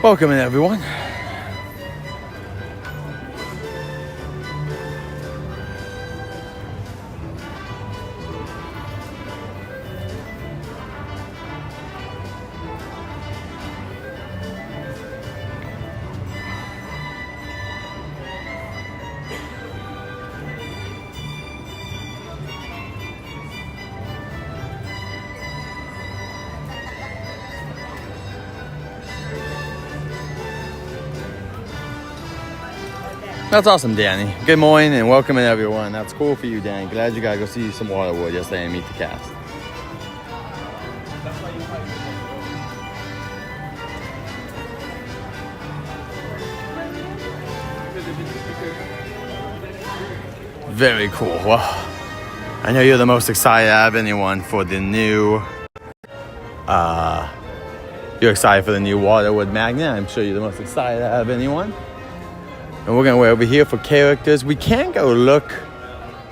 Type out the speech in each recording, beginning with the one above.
Welcome in, everyone. That's awesome, Danny. Good morning and welcome in, everyone. That's cool for you, Danny. Glad you got to go see some Waterwood yesterday and meet the cast. Very cool. Well, I know you're the most excited out of anyone for the new... you're excited for the new Waterwood magnet. I'm sure you're the most excited out of anyone. And we're going to wait over here for characters. We can go look.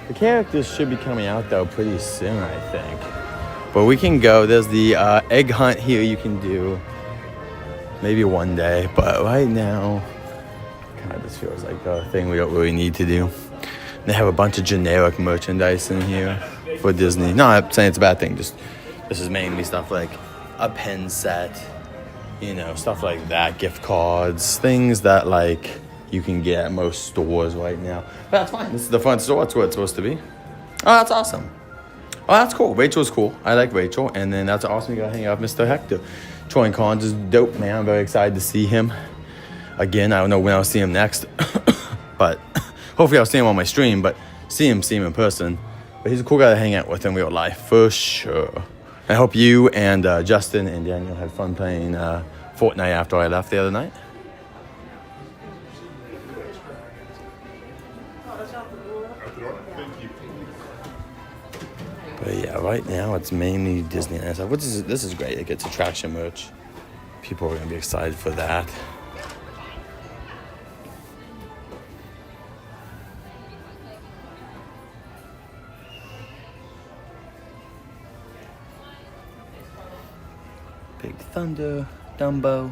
The characters should be coming out, though, pretty soon, I think. But we can go. There's the egg hunt here you can do. Maybe one day. But right now, kind of just feels like a thing we don't really need to do. They have a bunch of generic merchandise in here for Disney. No, I'm saying it's a bad thing. Just this is mainly stuff like a pen set, you know, stuff like that, gift cards, things that, like, you can get at most stores right now. But that's fine. This is the front store. That's where it's supposed to be. Oh, that's awesome. Oh, that's cool. Rachel's cool. I like Rachel. And then that's awesome. You got to hang out with Mr. Hector. Troy Collins is dope, man. I'm very excited to see him again. I don't know when I'll see him next. But hopefully I'll see him on my stream. But see him in person. But he's a cool guy to hang out with in real life, for sure. I hope you and Justin and Daniel had fun playing Fortnite after I left the other night. But yeah, right now it's mainly Disneyland stuff. This is great. It gets attraction merch. People are going to be excited for that. Big Thunder, Dumbo.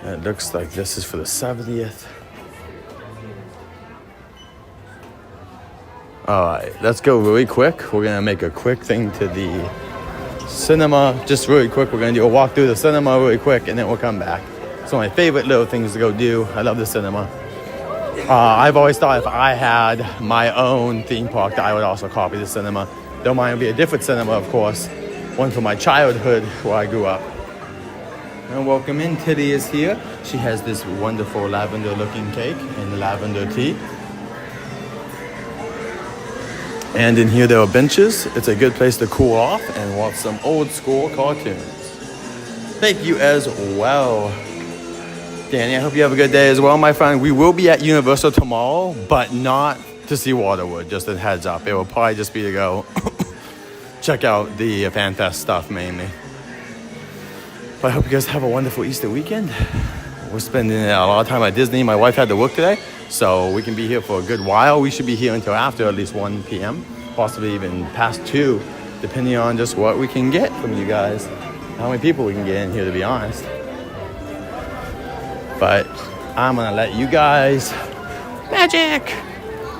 It looks like this is for the 70th. Alright, let's go really quick. We're going to make a quick thing to the cinema. Just really quick. We're going to do a walk through the cinema really quick, and then we'll come back. It's one of my favorite little things to go do. I love the cinema. I've always thought if I had my own theme park that I would also copy the cinema. Though mine would be a different cinema, of course. One from my childhood where I grew up. And welcome in. Tilly is here. She has this wonderful lavender looking cake and lavender tea. And in here there are benches. It's a good place to cool off and watch some old school cartoons. Thank you as well, Danny. I hope you have a good day as well, my friend. We will be at Universal tomorrow, but not to see Waterwood, just a heads up. It will probably just be to go check out the Fan Fest stuff mainly. But I hope you guys have a wonderful Easter weekend. We're spending a lot of time at Disney. My wife had to work today, so we can be here for a good while. We should be here until after at least 1 p.m., possibly even past 2, depending on just what we can get from you guys. How many people we can get in here, to be honest. But I'm going to let you guys magic.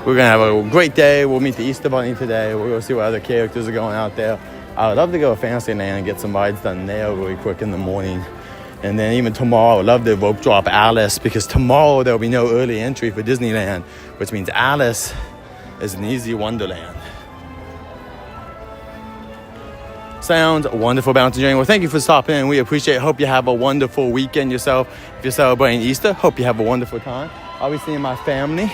We're going to have a great day. We'll meet the Easter Bunny today. We'll go see what other characters are going out there. I would love to go to Fantasyland and get some rides done there really quick in the morning. And then even tomorrow, I would love to rope drop Alice, because tomorrow there will be no early entry for Disneyland, which means Alice is an easy wonderland. Sounds wonderful, Bouncing Jane. Well, thank you for stopping in. We appreciate it. Hope you have a wonderful weekend yourself. If you're celebrating Easter, hope you have a wonderful time. I'll be seeing my family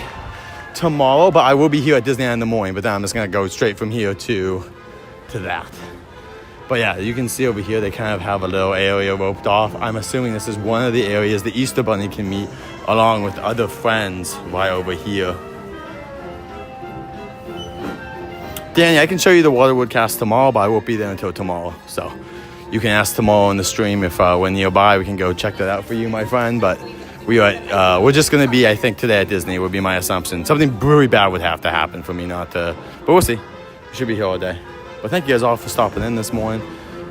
tomorrow, but I will be here at Disneyland in the morning. But then I'm just gonna go straight from here to that. But yeah, you can see over here they kind of have a little area roped off. I'm assuming this is one of the areas the Easter Bunny can meet along with other friends right over here. Danny, I can show you the Waterwood cast tomorrow, but I won't be there until tomorrow. So you can ask tomorrow in the stream if we're nearby. We can go check that out for you, my friend. But we're just going to be, I think, today at Disney would be my assumption. Something really bad would have to happen for me not to. But we'll see. We should be here all day. But thank you guys all for stopping in this morning.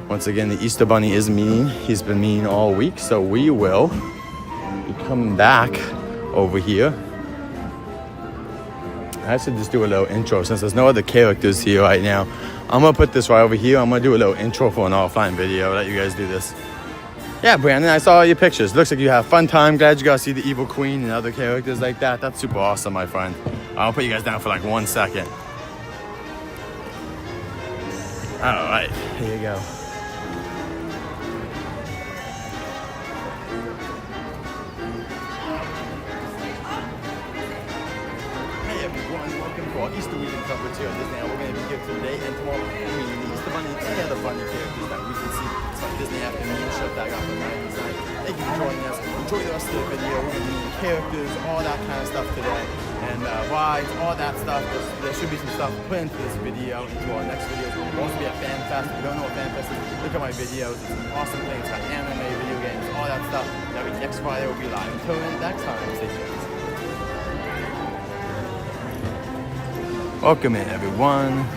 Once again, the Easter Bunny is mean. He's been mean all week. So we will be coming back over here. I should just do a little intro since there's no other characters here right now. I'm going to put this right over here. I'm going to do a little intro for an offline video. Let you guys do this. Yeah, Brandon, I saw all your pictures. Looks like you have fun time. Glad you got to see the Evil Queen and other characters like that. That's super awesome, my friend. I'll put you guys down for like 1 second. All right, here you go. Easter weekend coverage here at Disneyland. We're going to be here today and tomorrow. The Easter Bunny and any other funny characters that we can see. It's like Disney afternoon show that I got for 9. Thank you for joining us. Enjoy the rest of the video. We're going to be meeting characters, all that kind of stuff today. And rides, all that stuff. There should be some stuff put into this video, into our next videos. We'll also be at Fan Fest. If you don't know what Fan Fest is, look at my videos. It's an awesome thing. It's got anime, video games, all that stuff. That week next Friday will be live. Until then, next time, stay tuned. Welcome in, everyone.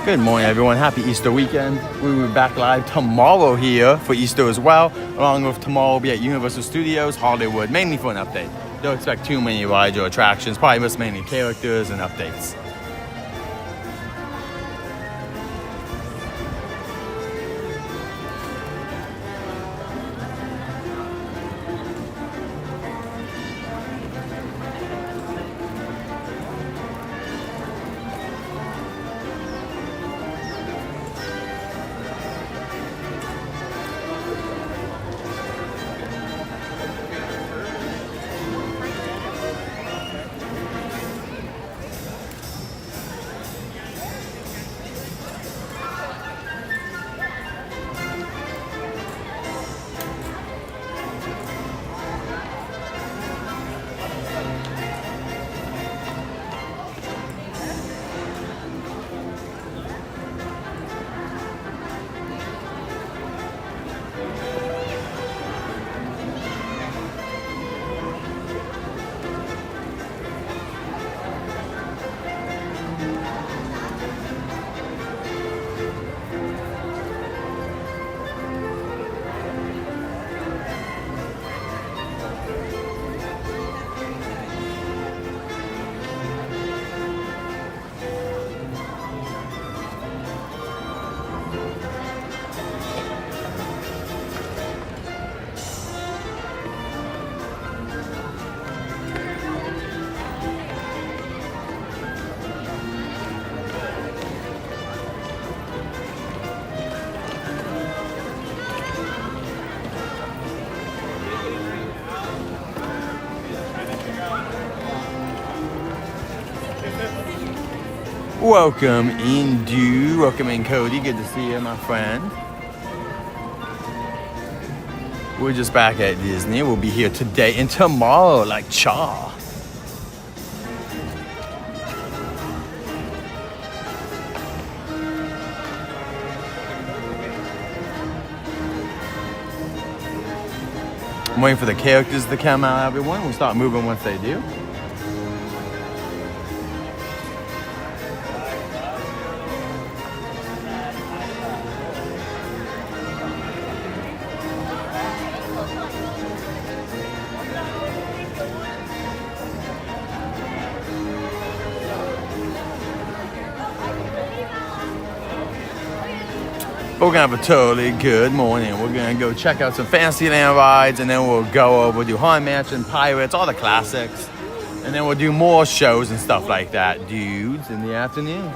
Good morning, everyone. Happy Easter weekend. We will be back live tomorrow here for Easter as well. Along with tomorrow, we'll be at Universal Studios, Hollywood, mainly for an update. Don't expect too many rides or attractions. Probably just mainly characters and updates. welcome in, welcome in, Cody. Good to see you, my friend. We're just back at Disney. We'll be here today and tomorrow, like cha. I'm waiting for the characters to come out, everyone. We'll start moving once they do. We're gonna have a totally good morning. We're gonna go check out some Fantasyland rides, and then we'll go over, do Haunted Mansion, Pirates, all the classics, and then we'll do more shows and stuff like that, dudes, in the afternoon.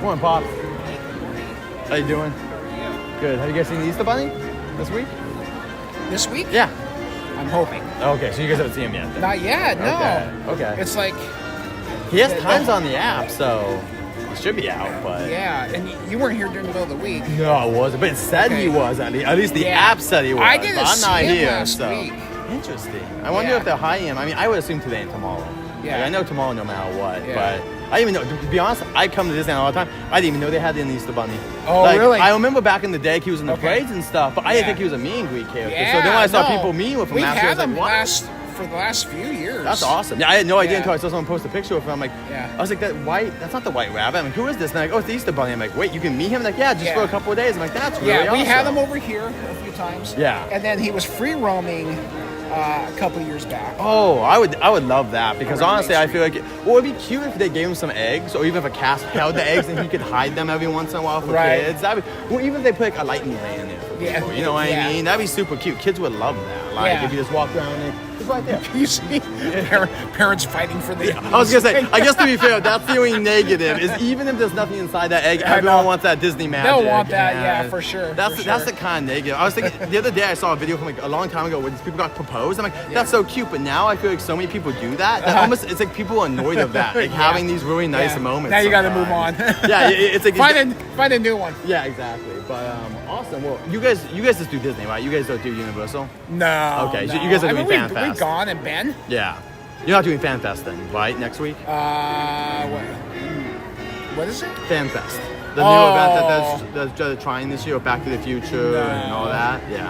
Morning, Pop. How you doing? Good. Have you guys seen the Easter Bunny this week? This week? Yeah. I'm hoping. Okay, so you guys haven't seen him yet then? Not yet, no. Okay. It's like... He has times on the app, so it should be out, but... Yeah, and you weren't here during the middle of the week. No, I wasn't, but it said he was. At least the app said he was. I didn't but I'm not see him here, last so... week. Interesting. I wonder if they're hiding him. I mean, I would assume today and tomorrow. Yeah. Like, I know tomorrow no matter what, Yeah. but I didn't even know. To be honest, I come to Disneyland all the time. I didn't even know they had the Easter Bunny. Oh, like, really? I remember back in the day, he was in the Okay. parades and stuff, but I didn't Yeah. think he was a meet and greet character. Yeah, So then when I saw no. people meet with him We've after, I had was him like, what? for the last few years. That's awesome. Yeah, I had no idea Yeah. until I saw someone post a picture of him. I'm like, Yeah. I was like, that's not the white rabbit. I'm like, who is this? And they're like, oh, it's the Easter Bunny. I'm like, wait, you can meet him? Like, yeah, just Yeah. for a couple of days. I'm like, that's really Yeah, we awesome. had him over here a few times. Yeah. And then he was free roaming a couple years back. Oh, I would love that because Around honestly, Main I feel like well, it'd be cute if they gave him some eggs, or even if a cast held the eggs and he could hide them every once in a while for Right. kids. Well, even if they put like a lightning lane in there for Yeah. people, you know what Yeah. I mean? That'd be super cute. Kids would love that. Like Yeah. if you just walk around and it's right there. You see parents fighting for the... I was gonna say, I guess to be fair, that's the only negative is even if there's nothing inside that egg, I everyone know. wants that Disney magic. They'll want that, and yeah, for sure. That's for that's sure. the kind of negative. I was thinking the other day I saw a video from like a long time ago where these people got proposed. I'm like, that's so cute, but now I feel like so many people do that. Almost it's like people are annoyed of that, like Yeah. having these really nice Yeah. moments. Now you got to move sometimes. on. Yeah, it's like Find a new one. yeah, exactly. But awesome. Well, you guys just do Disney, right? You guys don't do Universal. No. Okay, so no. you guys are I doing mean, Fan Fest. We've gone and been. Yeah, you're not doing Fan Fest then, right? Next week. What is it? Fan Fest. The new Oh. event that's they're trying this year, Back to the Future and No. all that. Yeah.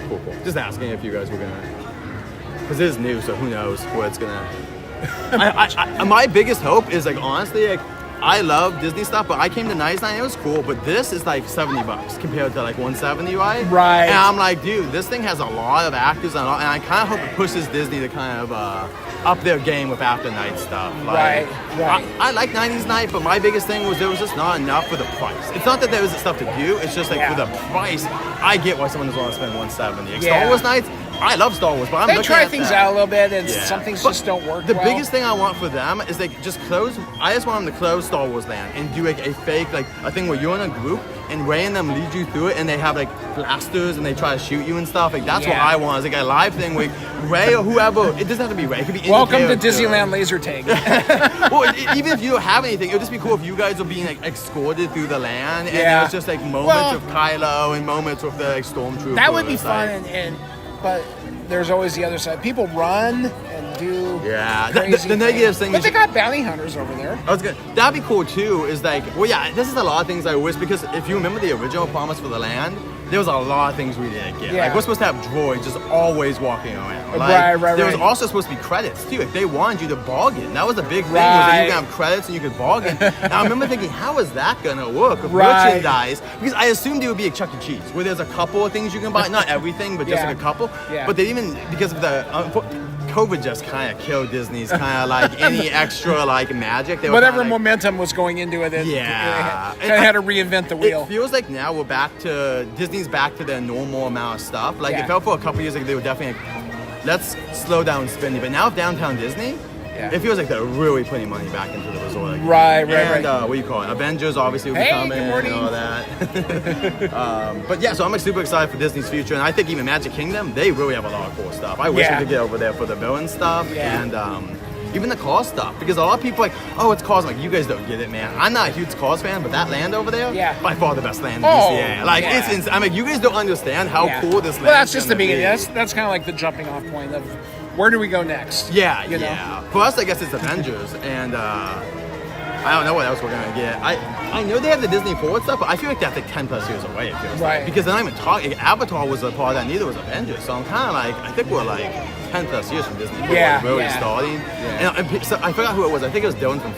Cool. Just asking if you guys were gonna, because it is new, so who knows what it's gonna. My biggest hope is like honestly, like I love Disney stuff, but I came to Nice Night, it was cool, but this is like $70 compared to like 170, right? Right. And I'm like, dude, this thing has a lot of actors and I kind of hope it pushes Disney to kind of up their game with after night stuff. Like, Right. I like 90s night, but my biggest thing was there was just not enough for the price. It's not that there isn't stuff to do, it's just like Yeah. for the price, I get why someone doesn't want to spend 170. Like Yeah. Star Wars nights, I love Star Wars, but I'm They looking try at things that. out a little bit, and Yeah. some things But just don't work The well. biggest thing I want for them is like just close. I just want them to close Star Wars Land and do like a fake like a thing where you're in a group and Ray and them lead you through it, and they have like blasters and they try to shoot you and stuff. Like that's what Yeah. I want. Is like a live thing where Ray or whoever. It doesn't have to be Ray. It could be any Welcome to character. Disneyland laser tag. Well, even if you don't have anything, it would just be cool if you guys were being like escorted through the land, and Yeah. it was just like moments Well- of Kylo and moments with the like, stormtroopers. That would be like- fun, but there's always the other side. People run and do Yeah, crazy the negative things. thing But is they got bounty hunters over there. I was good. That'd be cool too. Is like, well, yeah, this is a lot of things I wish because if you remember the original Promise for the Land, there was a lot of things we didn't get. Yeah. Like we're supposed to have droids just always walking around. Like, Right. There was right. also supposed to be credits too. Like they wanted you to bargain. That was a big thing. Was that you Right. could have credits and you could bargain. And I remember thinking, how is that gonna work with Right. merchandise? Because I assumed it would be a Chuck E. Cheese where there's a couple of things you can buy, not everything, but just Yeah. like a couple. Yeah. But they even because of the COVID just kind of killed Disney's kind of like any extra like magic. They were Whatever kinda, like, momentum was going into it, Yeah. kind of had to reinvent the wheel. It feels like now we're back to Disney's back to their normal amount of stuff. Like Yeah. it felt for a couple years like they were definitely like, let's slow down spending. But now downtown Disney, Yeah. it feels like they're really putting money back into the resort. Again. Right. And what do you call it? Avengers obviously will be Hey, coming good morning. and all that. But yeah, so I'm like, super excited for Disney's future, and I think even Magic Kingdom, they really have a lot of cool stuff. I wish Yeah. we could get over there for the villain stuff Yeah. and even the Cars stuff, because a lot of people are like, oh, it's Cars. Like, you guys don't get it, man. I'm not a huge Cars fan, but that land over there, Yeah. by far the best land in Oh, DCA. Like, yeah. it's insane. I'm like, you guys don't understand how Yeah. cool this land is. Well, that's just the gonna beginning. be. That's kind of like the jumping off point of where do we go next? Yeah, You know? yeah. For us, I guess it's Avengers, and I don't know what else we're gonna get. I know they have the Disney Forward stuff, but I feel like that's like 10 plus years away. It feels Right. like. Because they're not even talking. Avatar was a part of that, neither was Avengers. So I'm kind of like, I think we're like 10 plus years from Disney Forward Yeah, really yeah. starting. And so I forgot who it was. I think it was Dylan from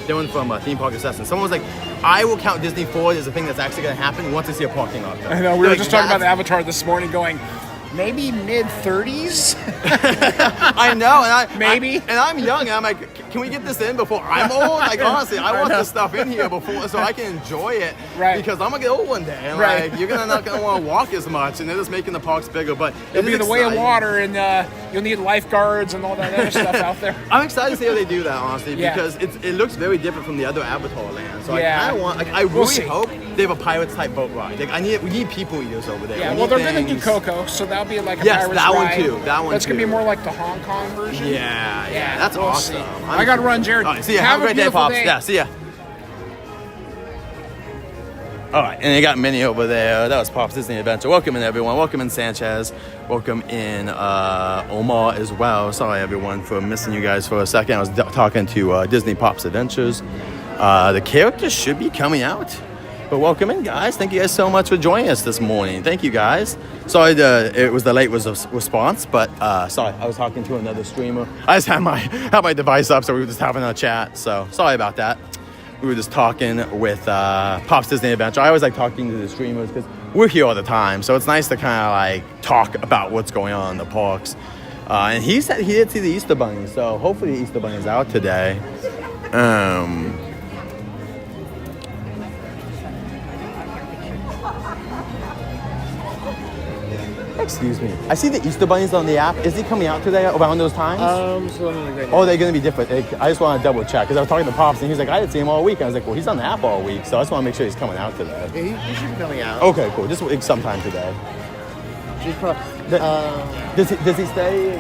Dylan from Theme Park Assassin. Someone was like, I will count Disney Forward as a thing that's actually gonna happen once I see a parking lot. Though. I know. We were Like, just talking about that's- Avatar this morning, going maybe mid 30s. I know, Maybe. and I'm young, and I'm like, can we get this in before I'm old? Like, honestly, I want know. this stuff in here before, so I can enjoy it. Right. Because I'm gonna get old one day, and Right. like, you're not gonna want to walk as much, and they're just making the parks bigger. But It'll it be is the way of exciting. water, and you'll need lifeguards and all that other stuff out there. I'm excited to see how they do that, honestly, Yeah. because it looks very different from the other Avatar lands. So Yeah. I kind of want, like, I We'll really see. hope they have a pirates type boat ride. Like, we need people eaters over there. Yeah, We well, need they're going to do things- Coco, so that'll be like a Yes, pirate's that one ride. too, that one That's going to too. be more like the Hong Kong version. Yeah, that's we'll awesome. see. I got to run, Jared. All right, see ya. Have a great day, beautiful Pops. Yeah, see ya. All right, and you got Minnie over there. That was Pops Disney Adventure. Welcome in, everyone. Welcome in, Sanchez. Welcome in, Omar as well. Sorry, everyone, for missing you guys for a second. I was talking to Disney Pops Adventures. The characters should be coming out. But welcome in, guys. Thank you guys so much for joining us this morning. Thank you, guys. Sorry it was the late response, but sorry, I was talking to another streamer. I just had my device up, so we were just having a chat. So sorry about that. We were just talking with Pops Disney Adventure. I always like talking to the streamers because we're here all the time, so it's nice to kind of like talk about what's going on in the parks. And he said he did see the Easter Bunny, so hopefully the Easter Bunny's out today. Excuse me. I see the Easter Bunny's on the app. Is he coming out today around those times? So let me look right now. Oh, they're going to be different. I just want to double check because I was talking to Pops and he was like, I didn't see him all week. I was like, well, he's on the app all week, so I just want to make sure he's coming out today. Yeah, he should be coming out. Okay, cool. Just sometime today. She's probably. Does he stay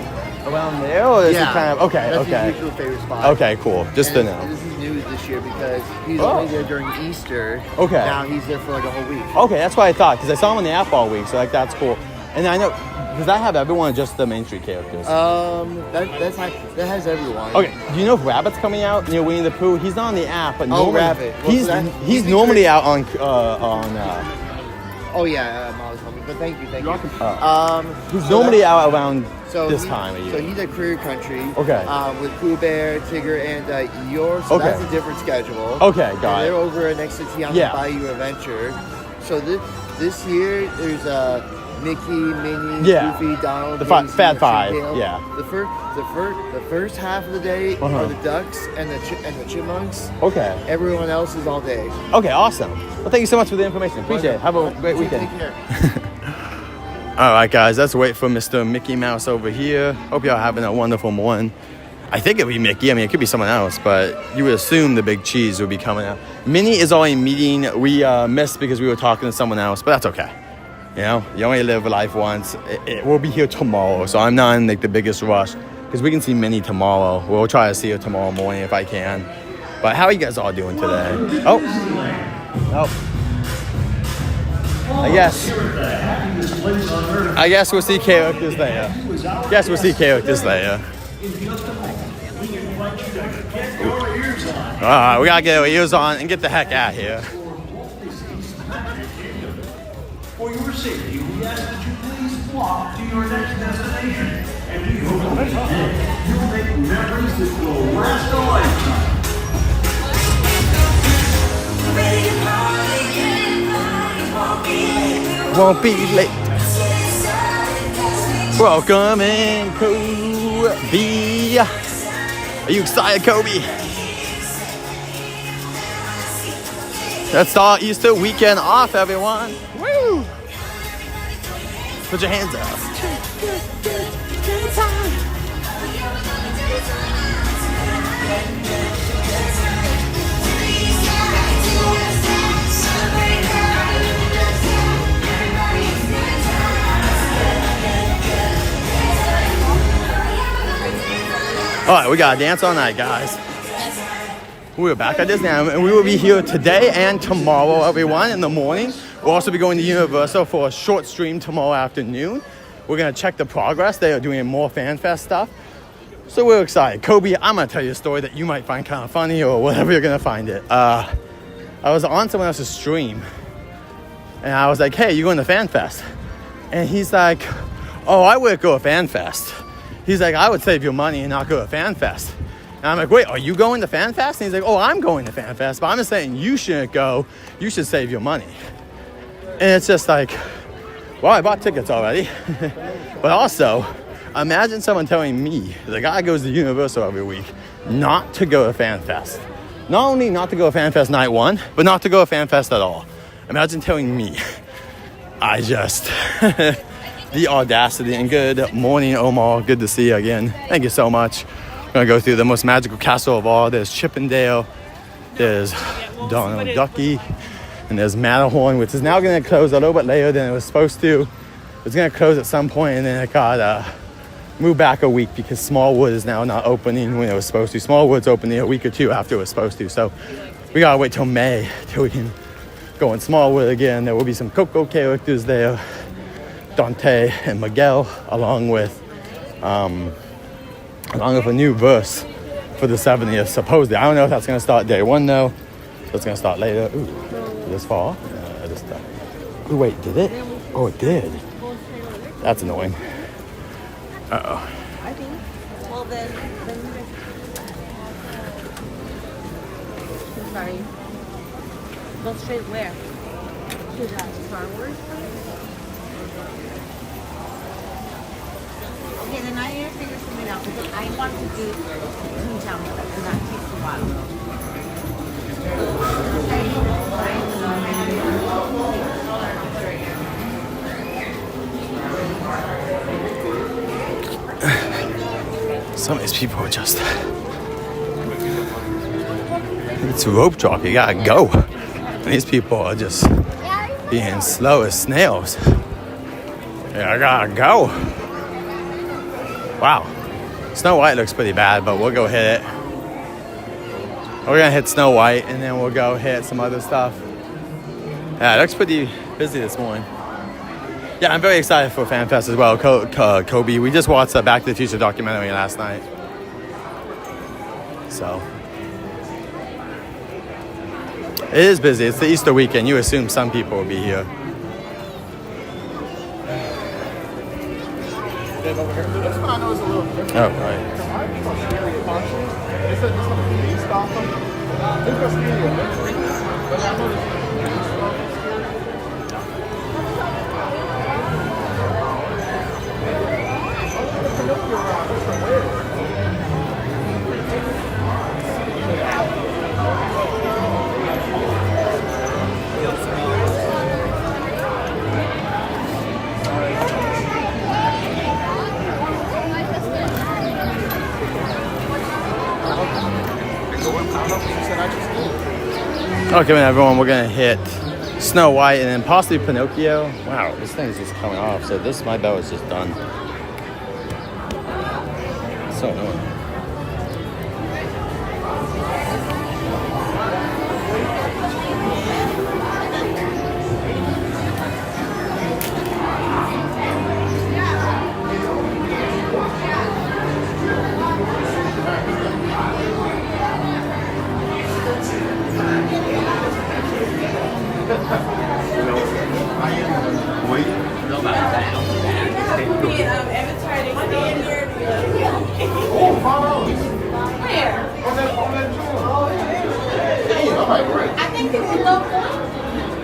around there, or is Yeah. he kind of okay? That's Okay. his usual favorite spot. Okay, cool. Just to And know. This is new this year because he's Oh. only there during Easter. Okay. Now he's there for like a whole week. Okay, that's what I thought because I saw him on the app all week, so like that's cool. And I know, does that have everyone, or just the Main Street characters? That has everyone. Okay, do you know if Rabbit's coming out near Winnie the Pooh? He's not on the app, but normally Rabbit. Well, he's so that- he's the normally crew- out on Oh yeah, Molly's coming. But thank you. he's so normally that- out around So this he- time of year. So he's at Career Country. Okay. With Pooh Bear, Tigger, and Eeyore. So Okay. that's a different schedule. Okay, And got they're it. over next to Tiana's Yeah. Bayou Adventure. So this year there's Mickey, Minnie, Yeah. Goofy, Donald, The Daisy, Fat Five, Chipmunk. yeah. The first half of the day Uh-huh. are the ducks and the chipmunks. Okay. Everyone else is all day. Okay, awesome. Well, thank you so much for the information. Appreciate it. Have a great weekend. Take care. All right, guys, let's wait for Mr. Mickey Mouse over here. Hope y'all having a wonderful morning. I think it'll be Mickey. I mean, it could be someone else, but you would assume the big cheese would be coming out. Minnie is already meeting. We missed because we were talking to someone else, but that's okay. You know, you only live life once. We'll be here tomorrow, so I'm not in like the biggest rush because we can see Minnie tomorrow. We'll try to see her tomorrow morning if I can. But how are you guys all doing today? Oh. I guess we'll see characters there. Alright, we gotta get our ears on and get the heck out of here. For your safety, we ask that you please walk to your next destination. And we hope that you'll make memories that will last a lifetime. Won't be late. Welcome in, Kobe. Are you excited, Kobe? Let's start Easter weekend off, everyone. Woo! Put your hands up. All right, we got a dance all night, guys. We're back at Disneyland, and we will be here today and tomorrow, everyone, in the morning. We'll also be going to Universal for a short stream tomorrow afternoon. We're gonna check the progress. They are doing more Fan Fest stuff. So we're excited. Kobe, I'm gonna tell you a story that you might find kind of funny or whatever you're gonna find it. I was on someone else's stream, and I was like, hey, you going to Fan Fest? And he's like, oh, I would go to Fan Fest. He's like, I would save your money and not go to Fan Fest. And I'm like, wait, are you going to Fan Fest? And he's like, oh, I'm going to Fan Fest, but I'm just saying you shouldn't go. You should save your money. And it's just like, well, I bought tickets already. But also, imagine someone telling me, the guy goes to Universal every week, not to go to Fan Fest. Not only not to go to Fan Fest night one, but not to go to Fan Fest at all. Imagine telling me. I just... the audacity. And good morning, Omar. Good to see you again. Thank you so much. We're going to go through the most magical castle of all. There's Chippendale. There's Donald Ducky. And there's Matterhorn, which is now going to close a little bit later than it was supposed to. It was going to close at some point, and then it got moved back a week because Smallwood is now not opening when it was supposed to. Smallwood's opening a week or two after it was supposed to. So we got to wait till May till we can go in Smallwood again. There will be some Coco characters there. Dante and Miguel, along with a new verse for the 70th, supposedly. I don't know if that's going to start day one, though. It's going to start later. Ooh, this fall? Ooh, wait, did it? Oh, it did. That's annoying. Uh-oh. I think. Well, then sorry. Go straight where? To that Star Wars? Okay, then I need to figure something out because I want to do Toontown with it, and that takes a while. Some of these people are just... It's a rope drop, you gotta go. And these people are just being slow as snails. Yeah, I gotta go. Wow. Snow White looks pretty bad, but we'll go hit it. We're gonna hit Snow White, and then we'll go hit some other stuff. Yeah, it looks pretty busy this morning. Yeah, I'm very excited for Fan Fest as well. Kobe, we just watched the Back to the Future documentary last night. So, it is busy. It's the Easter weekend. You assume some people will be here. Oh, right. Okay, everyone, we're gonna hit Snow White and then possibly Pinocchio. Wow, this thing's just coming off. So my belt is just done. So annoying.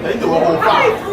They do a whole 5.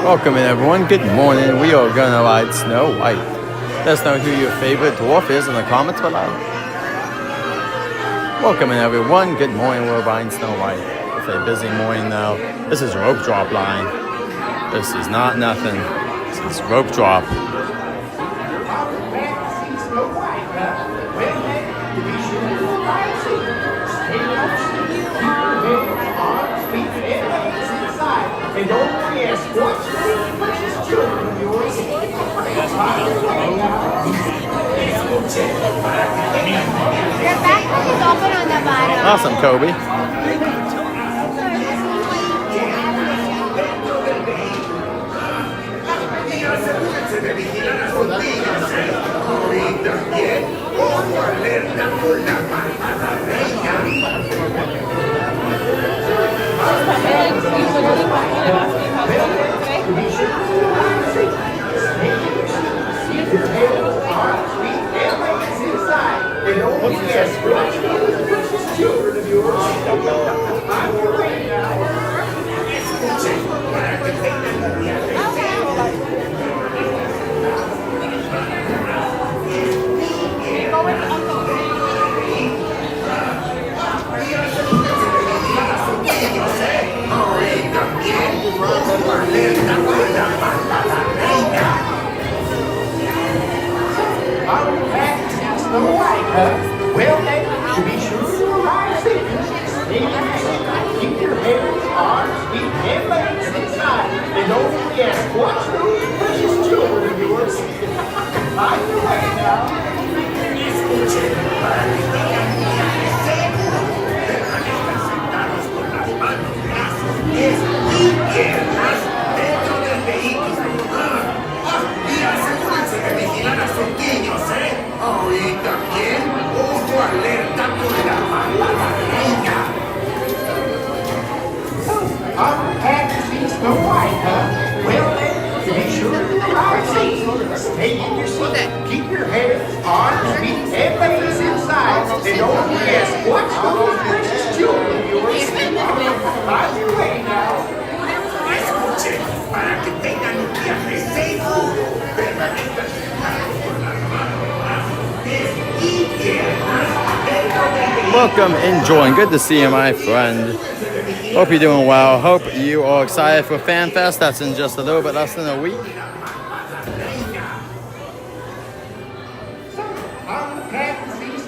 Welcome in everyone, good morning. We are gonna ride Snow White. Let us know who your favorite dwarf is in the comments below. Welcome in everyone, good morning. We're riding Snow White. It's a busy morning now. This is rope drop line. This is not nothing. This is rope drop. And don't forget, what's the precious children of yours? Your backpack is open on the bottom. Awesome, Kobe. Well, then, be sure to arrive safe. Keep your hands, arms, feet, and legs inside. And don't forget, watch those precious children of yours. On your way now. Snow White, huh? Well, then, be sure to arrive safe. Stay in your seat. Keep your hands, arms, feet, and legs inside. And don't forget, watch those precious children of yours. On your way now. Para que tengan un viaje seguro. Welcome, enjoying. Good to see you, my friend. Hope you're doing well. Hope you are excited for Fan Fest. That's in just a little bit less than a week.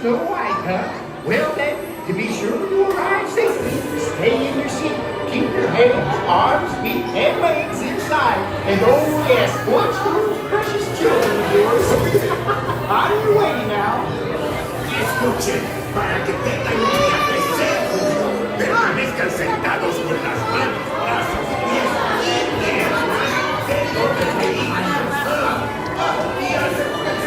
Snow White, huh? Well then, to be sure you arrive safely, stay in your seat. Keep your hands, arms, feet, and legs inside. And oh yes, watch those precious children of yours. On your way now. Escuchen, para que tengan un viaje seguro, permanezcan sentados con las manos, brazos, pies y piernas dentro del vehículo.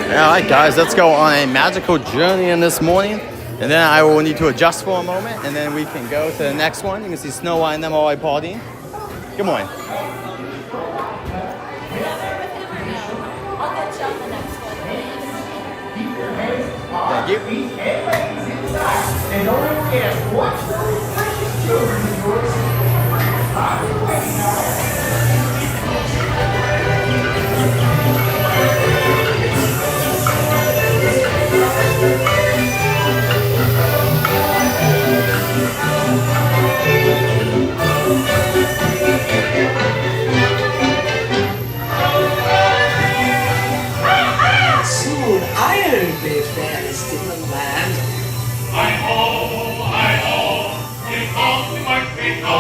All right, guys, let's go on a magical journey in this morning. And then I will need to adjust for a moment, and then we can go to the next one. You can see Snow White and them all like partying. Good morning. I'll get you on the next one. Thank you. And oh yes, watch those precious children of yours. On your way now. Soon I'll be fairest in the land. Hi-ho, hi-ho, if only my feet go.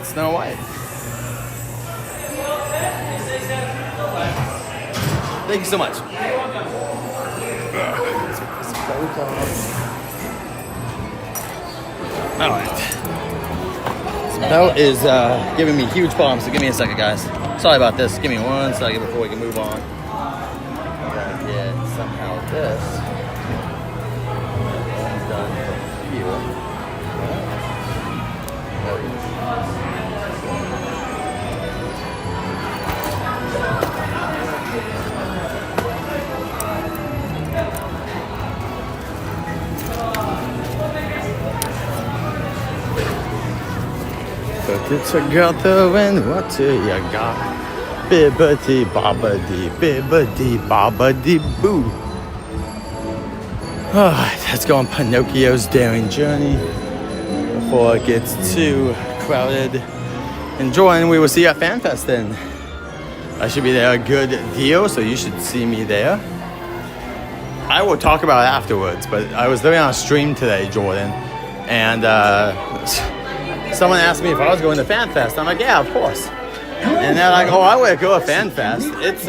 Snow White. Thank you so much. All right. Bell is giving me huge problems, so give me a second, guys. Sorry about this. Give me 1 second before we can move on. I'm gonna get somehow this done from here. There we go. Put it together and what do you got? Bibbidi bobbidi, bibbidi bobbidi boo. Alright, let's go on Pinocchio's daring journey before it gets too crowded. Enjoy, and we will see you at FanFest then. I should be there a good deal, so you should see me there. I will talk about it afterwards, but I was living on a stream today, Jordan, and someone asked me if I was going to FanFest. I'm like, yeah, of course. And they're like, oh, I would go to FanFest. It's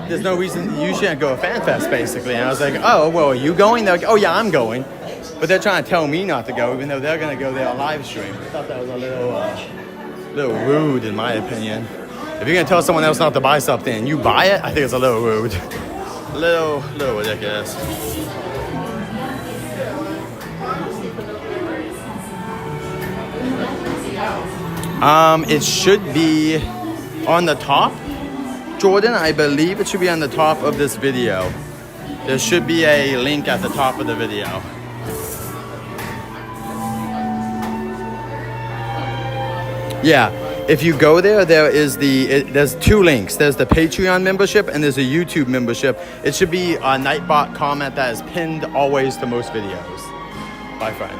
there's no reason you shouldn't go to FanFest, basically. And I was like, oh, well, are you going? They're like, oh yeah, I'm going. But they're trying to tell me not to go, even though they're gonna go there on live stream. I thought that was a little rude, in my opinion. If you're gonna tell someone else not to buy something and you buy it, I think it's a little rude, a little ridiculous. It should be on the top. Jordan, I believe it should be on the top of this video. There should be a link at the top of the video. Yeah, if you go there, there's two links. There's the Patreon membership and there's a YouTube membership. It should be a Nightbot comment that is pinned always to most videos. Bye, friend.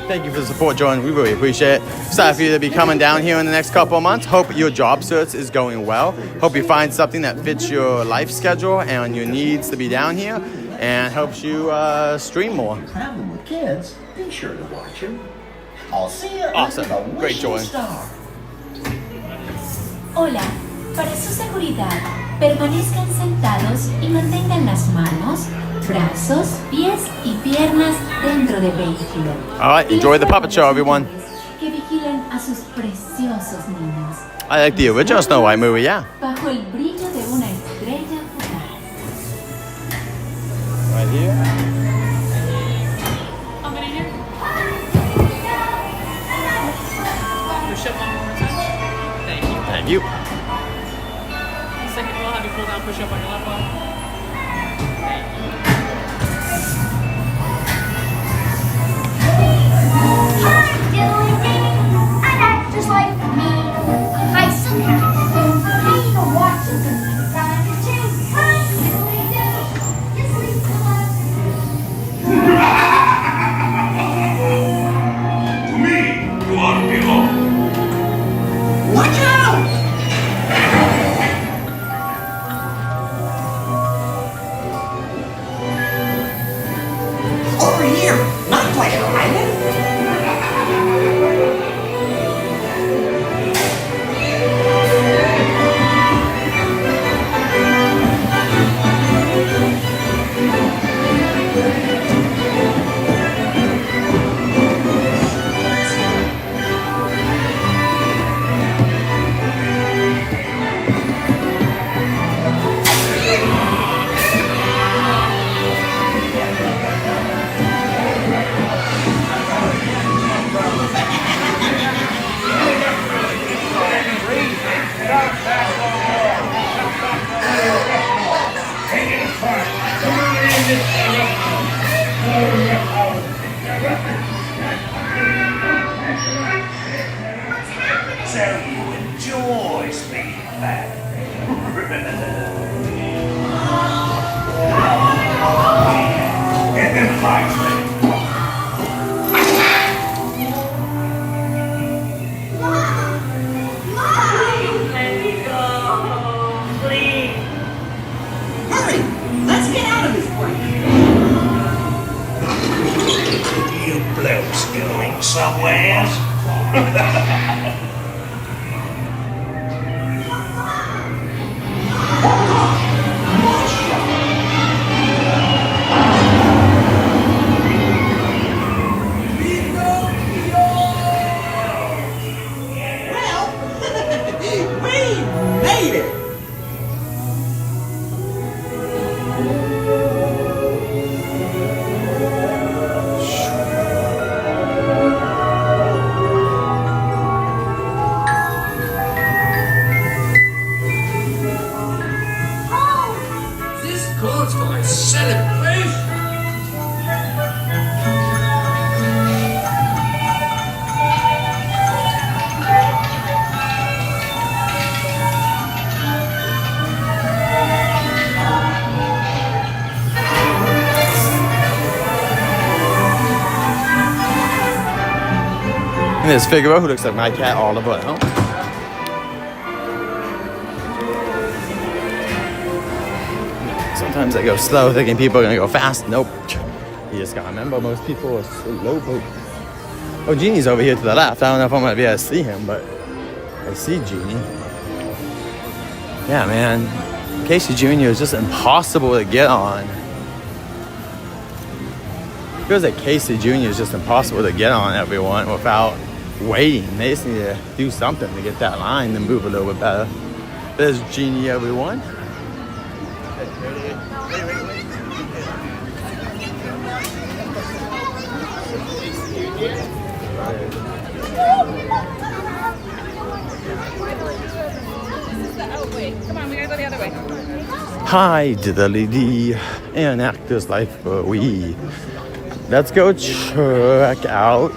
Thank you for the support, John. We really appreciate it. Excited for you to be coming down here in the next couple of months. Hope your job search is going well. Hope you find something that fits your life schedule and your needs to be down here and helps you stream more. Traveling with kids, be sure to watch him. I'll see you Awesome. under the Great, wishing Joanne. star. Hola, para su seguridad, permanezcan sentados y mantengan las manos, brazos, pies y piernas dentro del vehículo. All right, enjoy the puppet show, everyone. Que vigilen a sus preciosos niños. I like the original Snow White movie, yeah. Bajo el brillo de una estrella fugaz. Right here. How many here? Push up one more time. Thank you. Thank you. Second row, have you pull down, push up on your left one. Thank you. Just like me, I still have to watch To me, you ought to belong. Watch out! Over here, not Pleasure Island. So you enjoy speeding back. And then fight me. Hurry! Let's get out of this place. You blokes going somewhere? Well, we made it. This calls for a celebration. And there's Figaro, who looks like my cat, Oliver. Oh. Sometimes I go slow, thinking people are gonna go fast. Nope. You just gotta remember, most people are slow. Oh, Genie's over here to the left. I don't know if I'm gonna be able to see him, but I see Genie. Yeah, man. Casey Jr. is just impossible to get on. Feels like Casey Jr. is just impossible to get on, everyone, without waiting. They just need to do something to get that line to move a little bit better. There's Genie, everyone. Come on, we gotta go the other way. Hi, diddly dee, an actor's life for we. Let's go check out.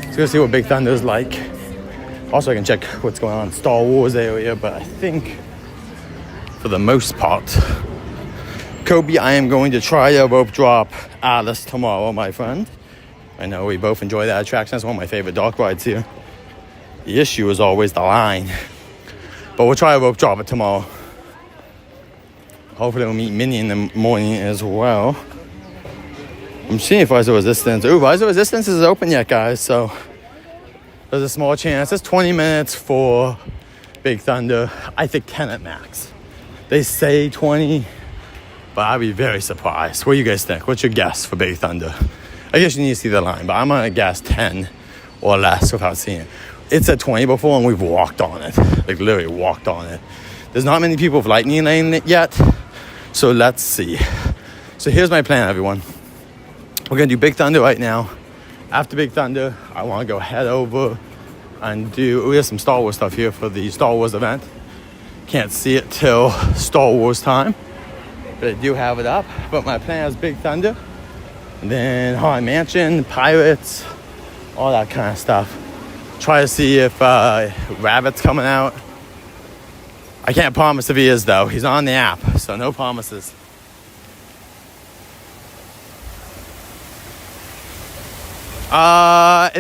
Let's go see what Big Thunder's like. Also, I can check what's going on in Star Wars area, but I think for the most part, Kobe, I am going to try a rope drop Alice tomorrow, my friend. I know we both enjoy that attraction. That's one of my favorite dark rides here. The issue is always the line. But we'll try a rope drop it tomorrow. Hopefully we'll meet Minnie in the morning as well. I'm seeing if Rise of Resistance. Ooh, Rise of Resistance is open yet, guys. So there's a small chance. It's 20 minutes for Big Thunder. I think 10 at max. They say 20, but I'd be very surprised. What do you guys think? What's your guess for Big Thunder? I guess you need to see the line, but I'm going to guess 10 or less without seeing it. It's at 20 before, and we've walked on it. Like, literally walked on it. There's not many people with Lightning Lane it yet, so let's see. So here's my plan, everyone. We're going to do Big Thunder right now. After Big Thunder, I want to go head over and we have some Star Wars stuff here for the Star Wars event. Can't see it till Star Wars time, but I do have it up. But my plan is Big Thunder, and then Haunted Mansion, Pirates, all that kind of stuff. Try to see if Rabbit's coming out. I can't promise if he is, though. He's on the app, so no promises.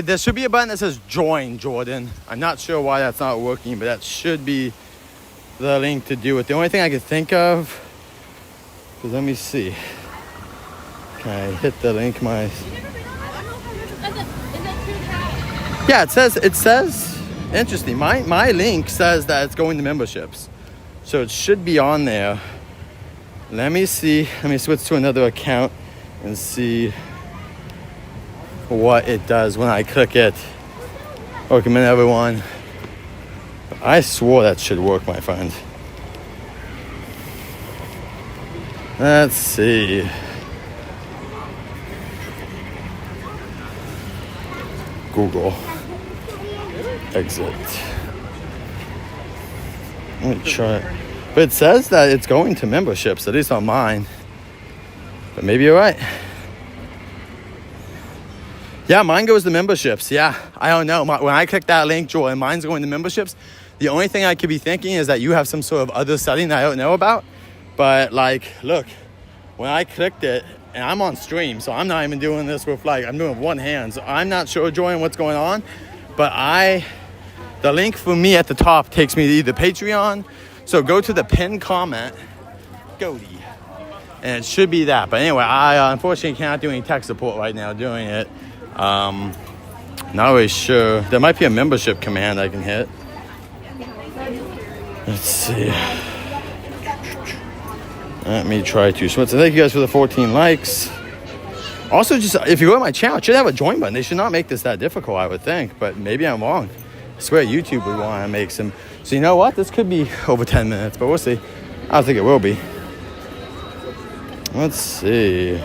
There should be a button that says join, Jordan. I'm not sure why that's not working, but that should be the link to do it. The only thing I could think of, because let me see. Can I hit the link? Yeah, it says, interesting. My link says that it's going to memberships. So it should be on there. Let me see. Let me switch to another account and see what it does when I click it. Welcome in, everyone. I swore that should work, my friend. Let's see. Google. Exit. Let me try it. But it says that it's going to memberships, at least on mine. But maybe you're right. Yeah, mine goes to memberships. Yeah, I don't know. When I click that link, Joy, and mine's going to memberships, the only thing I could be thinking is that you have some sort of other setting that I don't know about. But, like, look, when I clicked it, and I'm on stream, so I'm not even doing this with, like, I'm doing with one hand. So I'm not sure, Joy, what's going on. But the link for me at the top takes me to either Patreon. So go to the pinned comment, Goaty, and it should be that. But anyway, I unfortunately cannot do any tech support right now doing it. Not really sure. There might be a membership command I can hit. Let's see. Let me try to switch. So thank you guys for the 14 likes. Also, just if you go to my channel, it should have a join button. They should not make this that difficult, I would think. But maybe I'm wrong. I swear YouTube would want to make some. So you know what? This could be over 10 minutes, but we'll see. I don't think it will be. Let's see.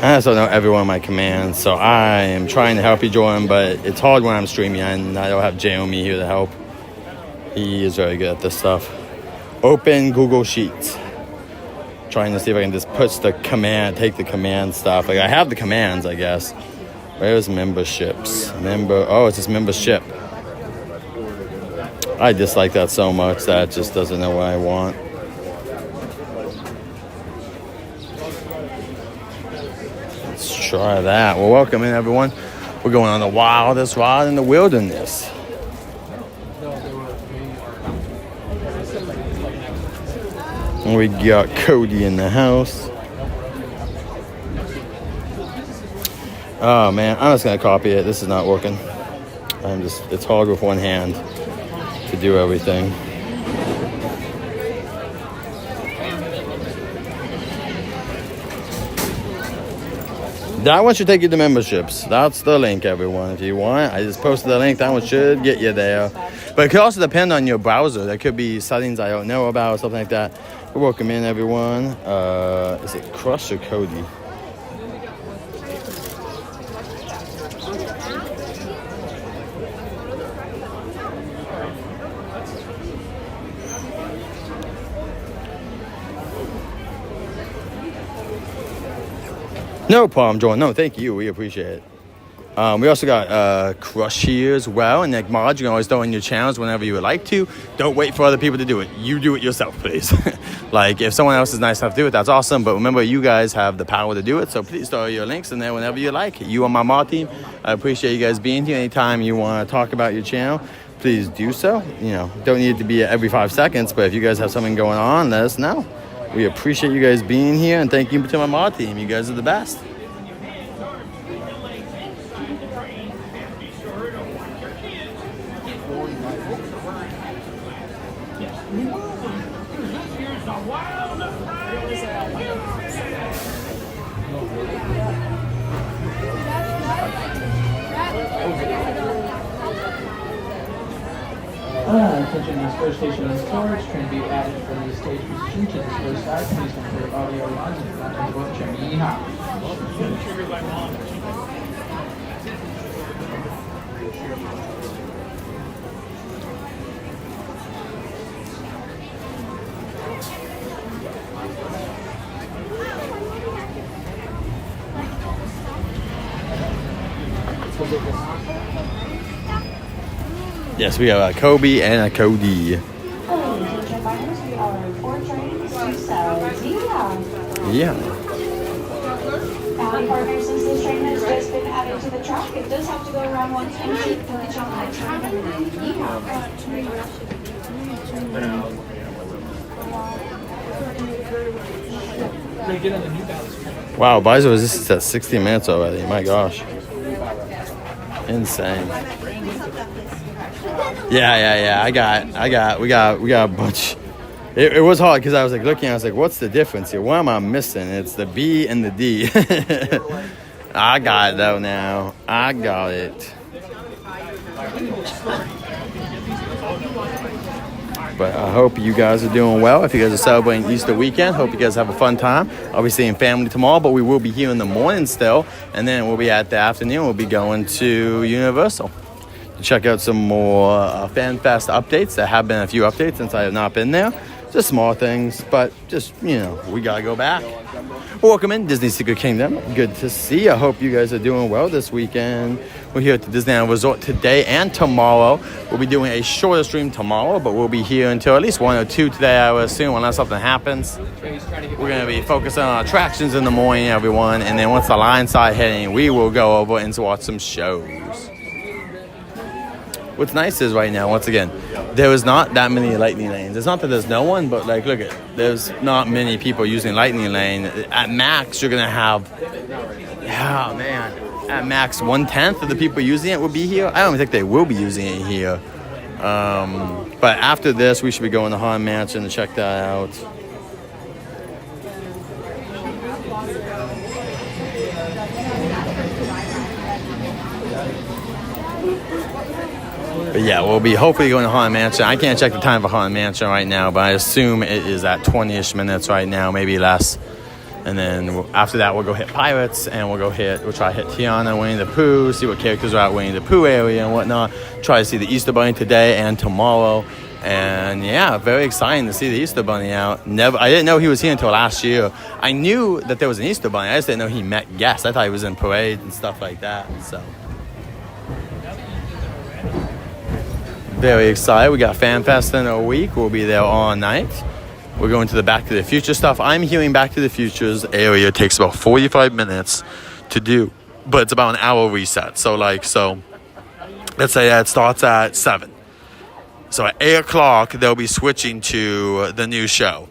I also know every one of my commands, so I am trying to help you join, but it's hard when I'm streaming and I don't have Jeremy here to help. He is very good at this stuff. Open Google Sheets. Trying to see if I can just push the command, take the command stuff. Like, I have the commands, I guess. Where's memberships? It's just membership. I dislike that so much that it just doesn't know what I want. Let's try that. Well, welcome in, everyone. We're going on the wildest ride in the wilderness. We got Cody in the house. Oh man, I'm just gonna copy it. This is not working. It's hard with one hand to do everything. That one should take you to memberships. That's the link, everyone. If you want, I just posted the link. That one should get you there. But it could also depend on your browser. There could be settings I don't know about or something like that. But welcome in, everyone. Is it Crush or Cody? No problem, Jordan. No, thank you. We appreciate it. We also got Crush here as well. And like mods, you can always throw in your channels whenever you would like to. Don't wait for other people to do it. You do it yourself, please. Like, if someone else is nice enough to do it, that's awesome. But remember, you guys have the power to do it. So please throw your links in there whenever you like. You on my mod team, I appreciate you guys being here. Anytime you want to talk about your channel, please do so. You know, don't need it to be every 5 seconds. But if you guys have something going on, let us know. We appreciate you guys being here, and thank you to my mod team. You guys are the best. Attention, this first station is storage. Train to be added from the stage position to this first side. Please consider audio lines and content both train. Yeehaw. Yes, we have a Kobe and a Cody. Yeah. Partners, since this train has just been added to the track, it does have to go around once and keep village on that train. Wow, Bizo resistance at 60 minutes already. My gosh. Insane. Yeah. We got a bunch. It was hard because I was like looking. I was like, "What's the difference here? What am I missing?" It's the B and the D. I got it though now. I got it. But I hope you guys are doing well. If you guys are celebrating Easter weekend, hope you guys have a fun time. I'll be seeing family tomorrow, but we will be here in the morning still. And then we'll be at the afternoon. We'll be going to Universal to check out some more FanFest updates. There have been a few updates since I have not been there. Just small things, but just, you know, we got to go back. Welcome in Disney Secret Kingdom. Good to see you. I hope you guys are doing well this weekend. We're here at the Disneyland Resort today and tomorrow. We'll be doing a shorter stream tomorrow, but we'll be here until at least 1 or 2 today, I would assume, unless something happens. We're going to be focusing on attractions in the morning, everyone, and then once the lines start hitting, we will go over and watch some shows. What's nice is right now, once again, there is not that many lightning lanes. It's not that there's no one, but like, look at, there's not many people using lightning lane. At max, you're gonna have, at max 1/10 of the people using it will be here. I don't think they will be using it here. But after this, we should be going to Haunted Mansion to check that out. But yeah, we'll be hopefully going to Haunted Mansion. I can't check the time for Haunted Mansion right now, but I assume it is at 20-ish minutes right now, maybe less. And then after that, we'll go hit Pirates, and we'll try to hit Tiana, Winnie the Pooh, see what characters are at Winnie the Pooh area and whatnot. Try to see the Easter Bunny today and tomorrow. And yeah, very exciting to see the Easter Bunny out. I didn't know he was here until last year. I knew that there was an Easter Bunny. I just didn't know he met guests. I thought he was in parades and stuff like that. So very excited. We got FanFest in a week. We'll be there all night. We're going to the Back to the Future stuff. I'm hearing Back to the Future's area takes about 45 minutes to do, but it's about an hour reset. So let's say that it starts at 7. So at 8 o'clock, they'll be switching to the new show.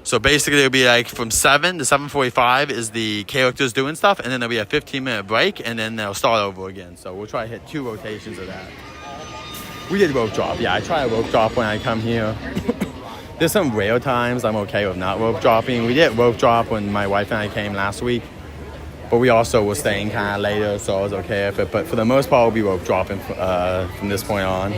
So basically, it'll be like from 7 to 7:45 is the characters doing stuff, and then there'll be a 15-minute break, and then they'll start over again. So we'll try to hit 2 rotations of that. We did rope drop. Yeah, I try a rope drop when I come here. There's some rare times I'm okay with not rope dropping. We did rope drop when my wife and I came last week. But we also were staying kind of later, so I was okay with it. But for the most part, we were dropping from this point on.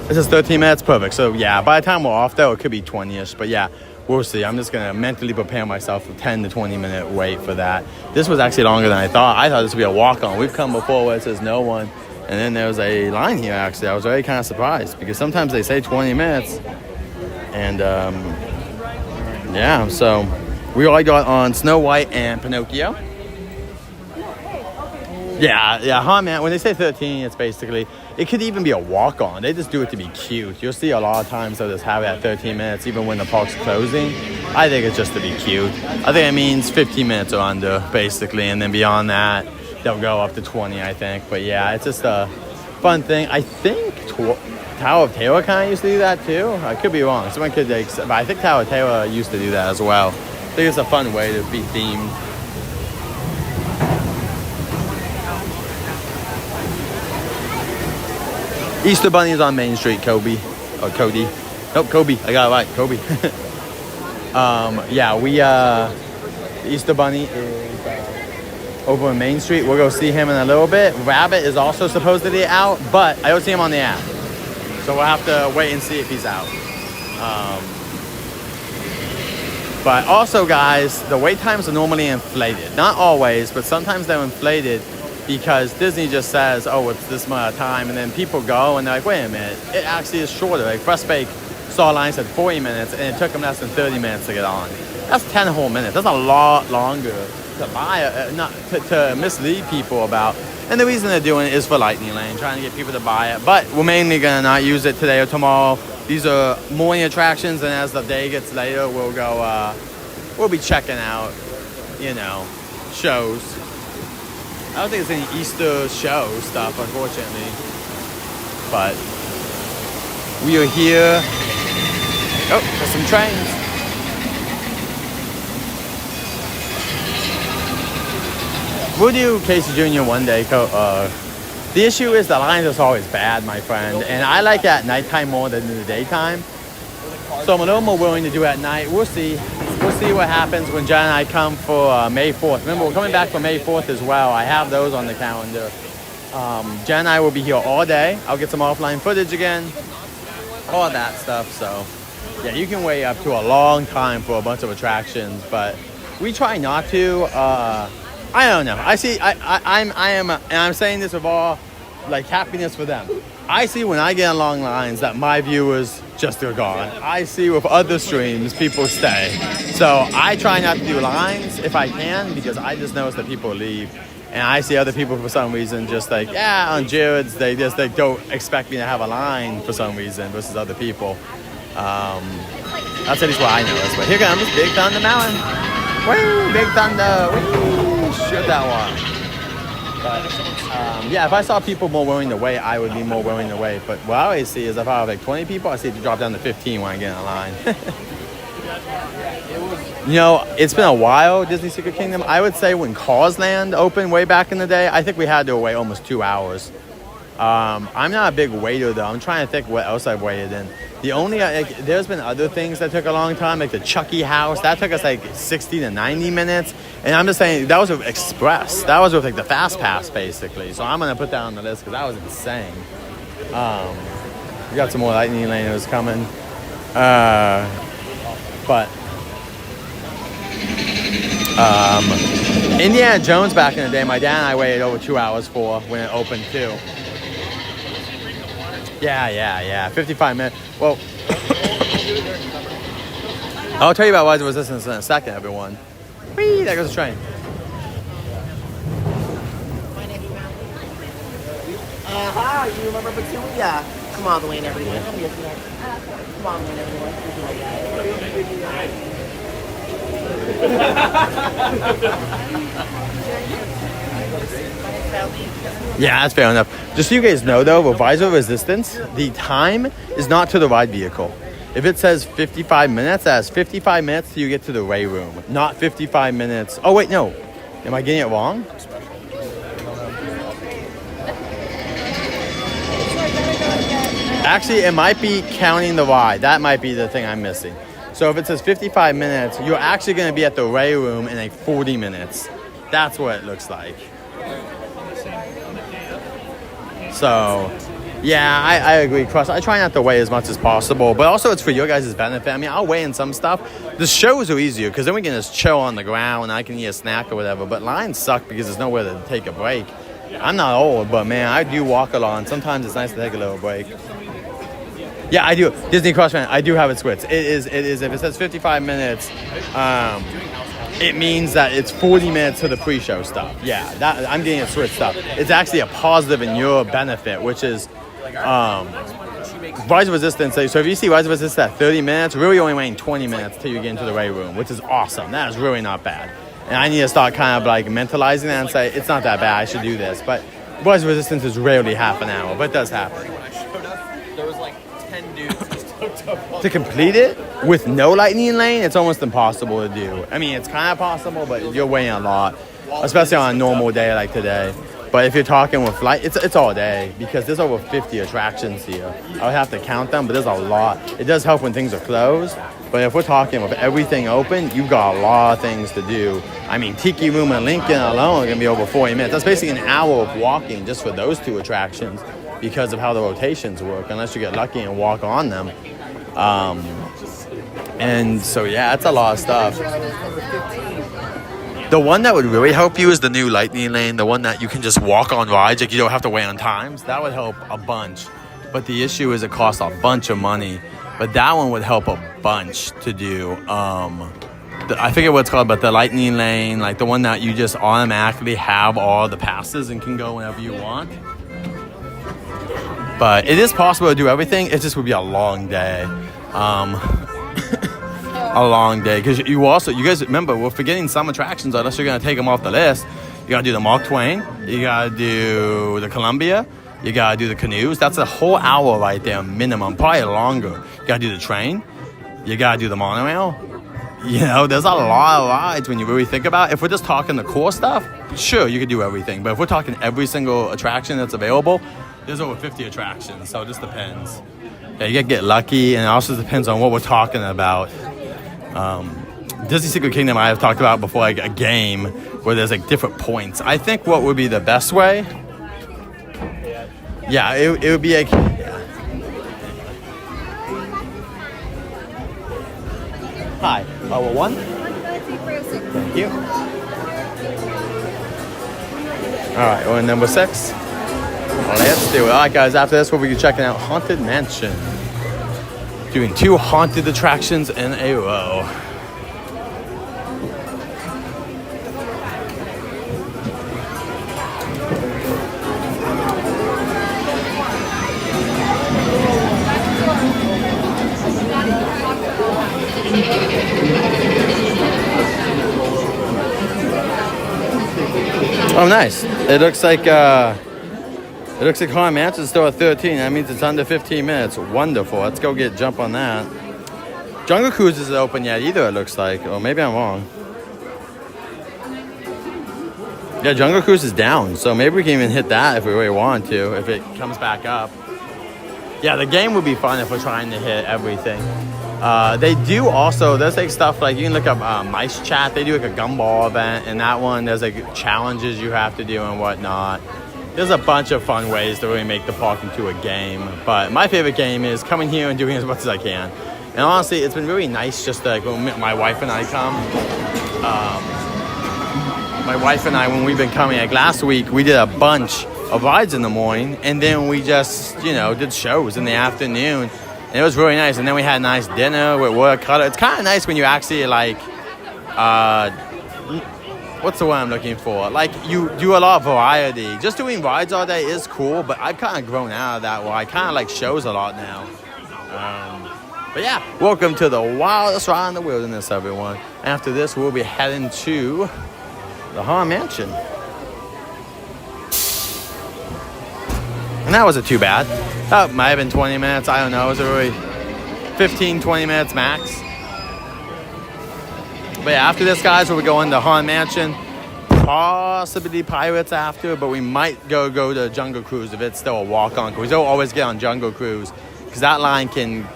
This is 13 minutes, perfect. So yeah, by the time we're off though, it could be 20-ish. But yeah, we'll see. I'm just gonna mentally prepare myself for 10 to 20 minute wait for that. This was actually longer than I thought. I thought this would be a walk-on. We've come before where it says no one, and then there was a line here. Actually, I was very kind of surprised because sometimes they say 20 minutes, and yeah. So we all got on Snow White and Pinocchio. Yeah, huh, man. When they say 13, it's basically, it could even be a walk-on. They just do it to be cute. You'll see a lot of times they'll just have it at 13 minutes, even when the park's closing. I think it's just to be cute. I think it means 15 minutes or under, basically, and then beyond that, they'll go up to 20, I think. But yeah, it's just a fun thing. I think Tower of Terror kind of used to do that too. I could be wrong. Someone could, but I think Tower of Terror used to do that as well. I think it's a fun way to be themed. Easter Bunny is on Main Street, Cody. Nope, Kobe. I got it right, Kobe. Yeah, Easter Bunny is over on Main Street. We'll go see him in a little bit. Rabbit is also supposedly out, but I don't see him on the app. So we'll have to wait and see if he's out. But also, guys, the wait times are normally inflated. Not always, but sometimes they're inflated because Disney just says, oh, it's this amount of time, and then people go and they're like, wait a minute, it actually is shorter. Like Fresh Bake saw lines at 40 minutes and it took them less than 30 minutes to get on. That's 10 whole minutes. That's a lot longer to buy, not to mislead people about. And the reason they're doing it is for Lightning Lane, trying to get people to buy it. But we're mainly gonna not use it today or tomorrow. These are morning attractions, and as the day gets later, we'll go, we'll be checking out, you know, shows. I don't think there's any Easter show stuff, unfortunately. But we are here. Oh, there's some trains. We'll do Casey Jr. one day. The issue is the lines is always bad, my friend. And I like it at nighttime more than in the daytime. So I'm a little more willing to do it at night. We'll see. We'll see what happens when Jen and I come for May 4th. Remember, we're coming back for May 4th as well. I have those on the calendar. Jen and I will be here all day. I'll get some offline footage again. All that stuff. So, yeah, you can wait up to a long time for a bunch of attractions. But we try not to. I don't know. I see. And I'm saying this with all like happiness for them. I see when I get in long lines that my viewers just are gone. I see with other streams people stay. So I try not to do lines if I can because I just notice that people leave. And I see other people for some reason just like, yeah, on Jared's, they just like don't expect me to have a line for some reason versus other people. That's at least what I notice. But here comes Big Thunder Mountain. Woo, Big Thunder. Woo, shoot that one. But yeah, if I saw people more willing to wait, I would be more willing to wait. But what I always see is if I have like 20 people, I see it drop down to 15 when I get in line. You know, it's been a while, Disney Secret Kingdom. I would say when Cars Land opened way back in the day, I think we had to wait almost 2 hours. I'm not a big waiter though. I'm trying to think what else I've waited in. The only, there's been other things that took a long time, like the Chucky House. That took us like 60 to 90 minutes. And I'm just saying, that was with Express. That was with like the Fast Pass, basically. So I'm going to put that on the list because that was insane. We got some more Lightning Laners coming. But Indiana Jones back in the day, my dad and I waited over 2 hours for when it opened too. Yeah. 55 minutes. Well, I'll tell you about Rise of Resistance in a second, everyone. Whee, there goes the train. You remember Petunia? Come all the way in, everyone. Come all the way in, everyone. Yeah, that's fair enough. Just so you guys know, though, with Rise of Resistance, the time is not to the ride vehicle. If it says 55 minutes, that's 55 minutes till you get to the Ray Room, not 55 minutes. Oh, wait, no. Am I getting it wrong? Actually, it might be counting the ride. That might be the thing I'm missing. So if it says 55 minutes, you're actually going to be at the Ray Room in like 40 minutes. That's what it looks like. So, yeah, I agree, Cross. I try not to weigh as much as possible, but also it's for your guys' benefit. I mean, I'll weigh in some stuff. The shows are easier because then we can just chill on the ground and I can eat a snack or whatever, but lines suck because there's nowhere to take a break. I'm not old, but man, I do walk a lot, and sometimes it's nice to take a little break. Yeah, I do. Disney Cross Fan, I do have it switched. It is, if it says 55 minutes, it means that it's 40 minutes to the pre-show stuff. Yeah, that I'm getting it switched up. It's actually a positive in your benefit, which is Rise of Resistance. So if you see Rise of Resistance at 30 minutes, really only waiting 20 minutes till you get into the raid room, which is awesome. That is really not bad. And I need to start kind of like mentalizing that and say, it's not that bad, I should do this. But Rise of Resistance is rarely half an hour, but it does happen. There was like 10 dudes just hooked up. To complete it with no lightning lane, it's almost impossible to do. I mean, it's kind of possible, but you're waiting a lot, especially on a normal day like today. But if you're talking with light, it's all day because there's over 50 attractions here. I would have to count them, but there's a lot. It does help when things are closed, but if we're talking with everything open, you've got a lot of things to do. I mean, Tiki Room and Lincoln alone are going to be over 40 minutes. That's basically an hour of walking just for those two attractions because of how the rotations work, unless you get lucky and walk on them. And so, yeah, it's a lot of stuff. The one that would really help you is the new lightning lane, the one that you can just walk on rides, like you don't have to wait on times. That would help a bunch. But the issue is it costs a bunch of money. But that one would help a bunch to do. I forget what it's called, but the lightning lane, like the one that you just automatically have all the passes and can go whenever you want. But it is possible to do everything. It just would be a long day. A long day, because you guys remember, we're forgetting some attractions unless you're going to take them off the list. You got to do the Mark Twain, you got to do the Columbia, you got to do the canoes. That's a whole hour right there minimum, probably longer. You got to do the train, you got to do the monorail. You know, there's a lot of rides when you really think about it. If we're just talking the core stuff, sure, you could do everything, but if we're talking every single attraction that's available, there's over 50 attractions, so it just depends. Yeah, you got to get lucky, and it also depends on what we're talking about. Disney Secret Kingdom I have talked about before, like a game where there's like different points. I think what would be the best way, yeah, it would be like, yeah. Hi, level 1. Thank you. Alright, we're in number 6. Let's do it. Alright guys, after this we'll be checking out Haunted Mansion. Doing 2 haunted attractions in a row. Oh, nice. It looks like Haunted Mansion's still at 13. That means it's under 15 minutes. Wonderful. Let's go jump on that. Jungle Cruise isn't open yet either, it looks like. Or maybe I'm wrong. Yeah, Jungle Cruise is down. So maybe we can even hit that if we really want to, if it comes back up. Yeah, the game would be fun if we're trying to hit everything. They do also, there's like stuff like, you can look up Mice Chat. They do like a gumball event. And that one, there's like challenges you have to do and whatnot. There's a bunch of fun ways to really make the park into a game. But my favorite game is coming here and doing as much as I can. And honestly, it's been really nice just to, like, when my wife and I come. My wife and I, when we've been coming, like last week, we did a bunch of rides in the morning. And then we just, did shows in the afternoon. And it was really nice. And then we had a nice dinner with work. It's kind of nice when you actually, like, what's the word I'm looking for? Like, you do a lot of variety. Just doing rides all day is cool, but I've kind of grown out of that where I kind of like shows a lot now. But yeah, welcome to the wildest ride in the wilderness, everyone. After this, we'll be heading to the Haunted Mansion. And that wasn't too bad. That might have been 20 minutes. I don't know. It was really 15, 20 minutes max. But yeah, after this, guys, we'll be going to Haunted Mansion. Possibly Pirates after, but we might go to Jungle Cruise if it's still a walk-on cruise. Don't always get on Jungle Cruise because that line can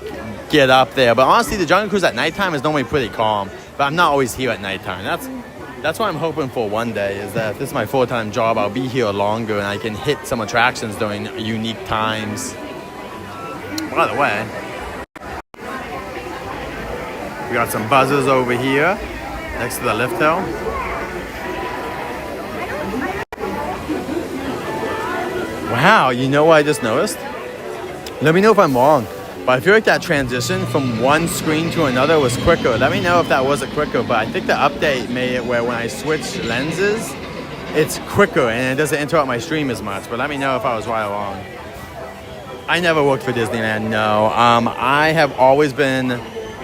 get up there. But honestly, the Jungle Cruise at nighttime is normally pretty calm. But I'm not always here at nighttime. That's what I'm hoping for one day, is that if this is my full-time job, I'll be here longer and I can hit some attractions during unique times. By the way, we got some buzzers over here next to the lift hill. Wow, you know what I just noticed? Let me know if I'm wrong, but I feel like that transition from one screen to another was quicker. Let me know if that wasn't quicker, but I think the update made it where when I switch lenses, it's quicker and it doesn't interrupt my stream as much, but let me know if I was right or wrong. I never worked for Disneyland, no. I have always been,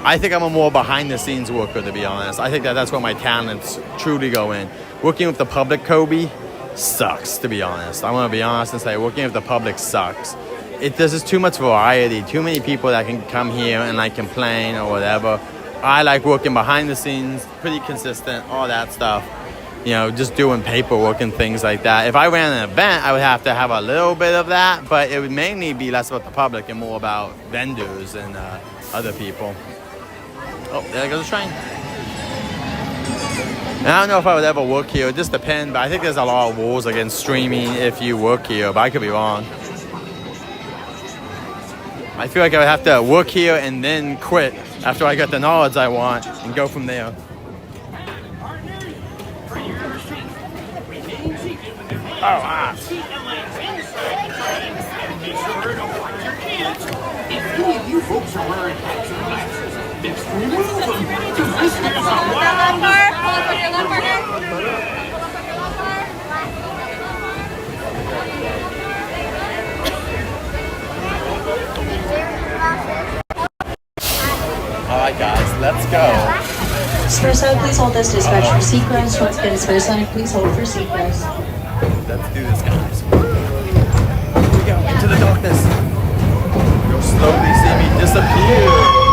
I think I'm a more behind the scenes worker, to be honest. I think that's where my talents truly go in. Working with the public, Kobe, sucks, to be honest. I'm gonna be honest and say working with the public sucks. There's just too much variety, too many people that can come here and like complain or whatever. I like working behind the scenes, pretty consistent, all that stuff. You know, just doing paperwork and things like that. If I ran an event, I would have to have a little bit of that, but it would mainly be less about the public and more about vendors and other people. Oh, there goes the train. And I don't know if I would ever work here. It just depends, but I think there's a lot of rules against streaming if you work here, but I could be wrong. I feel like I would have to work here and then quit after I got the knowledge I want and go from there. Oh, ah. If any of you folks are wearing hats and glasses, let's remove them. Because this is about Alright guys, let's go. Supersonic, please hold this dispatch for sequence. Once again, Supersonic, please hold for sequence. Let's do this, guys. Here we go, into the darkness. You'll slowly see me disappear.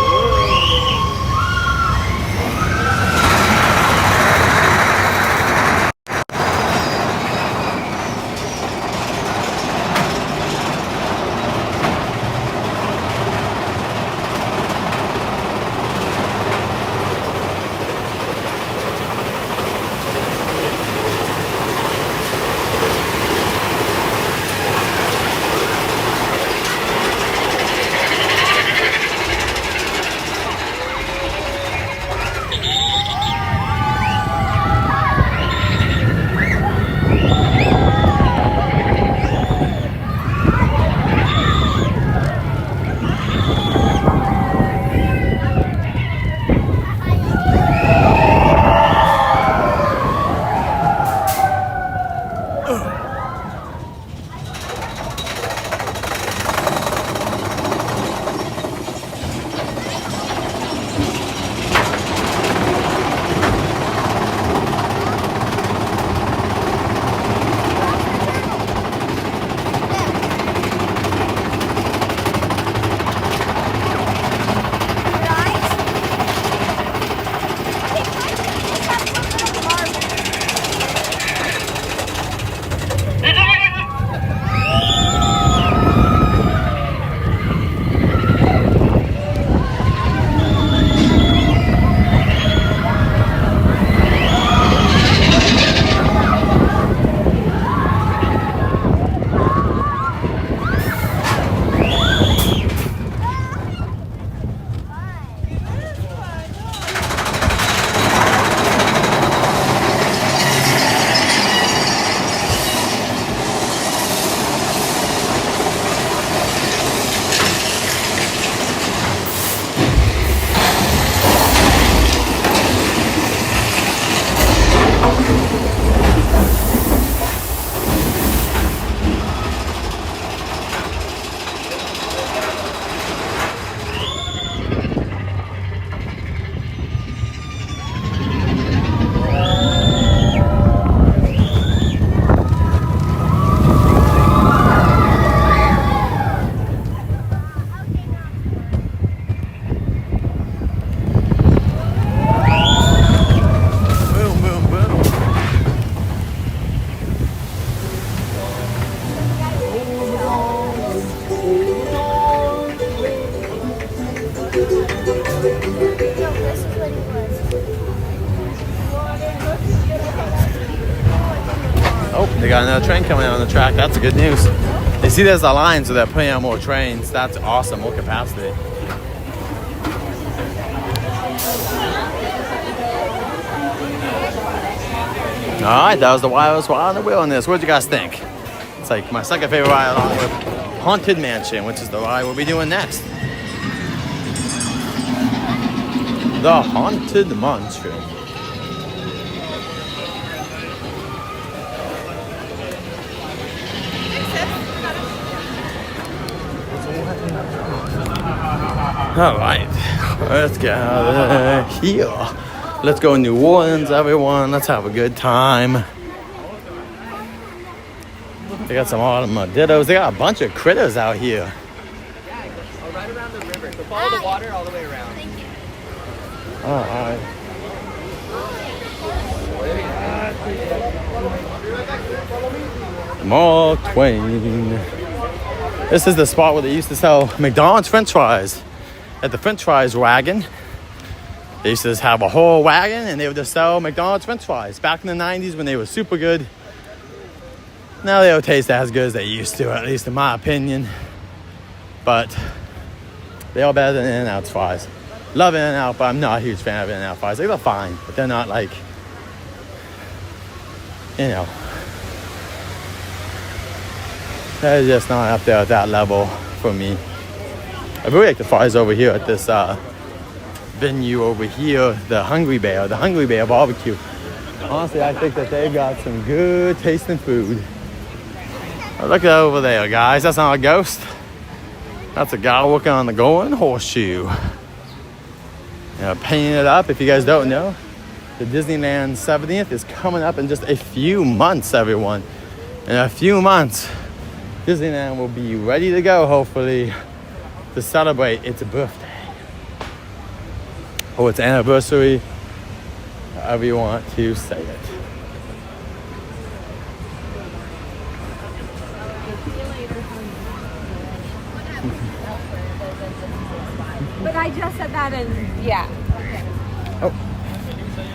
They got another train coming out on the track. That's good news. They see there's a line, so they're putting out more trains. That's awesome. More capacity. All right, that was the wildest ride on the wilderness. What did you guys think? It's like my second favorite ride along with Haunted Mansion, which is the ride we'll be doing next. The Haunted Mansion. All right, let's get out of here. Let's go to New Orleans, everyone. Let's have a good time. They got some armadillos. They got a bunch of critters out here. Right around the river. So follow the water all the way around. Thank you. All right. Mark Twain. This is the spot where they used to sell McDonald's French fries. At the French fries wagon, they used to just have a whole wagon and they would just sell McDonald's French fries. Back in the 90s when they were super good. Now they don't taste as good as they used to, at least in my opinion. But they are better than In-N-Out's fries. Love In-N-Out, but I'm not a huge fan of In-N-Out fries. They're fine, but they're not like, you know, they're just not up there at that level for me. I really like the fries over here at this venue over here, the Hungry Bear barbecue. Honestly, I think that they've got some good tasting food. Oh, look at that over there, guys. That's not a ghost. That's a guy working on the Golden Horseshoe. Painting it up. If you guys don't know, the Disneyland 70th is coming up in just a few months, everyone. In a few months, Disneyland will be ready to go, hopefully, to celebrate its birthday. Or its anniversary, however you want to say it. But I just said that and yeah. Oh,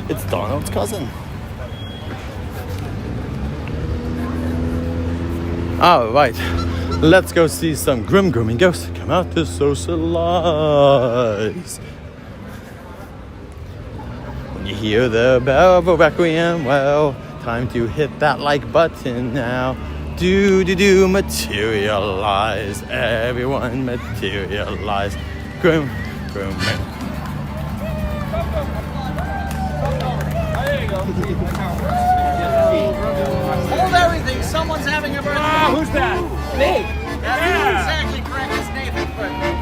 it's Donald's cousin. All right, let's go see some grooming ghosts come out to socialize. When you hear the bell of a requiem, well, time to hit that like button now. Do materialize, everyone materialize. Groom. There you go. Hold everything. Someone's having a birthday. Ah, who's that? Me. That's exactly correct. It's Nathan's birthday.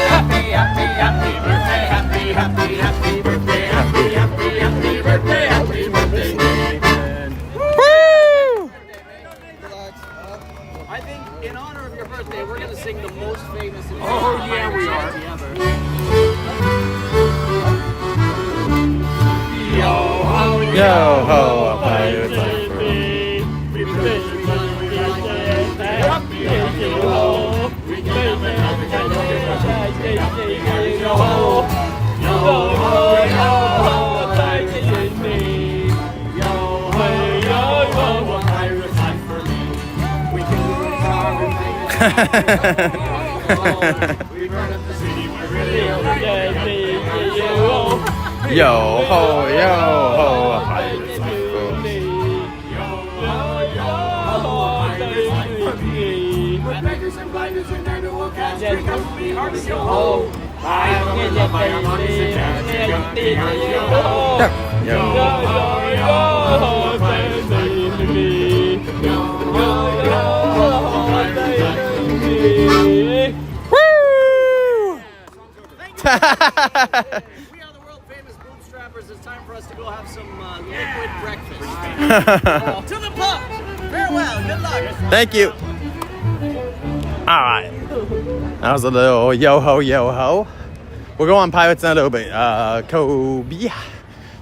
Happy, happy, happy birthday. Happy, happy, happy birthday. Happy, happy, happy birthday. Happy birthday, Nathan. Woo! I think in honor of your birthday, we're going to sing the most famous and yeah, we are. ever. Yo ho, Yo ho, a pirate's life. Yo ho, a pirate's life. We are the world famous Bootstrappers. It's time for us to go have some liquid breakfast. To the pub. Farewell. Good luck. Thank you. All right. That was a little yo ho. We'll go on Pirates in a little bit. Kobe.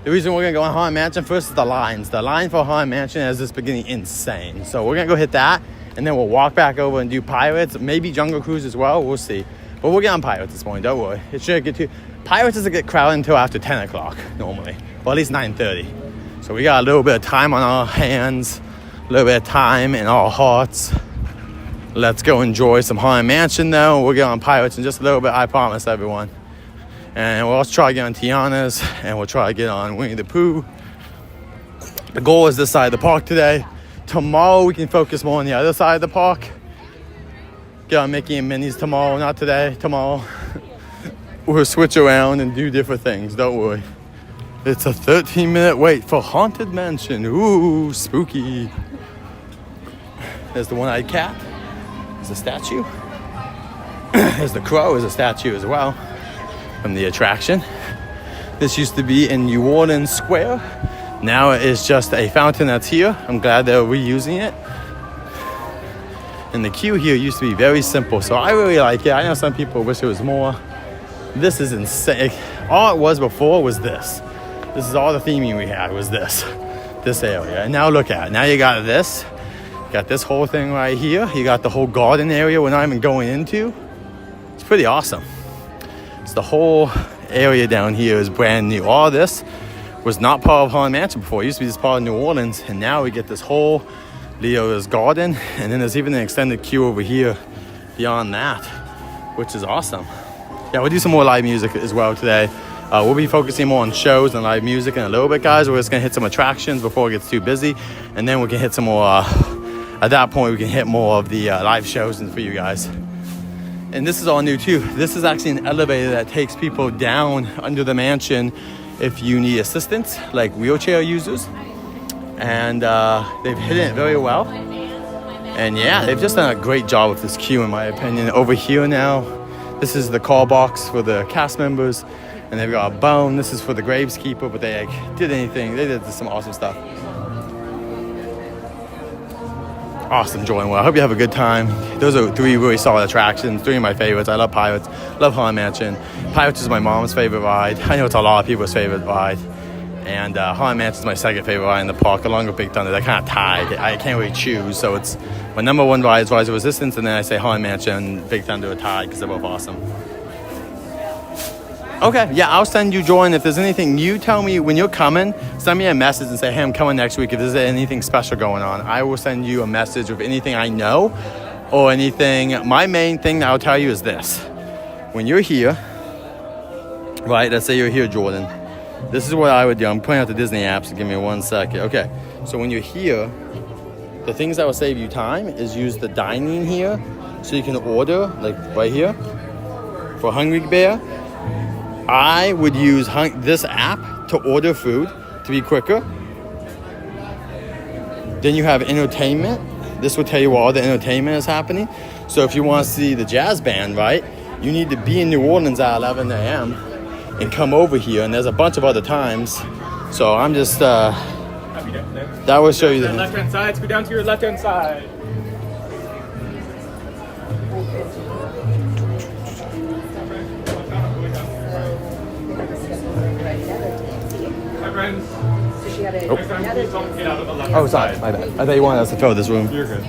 The reason we're going to go on Haunted Mansion first is the lines. The line for Haunted Mansion is just beginning insane. So we're going to go hit that, and then we'll walk back over and do Pirates. Maybe Jungle Cruise as well. We'll see. But we'll get on Pirates this morning. Don't worry. It shouldn't get too... Pirates doesn't get crowded until after 10 o'clock normally. Well, at least 9:30. So we got a little bit of time on our hands. a little bit of time in our hearts. Let's go enjoy some Haunted Mansion though. We'll get on Pirates in just a little bit, I promise everyone. And we'll also try to get on Tiana's, and we'll try to get on Winnie the Pooh. The goal is this side of the park today. Tomorrow we can focus more on the other side of the park. Get on Mickey and Minnie's tomorrow, not today, tomorrow. We'll switch around and do different things, don't worry. It's a 13-minute wait for Haunted Mansion. Ooh, spooky. There's the one-eyed cat. There's a statue. There's the crow, is a statue as well from the attraction. This used to be in New Orleans Square. Now it is just a fountain that's here. I'm glad they're reusing it. And the queue here used to be very simple, so I really like it. I know some people wish it was more. This is insane. All it was before was this. This is all the theming we had was this area. And now look at it. Now you got this. You got this whole thing right here. You got the whole garden area we're not even going into. It's pretty awesome. It's the whole area down here is brand new. All this was not part of Haunted Mansion before. It used to be just part of New Orleans. And now we get this whole Leo's garden. And then there's even an extended queue over here beyond that, which is awesome. Yeah, we'll do some more live music as well today. We'll be focusing more on shows and live music in a little bit, guys. We're just going to hit some attractions before it gets too busy. And then we can hit some more, at that point, we can hit more of the live shows and for you guys. And this is all new too. This is actually an elevator that takes people down under the mansion if you need assistance, like wheelchair users. And they've hidden it very well. And yeah, they've just done a great job with this queue, in my opinion. Over here now, this is the call box for the cast members. And they've got a bone. This is for the graveskeeper, but they did anything. They did some awesome stuff. Awesome, Jordan. Well, I hope you have a good time. Those are 3 really solid attractions, 3 of my favorites. I love Pirates, love Haunted Mansion. Pirates is my mom's favorite ride. I know it's a lot of people's favorite ride. And Haunted Mansion is my second favorite ride in the park, along with Big Thunder. They're kind of tied. I can't really choose, so it's my number 1 ride is Rise of Resistance, and then I say Haunted Mansion and Big Thunder are tied because they're both awesome. Okay, yeah, I'll send you, Jordan. If there's anything new, tell me when you're coming. Send me a message and say, hey, I'm coming next week. If there's anything special going on, I will send you a message with anything I know or anything. My main thing that I'll tell you is this. When you're here, right, let's say you're here, Jordan. This is what I would do. I'm putting out the Disney app, so give me 1 second. Okay, so when you're here, the things that will save you time is use the dining here so you can order, like right here, for Hungry Bear. I would use this app to order food to be quicker. Then you have entertainment. This will tell you where all the entertainment is happening. So if you want to see the jazz band, right, you need to be in New Orleans at 11 a.m. and come over here. And there's a bunch of other times. So I'm just, that will show you the left-hand side. Go down to your left-hand side. Oh, sorry, my bad. I thought you wanted us to fill this room. You're good.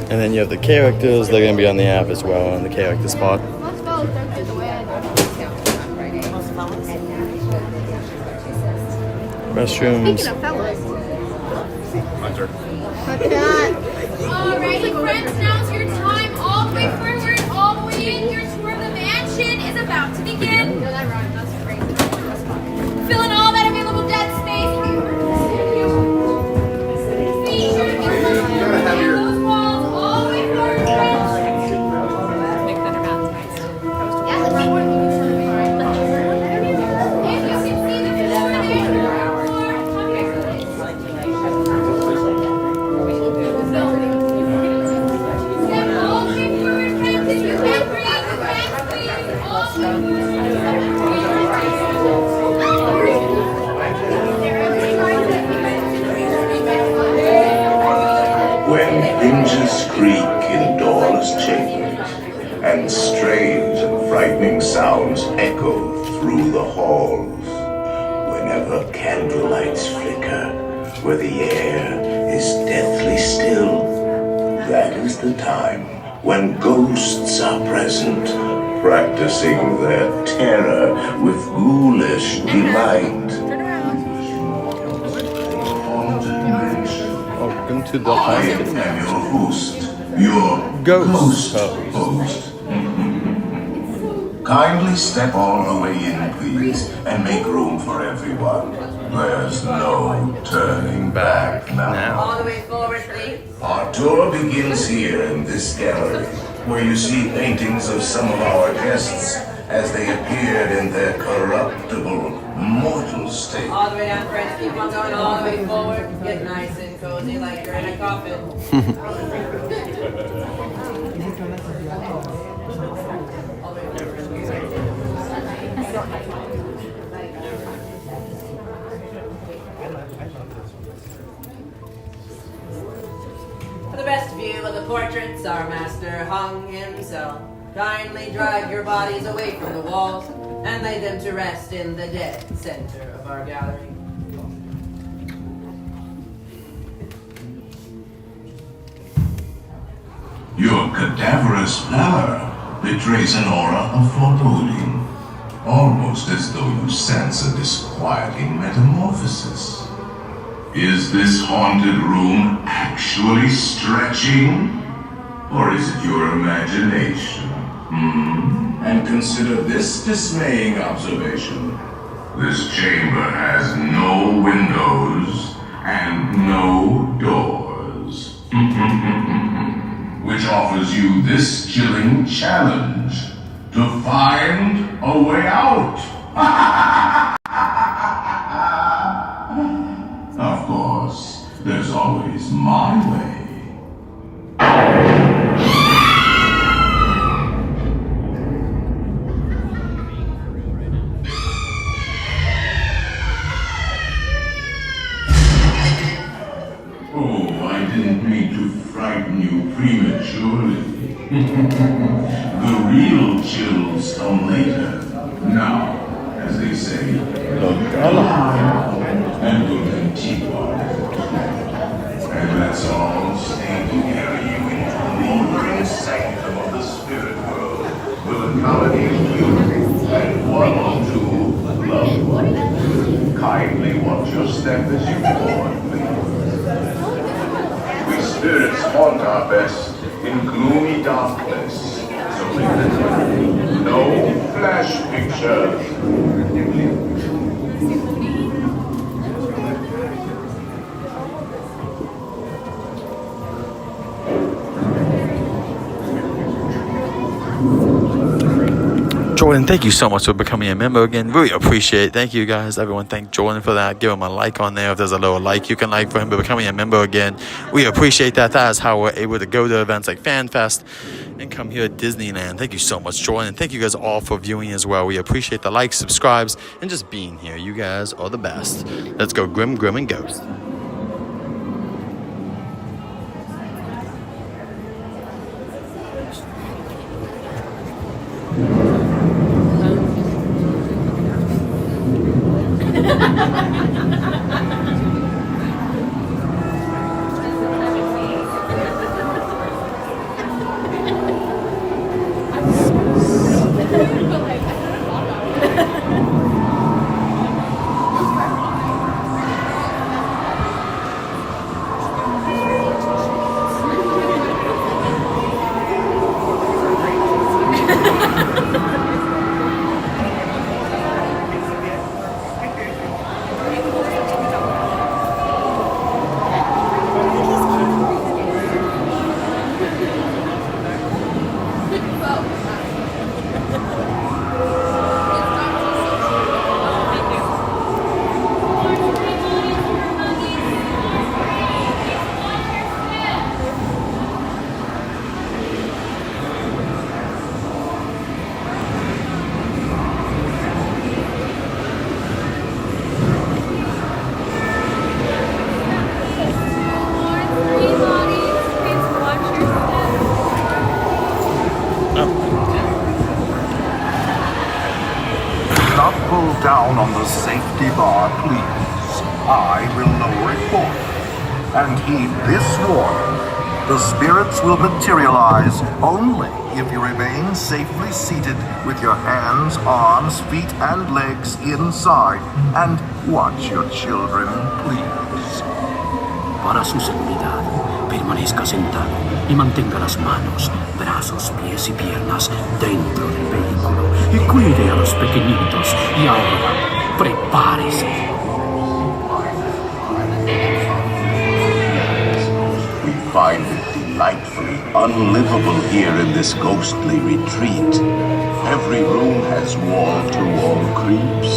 And then you have the characters. They're going to be on the app as well on the character spot. Restrooms. Speaking of fellas. Hunter. Alrighty, friends, now's your time. All the way forward, all the way in. Your tour of the mansion is about to begin. Filling all that available dead space. Be sure to get those walls all the way forward, friends. Big Thunder Mountain. Yeah, let's see. When hinges creak in doorless chambers, and strange and frightening sounds echo through the halls, whenever candlelights flicker, where the air is deathly still. That is the time when ghosts are present, practicing their terror with ghoulish delight. Welcome to the I haunted am mansion. your host, your Ghost host. Kindly step all the way in, please, and make room for everyone. There's no turning back now. All the way forward, please. Our tour begins here in this gallery, where you see paintings of some of our guests as they appeared in their corruptible, mortal state. All the way down, friends. Keep on going all the way forward. Get nice and cozy like you're in a coffin. For the best view of the portraits, our master hung himself. Kindly drag your bodies away from the walls and lay them to rest in the dead center of our gallery. Your cadaverous pallor betrays an aura of foreboding, almost as though you sense a disquieting metamorphosis. Is this haunted room actually stretching? Or is it your imagination? And consider this dismaying observation. This chamber has no windows and no doors. Which offers you this chilling challenge to find a way out. Of course, there's always my way. Oh, I didn't mean to frighten you prematurely. The real chills come later. Now, as they say, and will continue. And that's all staying to carry you into the neighboring sanctum of the spirit world with a colony of you and one or two loved ones. Kindly watch your step as you go on, please. We spirits haunt our best in gloomy darkness. So no flash pictures. Jordan, thank you so much for becoming a member again. Really appreciate it. Thank you guys. Everyone, thank Jordan for that. Give him a like on there. If there's a little like you can like for him for becoming a member again. We appreciate that. That is how we're able to go to events like FanFest and come here at Disneyland. Thank you so much, Jordan. And thank you guys all for viewing as well. We appreciate the likes, subscribes, and just being here. You guys are the best. Let's go Grim, Grim, and Ghost. Down on the safety bar, please. I will lower it for you. And heed this warning. The spirits will materialize only if you remain safely seated with your hands, arms, feet, and legs inside. And watch your children, please. Para su seguridad, permanezca sentado y mantenga las manos, brazos, pies y piernas dentro del vehículo y cuide a los pequeñitos. Y ahora, prepárese. We find it delightfully unlivable here in this ghostly retreat. Every room has wall-to-wall creeps,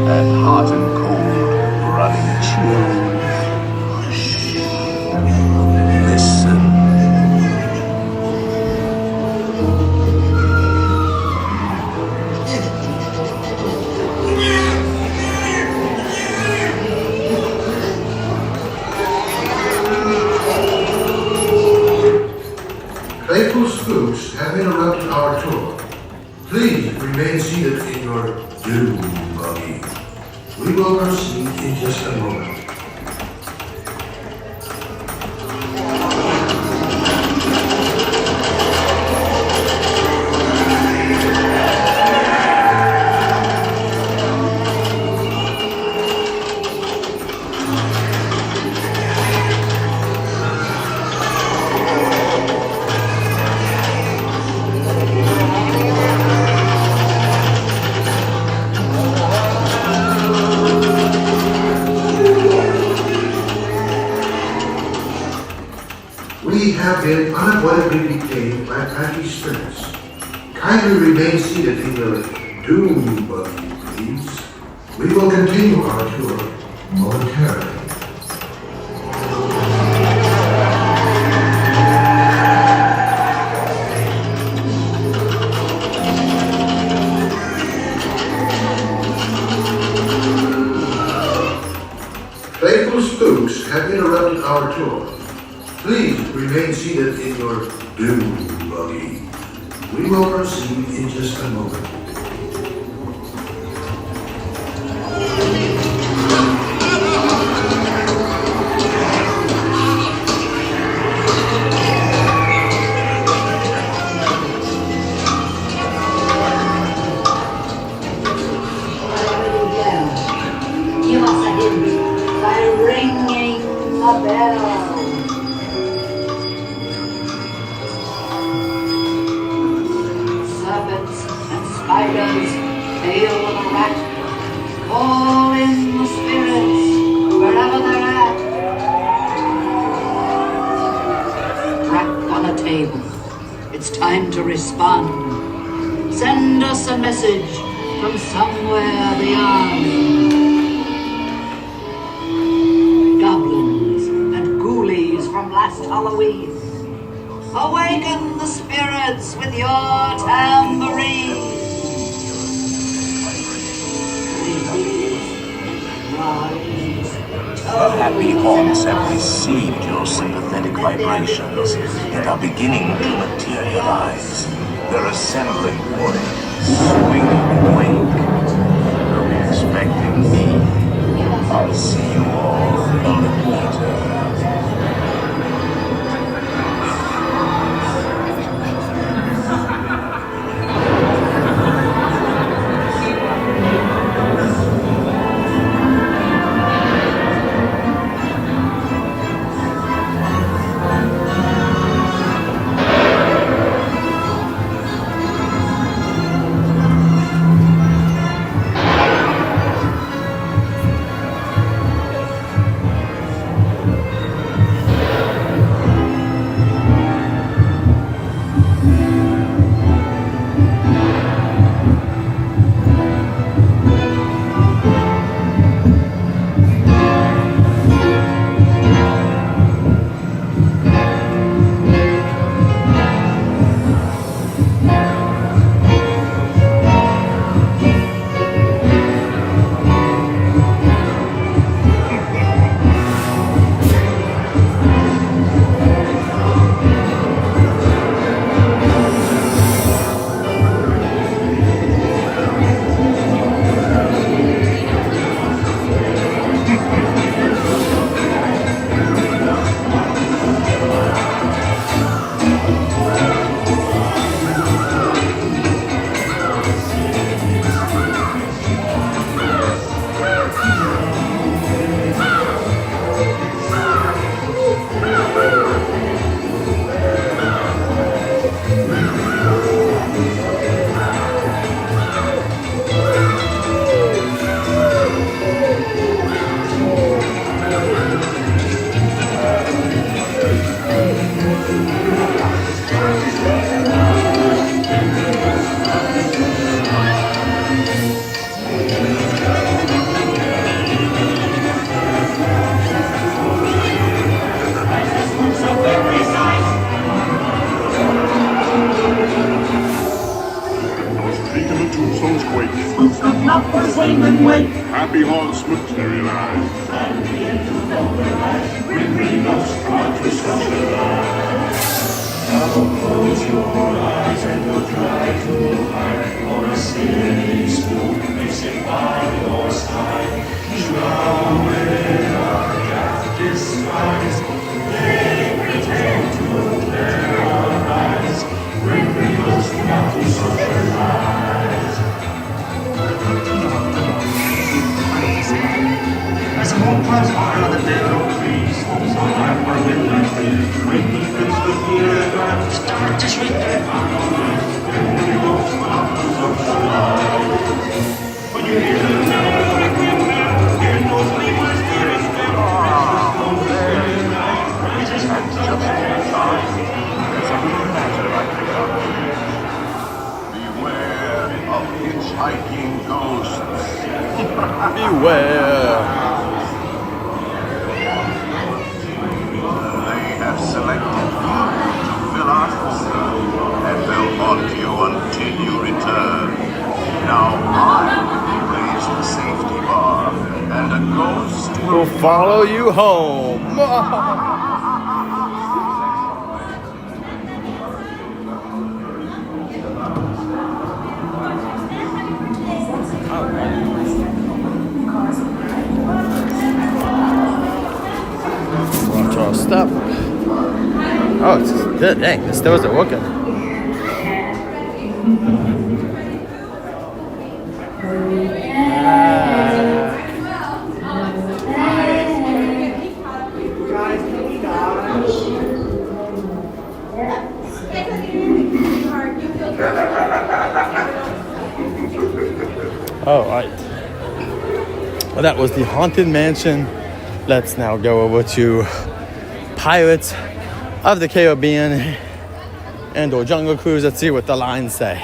and hot and cold running chill. Listen. Playful spooks have interrupted our tour. Please remain seated in your doom buggy. We will proceed in just a moment. We have been unavoidably detained by crafty spirits. Kindly remain seated in your doom buggy, please. We will continue our tour momentarily. Playful spooks have interrupted our tour. Please remain seated in your doom buggy. We will proceed in just a moment. You must begin by ringing the bell. Spiders, tail of a rat, call in the spirits wherever they're at. Crack on a table, it's time to respond. Send us a message from somewhere beyond. Goblins and ghoulies from last Halloween, awaken the spirits with your tambourine. Happy haunts have received your sympathetic vibrations and are beginning to materialize. They're assembling for a swinging wake. You'll be expecting me. I'll see you all a little later. wings, the flappers swing and wake. Happy haunts materialize. When we lost our destruction. Now close your eyes and you'll try to hide for a silly spook mixing by your side. Shrouded in our dark disguise, they pretend to their eyes. When we must not to socialize. As the moon climbs high on the narrow trees, so I'm a midnight tree. When he fits the gear, start to shriek. When we must not to socialize. When you hear the sound of the requiem bell, hear no sleepers, hear his bell. Raise his hands just inside. There's a little matter I forgot. Beware of hitchhiking ghosts. Beware. They have selected you to fill our quota, and they'll haunt you until you return. Now I will raise the safety bar, and a ghost We'll follow you home. Watch our step. Oh, it's good. Dang, this doors are working. All right. Well, that was the Haunted Mansion. Let's now go over to Pirates of the Caribbean and or Jungle Cruise. Let's see what the lines say.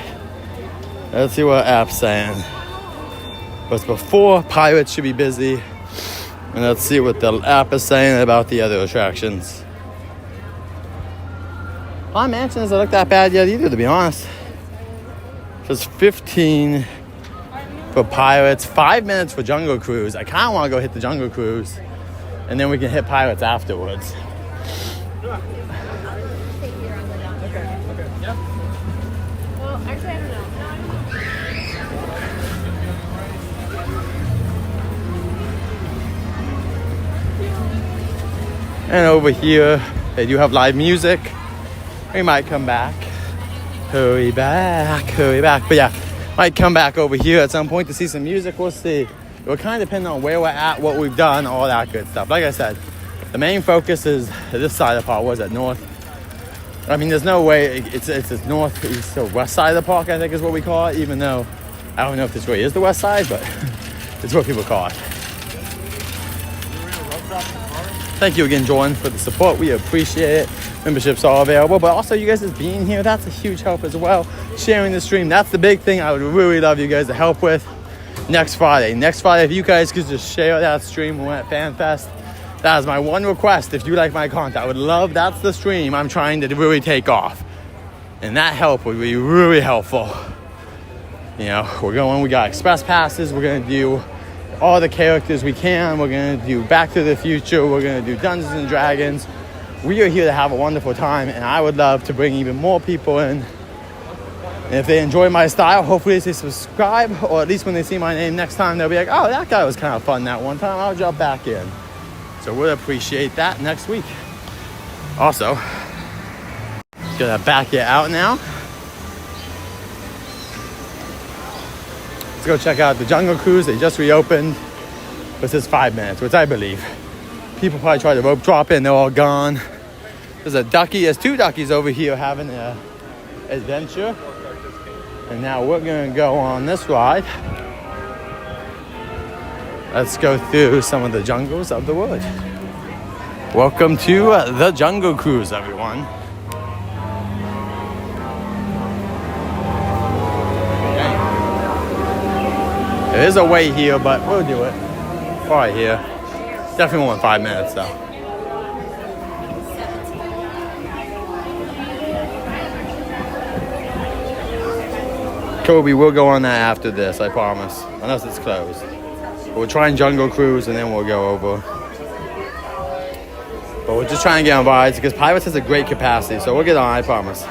Let's see what app's saying. But before, Pirates should be busy. And let's see what the app is saying about the other attractions. Haunted Mansion doesn't look that bad yet either, to be honest. It's 15 for Pirates, 5 minutes for Jungle Cruise. I kind of want to go hit the Jungle Cruise, and then we can hit Pirates afterwards. Well, actually, I don't know. And over here, they do have live music. We might come back. Hurry back. But yeah, might come back over here at some point to see some music. We'll see. It will kind of depend on where we're at, what we've done, all that good stuff. Like I said, the main focus is this side of the park. Was it north? I mean, there's no way it's north, east, or west side of the park, I think is what we call it, even though I don't know if this really is the west side, but it's what people call it. Thank you again, Jordan, for the support. We appreciate it. Memberships are available, but also you guys just being here, that's a huge help as well. Sharing the stream, that's the big thing I would really love you guys to help with. Next Friday, if you guys could just share that stream when we're at FanFest, that is my one request. If you like my content, I would love, that's the stream I'm trying to really take off. And that help would be really helpful. You know, we got express passes, we're gonna do all the characters we can, we're gonna do Back to the Future, we're gonna do Dungeons and Dragons. We are here to have a wonderful time, and I would love to bring even more people in. And if they enjoy my style, hopefully they subscribe, or at least when they see my name next time, they'll be like, oh, that guy was kind of fun that one time, I'll jump back in. So we'll appreciate that next week. Also, gonna back it out now. Let's go check out the Jungle Cruise. They just reopened. This is 5 minutes, which I believe. People probably try to rope drop in, they're all gone. There's two duckies over here having an adventure. And now we're gonna go on this ride. Let's go through some of the jungles of the world. Welcome to the Jungle Cruise, everyone. There is a wait here, but we'll do it. Right here. Definitely more than 5 minutes, though. Kobe will go on that after this, I promise. Unless it's closed. We'll try and Jungle Cruise and then we'll go over. But we're just trying to get on rides because Pirates has a great capacity. So we'll get on, I promise.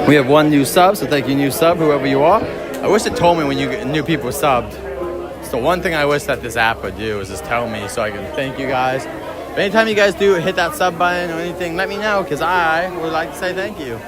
We have one new sub, so thank you, new sub, whoever you are. I wish it told me when new people subbed. It's the one thing I wish that this app would do is just tell me so I can thank you guys. But anytime you guys do hit that sub button or anything, let me know because I would like to say thank you.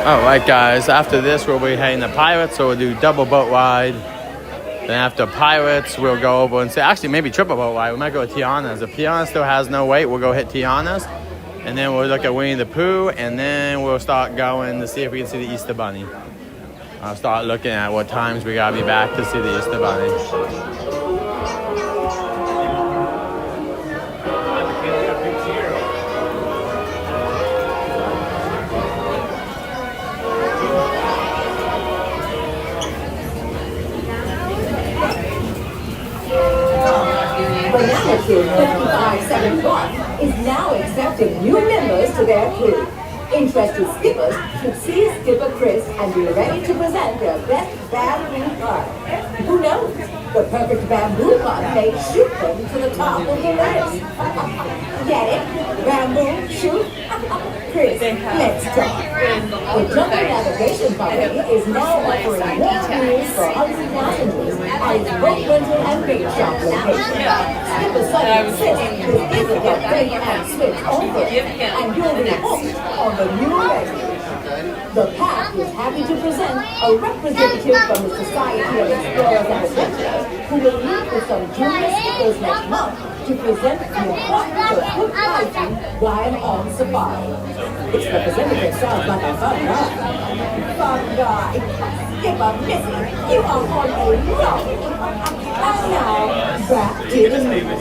Alright guys, after this we'll be heading to Pirates, so we'll do double boat ride. Then after Pirates we'll go over and say, actually maybe triple boat ride, we might go to Tiana's. If Tiana still has no wait, we'll go hit Tiana's. And then we'll look at Winnie the Pooh, and then we'll start going to see if we can see the Easter Bunny. I'll start looking at what times we gotta be back to see the Easter Bunny. Banana Crew 5571 is now accepting new members to their crew. Interested skippers should see Skipper Chris and be ready to present their best bamboo card. Who knows? The perfect bamboo card may shoot them to the top of the list. Get it? Bamboo, shoot? Chris, let's talk. The Jungle Navigation Company is now offering more cruise for hungry passengers at its boat rental and bait shop location. Skipper Sunny insists this isn't a bait and switch over, and you'll be hooked on the new rescue. The pack is happy to present a representative from the Society of Explorers and Adventurers who will meet with some junior skippers next month to present the importance of good hygiene while on safari. Its representative sounds like a fun guy. Fun guy. Skipper Missy, you are on a roll. And now, back to the movie.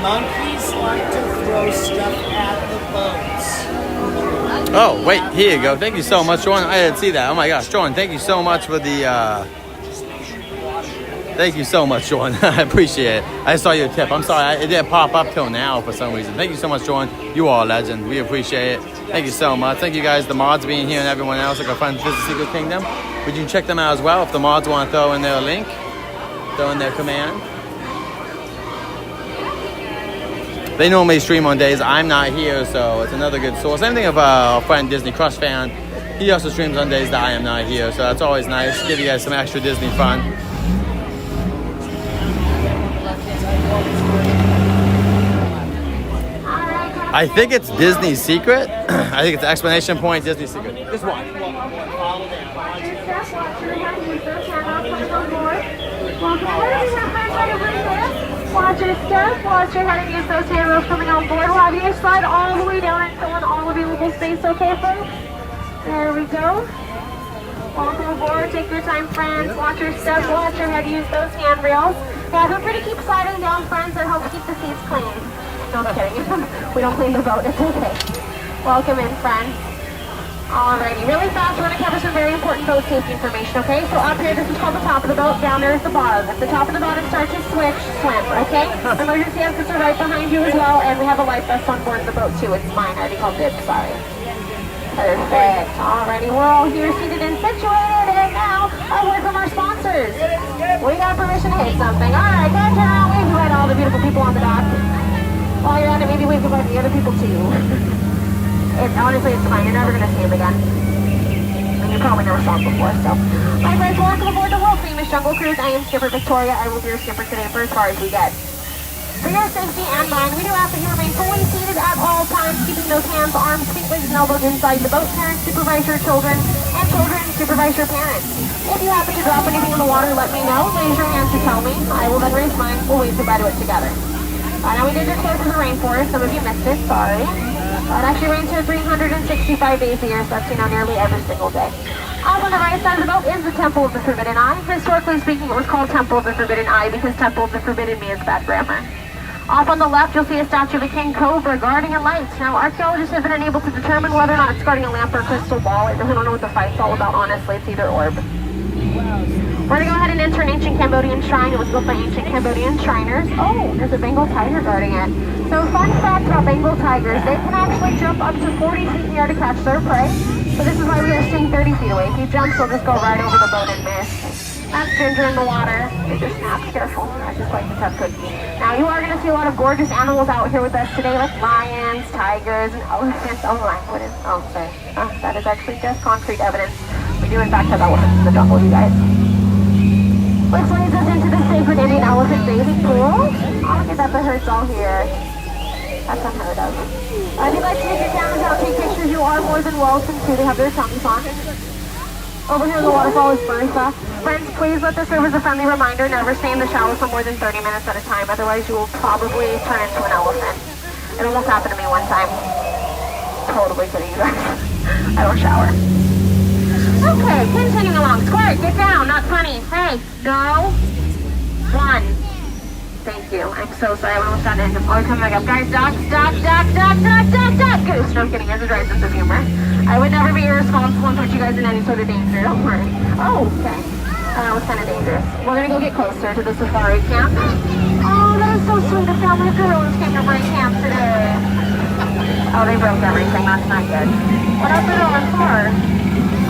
Monkeys like to throw stuff at the boats. Oh, wait, here you go. Thank you so much, Sean. I didn't see that. Oh my gosh, Sean, thank you so much for the, thank you so much, Sean. I appreciate it. I saw your tip. I'm sorry, it didn't pop up till now for some reason. Thank you so much, Sean. You are a legend. We appreciate it. Thank you so much. Thank you guys, the mods being here and everyone else at our friends Visit Secret Kingdom. Would you check them out as well if the mods want to throw in their link, throw in their command? They normally stream on days I'm not here, so it's another good source. Same thing of our friend Disney Crush fan. He also streams on days that I am not here, so that's always nice. Give you guys some extra Disney fun. I think it's Disney Secret. I think it's Explanation Point, Disney Secret. This one. Watch your step, watch your head and use those handrails coming on board. We'll have you slide all the way down and fill in all available space, okay, folks? There we go. Welcome aboard, take your time, friends. Watch your step, watch your head, use those handrails. Yeah, feel free to keep sliding down, friends. That helps keep the seats clean. No, I'm kidding. We don't clean the boat, it's okay. Welcome in, friends. Alrighty, really fast, we're going to cover some very important boat safety information, okay? So up here, this is called the top of the boat, down there is the bottom. If the top of the bottom starts to switch, swim, okay? Emergency exits are right behind you as well, and we have a life vest on board the boat too. It's mine, I already called dibs, sorry. Perfect. Alrighty, we're all here seated and situated, and now a word from our sponsors. We got permission to hit something. Alright, go ahead, turn around, wave goodbye to all the beautiful people on the dock. While you're at it, maybe wave goodbye to the other people too. Honestly, it's fine. You're never going to see him again. And you probably never saw him before, so. My friends, welcome aboard the world famous Jungle Cruise. I am Skipper Victoria. I will be your skipper today for as far as we get. For your safety and mine, we do ask that you remain fully seated at all times, keeping those hands, arms, feet, legs, and elbows inside the boat. Parents, supervise your children, and children, supervise your parents. If you happen to drop anything in the water, let me know. Raise your hand to tell me. I will then raise mine. We'll wave goodbye to it together. Now we did just close to the rainforest. Some of you missed it. Sorry. It actually rains here 365 days a year, so that's, nearly every single day. Off on the right side of the boat is the Temple of the Forbidden Eye. Historically speaking, it was called Temple of the Forbidden Eye because Temple of the Forbidden means bad grammar. Off on the left, you'll see a statue of a king cobra guarding a light. Now, archaeologists have been unable to determine whether or not it's guarding a lamp or a crystal ball. I really don't know what the fight's all about, honestly. It's either or. We're going to go ahead and enter an ancient Cambodian shrine. It was built by ancient Cambodian shriners. Oh, there's a Bengal tiger guarding it. So fun fact about Bengal tigers, they can actually jump up to 40 feet in the air to catch their prey. So this is why we are staying 30 feet away. If you jump, they'll just go right over the boat and miss. That's Ginger in the water. Ginger snaps, careful. I just like to have cookie. Now you are going to see a lot of gorgeous animals out here with us today, like lions, tigers, and elephants. Oh my goodness. Oh, sorry. That is actually just concrete evidence. We do in fact have elephants in the jungle, you guys. Which leads us into the sacred Indian elephant bathing pool. Oh, look at that, the herd's all here. That's unheard of. If you'd like to take your cameras out, take pictures, you are more than welcome to. They have their tummies on. Over here, the waterfall is Bertha. Friends, please let this serve as a friendly reminder. Never stay in the shower for more than 30 minutes at a time. Otherwise, you will probably turn into an elephant. It almost happened to me one time. Totally kidding you guys. I don't shower. Okay, continuing along. Squirt, get down. Not funny. Hey, go. 1. Thank you. I'm so sorry. I almost got into oh, coming back up. Guys, duck. Goose. No, I'm kidding. There's a dry sense of humor. I would never be irresponsible and put you guys in any sort of danger. Don't worry. Oh, okay. That was kind of dangerous. We're going to go get closer to the safari camp. Oh, that is so sweet. The family of gorillas came to break camp today. Oh, they broke everything. That's not good. What else are they on for?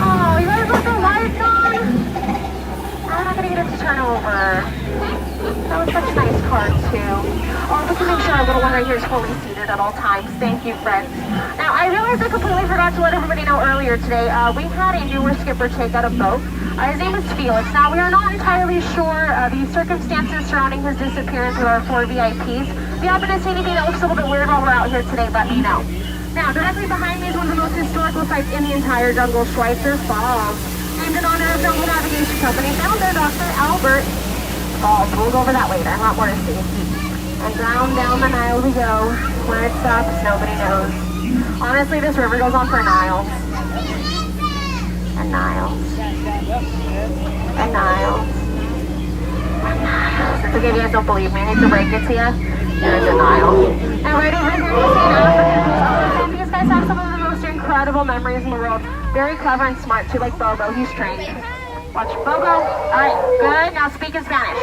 Oh, you guys left the lights on? I'm not going to get it to turn over. That was such a nice car, too. Oh, we can make sure our little one right here is fully seated at all times. Thank you, friends. Now, I realized I completely forgot to let everybody know earlier today. We had a newer skipper take out a boat. His name is Felix. Now, we are not entirely sure the circumstances surrounding his disappearance with our 4 VIPs. If you happen to see anything that looks a little bit weird while we're out here today, let me know. Now, directly behind me is one of the most historical sites in the entire jungle, Schweitzer Falls. Named in honor of Jungle Navigation Company founder Dr. Albert Falls. We'll go over that later. A lot more to see. And down the Nile we go. Where it stops, nobody knows. Honestly, this river goes on for miles. And miles. And miles. And miles. It's okay if you guys don't believe me. I hate to break it to you. There's a Nile. And right over here, you see an African. These guys have some of the most incredible memories in the world. Very clever and smart too, like Bobo. He's trained. Watch Bobo. Alright, good. Now speak in Spanish.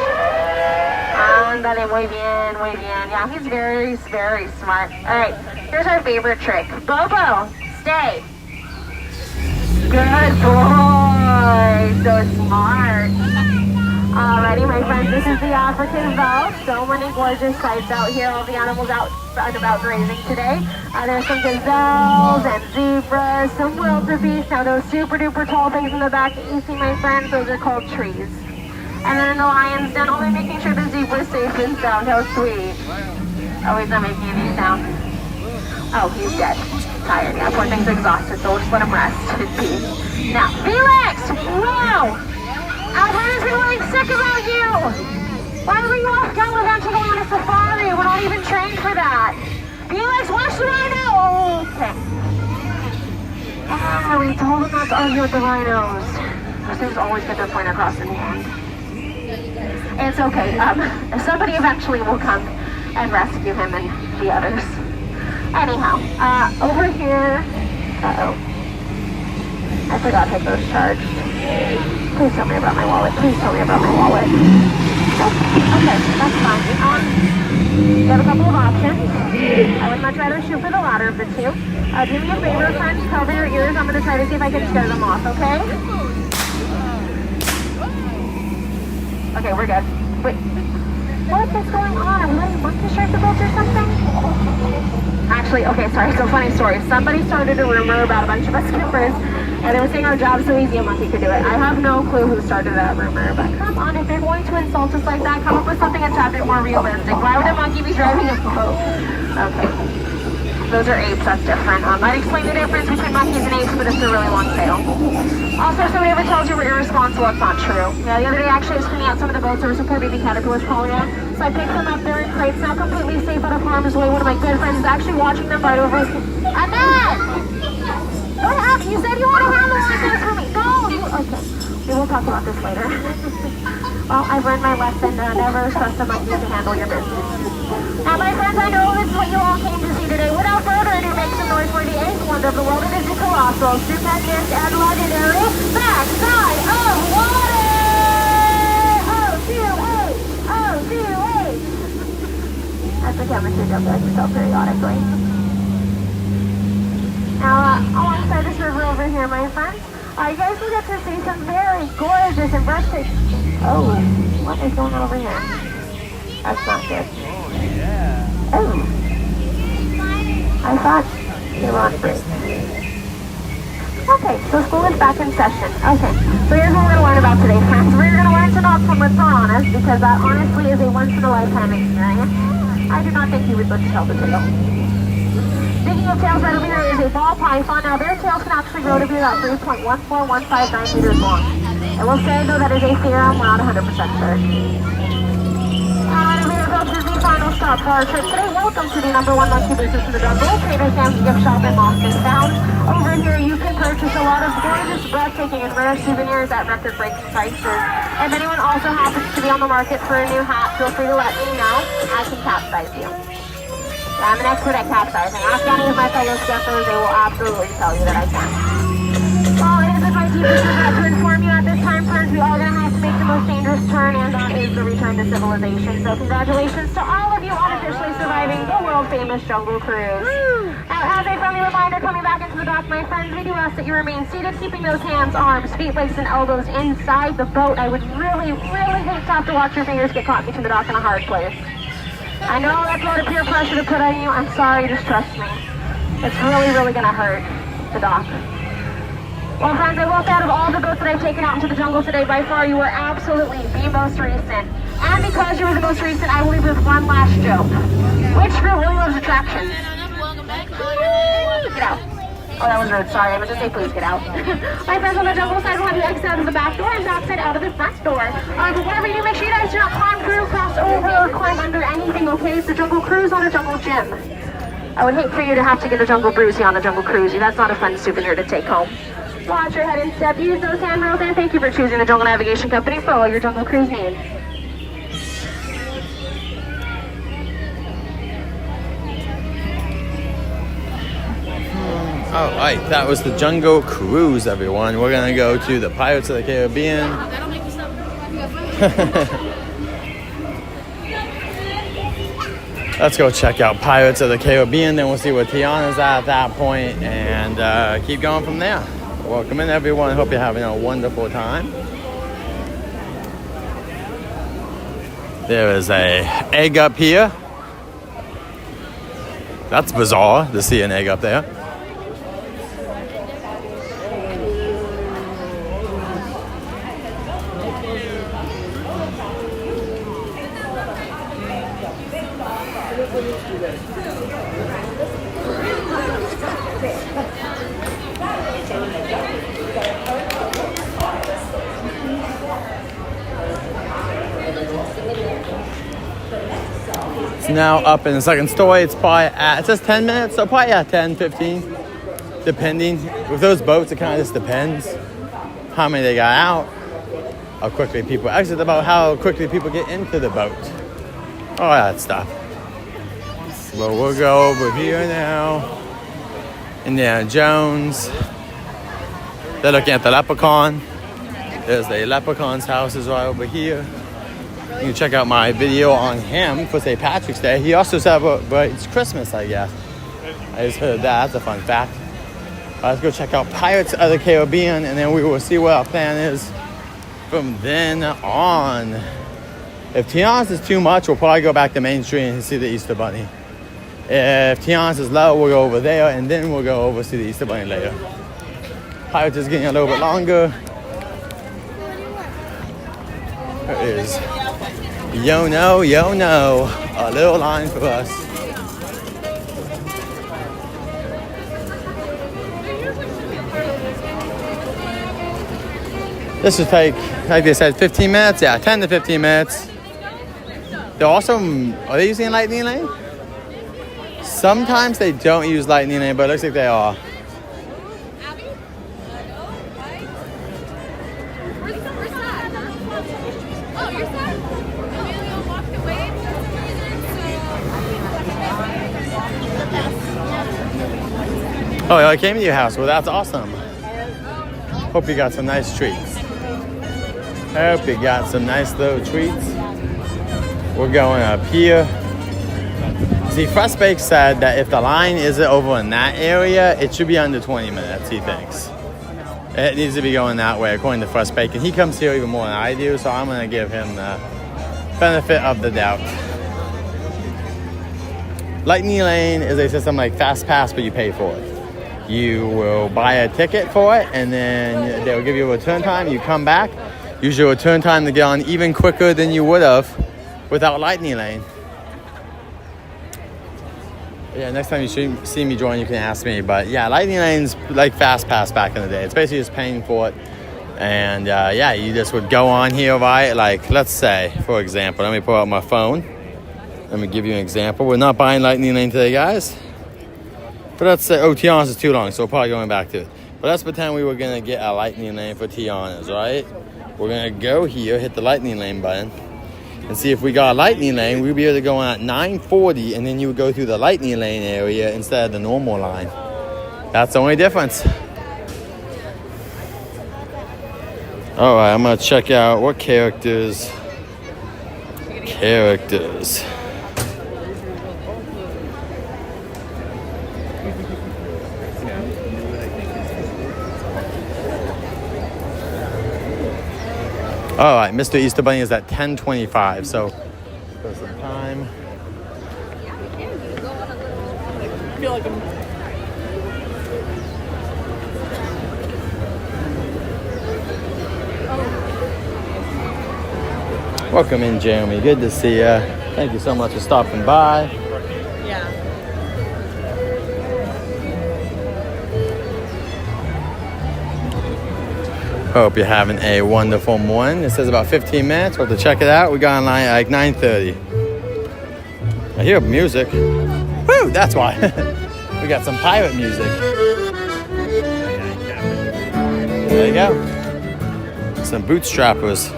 Ándale, muy bien, muy bien. Yeah, he's very, very smart. Alright, here's our favorite trick. Bobo, stay. Good boy. So smart. Alrighty, my friends, this is the African Veldt. So many gorgeous sights out here. All the animals out and about grazing today. There's some gazelles and zebras, some wildebeest. Now those super duper tall things in the back that you see, my friends, those are called trees. And then in the lion's den, only making sure the zebra's safe and sound. How sweet. Oh, he's not making any sound. Oh, he's dead. Tired. Yeah, poor thing's exhausted, so we'll just let him rest in peace. Now, Felix! Wow! Alberta's been really sick about you! Why were you off gallivanting going on a safari? We're not even trained for that. Felix, watch the rhino! Okay. We told him not to argue with the rhinos. Those things always get their point across in the end. It's okay. Somebody eventually will come and rescue him and the others. Anyhow, over here... Uh-oh. I forgot Hippo's charged. Please tell me about my wallet. Please tell me about my wallet. Okay, that's fine. You have a couple of options. I would much rather shoot for the latter of the two. Do me a favor, friends. Cover your ears. I'm going to try to see if I can scare them off, okay? Okay, we're good. Wait. What is going on? Are we letting monkeys strike the boat or something? Actually, okay, sorry. So funny story. Somebody started a rumor about a bunch of us skippers, and they were saying our job's so easy a monkey could do it. I have no clue who started that rumor, but come on, if you're going to insult us like that, come up with something a tad bit more realistic. Why would a monkey be driving a boat? Okay. Those are apes, that's different. I'd explain the difference between monkeys and apes, but it's a really long tail. Also, if somebody ever tells you we're irresponsible, it's not true. Yeah, the other day actually I was cleaning out some of the boats. There were some poor baby caterpillars crawling out. So I picked them up. They're in crates, now completely safe out of harm's way. One of my good friends is actually watching them right over his... Annette! What happened? You said you want to handle this for me. No! Okay. We will talk about this later. Well, I've learned my lesson. Never trust a monkey to handle your business. Now, my friends, I know this is what you all came to see today. Without further ado, make some noise for the eighth wonder of the world. It is the colossal, stupendous, and legendary backside of water! O-2-H! O-2-H! That's the chemistry jump that I can tell periodically. Now, alongside this river over here, my friends, you guys will get to see some very gorgeous and breathtaking... Oh, what is going on over here? That's not good. Oh. I thought you were on break. Okay, so school is back in session. Okay, so here's what we're going to learn about today, friends. We're going to learn to not swim with thrown on us, because that honestly is a once-in-a-lifetime experience. I do not think you would live to tell the tale. of tails right over here is a ball python. Now their tails can actually grow to be about 3.14159 meters long. I will say though that is a theorem, we're not 100% sure. Alright, we are going to the final stop for our trip today. Welcome to the #1 monkey business in the jungle, Trader Sam's gift shop in Boston Sound. Over here you can purchase a lot of gorgeous, breathtaking, and rare souvenirs at record-breaking prices. If anyone also happens to be on the market for a new hat, feel free to let me know. I can capsize you. I'm an expert at capsizing. Ask any of my fellow skeffers, they will absolutely tell you that I can. Well, it is my deepest regret to inform you at this time, friends, we are going to have to make the most dangerous turn, and that is the return to civilization. So congratulations to all of you on officially surviving the world-famous Jungle Cruise. Now, as a friendly reminder, coming back into the dock, my friends, we do ask that you remain seated, keeping those hands, arms, feet, legs, and elbows inside the boat. I would really, really hate to have to watch your fingers get caught between the dock and a hard place. I know that's a lot of peer pressure to put on you. I'm sorry, just trust me. It's really, really going to hurt the dock. Well, friends, I will say out of all the boats that I've taken out into the jungle today, by far you were absolutely the most recent. And because you were the most recent, I will leave with one last joke. Which group really loves attractions? Get out. Oh, that was rude. Sorry, I meant to say please get out. My friends on the jungle side will have you exit out of the back door and backside out of the front door. But whatever you do, make sure you guys do not climb through, cross over, or climb under anything, okay? It's the Jungle Cruise, not a Jungle Gym. I would hate for you to have to get a Jungle Bruisey on the Jungle Cruisey. That's not a fun souvenir to take home. Watch your head and step. Use those handrails, and thank you for choosing the Jungle Navigation Company for all your Jungle Cruise needs. All right, that was the Jungle Cruise, everyone. We're gonna go to the Pirates of the Caribbean. Let's go check out Pirates of the Caribbean, then we'll see where Tiana's at that point, and keep going from there. Welcome in, everyone. Hope you're having a wonderful time. There is a egg up here. That's bizarre to see an egg up there. It's now up in the second story. It's probably at, it says 10 minutes, so probably at 10, 15, depending. With those boats, it kind of just depends how many they got out, how quickly people exit the boat, how quickly people get into the boat, all that stuff. But we'll go over here now. Indiana Jones. They're looking at the leprechaun. There's the leprechaun's house is right over here. You can check out my video on him for St. Patrick's Day. He also celebrates Christmas, I guess. I just heard that. That's a fun fact. Let's go check out Pirates of the Caribbean, and then we will see what our plan is from then on. If Tiana's is too much, we'll probably go back to Main Street and see the Easter Bunny. If Tiana's is low, we'll go over there, and then we'll go over to see the Easter Bunny later. Pirates is getting a little bit longer. There is Yo No, a little line for us. This will take, like they said, 15 minutes. Yeah, 10 to 15 minutes. They're also, are they using Lightning Lane? Sometimes they don't use Lightning Lane, but it looks like they are. Oh, I came to your house. Well, that's awesome. Hope you got some nice treats. Hope you got some nice little treats. We're going up here. See, Frostbake said that if the line isn't over in that area, it should be under 20 minutes, he thinks. It needs to be going that way, according to Frostbake. And he comes here even more than I do, so I'm going to give him the benefit of the doubt. Lightning Lane is a system like Fast Pass, but you pay for it. You will buy a ticket for it, and then they'll give you a return time. You come back. Use your return time to get on even quicker than you would have without Lightning Lane. Yeah, next time you see me join, you can ask me. But yeah, Lightning Lane's like Fast Pass back in the day. It's basically just paying for it. And yeah, you just would go on here, right? Like, let's say, for example, let me pull out my phone. Let me give you an example. We're not buying Lightning Lane today, guys. But let's say, Tiana's is too long, so we're probably going back to it. But let's pretend we were going to get a Lightning Lane for Tiana's, right? We're going to go here, hit the Lightning Lane button, and see if we got a Lightning Lane. We'd be able to go on at 9:40, and then you would go through the Lightning Lane area instead of the normal line. That's the only difference. All right, I'm going to check out what characters. All right, Mr. Easter Bunny is at 10:25, so for some time. I feel like I'm... Welcome in, Jeremy. Good to see you. Thank you so much for stopping by. Yeah. Hope you're having a wonderful morning. It says about 15 minutes. We'll have to check it out. We got online at like 9:30. I hear music. Woo! That's why. We got some pirate music. There you go. Some Bootstrappers.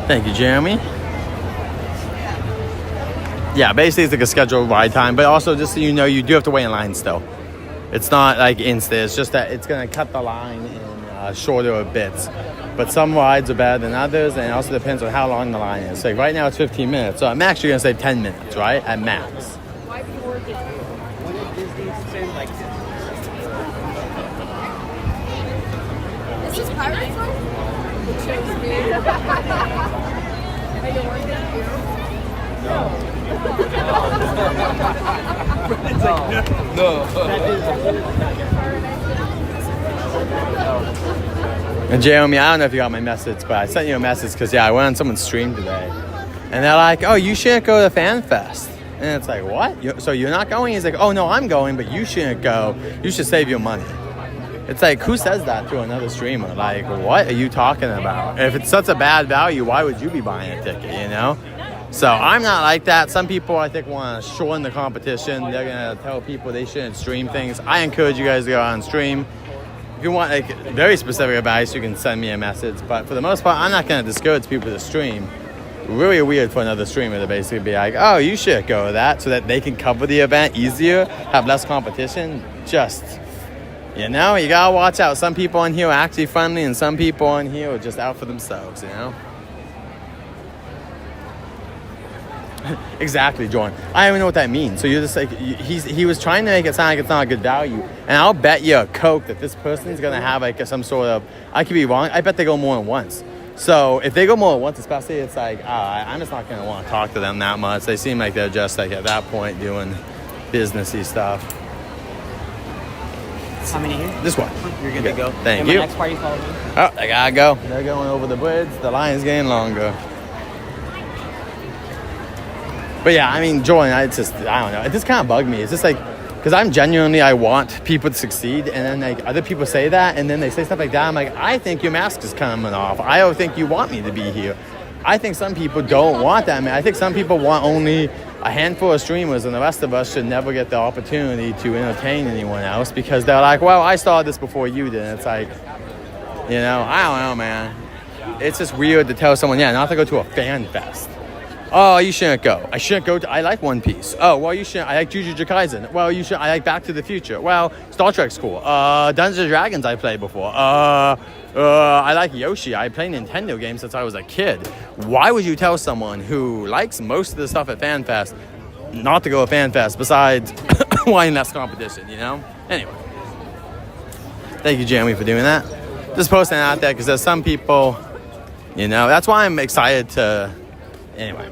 Thank you, Jeremy. Yeah, basically it's like a scheduled ride time, but also just so you know, you do have to wait in line still. It's not like instant. It's just that it's going to cut the line in shorter bits. But some rides are better than others, and it also depends on how long the line is. So like right now it's 15 minutes. So at max, you're going to save 10 minutes, right? At max. Is this pirate phone? And Jeremy, I don't know if you got my message, but I sent you a message because, yeah, I went on someone's stream today. And they're like, oh, you shouldn't go to Fan Fest. And it's like, what? So you're not going? He's like, oh, no, I'm going, but you shouldn't go. You should save your money. It's like, who says that to another streamer? Like, what are you talking about? If it's such a bad value, why would you be buying a ticket, you know? So I'm not like that. Some people, I think, want to shorten the competition. They're going to tell people they shouldn't stream things. I encourage you guys to go out and stream. If you want like very specific advice, you can send me a message. But for the most part, I'm not going to discourage people to stream. Really weird for another streamer to basically be like, oh, you should go to that so that they can cover the event easier, have less competition. Just, you know, you got to watch out. Some people on here are actually friendly and some people on here are just out for themselves, you know? Exactly, John. I don't even know what that means. So you're just like, he was trying to make it sound like it's not a good value. And I'll bet you a Coke that this person is going to have like some sort of, I could be wrong, I bet they go more than once. So if they go more than once, especially, it's like, I'm just not going to want to talk to them that much. They seem like they're just like at that point doing businessy stuff. How many here? This one. You're good to go. Thank and you. My next party follow me. Oh, they got to go. They're going over the bridge. The line's getting longer. But yeah, I mean, Jordan, I don't know. It just kind of bugged me. It's just like, because I want people to succeed. And then like other people say that, and then they say stuff like that. I'm like, I think your mask is coming off. I don't think you want me to be here. I think some people don't want that. I mean, I think some people want only a handful of streamers, and the rest of us should never get the opportunity to entertain anyone else because they're like, well, I started this before you did. And it's like, you know, I don't know, man. It's just weird to tell someone, yeah, not to go to a fan fest. Oh, you shouldn't go. I shouldn't go. I like One Piece. Oh, well, you shouldn't. I like Jujutsu Kaisen. Well, you should. I like Back to the Future. Well, Star Trek's cool. Dungeons and Dragons I played before. I like Yoshi. I played Nintendo games since I was a kid. Why would you tell someone who likes most of the stuff at FanFest not to go to FanFest besides wanting less competition, you know? Anyway. Thank you, Jeremy, for doing that. Just posting it out there because there's some people, you know, that's why I'm excited to... Anyway.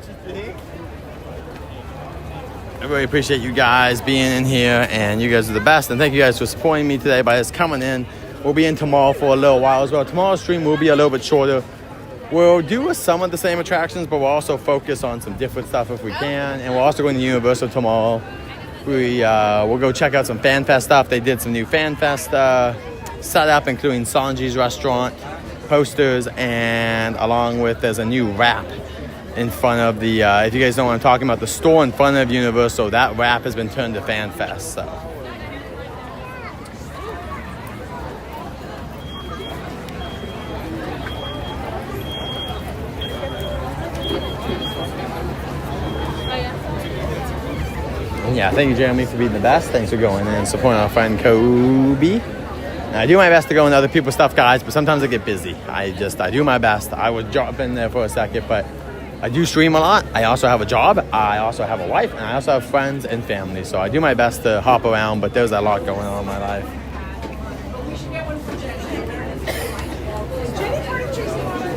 I really appreciate you guys being in here, and you guys are the best. And thank you guys for supporting me today by just coming in. We'll be in tomorrow for a little while as well. Tomorrow's stream will be a little bit shorter. We'll do some of the same attractions, but we'll also focus on some different stuff if we can. And we're also going to Universal tomorrow. We'll go check out some Fan Fest stuff. They did some new Fan Fest setup, including Sanji's restaurant, posters, and along with there's a new wrap in front of the, if you guys know what I'm talking about, the store in front of Universal, that wrap has been turned to Fan Fest, so. Yeah, thank you, Jeremy, for being the best. Thanks for going in and supporting our friend Kobe. And I do my best to go into other people's stuff, guys, but sometimes I get busy. I do my best. I would drop in there for a second, but I do stream a lot. I also have a job. I also have a wife, and I also have friends and family. So I do my best to hop around, but there's a lot going on in my life.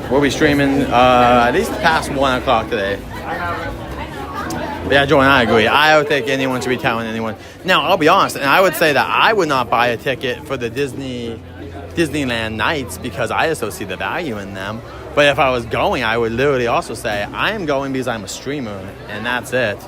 We'll be streaming at least past 1 o'clock today. But yeah, Joe and I agree. I don't think anyone should be telling anyone. Now, I'll be honest, and I would say that I would not buy a ticket for the Disneyland nights because I just don't see the value in them. But if I was going, I would literally also say, I am going because I'm a streamer, and that's it.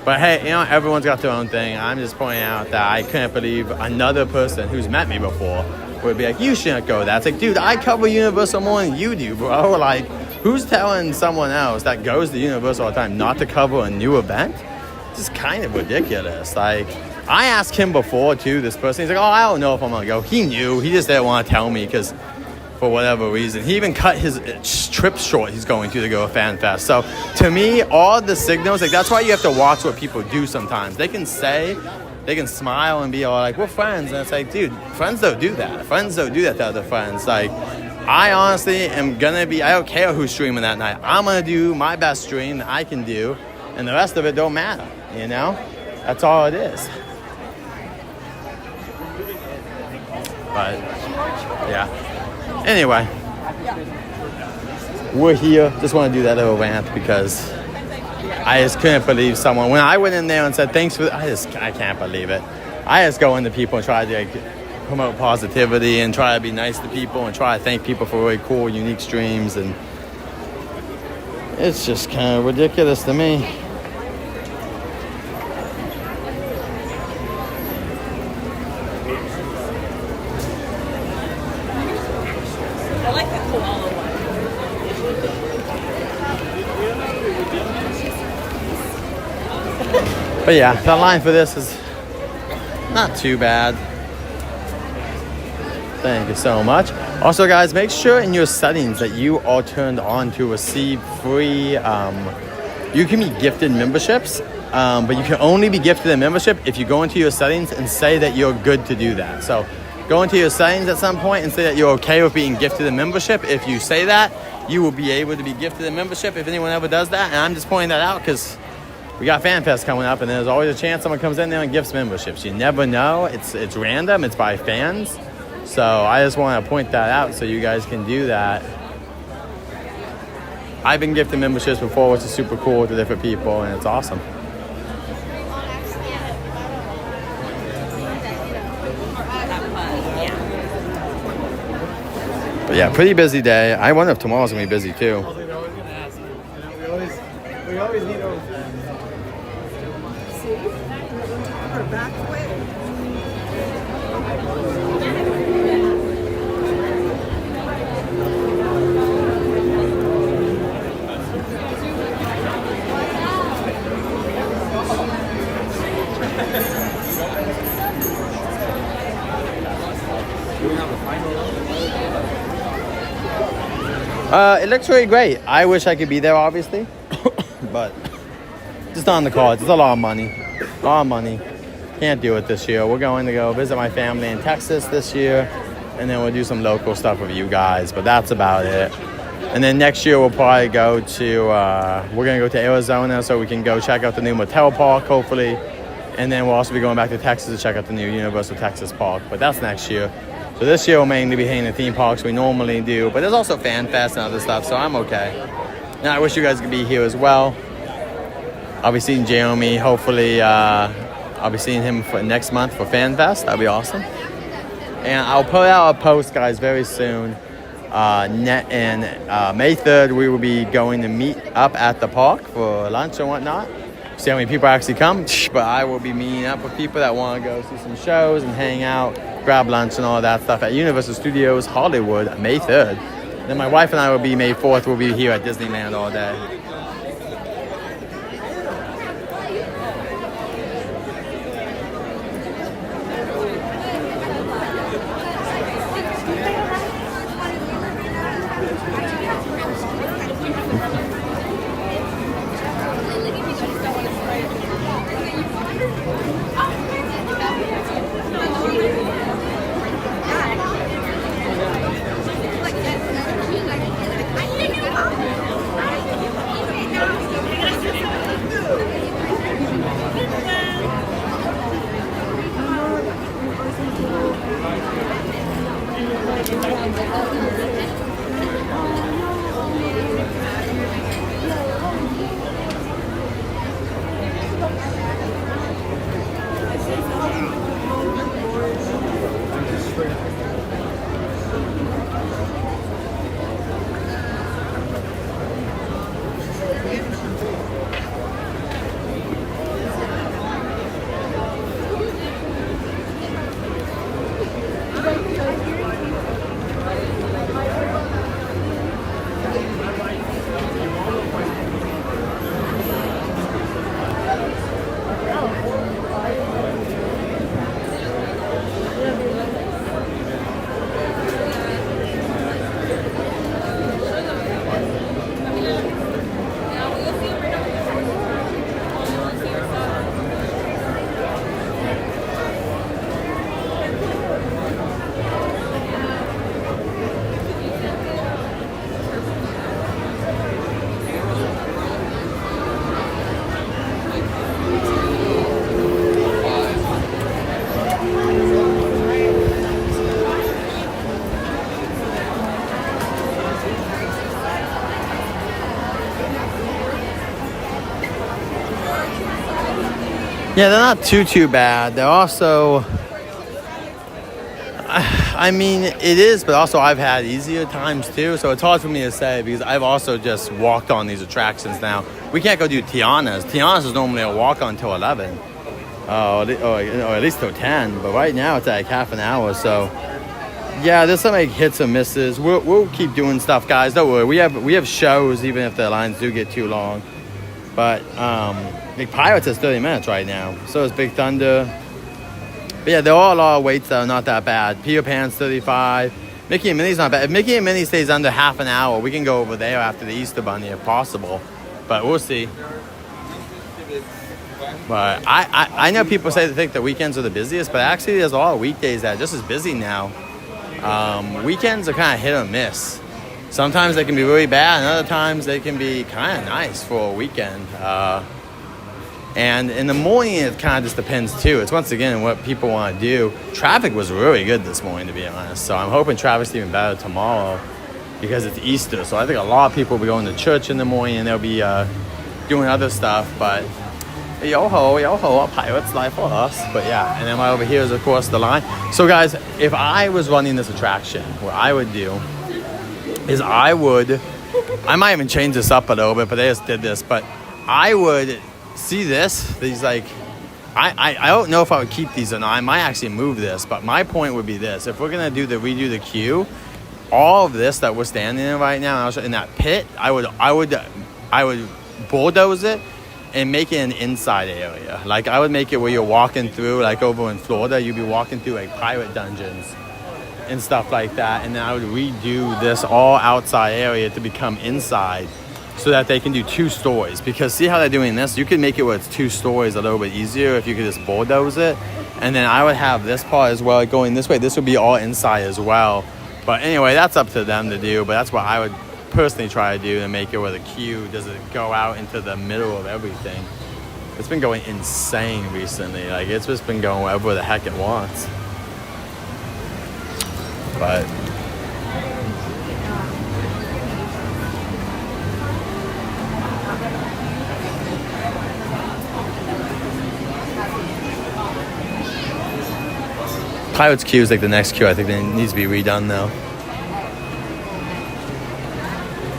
But hey, you know, everyone's got their own thing. I'm just pointing out that I couldn't believe another person who's met me before would be like, you shouldn't go there. It's like, dude, I cover Universal more than you do, bro. Like, who's telling someone else that goes to Universal all the time not to cover a new event? It's just kind of ridiculous. Like, I asked him before, too, this person. He's like, oh, I don't know if I'm going to go. He knew. He just didn't want to tell me because for whatever reason. He even cut his trip short he's going to go to Fan Fest. So, to me, all the signals, like, that's why you have to watch what people do sometimes. They can say, they can smile and be all like, we're friends. And it's like, dude, friends don't do that. Friends don't do that to other friends. Like, I honestly am going to be, I don't care who's streaming that night. I'm going to do my best stream that I can do, and the rest of it don't matter, you know? That's all it is. But, yeah. Anyway, we're here. Just want to do that little rant because I just couldn't believe someone. When I went in there and said, thanks for, I can't believe it. I just go into people and try to, like, promote positivity and try to be nice to people and try to thank people for really cool, unique streams, and it's just kind of ridiculous to me. I like the koala one. But yeah, the line for this is not too bad. Thank you so much. Also, guys, make sure in your settings that you are turned on to receive free, you can be gifted memberships, but you can only be gifted a membership if you go into your settings and say that you're good to do that. So go into your settings at some point and say that you're okay with being gifted a membership. If you say that, you will be able to be gifted a membership if anyone ever does that. And I'm just pointing that out because we got Fan Fest coming up, and there's always a chance someone comes in there and gifts memberships. You never know. It's random. It's by fans. So I just want to point that out so you guys can do that. I've been gifted memberships before, which is super cool to different people, and it's awesome. But yeah, pretty busy day. I wonder if tomorrow's going to be busy too. We always need to. It looks really great. I wish I could be there, obviously, but just not on the cards. It's a lot of money. A lot of money. Can't do it this year. We're going to go visit my family in Texas this year, and then we'll do some local stuff with you guys, but that's about it. And then next year we'll probably go to, we're going to go to Arizona so we can go check out the new Mattel Park, hopefully. And then we'll also be going back to Texas to check out the new Universal Texas Park, but that's next year. So this year we'll mainly be hitting the theme parks we normally do, but there's also Fan Fest and other stuff, so I'm okay. And I wish you guys could be here as well. I'll be seeing Jeremy. Hopefully, I'll be seeing him for next month for FanFest. That'll be awesome. And I'll put out a post, guys, very soon. And May 3rd, we will be going to meet up at the park for lunch and whatnot. See how many people actually come. But I will be meeting up with people that want to go see some shows and hang out, grab lunch and all that stuff at Universal Studios Hollywood, May 3rd. Then my wife and I will be May 4th. We'll be here at Disneyland all day. Yeah, they're not too bad. They're also, I mean, it is, but also I've had easier times too, so it's hard for me to say because I've also just walked on these attractions now. We can't go do Tiana's. Tiana's is normally a walk on till 11, or at least till 10, but right now it's like half an hour, so yeah, there's some like hits and misses. We'll keep doing stuff, guys. Don't worry. We have shows even if the lines do get too long, but Big Pirates is 30 minutes right now. So is Big Thunder. But yeah, they're all our weights that are not that bad. Peter Pan's 35. Mickey and Minnie's not bad. If Mickey and Minnie stays under half an hour, we can go over there after the Easter Bunny if possible. But we'll see. But I know people say they think the weekends are the busiest, but actually there's a lot of weekdays that are just as busy now. Weekends are kind of hit or miss. Sometimes they can be really bad, and other times they can be kind of nice for a weekend. And in the morning, it kind of just depends, too. It's, once again, what people want to do. Traffic was really good this morning, to be honest. So I'm hoping traffic's even better tomorrow because it's Easter. So I think a lot of people will be going to church in the morning, and they'll be doing other stuff. But yo-ho, a pirate's life for us. But, yeah, and then right over here is, of course, the line. So, guys, if I was running this attraction, what I would do is I might even change this up a little bit, but they just did this. But I would... see these like I don't know if I would keep these or not. I might actually move this, but my point would be this: if we're gonna redo the queue, all of this that we're standing in right now in that pit, I would bulldoze it and make it an inside area. Like I would make it where you're walking through, like over in Florida, you'd be walking through like pirate dungeons and stuff like that, and then I would redo this all outside area to become inside, so that they can do 2 stories. Because see how they're doing this? You can make it where it's 2 stories a little bit easier if you could just bulldoze it. And then I would have this part as well going this way. This would be all inside as well. But anyway, that's up to them to do. But that's what I would personally try to do to make it where the queue doesn't go out into the middle of everything. It's been going insane recently. Like it's just been going wherever the heck it wants. But... Pirates queue is like the next queue. I think it needs to be redone though.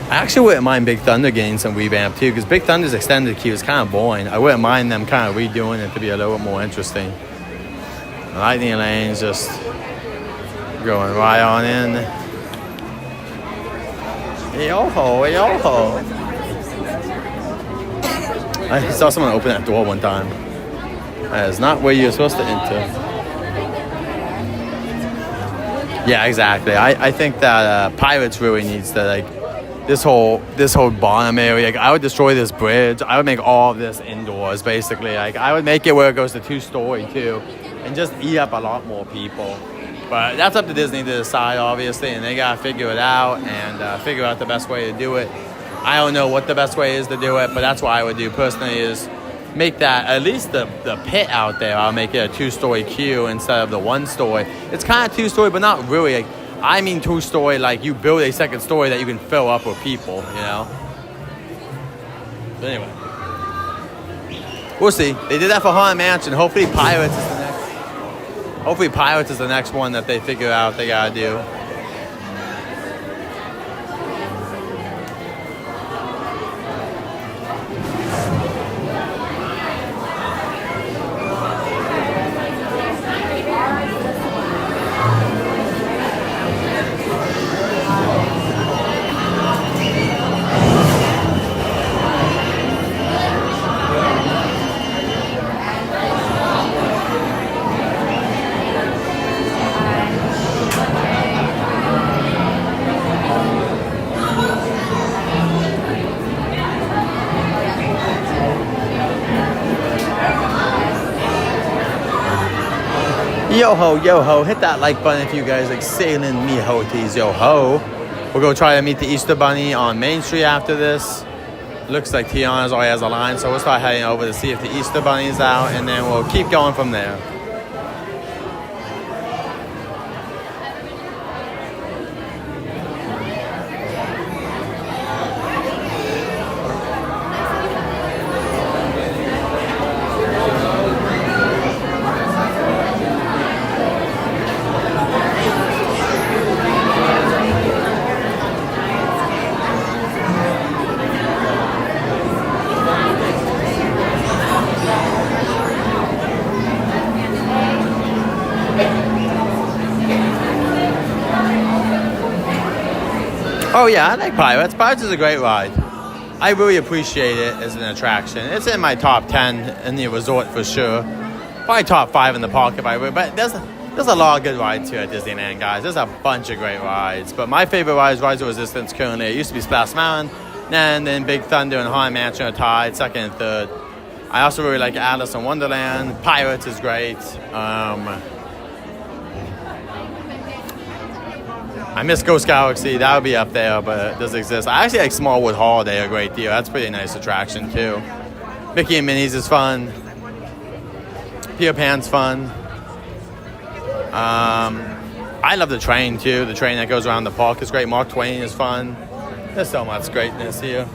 I actually wouldn't mind Big Thunder getting some revamp too, because Big Thunder's extended queue is kind of boring. I wouldn't mind them kind of redoing it to be a little bit more interesting. The Lightning Lane's just going right on in. Yo-ho, yo-ho. I saw someone open that door one time. That is not where you're supposed to enter. Yeah, exactly. I think that Pirates really needs to, like, this whole bottom area. Like, I would destroy this bridge. I would make all of this indoors, basically. Like, I would make it where it goes to 2-story too, and just eat up a lot more people. But that's up to Disney to decide, obviously, and they gotta figure it out and figure out the best way to do it. I don't know what the best way is to do it, but that's what I would do personally, is make that, at least the pit out there, I'll make it a 2-story queue instead of the 1-story. It's kind of 2-story, but not really. Like, I mean 2-story, like you build a second story that you can fill up with people, you know? But anyway. We'll see. They did that for Haunted Mansion. Hopefully Pirates is the next one that they figure out they gotta do. Yo-ho, yo-ho, hit that like button if you guys like sailing me hoties, yo-ho. We'll go try to meet the Easter Bunny on Main Street after this. Looks like Tiana's already has a line, so we'll start heading over to see if the Easter Bunny's out, and then we'll keep going from there. Oh yeah, I like Pirates. Pirates is a great ride. I really appreciate it as an attraction. It's in my top 10 in the resort for sure. Probably top 5 in the park if I were. But there's a lot of good rides here at Disneyland, guys. There's a bunch of great rides. But my favorite ride is Rise of Resistance currently. It used to be Splash Mountain. And then Big Thunder and Haunted Mansion are tied, second and third. I also really like Alice in Wonderland. Pirates is great. I miss Ghost Galaxy. That would be up there, but it does exist. I actually like Smallwood Holiday a great deal. That's a pretty nice attraction, too. Mickey and Minnie's is fun. Peter Pan's fun. I love the train, too. The train that goes around the park is great. Mark Twain is fun. There's so much greatness here.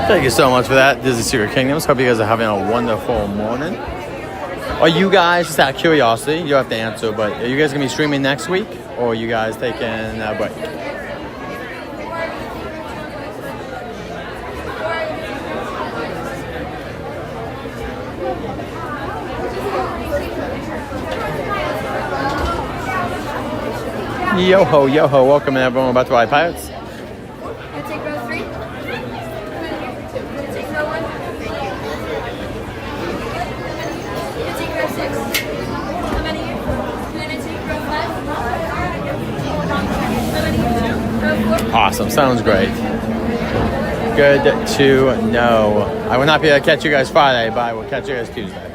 Thank you so much for that, Disney Secret Kingdoms. Hope you guys are having a wonderful morning. Are you guys, just out of curiosity, you don't have to answer, but are you guys going to be streaming next week? Or are you guys taking a break? Yo ho, welcome everyone. We're about to ride Pirates. Can I take row 3? Can I take row 1? Can I take row 6? How many here? Can I take row 5? How many here? Row 4? Awesome, sounds great. Good to know. I will not be able to catch you guys Friday, but I will catch you guys Tuesday.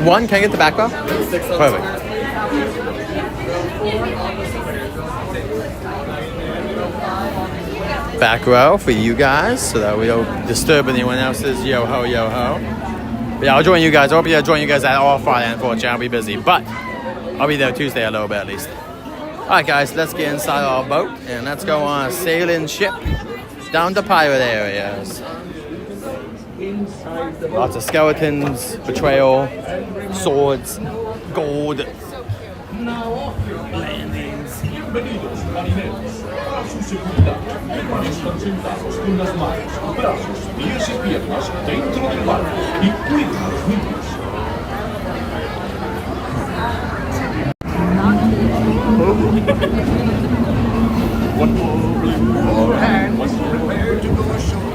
One, can I get the back row? Perfect. Back row for you guys so that we don't disturb anyone else's yo ho. But yeah, I'll join you guys. I hope I'll join you guys at all Friday, unfortunately. I'll be busy, but I'll be there Tuesday a little bit at least. Alright guys, let's get inside our boat and let's go on a sailing ship down to pirate areas. Lots of skeletons, betrayal, swords, gold. Landings. Once prepared to go ashore,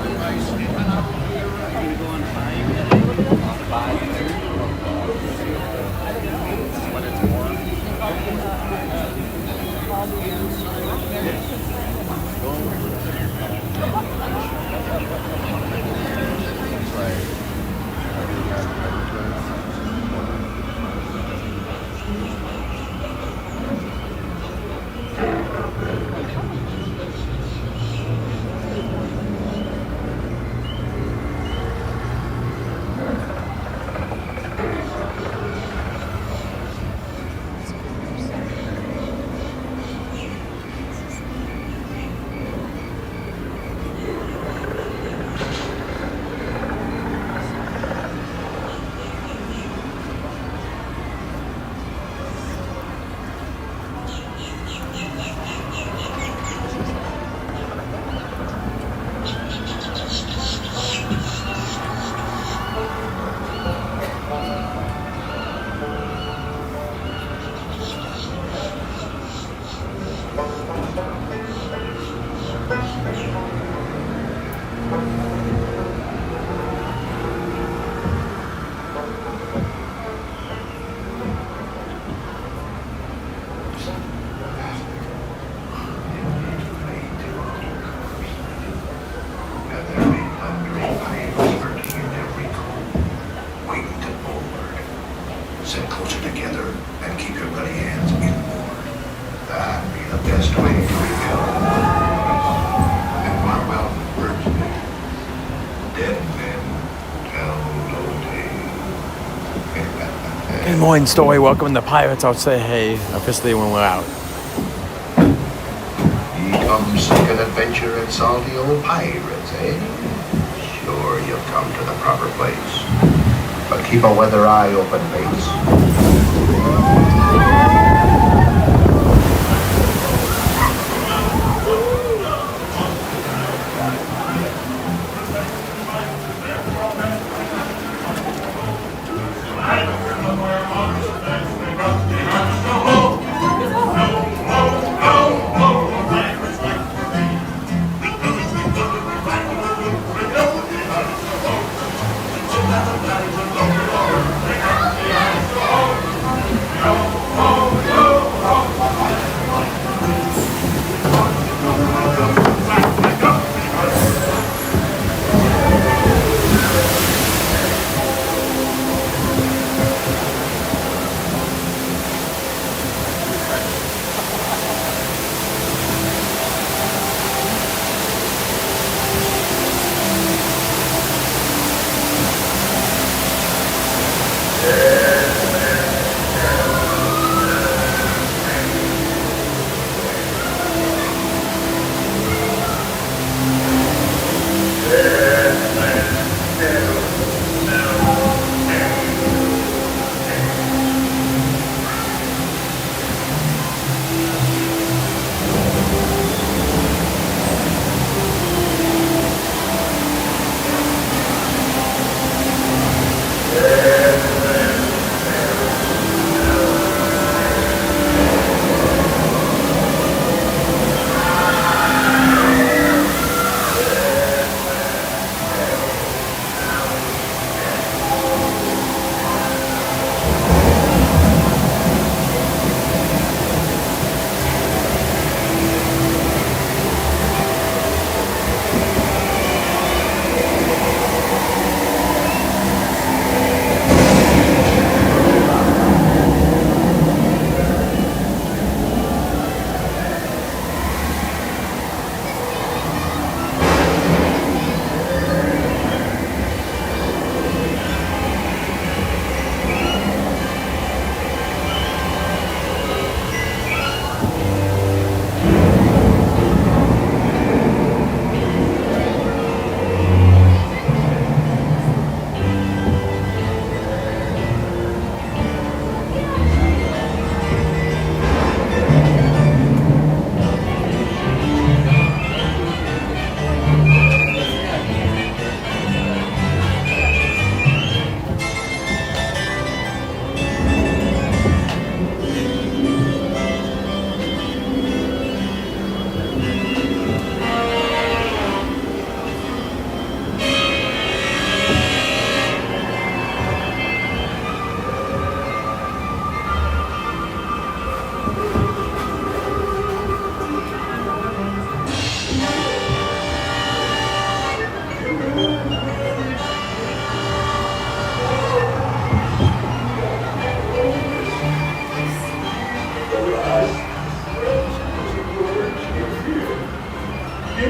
Good morning, Story. Welcome to Pirates. I'll say hey officially when we're out. Ye come seeking adventure and salty old pirates, eh? Sure, you've come to the proper place. But keep a weather eye open, mates.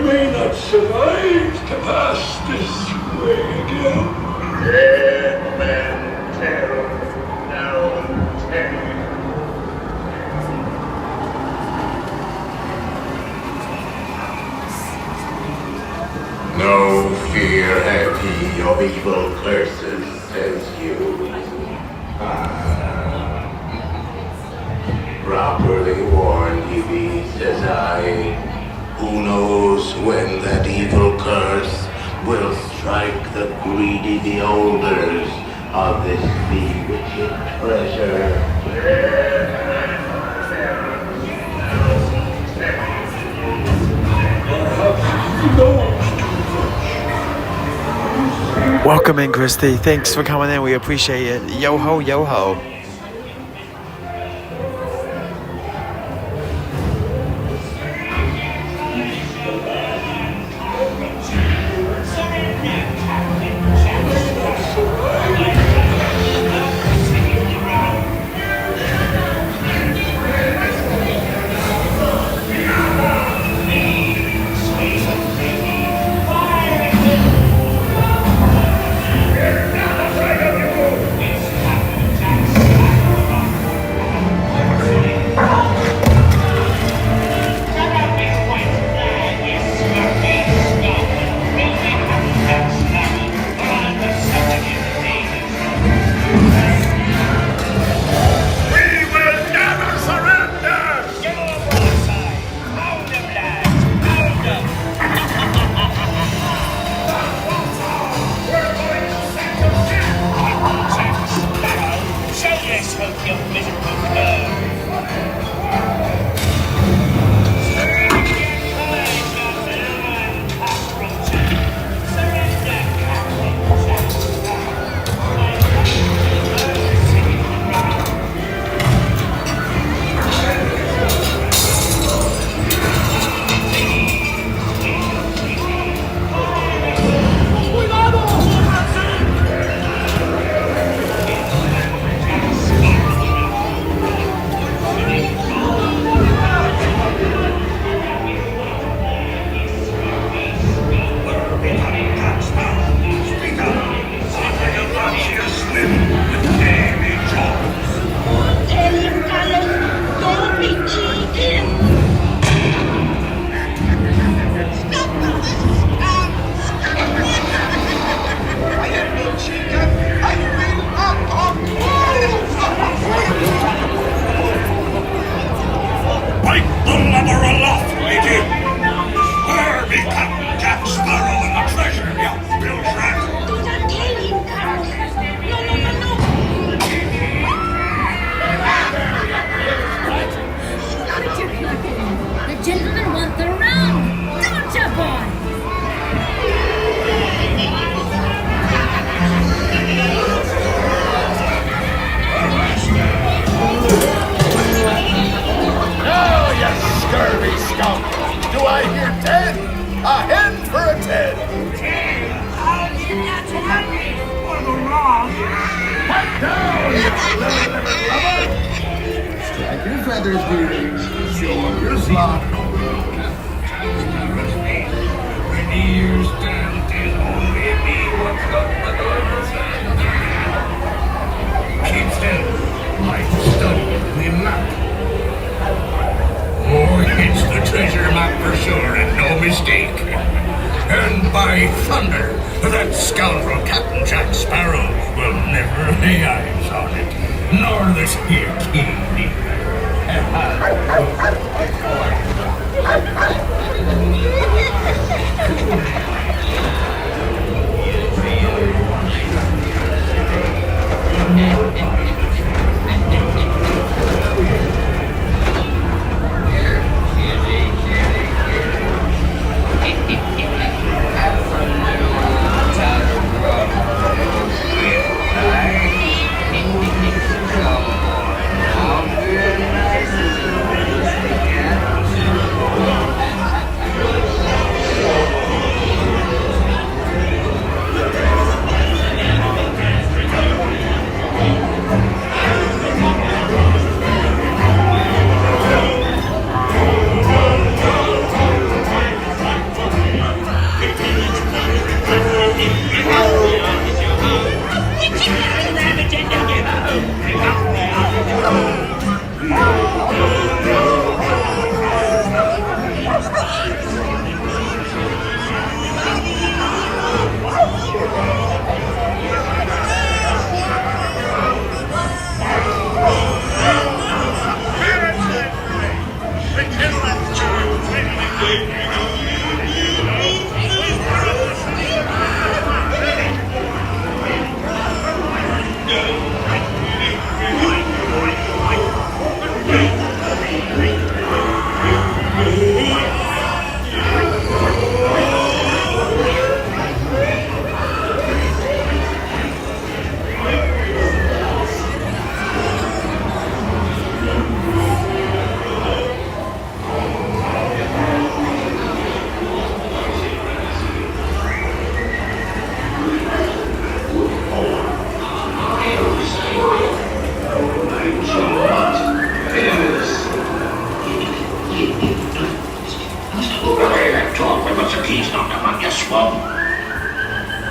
may not survive to pass this way again. Dead men tell no tale. No fear have ye of evil curses, says you. Properly warned ye be, says I. Who knows when that evil curse will strike the greedy beholders of this bewitching treasure. Welcome in, Christy. Thanks for coming in. We appreciate it. Yo ho, yo ho.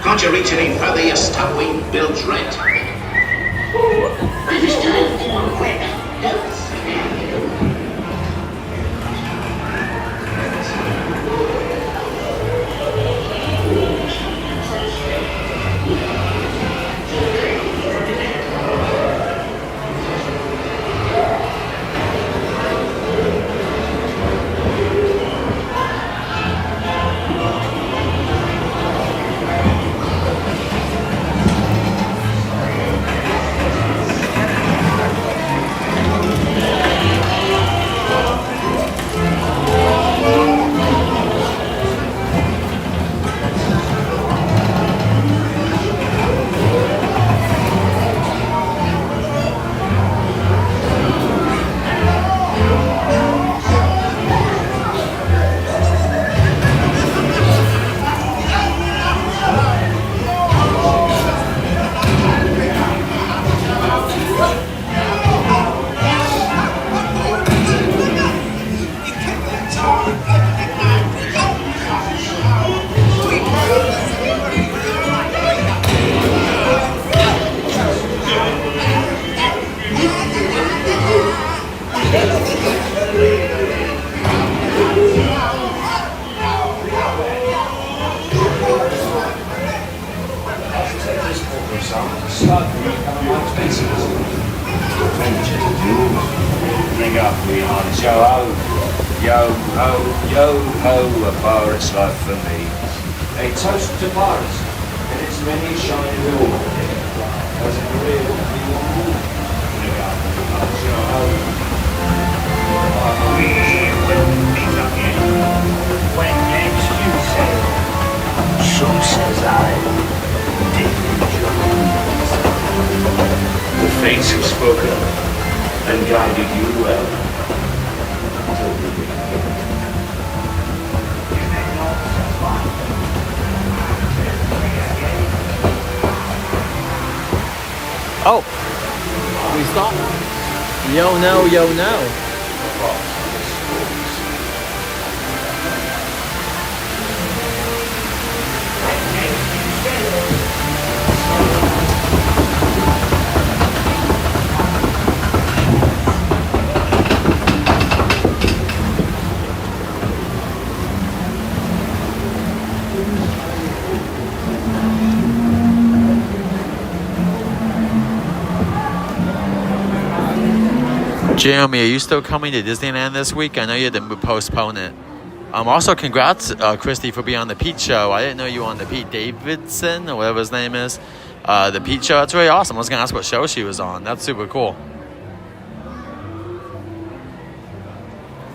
Can't you reach any further? Your stub wing builds rent. It is time for quick. Ring up, Leon. Yo-ho, a pirate's life for me. A toast to pirates, and its many shining jewels. As it really ring up, yo-ho. We will meet again when next you sail. So says I, David Jones. The fates have spoken and guided you well. Oh, we stop. Yo no. Jeremy, are you still coming to Disneyland this week? I know you had to postpone it. Also, congrats, Christy, for being on the Pete Show. I didn't know you were on the Pete Davidson, or whatever his name is. The Pete Show, that's really awesome. I was going to ask what show she was on. That's super cool.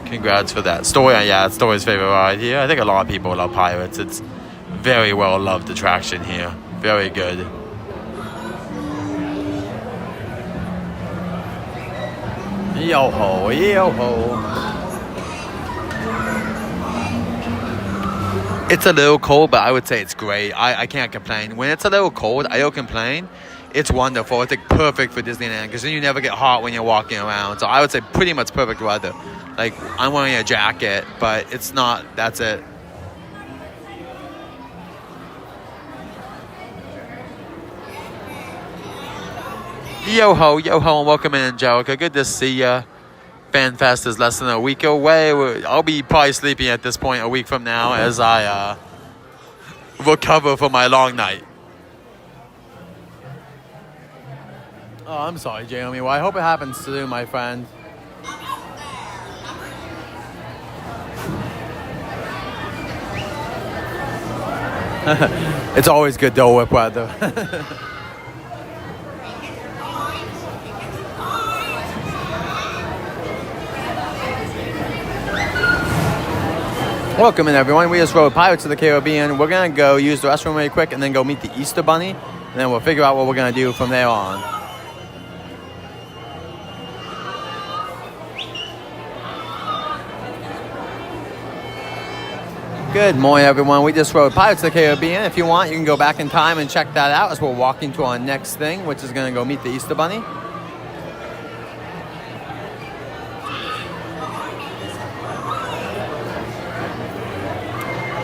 Congrats for that. Story, yeah, it's Story's favorite ride here. I think a lot of people love Pirates. It's very well-loved attraction here. Very good. Yo-ho, yo-ho. It's a little cold, but I would say it's great. I can't complain. When it's a little cold, I don't complain. It's wonderful. It's like perfect for Disneyland because then you never get hot when you're walking around. So I would say pretty much perfect weather. Like, I'm wearing a jacket, but it's not, that's it. Yo-ho, and welcome in, Angelica. Good to see ya. FanFest is less than a week away. I'll be probably sleeping at this point a week from now as I recover from my long night. Oh, I'm sorry, Jeremy. Well, I hope it happens soon, my friend. It's always good Dole Whip weather. Welcome in, everyone. We just rode Pirates of the Caribbean. We're going to go use the restroom really quick and then go meet the Easter Bunny. And then we'll figure out what we're going to do from there on. Good morning, everyone. We just rode Pirates of the Caribbean. If you want, you can go back in time and check that out as we're walking to our next thing, which is going to go meet the Easter Bunny.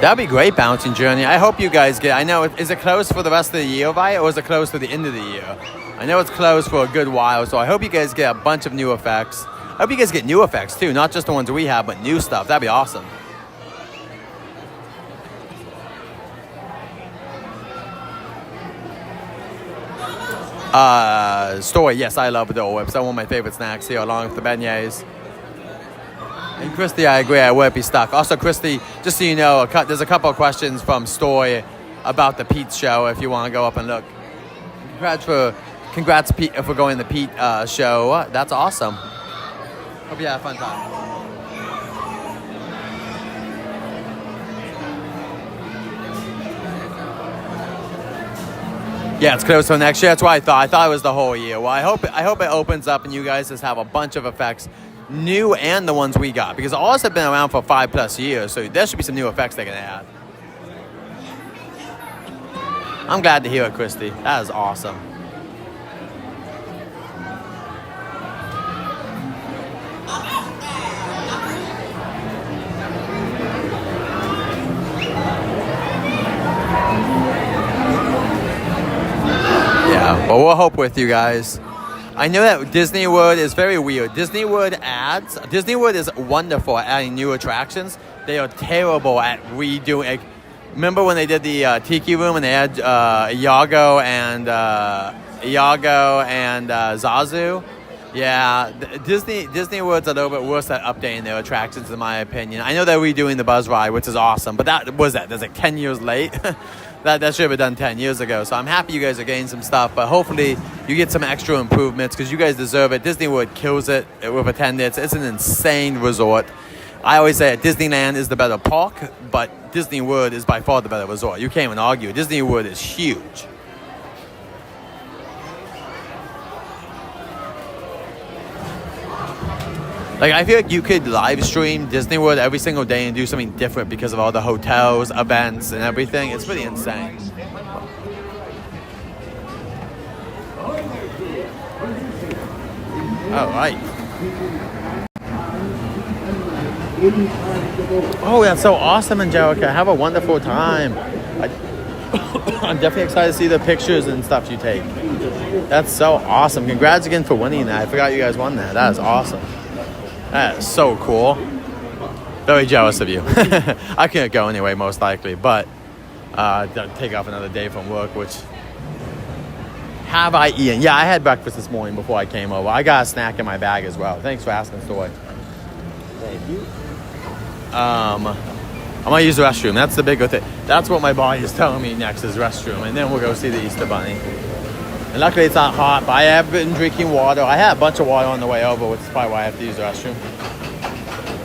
That'd be great, Bouncing Journey. I hope you guys get... I know, is it closed for the rest of the year, right? Or is it closed for the end of the year? I know it's closed for a good while, so I hope you guys get a bunch of new effects. I hope you guys get new effects, too. Not just the ones we have, but new stuff. That'd be awesome. Story, yes, I love Dole Whips. They're one of my favorite snacks here, along with the beignets. And Christy, I agree, I would be stuck. Also, Christy, just so you know, there's a couple of questions from Story about the Pete show, if you want to go up and look. Congrats, Pete, for going to the Pete show. That's awesome. Hope you have a fun time. Yeah, it's closed till next year. That's what I thought. I thought it was the whole year. Well, I hope it opens up and you guys just have a bunch of effects, new and the ones we got, because all of us have been around for 5+ years, so there should be some new effects they can add. I'm glad to hear it, Christy. That is awesome. Yeah, well, we'll hope with you guys. I know that Disney World is very weird. Disney World is wonderful at adding new attractions. They are terrible at redoing. Remember when they did the Tiki Room and they had Iago and Zazu? Yeah, Disney World's a little bit worse at updating their attractions, in my opinion. I know they're redoing the Buzz Ride, which is awesome, but that's like 10 years late. That should have been done 10 years ago. So I'm happy you guys are getting some stuff, but hopefully you get some extra improvements because you guys deserve it. Disney World kills it with attendance. It's an insane resort. I always say Disneyland is the better park, but Disney World is by far the better resort. You can't even argue. Disney World is huge. Like, I feel like you could live stream Disney World every single day and do something different because of all the hotels, events, and everything. It's pretty insane. All right. Oh, that's so awesome, Angelica. Have a wonderful time. I'm definitely excited to see the pictures and stuff you take. That's so awesome. Congrats again for winning that. I forgot you guys won that. That is awesome. That is so cool. Very jealous of you. I can't go anyway, most likely, but take off another day from work, which... Have I eaten? Yeah, I had breakfast this morning before I came over. I got a snack in my bag as well. Thanks for asking, Stoy. Thank you. I'm going to use the restroom. That's the big thing. That's what my body is telling me next is restroom, and then we'll go see the Easter Bunny. And luckily it's not hot, but I have been drinking water. I had a bunch of water on the way over, which is probably why I have to use the restroom.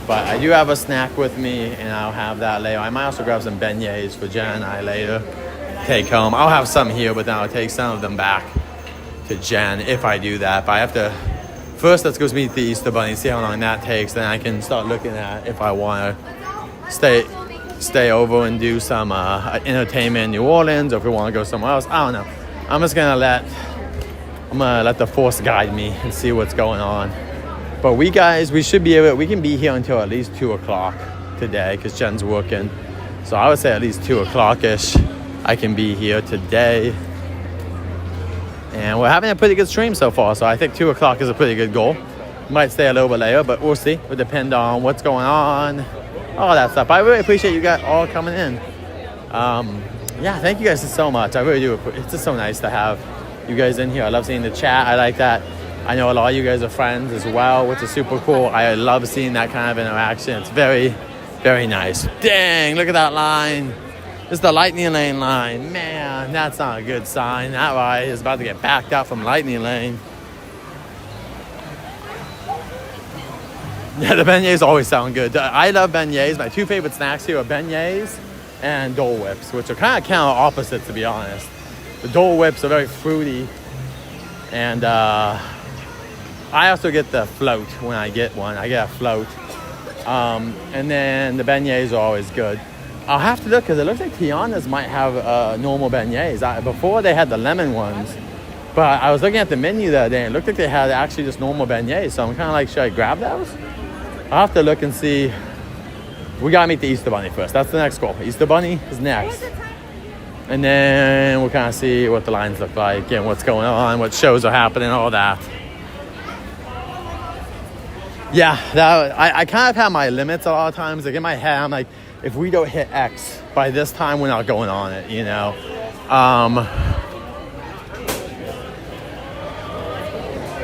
But I do have a snack with me, and I'll have that later. I might also grab some beignets for Jen and I later. Take home. I'll have some here, but then I'll take some of them back to Jen if I do that. But I have to... First, let's go meet the Easter Bunny, see how long that takes. Then I can start looking at if I want to stay over and do some entertainment in New Orleans, or if we want to go somewhere else. I don't know. I'm just gonna let the force guide me and see what's going on. But we should be able. We can be here until at least 2 o'clock today because Jen's working. So I would say at least 2 o'clock-ish. I can be here today. And we're having a pretty good stream so far, so I think 2 o'clock is a pretty good goal. Might stay a little bit later, but we'll see. It'll depend on what's going on, all that stuff. I really appreciate you guys all coming in. Yeah, thank you guys so much. I really do. It's just so nice to have you guys in here. I love seeing the chat. I like that. I know a lot of you guys are friends as well, which is super cool. I love seeing that kind of interaction. It's very, very nice. Dang, look at that line. This is the lightning lane line. Man, that's not a good sign. That ride is about to get backed up from lightning lane. Yeah, the beignets always sound good. I love beignets. My two favorite snacks here are beignets and Dole Whips, which are kind of opposite, to be honest. The Dole Whips are very fruity, and I also get the float when I get one. I get a float. And then the beignets are always good. I'll have to look, because it looks like Tiana's might have normal beignets. Before they had the lemon ones, but I was looking at the menu the other day, and it looked like they had actually just normal beignets. So I'm kind of like, should I grab those? I'll have to look and see. We gotta meet the Easter Bunny first. That's the next goal. Easter Bunny is next. And then we'll kind of see what the lines look like and what's going on, what shows are happening, all that. Yeah, I kind of have my limits a lot of times. Like in my head, I'm like, if we don't hit X by this time, we're not going on it, you know? I'm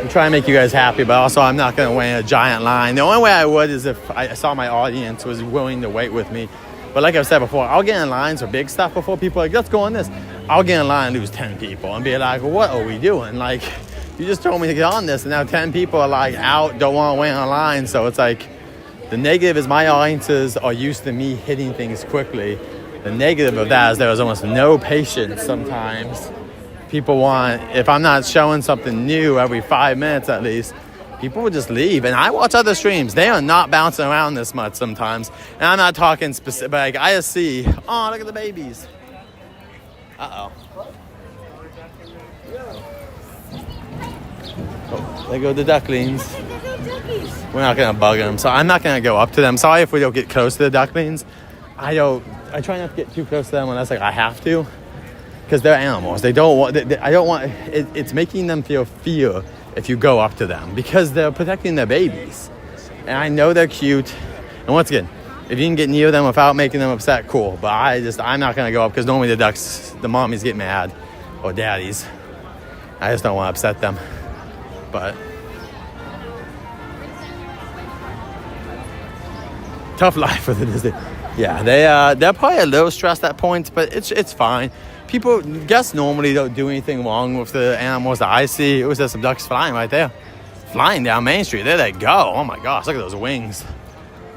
trying to make you guys happy, but also I'm not going to wait in a giant line. The only way I would is if I saw my audience was willing to wait with me. But like I've said before, I'll get in lines for big stuff before people are like, let's go on this. I'll get in line and lose 10 people and be like, what are we doing? Like, you just told me to get on this, and now 10 people are like out, don't want to wait on line. So it's like, the negative is my audiences are used to me hitting things quickly. The negative of that is there is almost no patience sometimes. People want, if I'm not showing something new every 5 minutes at least, people will just leave. And I watch other streams. They are not bouncing around this much sometimes. And I'm not talking specific, like I just see, oh, look at the babies. Uh-oh. Oh, there go the ducklings. We're not going to bug them. So I'm not going to go up to them. Sorry if we don't get close to the ducklings. I try not to get too close to them unless like I have to. Because they're animals. They don't want. I don't want. It's making them feel fear if you go up to them because they're protecting their babies, and I know they're cute. And once again, if you can get near them without making them upset, cool. But I'm not gonna go up because normally the ducks, the mommies get mad, or daddies. I just don't want to upset them. But tough life for the Disney. Yeah, they're probably a little stressed at points, but it's fine. People, guests normally don't do anything wrong with the animals that I see. It was just some ducks flying right there. Flying down Main Street. There they go. Oh my gosh, look at those wings.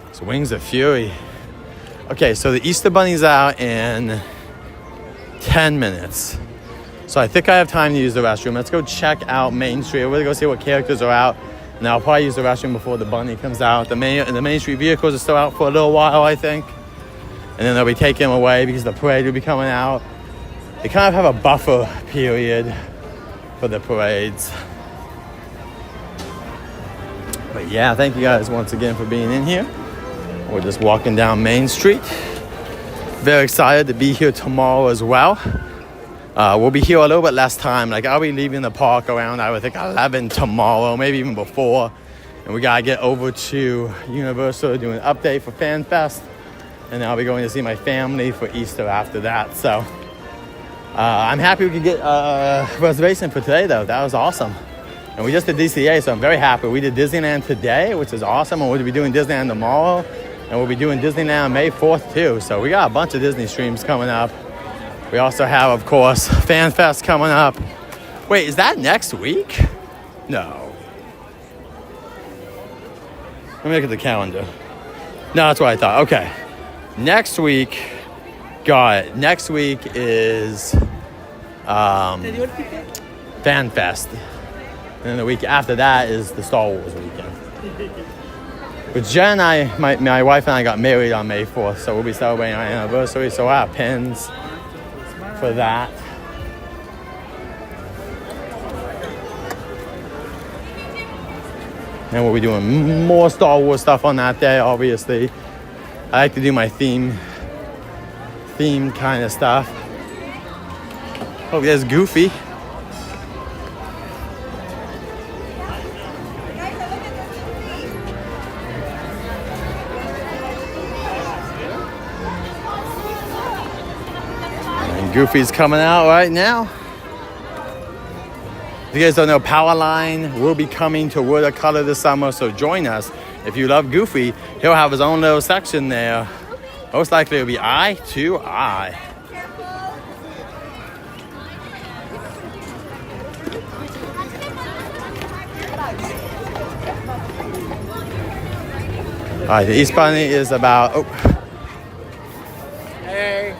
Those wings of fury. Okay, so the Easter Bunny's out in 10 minutes. So I think I have time to use the restroom. Let's go check out Main Street. We're gonna go see what characters are out. And I'll probably use the restroom before the bunny comes out. The Main Street vehicles are still out for a little while, I think. And then they'll be taken away because the parade will be coming out. They kind of have a buffer period for the parades. But yeah, thank you guys once again for being in here. We're just walking down Main Street. Very excited to be here tomorrow as well. We'll be here a little bit less time. Like I'll be leaving the park around, I would think 11 tomorrow, maybe even before. And we gotta get over to Universal to do an update for Fan Fest. And then I'll be going to see my family for Easter after that. So I'm happy we could get a reservation for today, though. That was awesome. And we just did DCA, so I'm very happy. We did Disneyland today, which is awesome. And we'll be doing Disneyland tomorrow. And we'll be doing Disneyland May 4th, too. So we got a bunch of Disney streams coming up. We also have, of course, Fan Fest coming up. Wait, is that next week? No. Let me look at the calendar. No, that's what I thought. Okay. Next week, got it. Next week is Fan Fest. And then the week after that is the Star Wars weekend. But Jen and I, my wife and I got married on May 4th, so we'll be celebrating our anniversary. So I have pins for that. And we'll be doing more Star Wars stuff on that day, obviously. I like to do my theme kind of stuff. Oh, there's Goofy. And Goofy's coming out right now. If you guys don't know, Powerline will be coming to Watercolor this summer, so join us. If you love Goofy, he'll have his own little section there. Most likely it'll be eye to eye. right, the East Bunny is about. Oh. Hey.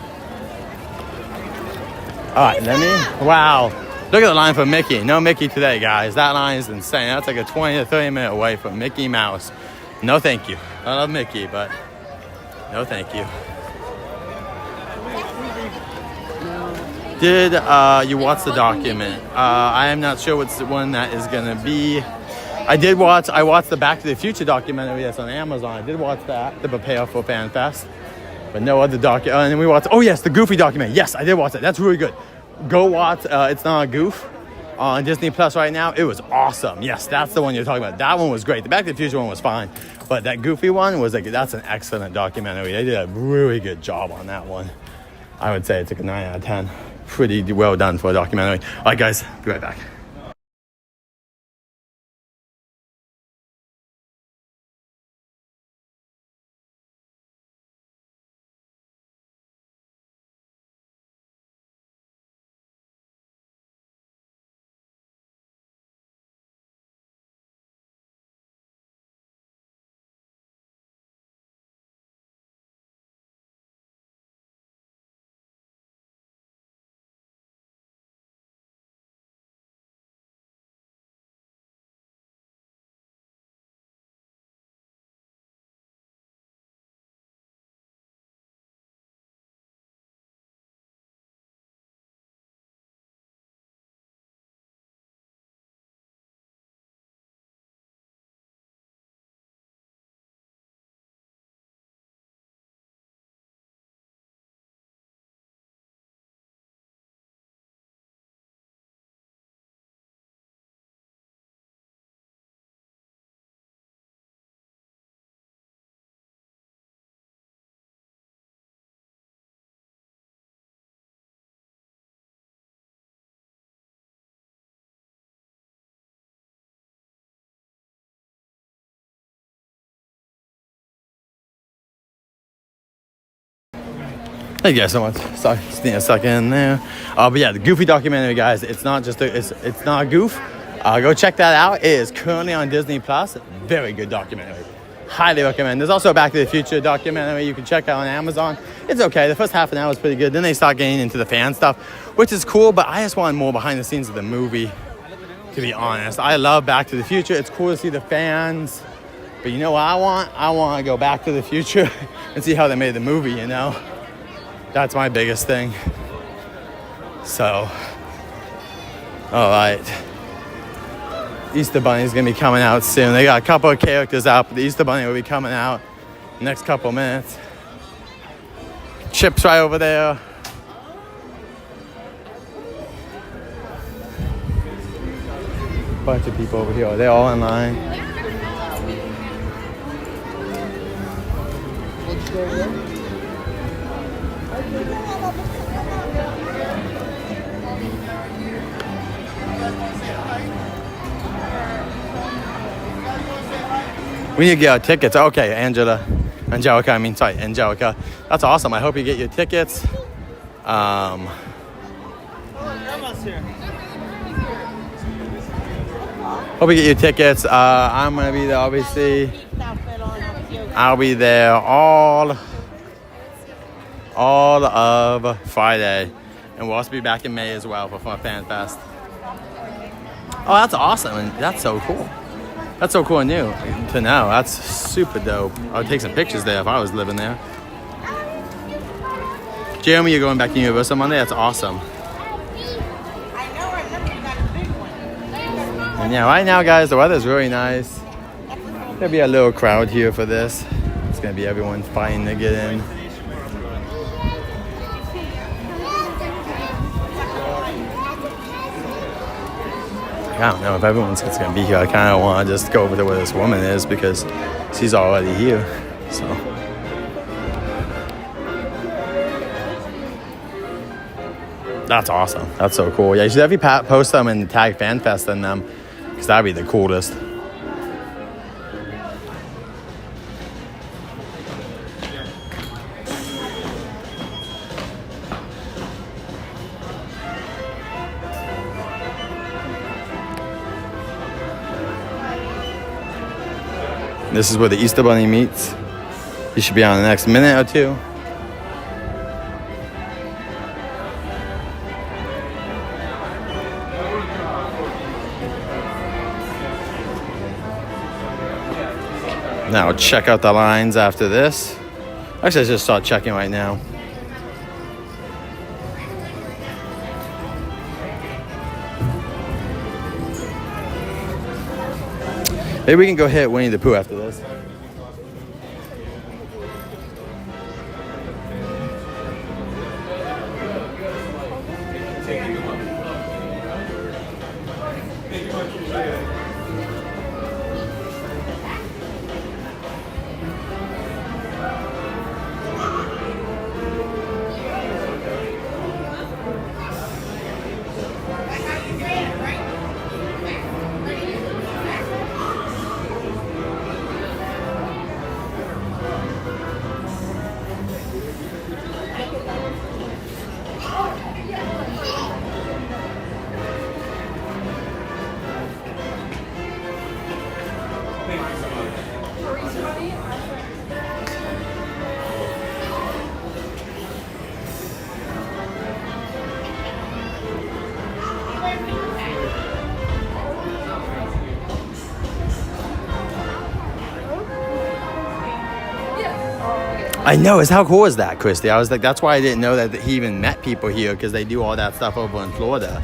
All right, let me. Wow. Look at the line for Mickey. No Mickey today, guys. That line is insane. That's like a 20 to 30 minute wait for Mickey Mouse. No, thank you. I love Mickey, but no, thank you. Did you watch the document? I am not sure what's the one that is gonna be. I watched the Back to the Future documentary that's on Amazon. I did watch that to prepare for Fan Fest, but no other and then we watched, oh yes, the Goofy documentary. Yes, I did watch that. That's really good. Go watch It's Not a Goof on Disney Plus right now. It was awesome. Yes, that's the one you're talking about. That one was great. The Back to the Future one was fine, but that Goofy one was that's an excellent documentary. They did a really good job on that one. I would say it's like a 9 out of 10. Pretty well done for a documentary. All right, guys, be right back. Thank you guys so much. Sorry, just need a second in there. But yeah, the Goofy documentary, guys. It's not just it's not a goof. Go check that out. It is currently on Disney Plus. Very good documentary. Highly recommend. There's also a Back to the Future documentary you can check out on Amazon. It's okay. The first half an hour was pretty good. Then they start getting into the fan stuff, which is cool. But I just want more behind the scenes of the movie. To be honest, I love Back to the Future. It's cool to see the fans. But you know what I want? I want to go Back to the Future and see how they made the movie. You know. That's my biggest thing. So, all right. Easter Bunny's gonna be coming out soon. They got a couple of characters out, but the Easter Bunny will be coming out in the next couple of minutes. Chip's right over there. Bunch of people over here. They're all in line. We need to get our tickets. Okay, Angelica. That's awesome. I hope you get your tickets. Hope you get your tickets. I'm going to be there, obviously. I'll be there all of Friday. And we'll also be back in May as well for Fan Fest. Oh, that's awesome. And that's so cool. That's so cool and new to know. That's super dope. I would take some pictures there if I was living there. Jeremy, you're going back to Universal Monday? That's awesome. And yeah, right now, guys, the weather's really nice. There'll be a little crowd here for this. It's going to be everyone fighting to get in. I don't know if everyone's going to be here. I kind of want to just go over to where this woman is because she's already here. So that's awesome. That's so cool. Yeah, you should definitely post them and tag FanFest in them because that'd be the coolest. This is where the Easter Bunny meets. He should be on the next minute or two. Now check out the lines after this. Actually, let's just start checking right now. Maybe we can go hit Winnie the Pooh after this. I know. It's how cool is that, Christy? I was like, that's why I didn't know that he even met people here, because they do all that stuff over in Florida.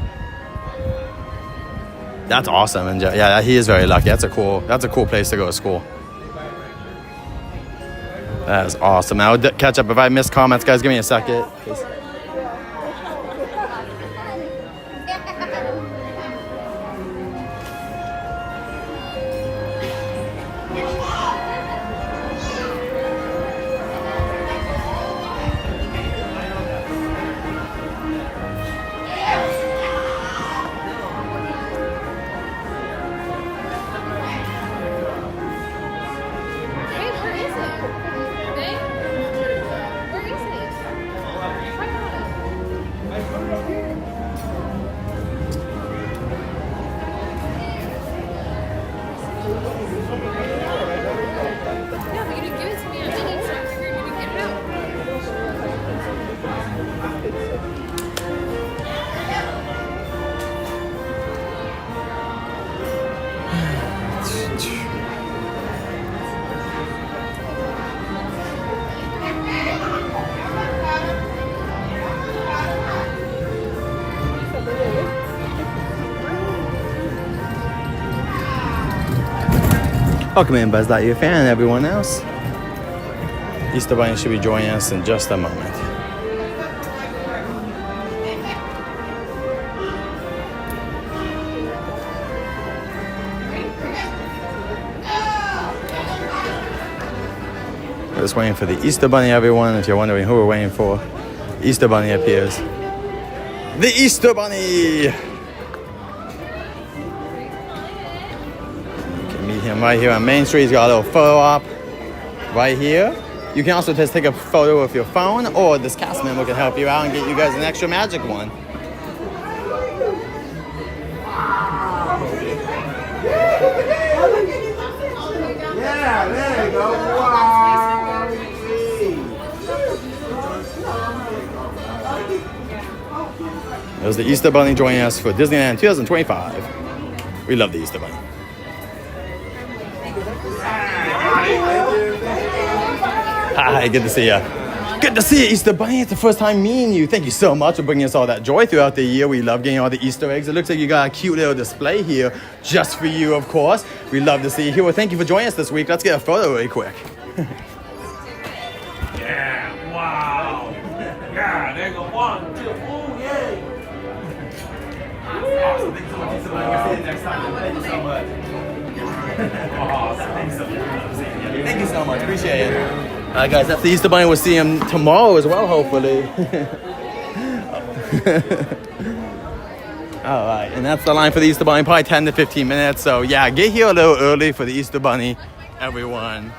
That's awesome, and yeah, he is very lucky. That's a cool place to go to school. That is awesome. I'll catch up if I miss comments, guys. Give me a second. Welcome in, Buzz Lightyear fan and everyone else. Easter Bunny should be joining us in just a moment. We're just waiting for the Easter Bunny, everyone. If you're wondering who we're waiting for, Easter Bunny appears. The Easter Bunny! Meet him right here on Main Street. He's got a little photo op right here. You can also just take a photo with your phone, or this cast member can help you out and get you guys an extra magic one. Yeah, there you go. Wow. There's the Easter Bunny joining us for Disneyland 2025. We love the Easter Bunny. Hi, good to see you. Good to see you, Easter Bunny. It's the first time meeting you. Thank you so much for bringing us all that joy throughout the year. We love getting all the Easter eggs. It looks like you got a cute little display here just for you, of course. We love to see you here. Well, thank you for joining us this week. Let's get a photo really quick. Yeah, wow. Yeah, there you go. 1, 2, oh, yay. Awesome. Thank you so much, Easter Bunny. We'll see you next time. Thank you so much. Awesome. Thank you so much. Thank you so much. Appreciate it. All right, guys, that's the Easter Bunny. We'll see him tomorrow as well, hopefully. All right, and that's the line for the Easter Bunny, probably 10 to 15 minutes. So, yeah, get here a little early for the Easter Bunny, everyone.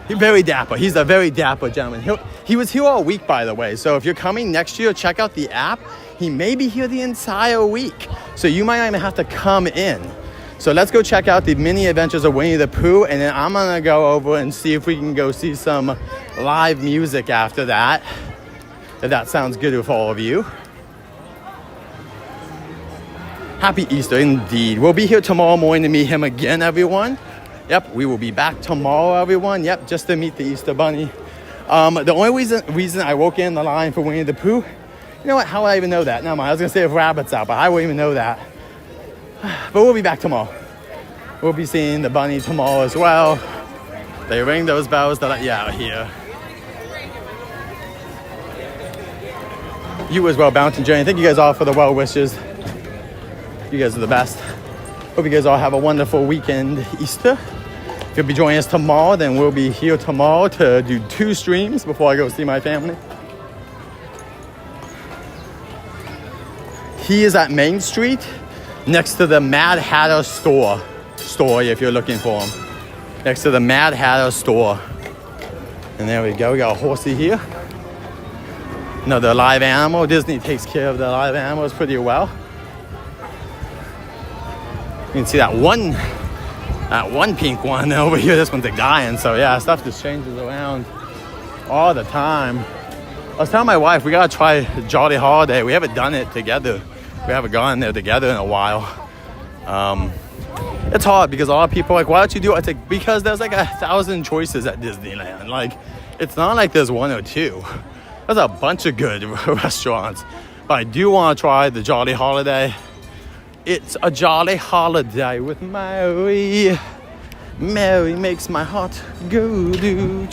He's very dapper. He's a very dapper gentleman. He was here all week, by the way. So if you're coming next year, check out the app. He may be here the entire week. So you might not even have to come in. So let's go check out the mini adventures of Winnie the Pooh, and then I'm gonna go over and see if we can go see some live music after that, if that sounds good with all of you. Happy Easter indeed. We'll be here tomorrow morning to meet him again, everyone. Yep, we will be back tomorrow, everyone. Yep, just to meet the Easter Bunny. The only reason I woke in the line for Winnie the Pooh, you know what, how would I even know that? Never mind, I was gonna say if rabbits out, but I wouldn't even know that. But we'll be back tomorrow. We'll be seeing the bunny tomorrow as well. They ring those bells to let you out here. You as well, Bounty Journey. Thank you guys all for the well wishes. You guys are the best. Hope you guys all have a wonderful weekend, Easter. If you'll be joining us tomorrow, then we'll be here tomorrow to do 2 streams before I go see my family. He is at Main Street, next to the Mad Hatter store if you're looking for him. Next to the Mad Hatter store. And there we go, we got a horsey here. Another live animal. Disney takes care of the live animals pretty well. You can see that one pink one over here. This one's a guy, and so yeah, stuff just changes around all the time. I was telling my wife we gotta try Jolly Holiday. We haven't done it together. We haven't gone there together in a while. It's hard because a lot of people are like, why don't you do it? It's like, because there's like 1,000 choices at Disneyland. Like, it's not like there's 1 or 2. There's a bunch of good restaurants. But I do want to try the Jolly Holiday. It's a jolly holiday with Mary. Mary makes my heart go do.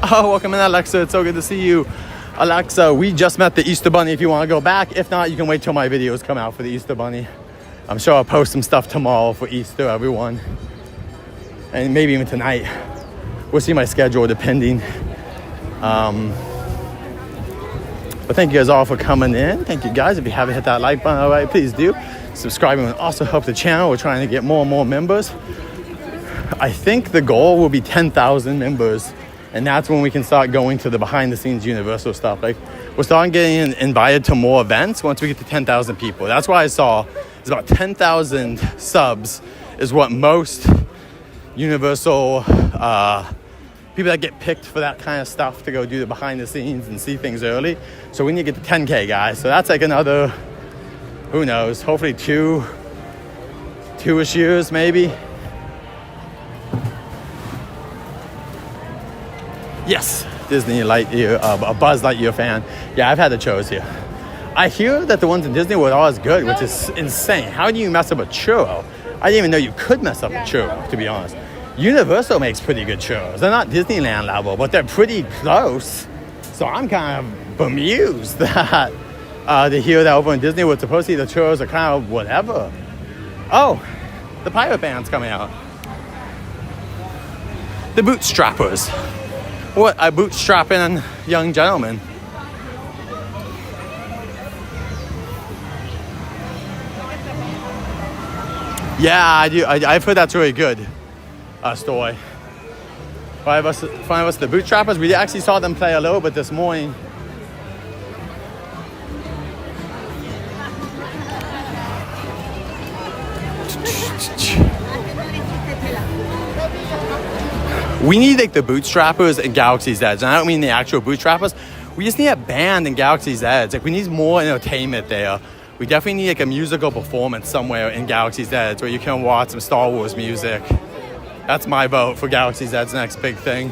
Oh, welcome in, Alexa. It's so good to see you. Alexa, we just met the Easter Bunny if you want to go back. If not, you can wait till my videos come out for the Easter Bunny. I'm sure I'll post some stuff tomorrow for Easter, everyone. And maybe even tonight. We'll see my schedule depending. But thank you guys all for coming in. Thank you guys. If you haven't hit that like button already, please do. Subscribing will also help the channel. We're trying to get more and more members. I think the goal will be 10,000 members. And that's when we can start going to the behind the scenes Universal stuff. Like, we're starting getting invited to more events once we get to 10,000 people. That's why I saw it's about 10,000 subs is what most Universal people that get picked for that kind of stuff to go do the behind the scenes and see things early. So we need to get to 10K, guys. So that's like another, who knows, hopefully 2-ish years maybe. Yes, Disney Lightyear, a Buzz Lightyear fan. Yeah, I've had the churros here. I hear that the ones in Disney were always good, which is insane. How do you mess up a churro? I didn't even know you could mess up a churro, to be honest. Universal makes pretty good churros. They're not Disneyland level, but they're pretty close. So I'm kind of bemused that to hear that over in Disney was supposed to be the churros are kind of whatever. Oh, the pirate band's coming out. The Bootstrappers. What a bootstrapping young gentleman. Yeah, I do. I've heard that's really good. Story. Five of us, the Bootstrappers. We actually saw them play a little bit this morning. We need like the Bootstrappers and Galaxy's Edge. And I don't mean the actual Bootstrappers. We just need a band in Galaxy's Edge. Like, we need more entertainment there. We definitely need like a musical performance somewhere in Galaxy's Edge where you can watch some Star Wars music. That's my vote for Galaxy's Edge's next big thing.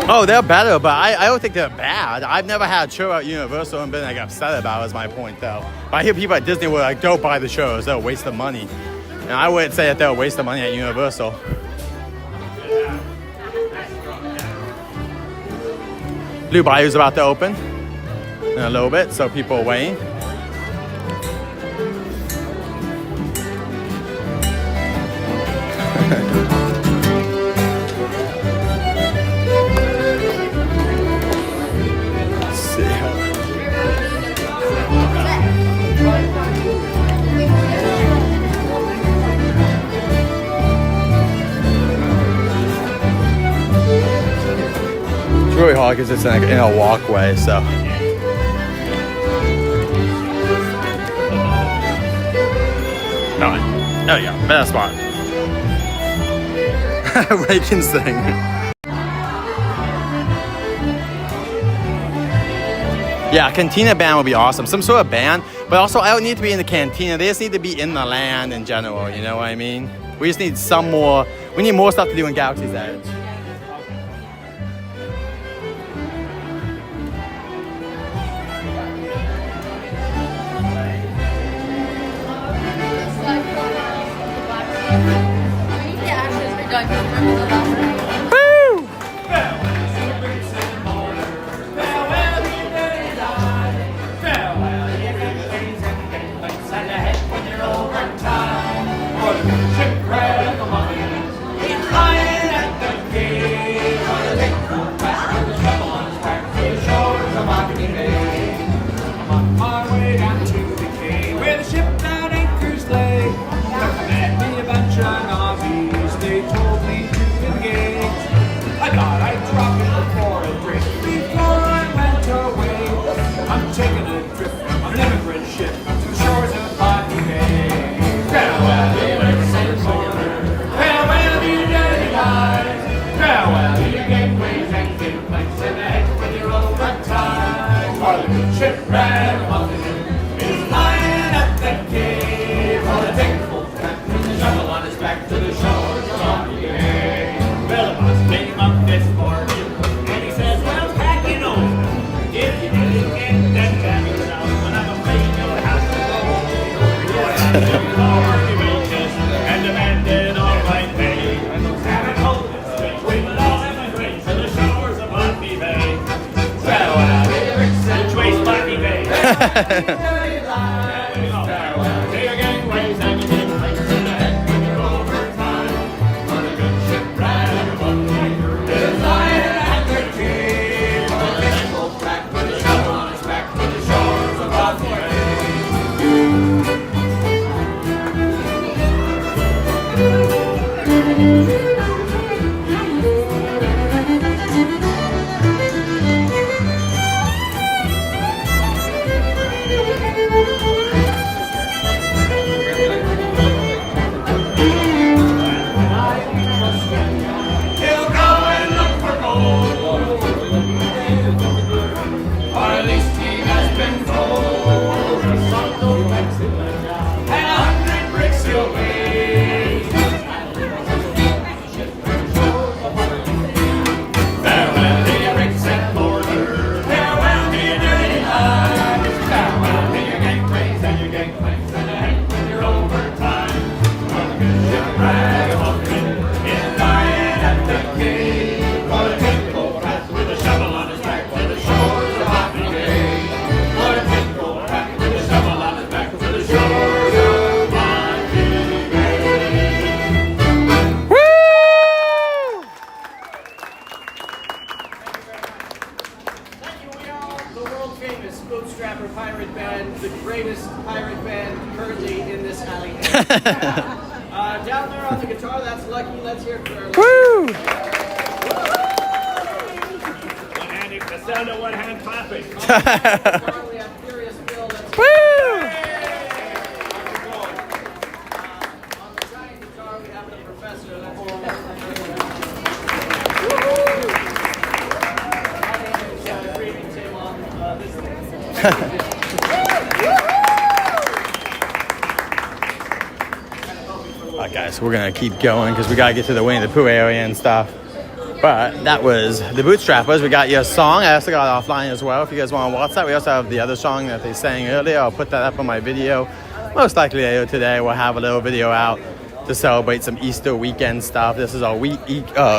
Oh, they're better, but I don't think they're bad. I've never had a show at Universal and been like upset about it, is my point though. But I hear people at Disney were like, don't buy the shows, they're a waste of money. And I wouldn't say that they're a waste of money at Universal. Blue Bayou's about to open in a little bit, so people are waiting. really hard because it's in a walkway, so. No, there you go, better spot. Ray can sing. Yeah, Cantina Band would be awesome. Some sort of band, but also I don't need to be in the cantina. They just need to be in the land in general, you know what I mean? We just need some more, we need more stuff to do in Galaxy's Edge. Bootstrapper pirate band, the greatest pirate band currently in this alley. Down there on the guitar, that's Lucky. Let's hear it for our Woo! One hand, the sound of one hand clapping. we have Furious Bill. That's Woo! On the giant guitar, we have the Professor. Alright guys, we're gonna keep going because we gotta get to the Winnie the Pooh area and stuff. But that was the Bootstrappers. We got your song. I also got it offline as well if you guys want to watch that. We also have the other song that they sang earlier. I'll put that up on my video. Most likely later today we'll have a little video out to celebrate some Easter weekend stuff. This is our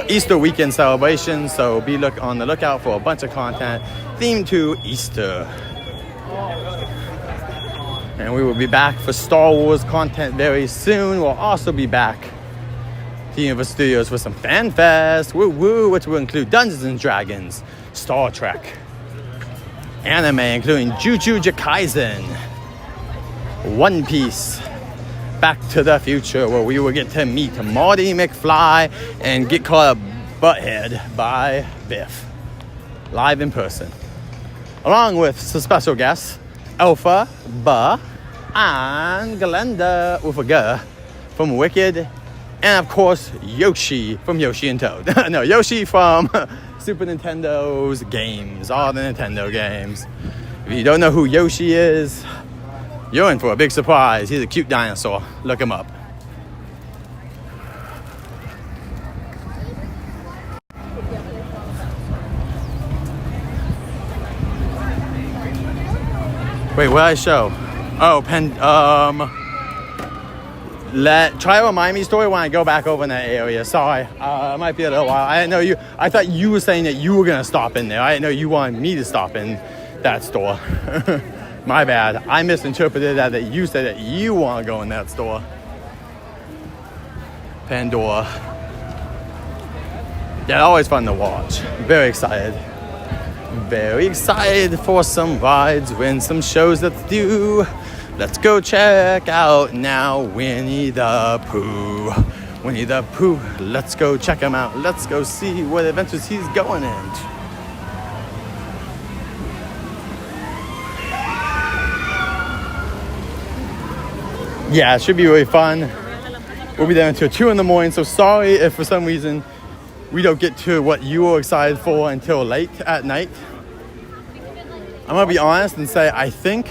Easter weekend celebration, so be on the lookout for a bunch of content themed to Easter. And we will be back for Star Wars content very soon. We'll also be back to Universal Studios for some Fan Fest, woo woo, which will include Dungeons and Dragons, Star Trek, anime, including Jujutsu Kaisen, One Piece, Back to the Future, where we will get to meet Marty McFly and get called a butthead by Biff. live in person, along with some special guests, Alpha, Ba, and Glenda with a G from Wicked, and of course Yoshi from Yoshi and Toad. No, Yoshi from Super Nintendo's games, all the Nintendo games. If you don't know who Yoshi is, you're in for a big surprise. He's a cute dinosaur. Look him up. Wait, what did I show? Oh, try to remind me story when I go back over in that area. Sorry, it might be a little while. I didn't know you. I thought you were saying that you were gonna stop in there. I didn't know you wanted me to stop in that store. My bad. I misinterpreted that you said that you want to go in that store. Pandora. Yeah, always fun to watch. Very excited. Very excited for some rides, win some shows. Let's do. Let's go check out now Winnie the Pooh. Winnie the Pooh. Let's go check him out. Let's go see what adventures he's going in. Yeah, it should be really fun. We'll be there until 2 in the morning, so sorry if for some reason we don't get to what you were excited for until late at night. I'm gonna be honest and say I think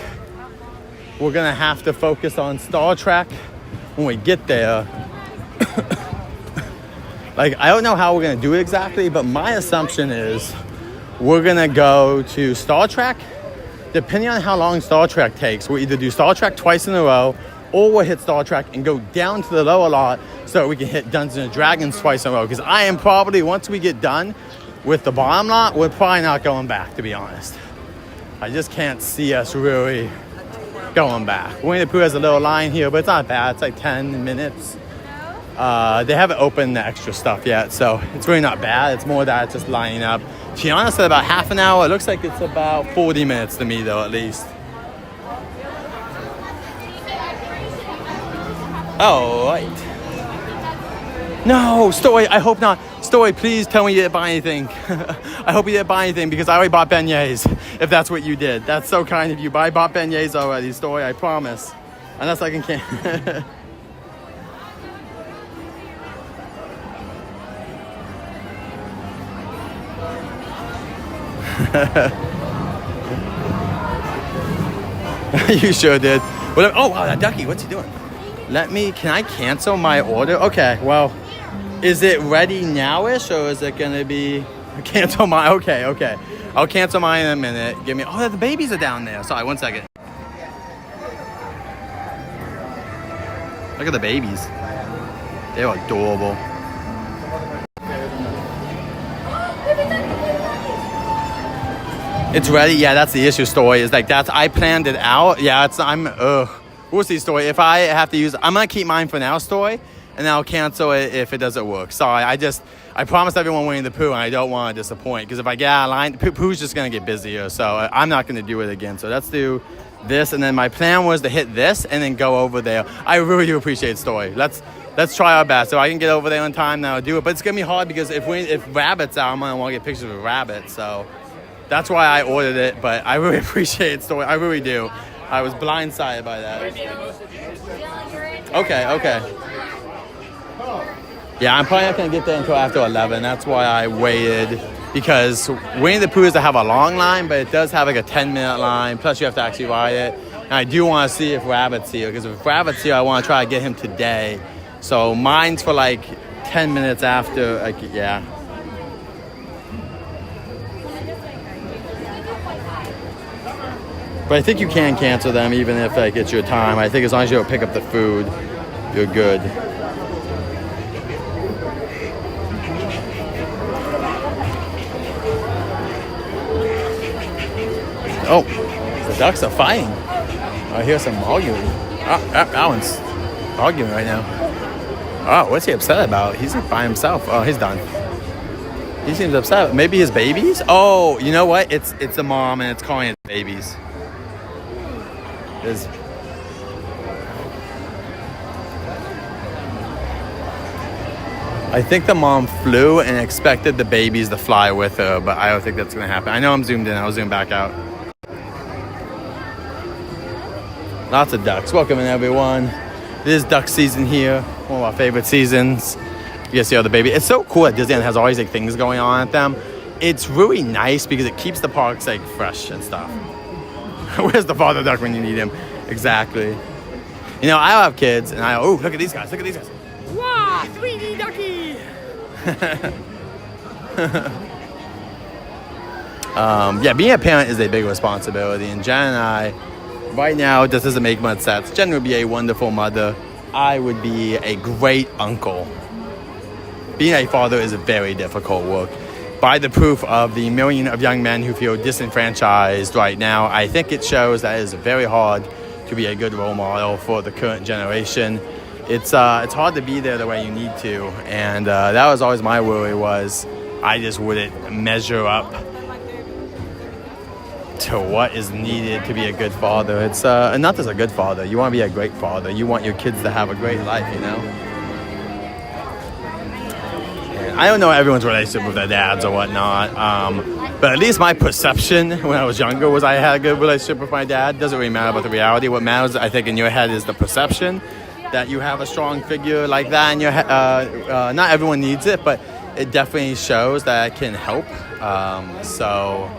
we're gonna have to focus on Star Trek when we get there. Like, I don't know how we're gonna do it exactly, but my assumption is we're gonna go to Star Trek. Depending on how long Star Trek takes, we'll either do Star Trek twice in a row, or we'll hit Star Trek and go down to the lower lot so we can hit Dungeons and Dragons twice in a row. Because I am probably, once we get done with the bottom lot, we're probably not going back, to be honest. I just can't see us really going back. Winnie the Pooh has a little line here, but it's not bad. It's like 10 minutes. They haven't opened the extra stuff yet, so it's really not bad. It's more that it's just lining up. To be honest, at about half an hour. It looks like it's about 40 minutes to me, though, at least. All right. No, Story, I hope not. Story, please tell me you didn't buy anything. I hope you didn't buy anything because I already bought beignets, if that's what you did. That's so kind of you. But I bought beignets already, Story, I promise. Unless I can You sure did. Well, oh, wow, that ducky, what's he doing? Can I cancel my order? Okay, well, is it ready now-ish or is it gonna be, cancel mine? Okay. I'll cancel mine in a minute. Oh, the babies are down there. Sorry, 1 second. Look at the babies. They're adorable. It's ready? Yeah, that's the issue, Story. Is like, I planned it out. Yeah, we'll see, Story. If I have to use, I'm gonna keep mine for now, Story, and I'll cancel it if it doesn't work. Sorry, I promised everyone Winnie the Pooh, and I don't want to disappoint, because if I get out of line, Pooh's just gonna get busier, so I'm not gonna do it again. So let's do this, and then my plan was to hit this and then go over there. I really do appreciate Story. Let's try our best. If I can get over there on time, then I'll do it. But it's gonna be hard because if Rabbit's out, I'm gonna want to get pictures of Rabbit. So that's why I ordered it. But I really appreciate Story. I really do. I was blindsided by that. Okay. Yeah, I'm probably not gonna get there until after 11. That's why I waited. Because Winnie the Pooh doesn't have a long line, but it does have like a 10-minute line. Plus, you have to actually ride it. And I do want to see if Rabbit's here, because if Rabbit's here, I want to try to get him today. So mine's for like 10 minutes after. Yeah. But I think you can cancel them even if it's your time. I think as long as you don't pick up the food, you're good. Oh, the ducks are fighting. I hear some arguing. That one's arguing right now. Oh, what's he upset about? He's by himself. Oh, he's done. He seems upset. Maybe his babies? Oh, you know what? It's the mom and it's calling it babies. I think the mom flew and expected the babies to fly with her, but I don't think that's going to happen. I know I'm zoomed in. I'll zoom back out. Lots of ducks. Welcome in, everyone. It is duck season here. One of our favorite seasons. You can see all the baby. It's so cool that Disneyland has always like things going on at them. It's really nice because it keeps the parks like fresh and stuff. Where's the father duck when you need him? Exactly. You know, I have kids, and oh, look at these guys. Look at these guys. Wow, 3D ducky. Yeah, being a parent is a big responsibility, and Jen and I, right now, this doesn't make much sense. Jen would be a wonderful mother. I would be a great uncle. Being a father is a very difficult work. By the proof of the million of young men who feel disenfranchised right now, I think it shows that it is very hard to be a good role model for the current generation. It's hard to be there the way you need to, and that was always my worry, was I just wouldn't measure up to what is needed to be a good father. It's not just a good father. You want to be a great father. You want your kids to have a great life, you know? And I don't know everyone's relationship with their dads or whatnot, but at least my perception when I was younger was I had a good relationship with my dad. Doesn't really matter about the reality. What matters, I think, in your head is the perception that you have a strong figure like that in your head. Not everyone needs it, but it definitely shows that it can help. So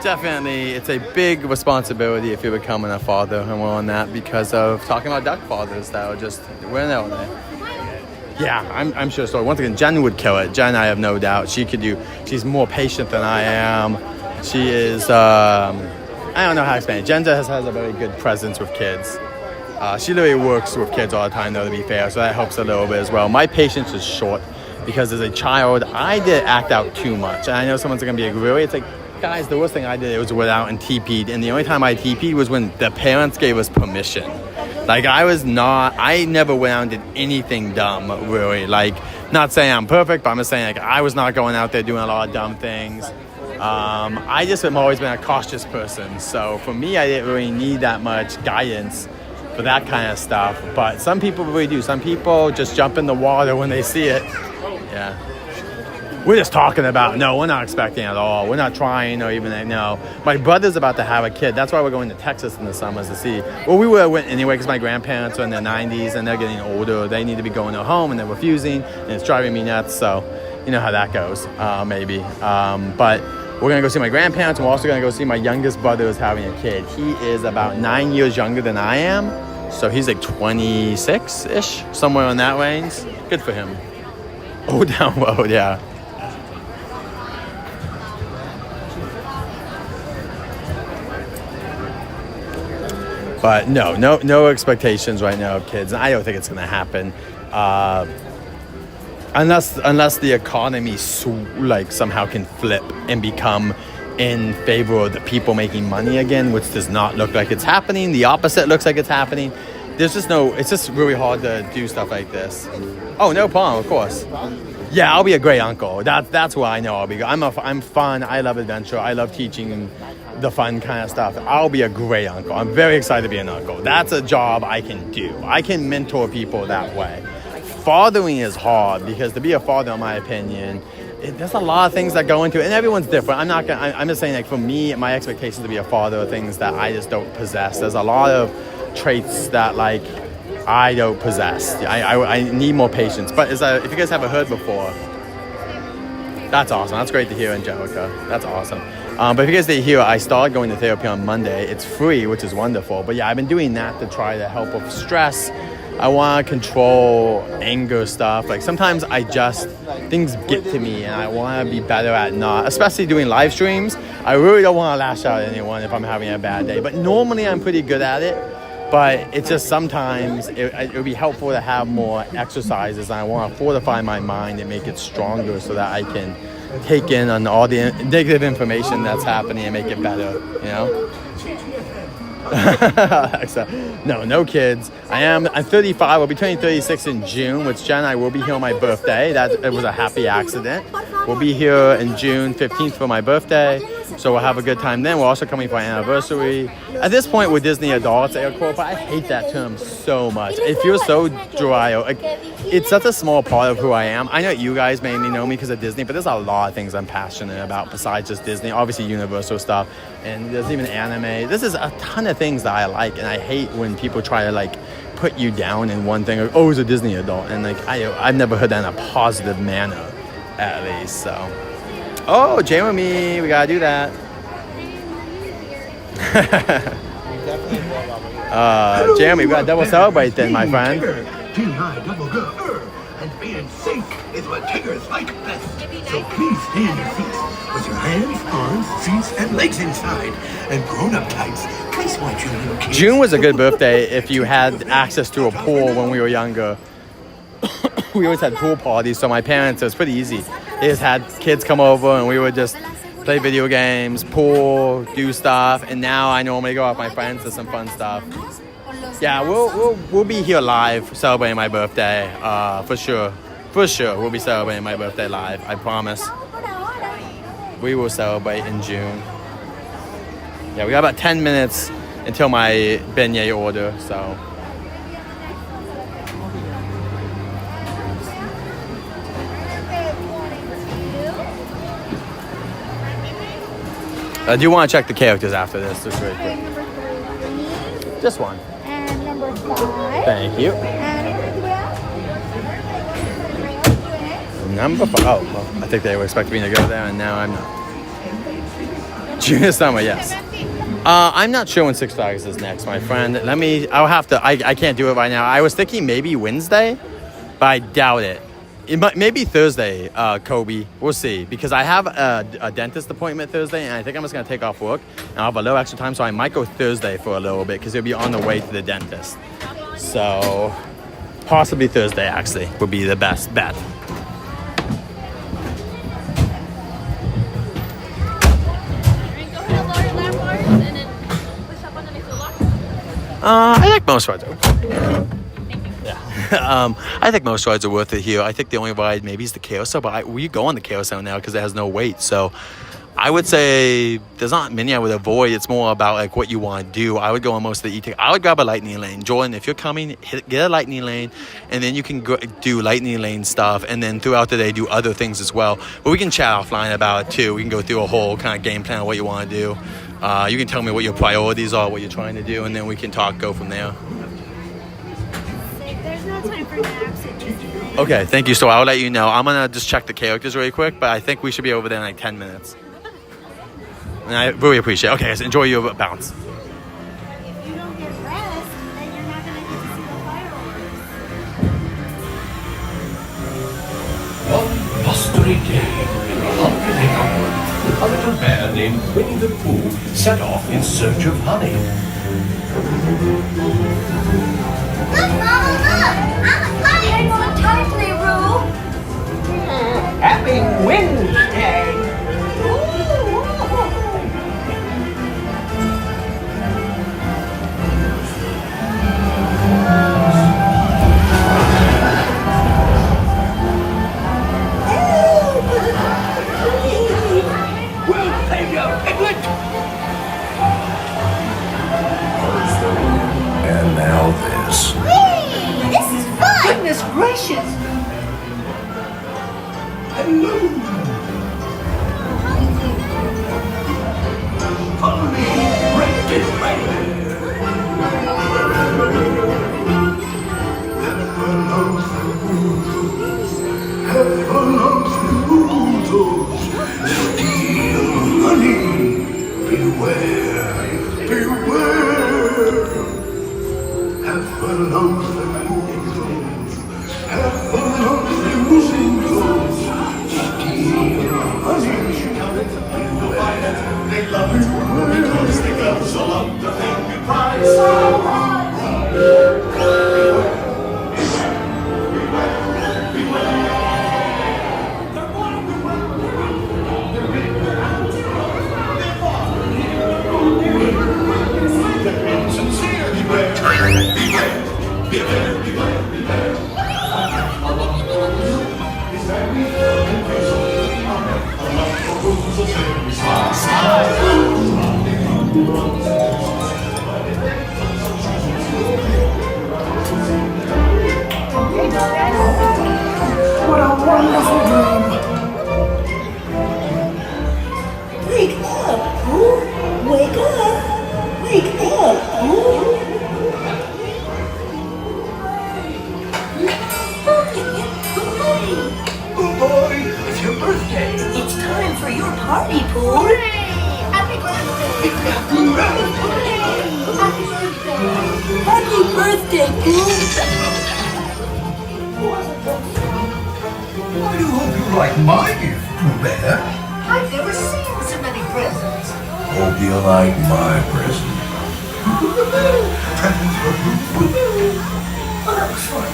definitely, it's a big responsibility if you're becoming a father, and we're on that because of talking about duck fathers that are just, we're in there. Yeah, I'm sure so. Once again, Jen would kill it. Jen, I have no doubt. She's more patient than I am. She is, I don't know how to explain it. Jen has a very good presence with kids. She literally works with kids all the time, though, to be fair, so that helps a little bit as well. My patience is short because as a child, I did act out too much. And I know someone's going to be like, really? It's like, guys, the worst thing I did was went out and TP'd, and the only time I TP'd was when the parents gave us permission. Like, I never went out and did anything dumb, really. Like, not saying I'm perfect, but I'm just saying, like, I was not going out there doing a lot of dumb things. I just have always been a cautious person. So for me, I didn't really need that much guidance for that kind of stuff. But some people really do. Some people just jump in the water when they see it. Yeah. We're just talking about, no, we're not expecting at all. We're not trying or even, no. My brother's about to have a kid. That's why we're going to Texas in the summers to see. Well, we went anyway because my grandparents are in their 90s and they're getting older. They need to be going to home and they're refusing, and it's driving me nuts. So you know how that goes, maybe. But we're going to go see my grandparents, and we're also going to go see my youngest brother who's having a kid. He is about 9 years younger than I am. So he's like 26-ish, somewhere in that range. Good for him. Oh, down road, yeah. But no expectations right now of kids. I don't think it's going to happen, unless the economy somehow can flip and become in favor of the people making money again, which does not look like it's happening. The opposite looks like it's happening. It's just really hard to do stuff like this. Oh, no problem, of course. Yeah, I'll be a great uncle. That's what I know I'll be. I'm fun. I love adventure. I love teaching the fun kind of stuff. I'll be a great uncle. I'm very excited to be an uncle. That's a job I can do. I can mentor people that way. Fathering is hard because to be a father, in my opinion, there's a lot of things that go into it, and everyone's different. I'm just saying, like, for me, my expectations to be a father are things that I just don't possess. There's a lot of traits that, like, I don't possess. I need more patience. But if you guys haven't heard before, that's awesome. That's great to hear, Angelica. That's awesome. But if you guys didn't hear, I started going to therapy on Monday. It's free, which is wonderful. But yeah, I've been doing that to try to help with stress. I want to control anger stuff. Like sometimes things get to me and I want to be better at not, especially doing live streams. I really don't want to lash out at anyone if I'm having a bad day. But normally I'm pretty good at it. But it's just sometimes it would be helpful to have more exercises. And I want to fortify my mind and make it stronger so that I can take in on all the negative information that's happening and make it better, you know? No kids. I'm 35. I'll be turning 36 in June, which Jen and I will be here on my birthday. It was a happy accident. We'll be here in June 15th for my birthday. So we'll have a good time then. We're also coming for our anniversary. At this point, we're Disney adults, air quote, but I hate that term so much. It feels so dry. Like, it's such a small part of who I am. I know you guys mainly know me because of Disney, but there's a lot of things I'm passionate about besides just Disney. Obviously, Universal stuff, and there's even anime. This is a ton of things that I like, and I hate when people try to like put you down in one thing. Like, oh, he's a Disney adult, and like I've never heard that in a positive manner, at least. So, oh, Jamie, we gotta do that. Jeremy, we gotta double celebrate then, my friend. And being safe is what Tiggers like best. So please stay in your seats with your hands, arms, feet, and legs inside. And grown-up types, please watch your little kids. June was a good birthday if you had access to a pool when we were younger. We always had pool parties, so my parents, it was pretty easy. They just had kids come over and we would just play video games, pool, do stuff. And now I normally go out with my friends to some fun stuff. Yeah, we'll be here live celebrating my birthday, for sure. For sure, we'll be celebrating my birthday live, I promise. We will celebrate in June. Yeah, we got about 10 minutes until my beignet order, so. I do want to check the characters after this, just really quick. Just one. And number 5. Thank you. Number 5. Oh, well, I think they were expecting me to go there, and now I'm not. Junior summer, yes. I'm not sure when Six Flags is next, my friend. I'll have to, I can't do it right now. I was thinking maybe Wednesday, but I doubt it. It might, maybe Thursday, Kobe. We'll see. Because I have a dentist appointment Thursday, and I think I'm just going to take off work. And I'll have a little extra time, so I might go Thursday for a little bit, because it'll be on the way to the dentist. So, possibly Thursday, actually, would be the best bet. I think most rides are I think most rides are worth it here. I think the only ride maybe is the carousel, but we go on the carousel now because it has no wait. So I would say there's not many I would avoid. It's more about like what you want to do. I would go on most of the e-ticket. I would grab a lightning lane. Jordan, if you're coming, get a lightning lane, and then you can go do lightning lane stuff, and then throughout the day do other things as well. But we can chat offline about it too. We can go through a whole kind of game plan of what you want to do. You can tell me what your priorities are, what you're trying to do, and then we can go from there. There's no time for naps. Okay, thank you. So I'll let you know. I'm going to just check the characters really quick, but I think we should be over there in like 10 minutes. And I really appreciate it. Okay, guys, enjoy your bounce. If you don't get rest, then you're not going to get to see the fireworks. One blustery day in the Hungry Hill, a little bear named Winnie the Pooh set off in search of honey. Look, Mama, look! I'm a bunny! Hang on tightly, Roo! Happy Wednesday! Well, there you go, Piglet! And now this. Whee! This is fun! Goodness gracious! Hello! Follow me, right this way! Steal honey. Beware, beware. Have a lonesome woozles. Have a lonesome woozles. What a wonderful dream. Wake up, Pooh! Wake up! Wake up, Pooh! Oh boy, it's your birthday. It's time for your party, Pooh! Happy birthday! Happy birthday, Pooh! I do hope you like my gift, Pooh Bear. I've never seen so many presents. Hope you like my present. Presents for Pooh. Oh, that was fun.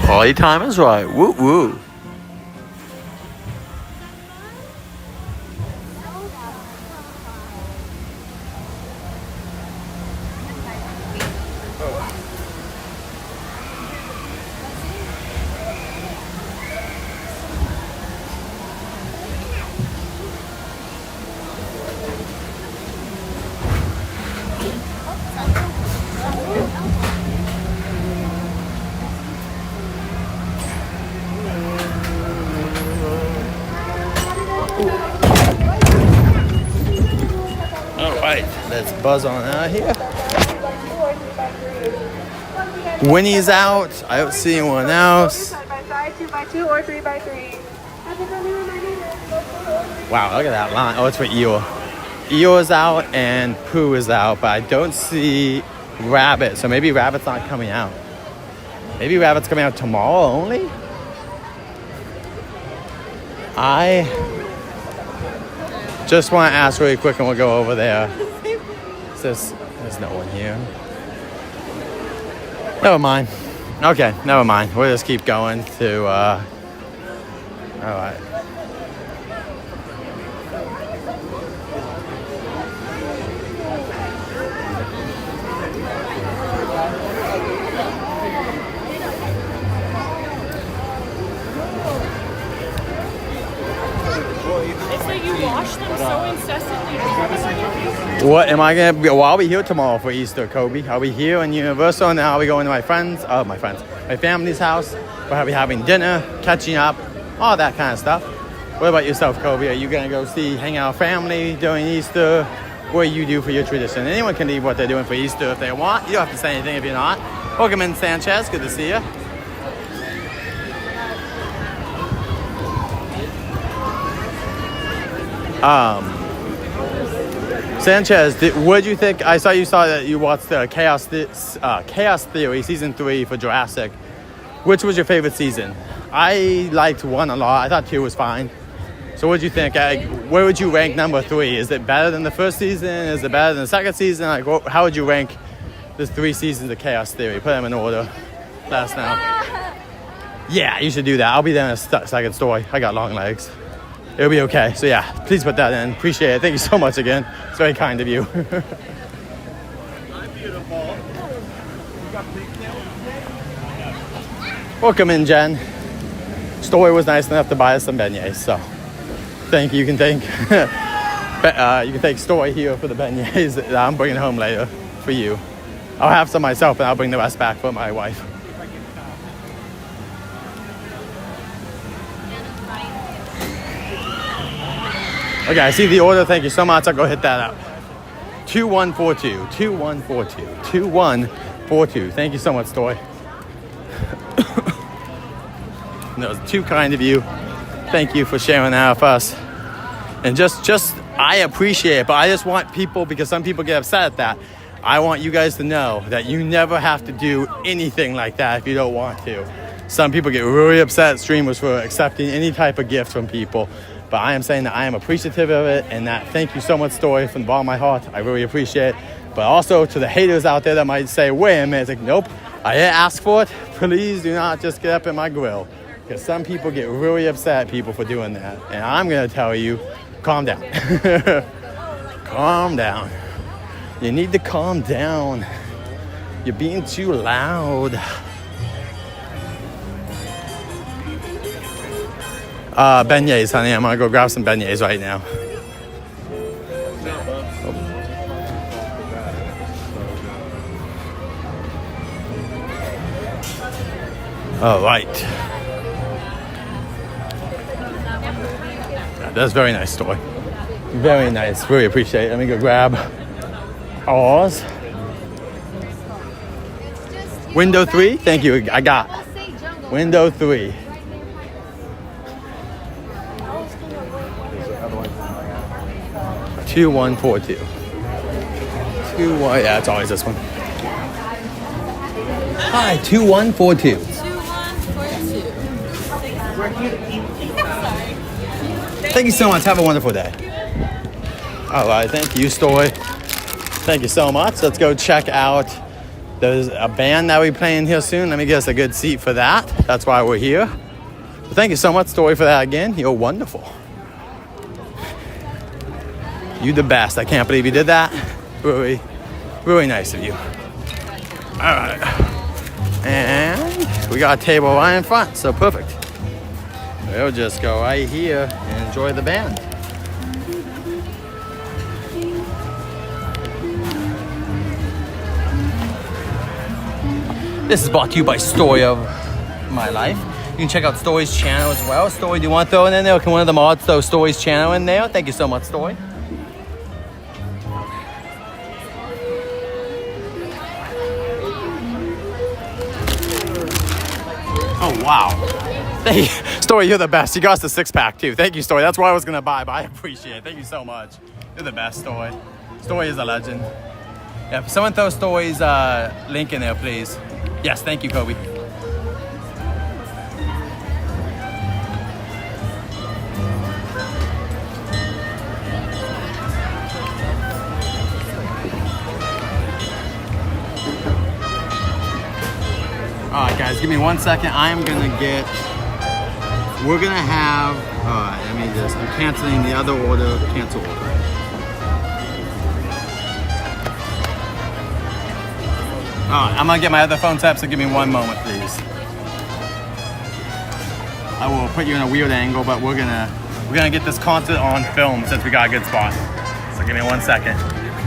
Party time is right. Woo woo. Alright, let's buzz on out here. Winnie's out. I don't see anyone else. 2x2 or 3x3. Wow, look at that line. Oh, it's for Eeyore. Eeyore's out and Pooh is out, but I don't see Rabbit. So maybe Rabbit's not coming out. Maybe Rabbit's coming out tomorrow only? I just want to ask really quick and we'll go over there. There's no one here. Never mind. Okay, never mind. We'll just keep going to, alright. It's like you wash them so incessantly. What am I gonna be? Well, I'll be here tomorrow for Easter, Kobe. I'll be here in Universal, and then I'll be going to my family's house. We'll be having dinner, catching up, all that kind of stuff. What about yourself, Kobe? Are you gonna go hang out with family during Easter? What do you do for your tradition? Anyone can leave what they're doing for Easter if they want. You don't have to say anything if you're not. Welcome in, Sanchez. Good to see you. Sanchez, what did you think? I saw that you watched the Chaos Theory season 3 for Jurassic. Which was your favorite season? I liked 1 a lot. I thought 2 was fine. So what did you think? Where would you rank number 3? Is it better than the first season? Is it better than the second season? How would you rank the 3 seasons of Chaos Theory? Put them in order. Let us know. Yeah, you should do that. I'll be there in a second story. I got long legs. It'll be okay. So yeah, please put that in. Appreciate it. Thank you so much again. It's very kind of you. Welcome in, Jen. Story was nice enough to buy us some beignets, so thank you. You can thank Story here for the beignets that I'm bringing home later for you. I'll have some myself, and I'll bring the rest back for my wife. Okay, I see the order. Thank you so much. I'll go hit that up. 2142. 2142. 2142. Thank you so much, Story. That was too kind of you. Thank you for sharing that with us. And just I appreciate it, but I just want people, because some people get upset at that. I want you guys to know that you never have to do anything like that if you don't want to. Some people get really upset at streamers for accepting any type of gift from people. But I am saying that I am appreciative of it, and that thank you so much, Story, from the bottom of my heart. I really appreciate it. But also to the haters out there that might say, wait a minute, it's like, nope, I didn't ask for it. Please do not just get up in my grill. Because some people get really upset at people for doing that. And I'm going to tell you, calm down. Calm down. You need to calm down. You're being too loud. Beignets, honey. I'm going to go grab some beignets right now. All right. That's a very nice story. Very nice. Really appreciate it. Let me go grab ours. Window 3. Thank you. I got window 3. Two 142. 21. Yeah, it's always this one. Hi, 2142. 2142. Thank you so much. Have a wonderful day. All right. Thank you, Story. Thank you so much. Let's go check out. There's a band that we're playing here soon. Let me get us a good seat for that. That's why we're here. So thank you so much, Story, for that again. You're wonderful. You the best. I can't believe you did that. Really, really nice of you. All right. And we got a table right in front, so perfect. We'll just go right here and enjoy the band. This is brought to you by Story of My Life. You can check out Story's channel as well. Story, do you want to throw it in there? Or can one of the mods throw Story's channel in there? Thank you so much, Story. Oh, wow. Thank you. Story, you're the best. You got us the 6-pack, too. Thank you, Story. That's what I was going to buy, but I appreciate it. Thank you so much. You're the best, Story. Story is a legend. Yeah, if someone throw Story's link in there, please. Yes, thank you, Kobe. All right, guys, give me 1 second. We're gonna have, all right, let me just, I'm canceling the other order, cancel order. All right, I'm gonna get my other phone set up, so give me 1 moment, please. I will put you in a weird angle, but we're gonna get this concert on film since we got a good spot. So give me 1 second.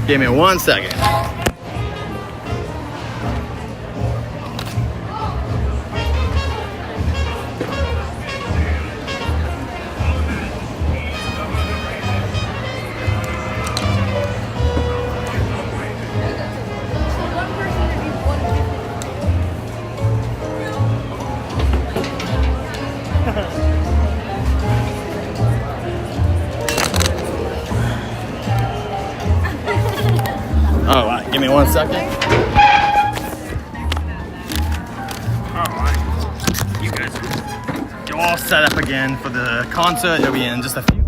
Give me 1 second. All right, give me 1 second. All right, you guys, you're all set up again for the concert. It'll be in just a few.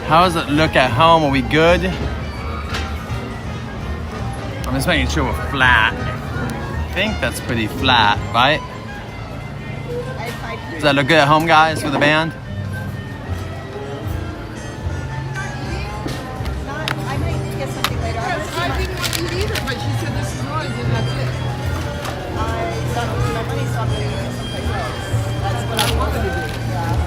How does it look at home? Are we good? I'm just making sure we're flat. I think that's pretty flat, right? Does that look good at home, guys, for the band? I might get something later. I didn't want to eat either, but she said this is noise and that's it. I thought my money's not going to go someplace else. That's what I wanted to do. Yeah.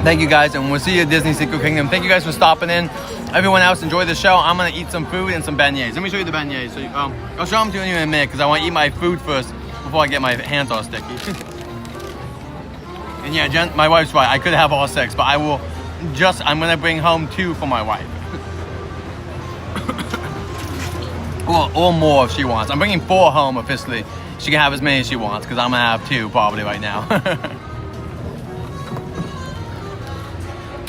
Thank you guys, and we'll see you at Disney Secret Kingdom. Thank you guys for stopping in. Everyone else, enjoy the show. I'm gonna eat some food and some beignets. Let me show you the beignets. So I'll show them to you in a minute because I want to eat my food first before I get my hands all sticky. And yeah, Jen, my wife's right. I could have all 6, but I'm gonna bring home 2 for my wife. or more if she wants. I'm bringing 4 home officially. She can have as many as she wants, because I'm gonna have 2 probably right now.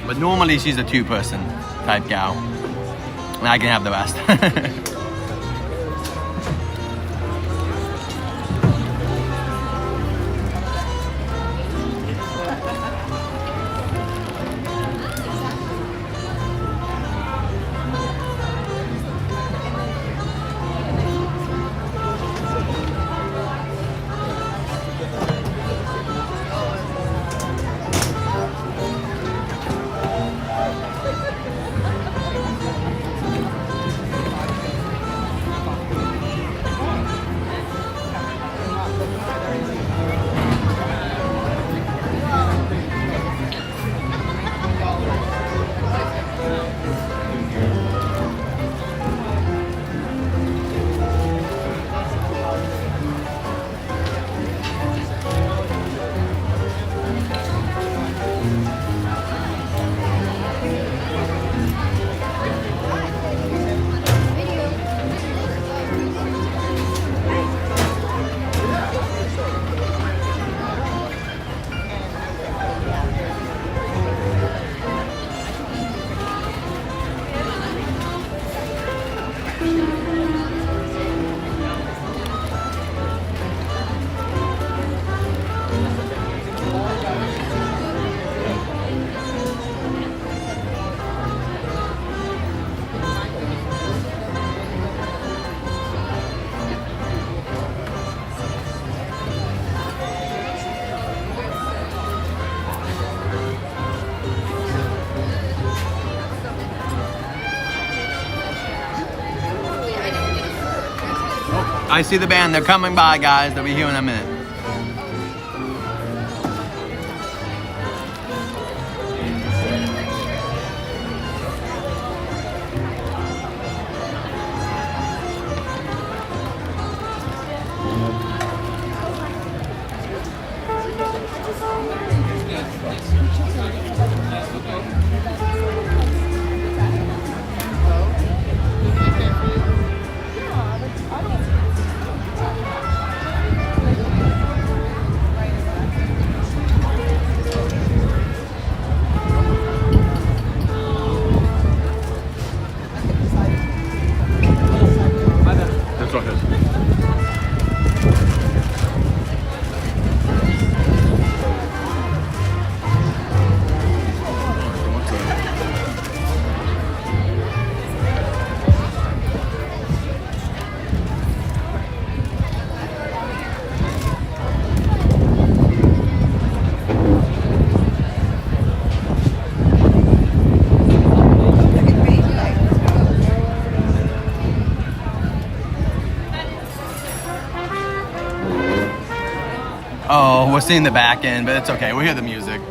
But normally she's a 2-person type gal. And I can have the rest. I see the band. They're coming by, guys. They'll be here in a minute. Oh, we're seeing the back end, but it's okay. We hear the music.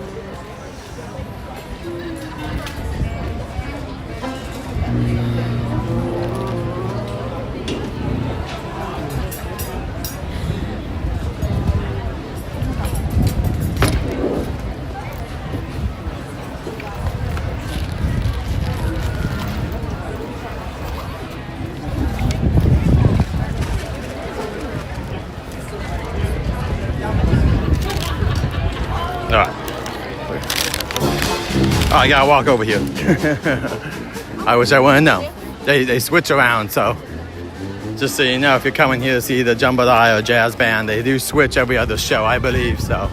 Oh, I gotta walk over here. I wish I wouldn't know. They switch around, so just so you know, if you're coming here to see the Jambalaya or Jazz Band, they do switch every other show, I believe, so.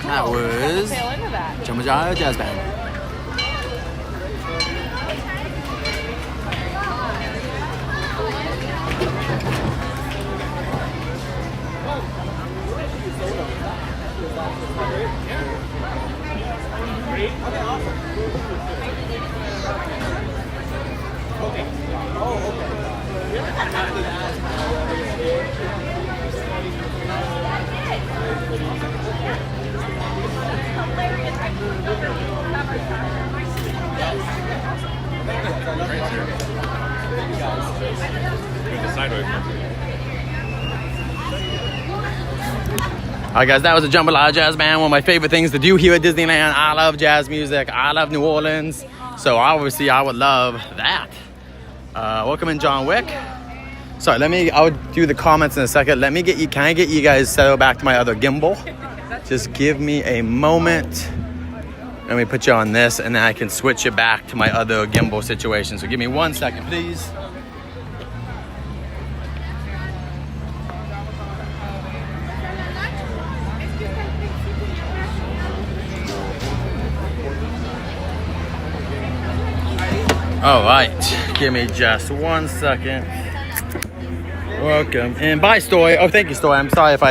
That was Jammin Chefs Band. Alright guys, that was a Jambalaya Jazz Band, one of my favorite things to do here at Disneyland. I love jazz music, I love New Orleans, so obviously I would love that. Welcome in John Wick. Sorry, I'll do the comments in a second. Can I get you guys settled back to my other gimbal? Just give me a moment. Let me put you on this and then I can switch it back to my other gimbal situation. So give me 1 second, please. All right, give me just 1 second. Welcome, and bye, Story. Oh, thank you, Story. I'm sorry if I...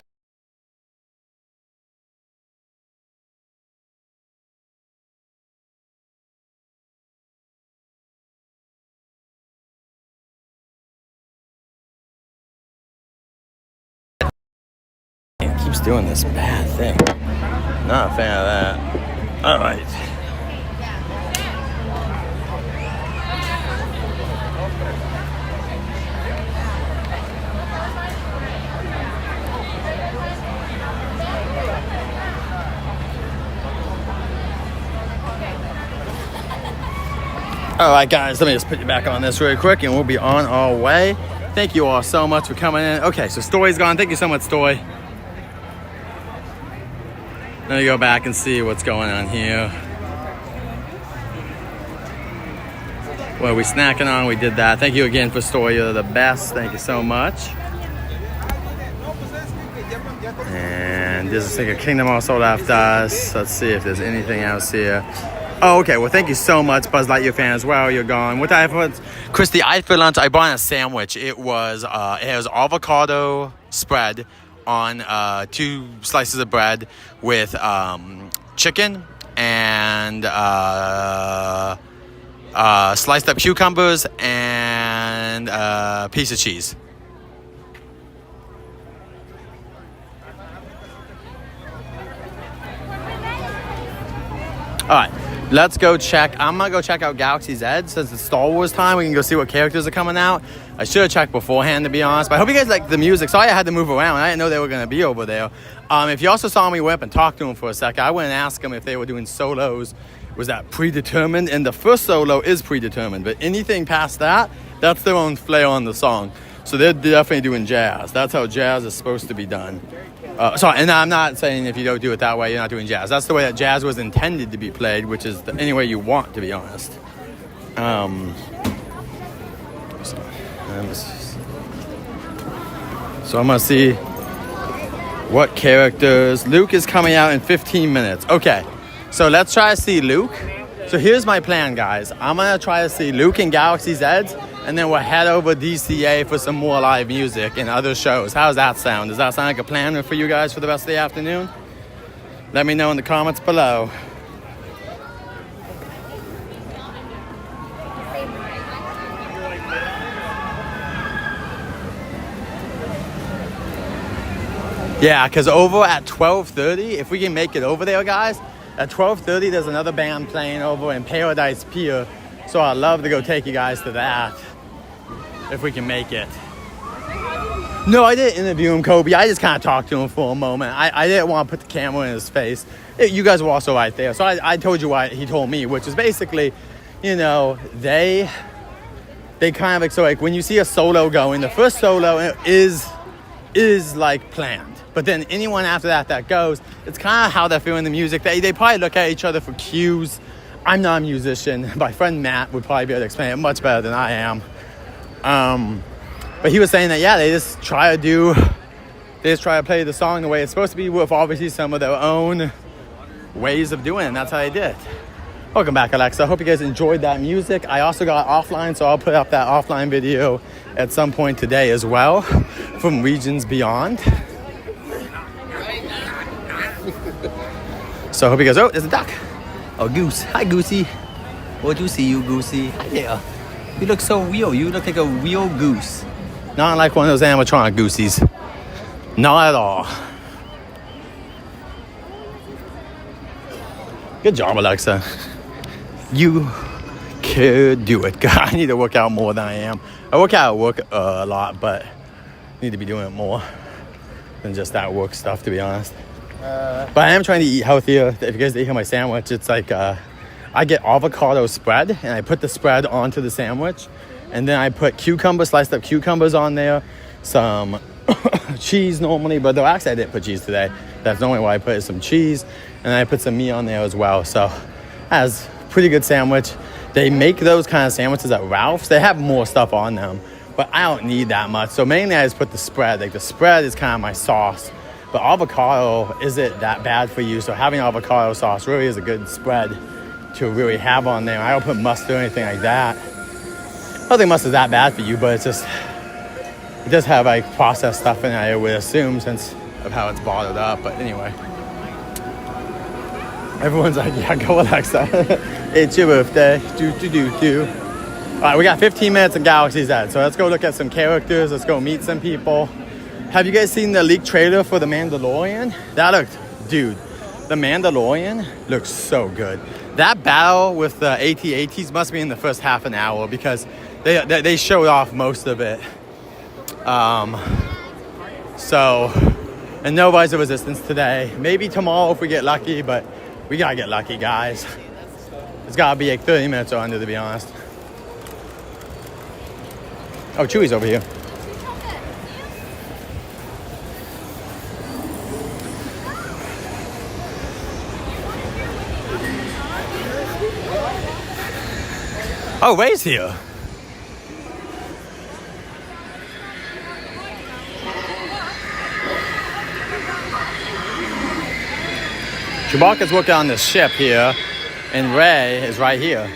It keeps doing this bad thing. Not a fan of that. All right. All right, guys, let me just put you back on this really quick and we'll be on our way. Thank you all so much for coming in. Okay, so Story's gone. Thank you so much, Story. Let me go back and see what's going on here. What are we snacking on? We did that. Thank you again for Story. You're the best. Thank you so much. And there's a Sacred Kingdom also left us. Let's see if there's anything else here. Oh, okay. Well, thank you so much, Buzz Lightyear fan as well. You're gone. What I for Christy, I for lunch, I bought a sandwich. It was avocado spread on 2 slices of bread with chicken and sliced up cucumbers and a piece of cheese. All right. Let's go check. I'm going to go check out Galaxy's Edge since it's Star Wars time. We can go see what characters are coming out. I should have checked beforehand, to be honest. But I hope you guys like the music. Sorry I had to move around. I didn't know they were going to be over there. If you also saw me whip and talk to them for a second, I went and asked them if they were doing solos. Was that predetermined? And the first solo is predetermined. But anything past that, that's their own flair on the song. So they're definitely doing jazz. That's how jazz is supposed to be done. Sorry, and I'm not saying if you don't do it that way, you're not doing jazz. That's the way that jazz was intended to be played, which is any way you want, to be honest. So I'm going to see what characters. Luke is coming out in 15 minutes. Okay, so let's try to see Luke. So here's my plan, guys. I'm going to try to see Luke in Galaxy's Edge, and then we'll head over DCA for some more live music and other shows. How does that sound? Does that sound like a plan for you guys for the rest of the afternoon? Let me know in the comments below. Yeah, because over at 12:30, if we can make it over there, guys, at 12:30, there's another band playing over in Paradise Pier. So I'd love to go take you guys to that if we can make it. No, I didn't interview him, Kobe. I just kind of talked to him for a moment. I didn't want to put the camera in his face. You guys were also right there. So I told you what he told me, which is basically, you know, they kind of, so like when you see a solo going, the first solo is like planned. But then anyone after that goes, it's kind of how they're feeling the music. They probably look at each other for cues. I'm not a musician. My friend Matt would probably be able to explain it much better than I am. But he was saying that, yeah, they just try to play the song the way it's supposed to be with obviously some of their own ways of doing it, and that's how I did it. Welcome back, Alexa. I hope you guys enjoyed that music. I also got offline, so I'll put up that offline video at some point today as well from Regions Beyond. So I hope you guys, oh, there's a duck. Oh, goose. Hi, Goosey. What do you see, you Goosey? Hi there. You look so real. You look like a real goose. Not like one of those animatronic goosies. Not at all. Good job, Alexa. You could do it. God, I need to work out more than I am. I work out at work a lot, but I need to be doing it more than just that work stuff, to be honest. But I am trying to eat healthier. If you guys didn't hear my sandwich, it's like I get avocado spread, and I put the spread onto the sandwich, and then I put sliced up cucumbers on there, some cheese normally, but though actually I didn't put cheese today. That's normally why I put some cheese, and I put some meat on there as well. So as pretty good sandwich. They make those kind of sandwiches at Ralph's. They have more stuff on them, but I don't need that much. So mainly I just put the spread. Like the spread is kind of my sauce, but avocado isn't that bad for you. So having avocado sauce really is a good spread to really have on there. I don't put mustard or anything like that. I don't think mustard's that bad for you, but it's just, it does have like processed stuff in it, I would assume, since of how it's bottled up. But anyway. Everyone's like, yeah, go Alexa. It's your birthday. Do. All right, we got 15 minutes in Galaxy's Edge. So let's go look at some characters. Let's go meet some people. Have you guys seen the leaked trailer for The Mandalorian? That looked, dude, The Mandalorian looks so good. That battle with the AT-ATs must be in the first half an hour because they showed off most of it. And no Rise of Resistance today. Maybe tomorrow if we get lucky, but we gotta get lucky, guys. It's gotta be like 30 minutes or under, to be honest. Oh, Chewie's over here. Oh, Ray's here. Chewbacca's working on this ship here, and Ray is right here.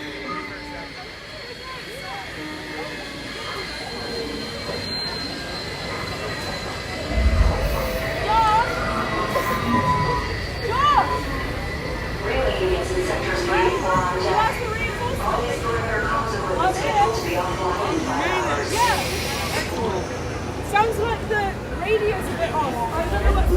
Sounds like the radio's a bit off. I don't know what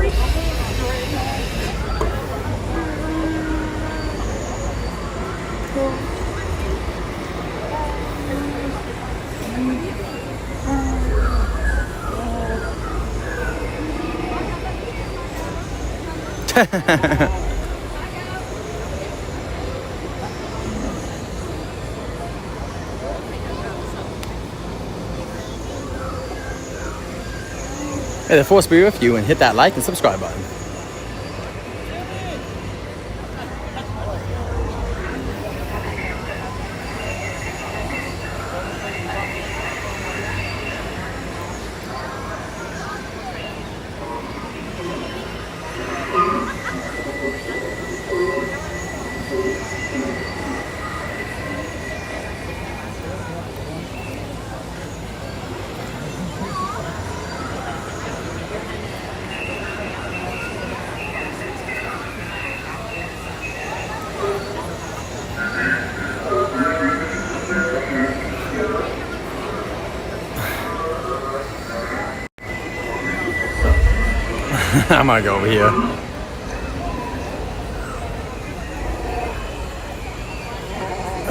May the force be with you, and hit that like and subscribe button. I'm gonna go over here.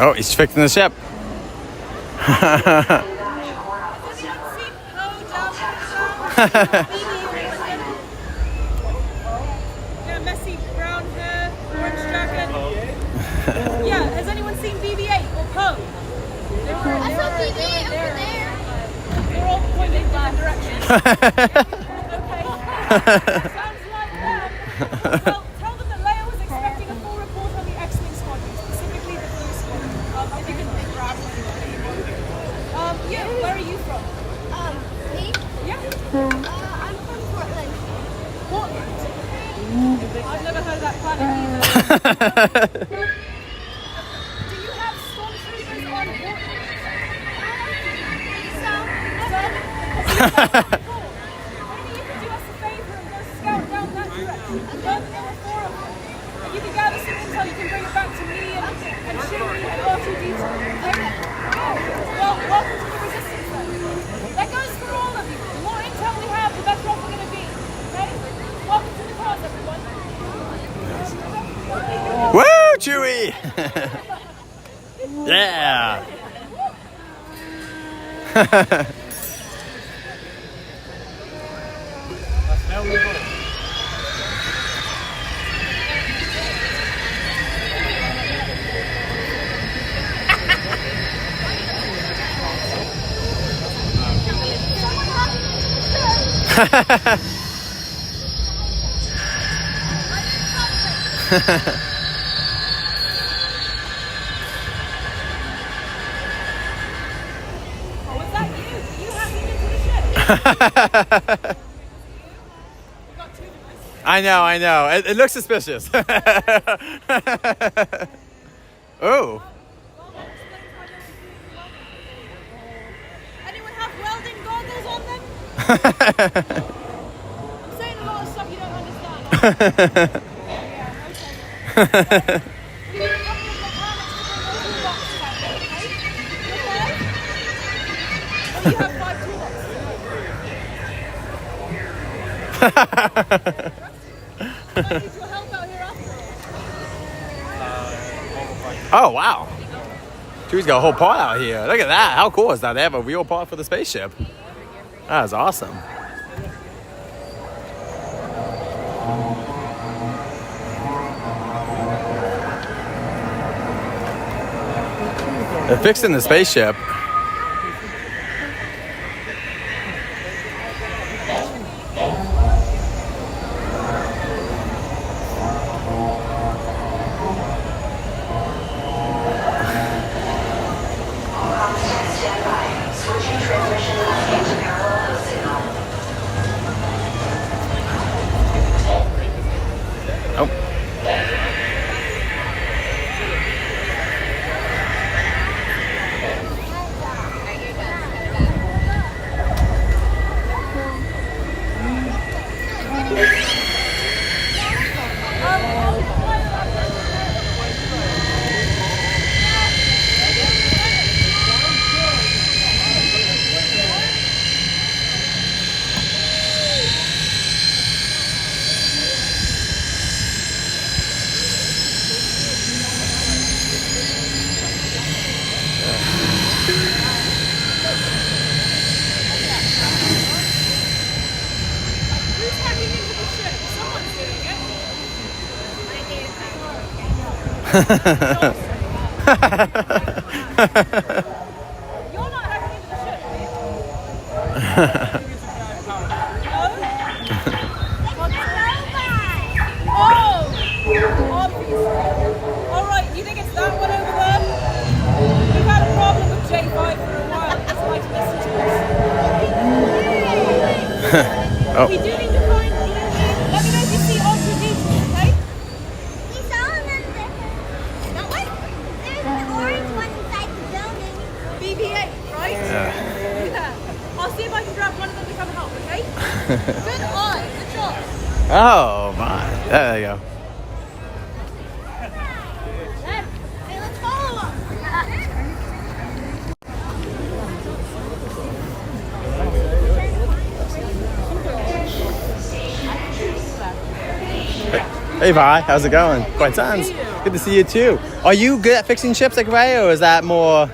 Oh, he's fixing the ship. Yeah, messy brown hair, orange dragon. Yeah, has anyone seen BB-8 or Poe? I saw BB-8 over there. They're all pointing in different directions. Sounds like them. Well, tell them that Leia was expecting a full report on the X-Wing squadron, specifically the Blue Squadron. If you can grab one. Yeah, where are you from? Me? Yeah. I'm from Portland. Portland? I've never heard that planet either. Do you have stormtroopers on board? Maybe you could do us a favor and go scout down that direction. There were 4 of them. If you can gather some intel, you can bring it back to me and Chewie and R2-D2. Okay? Well, welcome to the Resistance then. That goes for all of you. The more intel we have, the better off we're going to be. Okay? Welcome to the cause, everyone. Woo, Chewie! Yeah! Now we go. Was that you? You hacked into the ship. I know. It looks suspicious. Oh. Anyone have welding goggles on them? I'm saying a lot of stuff you don't understand. You have 5 toolboxes. I need your help out here after all. Oh, wow. Chewie's got a whole part out here. Look at that. How cool is that? They have a real part for the spaceship. That is awesome. They're fixing the spaceship. You're not hacking into the ship, are you? Obviously. Alright, you think it's that one over there? We've had a problem with J5 for a while. It's like to listen to us. Oh. We do need to find, let me know if you see R2-D2, okay? We saw them there. No, wait. There's the orange one inside the building. BB-8, right? Yeah. I'll see if I can grab one of them to come help, okay? Good eye, good job. Oh, my. There you go. Hey, let's follow them. Hey, Vi, how's it going? Quite times. Good to see you too. Are you good at fixing ships like Ray, or is that more?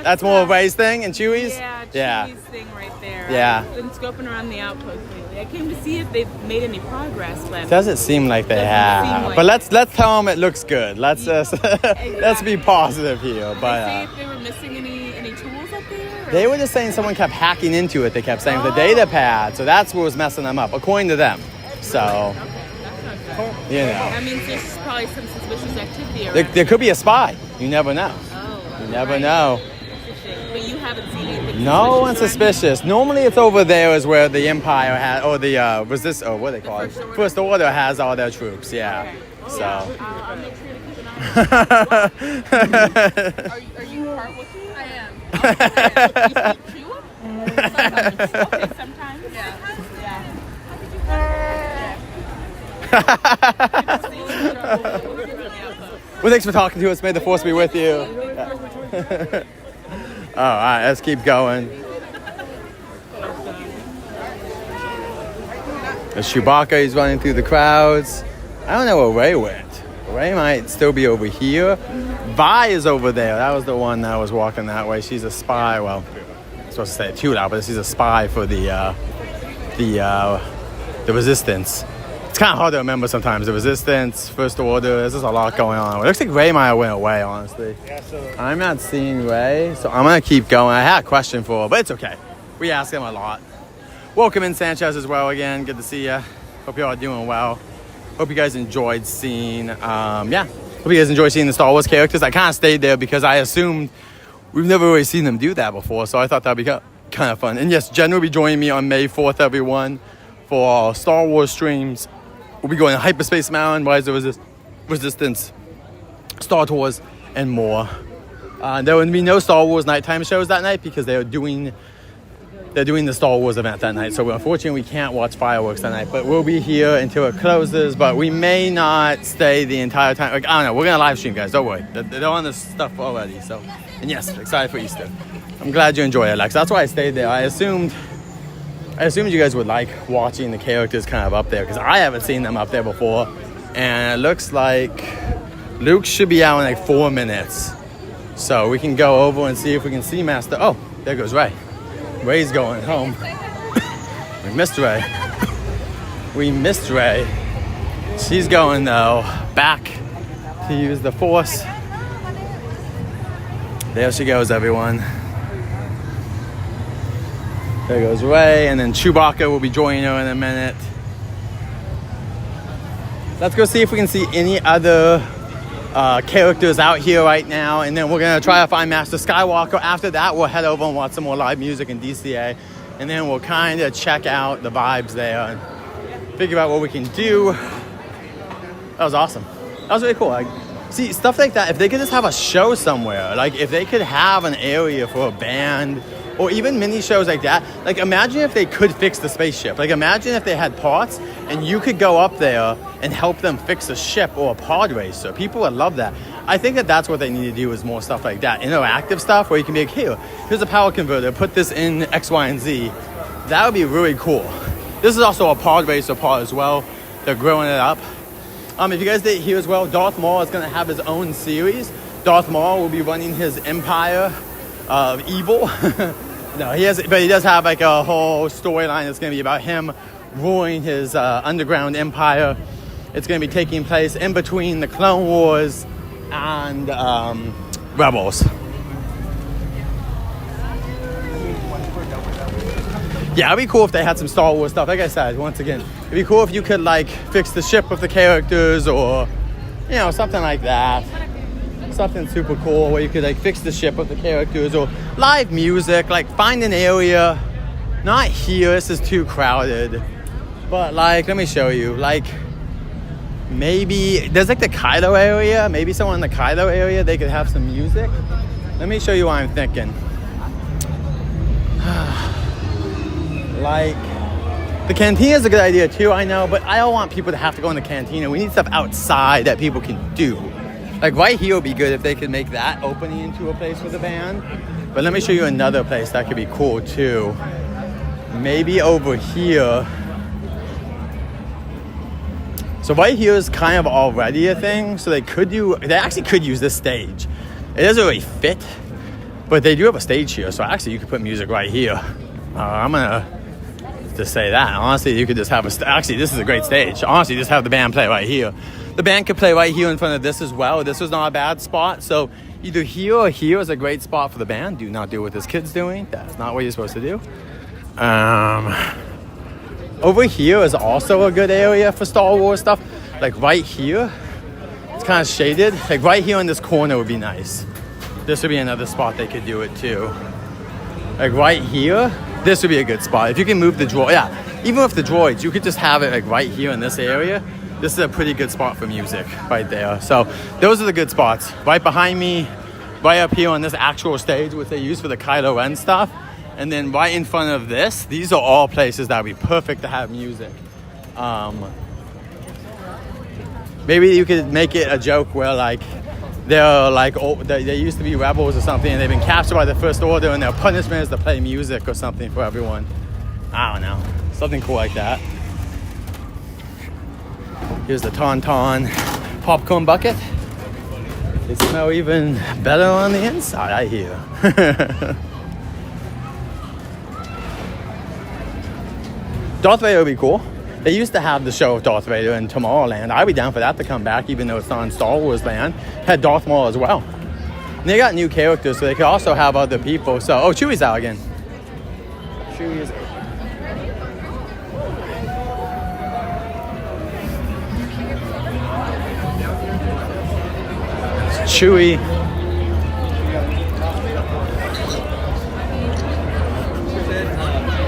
That's more Ray's thing and Chewie's. Yeah, Chewie's thing right there. Yeah. I've been scoping around the outpost lately. I came to see if they've made any progress, but Doesn't seem like they have. seem like But let's tell them it looks good. Let's let's be positive here. But say if they were missing any tools up there. they were just saying someone kept hacking into it. They kept saying with the data pad. So that's what was messing them up, according to them. So. You know. That means there's probably some suspicious activity around. There could be a spy. You never know. You never know. But you haven't seen anything. No one's suspicious. Normally it's over there is where the Empire has, or the, what do they call it? First Order has all their troops, yeah. So. I'll make sure to keep an eye on Are you part Wookiee? I am. You speak Chewa? Sometimes. Okay, sometimes. Yeah. Well, thanks for talking to us. May the force be with you. All right, let's keep going. The Chewbacca is running through the crowds. I don't know where Ray went. Ray might still be over here. Vi is over there. That was the one that was walking that way. She's a spy. Well, I'm supposed to say it too loud, but she's a spy for the Resistance. It's kind of hard to remember sometimes. The Resistance, First Order. There's just a lot going on. It looks like Ray might have went away, honestly. I'm not seeing Ray, so I'm gonna keep going. I had a question for her, but it's okay. We ask him a lot. Welcome in Sanchez as well again. Good to see you. Hope you all are doing well. Hope you guys enjoyed seeing, hope you guys enjoyed seeing the Star Wars characters. I kind of stayed there because I assumed we've never really seen them do that before, so I thought that'd be kind of fun. And yes, Jen will be joining me on May 4th, everyone, for our Star Wars streams. We'll be going to Hyperspace Mountain, Rise of Resistance, Star Tours, and more. There will be no Star Wars nighttime shows that night because they're doing the Star Wars event that night. So unfortunately, we can't watch fireworks that night. But we'll be here until it closes. But we may not stay the entire time. Like, I don't know. We're going to live stream, guys. Don't worry. They're on this stuff already. So, and yes, excited for Easter. I'm glad you enjoy it, Alex. That's why I stayed there. I assumed you guys would like watching the characters kind of up there because I haven't seen them up there before. And it looks like Luke should be out in like 4 minutes. So we can go over and see if we can see Master. Oh, there goes Ray. Ray's going home. We missed Ray. She's going, though, back to use the Force. There she goes, everyone. There goes Ray, and then Chewbacca will be joining her in a minute. Let's go see if we can see any other characters out here right now, and then we're gonna try to find Master Skywalker. After that, we'll head over and watch some more live music in DCA, and then we'll kind of check out the vibes there and figure out what we can do. That was awesome. That was really cool. Like, see, stuff like that, if they could just have a show somewhere, like if they could have an area for a band or even mini shows like that. Like, imagine if they could fix the spaceship. Like, imagine if they had parts and you could go up there and help them fix a ship or a pod racer. People would love that. I think that that's what they need to do, is more stuff like that. Interactive stuff where you can be like, here's a power converter, put this in X, Y, and Z. That would be really cool. This is also a pod racer part as well. They're growing it up. If you guys didn't hear as well, Darth Maul is going to have his own series. Darth Maul will be running his empire of evil. No, he does have like a whole storyline that's going to be about him ruling his underground empire. It's going to be taking place in between the Clone Wars and Rebels. Yeah, it'd be cool if they had some Star Wars stuff. Like I said, once again, it'd be cool if you could like fix the ship with the characters, or something like that. Something super cool where you could like fix the ship with the characters, or live music. Like, find an area, not here, this is too crowded, but like, let me show you. Like, maybe there's like the Kylo area. Maybe somewhere in the Kylo area they could have some music. Let me show you what I'm thinking. Like, the cantina is a good idea too, I know, but I don't want people to have to go in the cantina. We need stuff outside that people can do. Like, right here would be good if they could make that opening into a place for the band. But let me show you another place that could be cool too. Maybe over here. So right here is kind of already a thing. So they actually could use this stage. It doesn't really fit, but they do have a stage here. So actually you could put music right here. I'm gonna just say that. Honestly, you could just have actually, this is a great stage. Honestly, just have the band play right here. The band could play right here in front of this as well. This was not a bad spot. So either here or here is a great spot for the band. Do not do what this kid's doing. That's not what you're supposed to do. Over here is also a good area for Star Wars stuff. Like right here, it's kind of shaded. Like right here in this corner would be nice. This would be another spot they could do it too. Like right here, this would be a good spot. If you can move the droid, even with the droids, you could just have it like right here in this area. this is a pretty good spot for music right there. So those are the good spots. Right behind me, right up here on this actual stage, which they use for the Kylo Ren stuff. And then right in front of this, these are all places that would be perfect to have music. Maybe you could make it a joke where like they're like, they used to be rebels or something and they've been captured by the First Order and their punishment is to play music or something for everyone. I don't know, something cool like that. Here's the Tauntaun popcorn bucket. They smell even better on the inside, I hear. Darth Vader would be cool. They used to have the show of Darth Vader in Tomorrowland. I'd be down for that to come back, even though it's not in Star Wars land. Had Darth Maul as well. And they got new characters, so they could also have other people. So, oh, Chewie's out again. Chewie is... Chewie.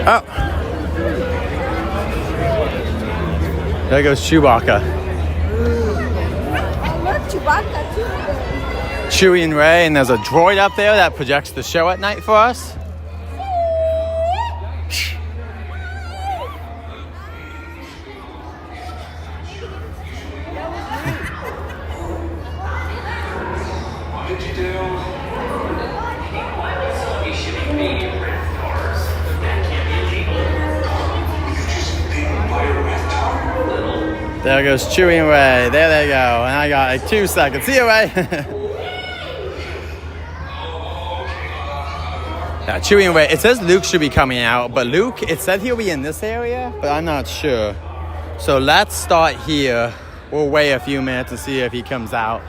Oh. There goes Chewbacca. I love Chewbacca too. Chewie and Rey, and there's a droid up there that projects the show at night for us. There goes Chewie and Rey. There they go. And I got like 2 seconds. See you, Rey. Yeah, Chewie and Rey. It says Luke should be coming out, but Luke, it said he'll be in this area, but I'm not sure. So let's start here. We'll wait a few minutes and see if he comes out.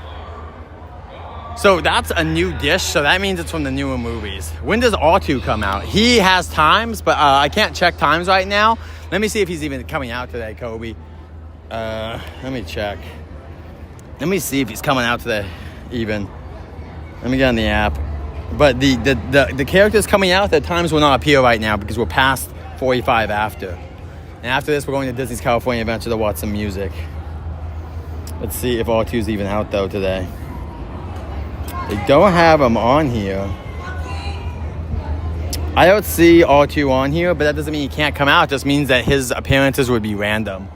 So that's a new dish, so that means it's from the newer movies. When does R2 come out? He has times, but I can't check times right now. Let me see if he's even coming out today, Kobe. Let me check. Let me see if he's coming out today, even. Let me get on the app. But the characters coming out, their times will not appear right now because we're past 45 after. And after this, we're going to Disney's California Adventure to watch some music. Let's see if R2's even out, though, today. They don't have him on here. I don't see R2 on here, but that doesn't mean he can't come out. It just means that his appearances would be random.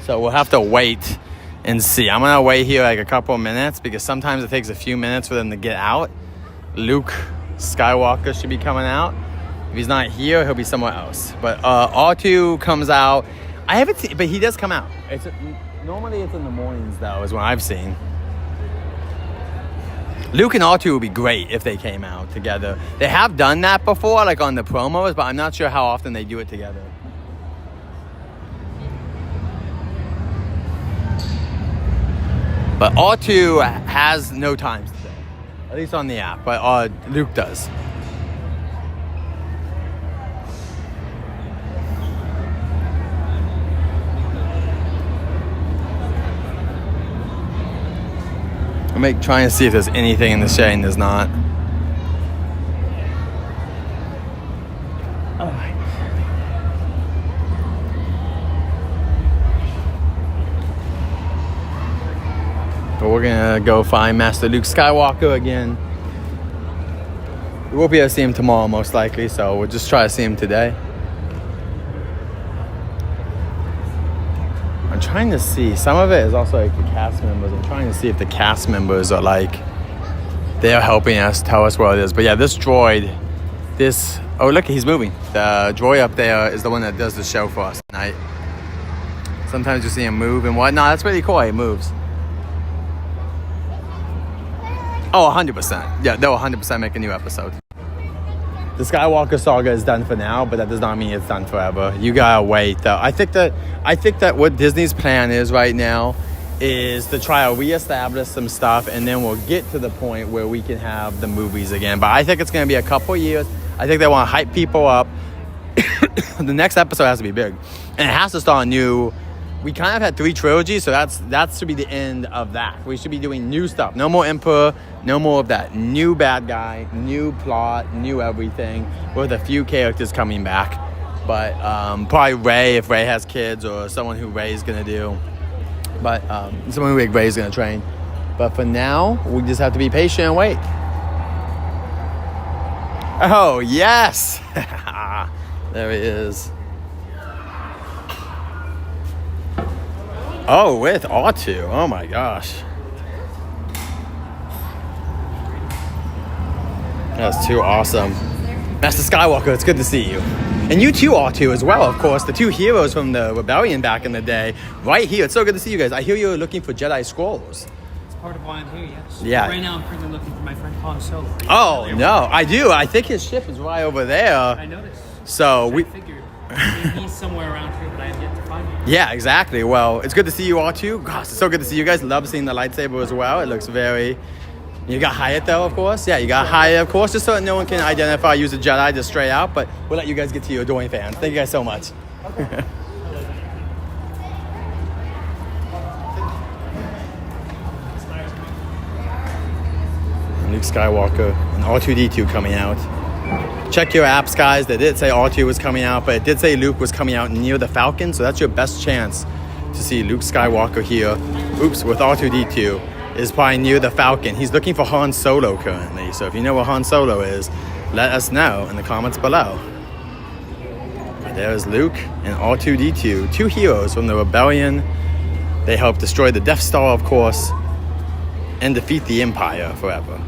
So we'll have to wait and see. I'm going to wait here like a couple of minutes because sometimes it takes a few minutes for them to get out. Luke Skywalker should be coming out. If he's not here, he'll be somewhere else. But R2 comes out. I haven't seen, but he does come out. Normally it's in the mornings, though, is what I've seen. Luke and R2 would be great if they came out together. They have done that before, like on the promos, but I'm not sure how often they do it together. But R2 has no times today, at least on the app, but Luke does. I'm trying to see if there's anything in the shade, and there's not. But we're gonna go find Master Luke Skywalker again. We won't be able to see him tomorrow, most likely, so we'll just try to see him today. I'm trying to see. Some of it is also like the cast members. I'm trying to see if the cast members are like, they're helping us tell us where it is. But yeah, this droid, oh look, he's moving. The droid up there is the one that does the show for us at night. Sometimes you see him move and whatnot. That's really cool. He moves. Oh, 100%. Yeah, they'll 100% make a new episode. The Skywalker saga is done for now, but that does not mean it's done forever. You gotta wait, though. I think that what Disney's plan is right now is to try to reestablish some stuff, and then we'll get to the point where we can have the movies again. But I think it's gonna be a couple years. I think they want to hype people up. The next episode has to be big, and it has to start new. We kind of had 3 trilogies, so that should be the end of that. We should be doing new stuff. No more Emperor, no more of that. New bad guy, new plot, new everything, with a few characters coming back. But probably Rey, if Rey has kids, or someone who Rey's gonna do. But it's the only way Gray's going to train. But for now, we just have to be patient and wait. Oh, yes! There he is. Oh, with R2. Oh my gosh. That's too awesome. Master Skywalker, it's good to see you. And you too, R2, as well, of course. The two heroes from the Rebellion back in the day. Right here. It's so good to see you guys. I hear you're looking for Jedi Scrolls. It's part of why I'm here, yes. Yeah. Right now I'm currently looking for my friend Han Solo. Oh, no. I do. I think his ship is right over there. I noticed. So I figured he's somewhere around here, but I have yet to find him. Yeah, exactly. Well, it's good to see you all too. Gosh, it's so good to see you guys. Love seeing the lightsaber as well. It looks very... You got Hyatt though, of course. Yeah, you got Hyatt, of course, just so that no one can identify you as a Jedi just straight out. But we'll let you guys get to your adoring fans. Thank you guys so much. Luke Skywalker and R2-D2 coming out. Check your apps, guys. They did say R2 was coming out, but it did say Luke was coming out near the Falcon, so that's your best chance to see Luke Skywalker here. Oops, with R2-D2 is probably near the Falcon. He's looking for Han Solo currently, so if you know where Han Solo is, let us know in the comments below. But there's Luke and R2-D2, two heroes from the Rebellion. They helped destroy the Death Star, of course, and defeat the Empire forever.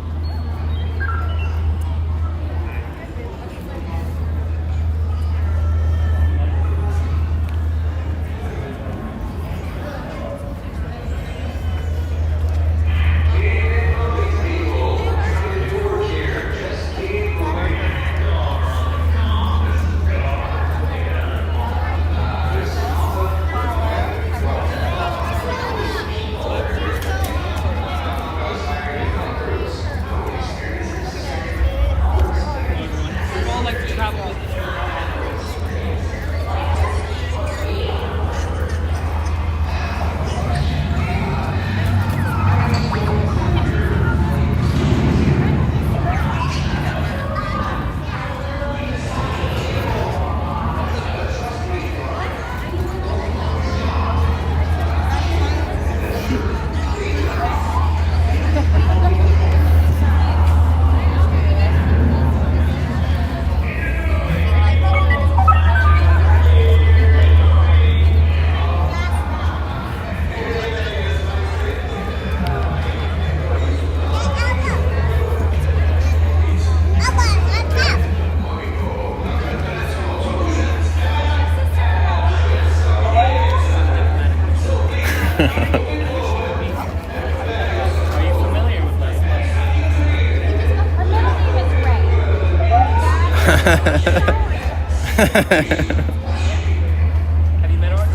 Have you met Archie?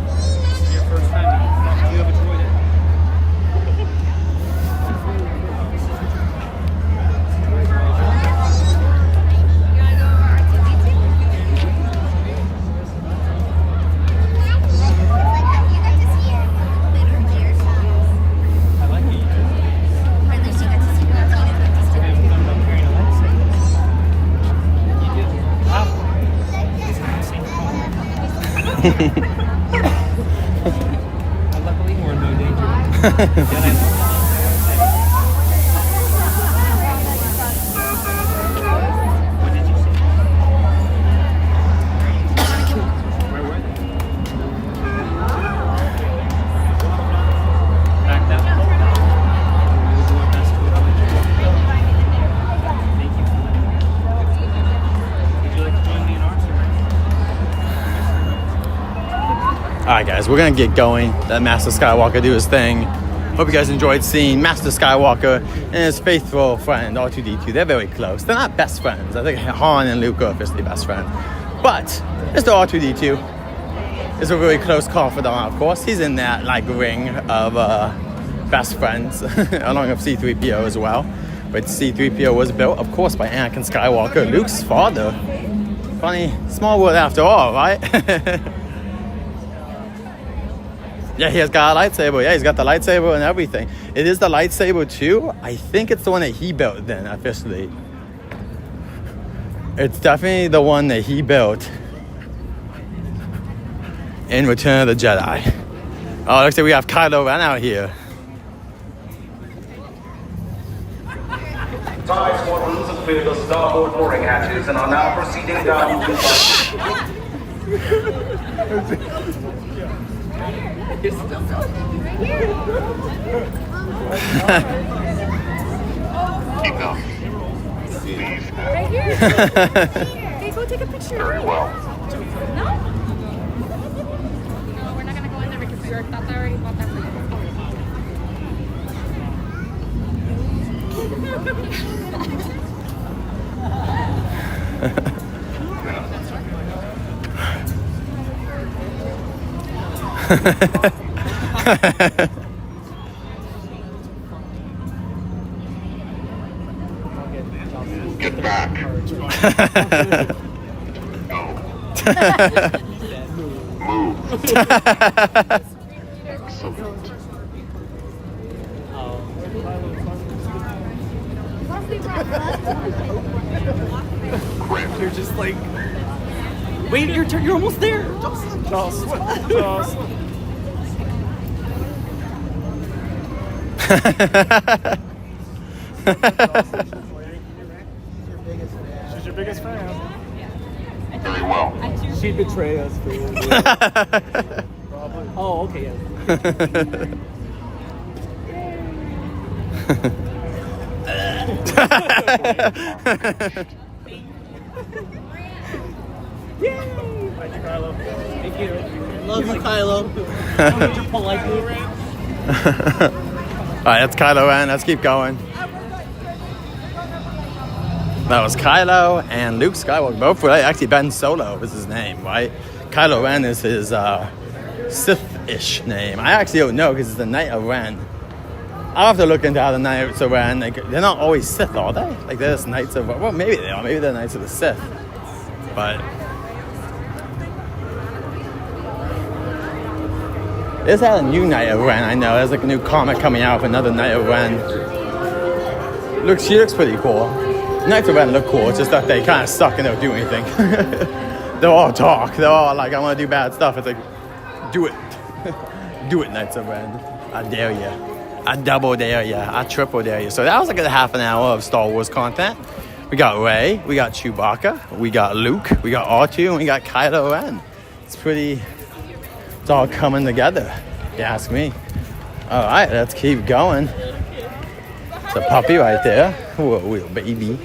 This is your first time. You have enjoyed it. I like it. Luckily, we're in no danger. What did you see? Where were they? Backed out? We'll do our best to avoid you. Thank you for that. Would you like to join me in arms? Alright guys, we're gonna get going. Let Master Skywalker do his thing. Hope you guys enjoyed seeing Master Skywalker and his faithful friend R2-D2. They're very close. They're not best friends. I think Han and Luke are officially best friends. But Mr. R2-D2 is a really close confidant, of course. He's in that like ring of best friends, along with C-3PO as well. But C-3PO was built, of course, by Anakin Skywalker, Luke's father. Funny, small world after all, right? Yeah, he has got a lightsaber. Yeah, he's got the lightsaber and everything. It is the lightsaber too. I think it's the one that he built then, officially. It's definitely the one that he built. in Return of the Jedi. Oh, looks like we have Kylo Ren out here. TIE squadrons have cleared the starboard mooring hatches and are now proceeding down the Enough. Right here. Hey, go take a picture. Very well. No? No, we're not gonna go in there because we already thought they already bought that for you. Get back. No. Move. Excellent. You're just like, wait, you're almost there. Just. She's your biggest fan. Very well. She'd betray us. Oh, okay, yeah. Thank you, Kylo. Thank you. Love you, Kylo. You're polite. Alright, that's Kylo Ren. Let's keep going. That was Kylo and Luke Skywalker. Both were actually Ben Solo was his name, right? Kylo Ren is his Sith-ish name. I actually don't know because it's the Knight of Ren. I'll have to look into how the Knights of Ren, like, they're not always Sith, are they? Like, they're just Knights of... Well, maybe they are. Maybe they're Knights of the Sith. But... There's a new Knight of Ren, I know. There's like a new comic coming out with another Knight of Ren. She looks pretty cool. Knights of Ren look cool, it's just that they kind of suck and don't do anything. They're all talk. They're all like, I want to do bad stuff. It's like, do it. Do it, Knights of Ren. I dare you. I double dare you. I triple dare you. So that was like a half an hour of Star Wars content. We got Rey, we got Chewbacca, we got Luke, we got R2, and we got Kylo Ren. It's all coming together, if you ask me. All right, let's keep going. It's a puppy right there. Whoa, little baby.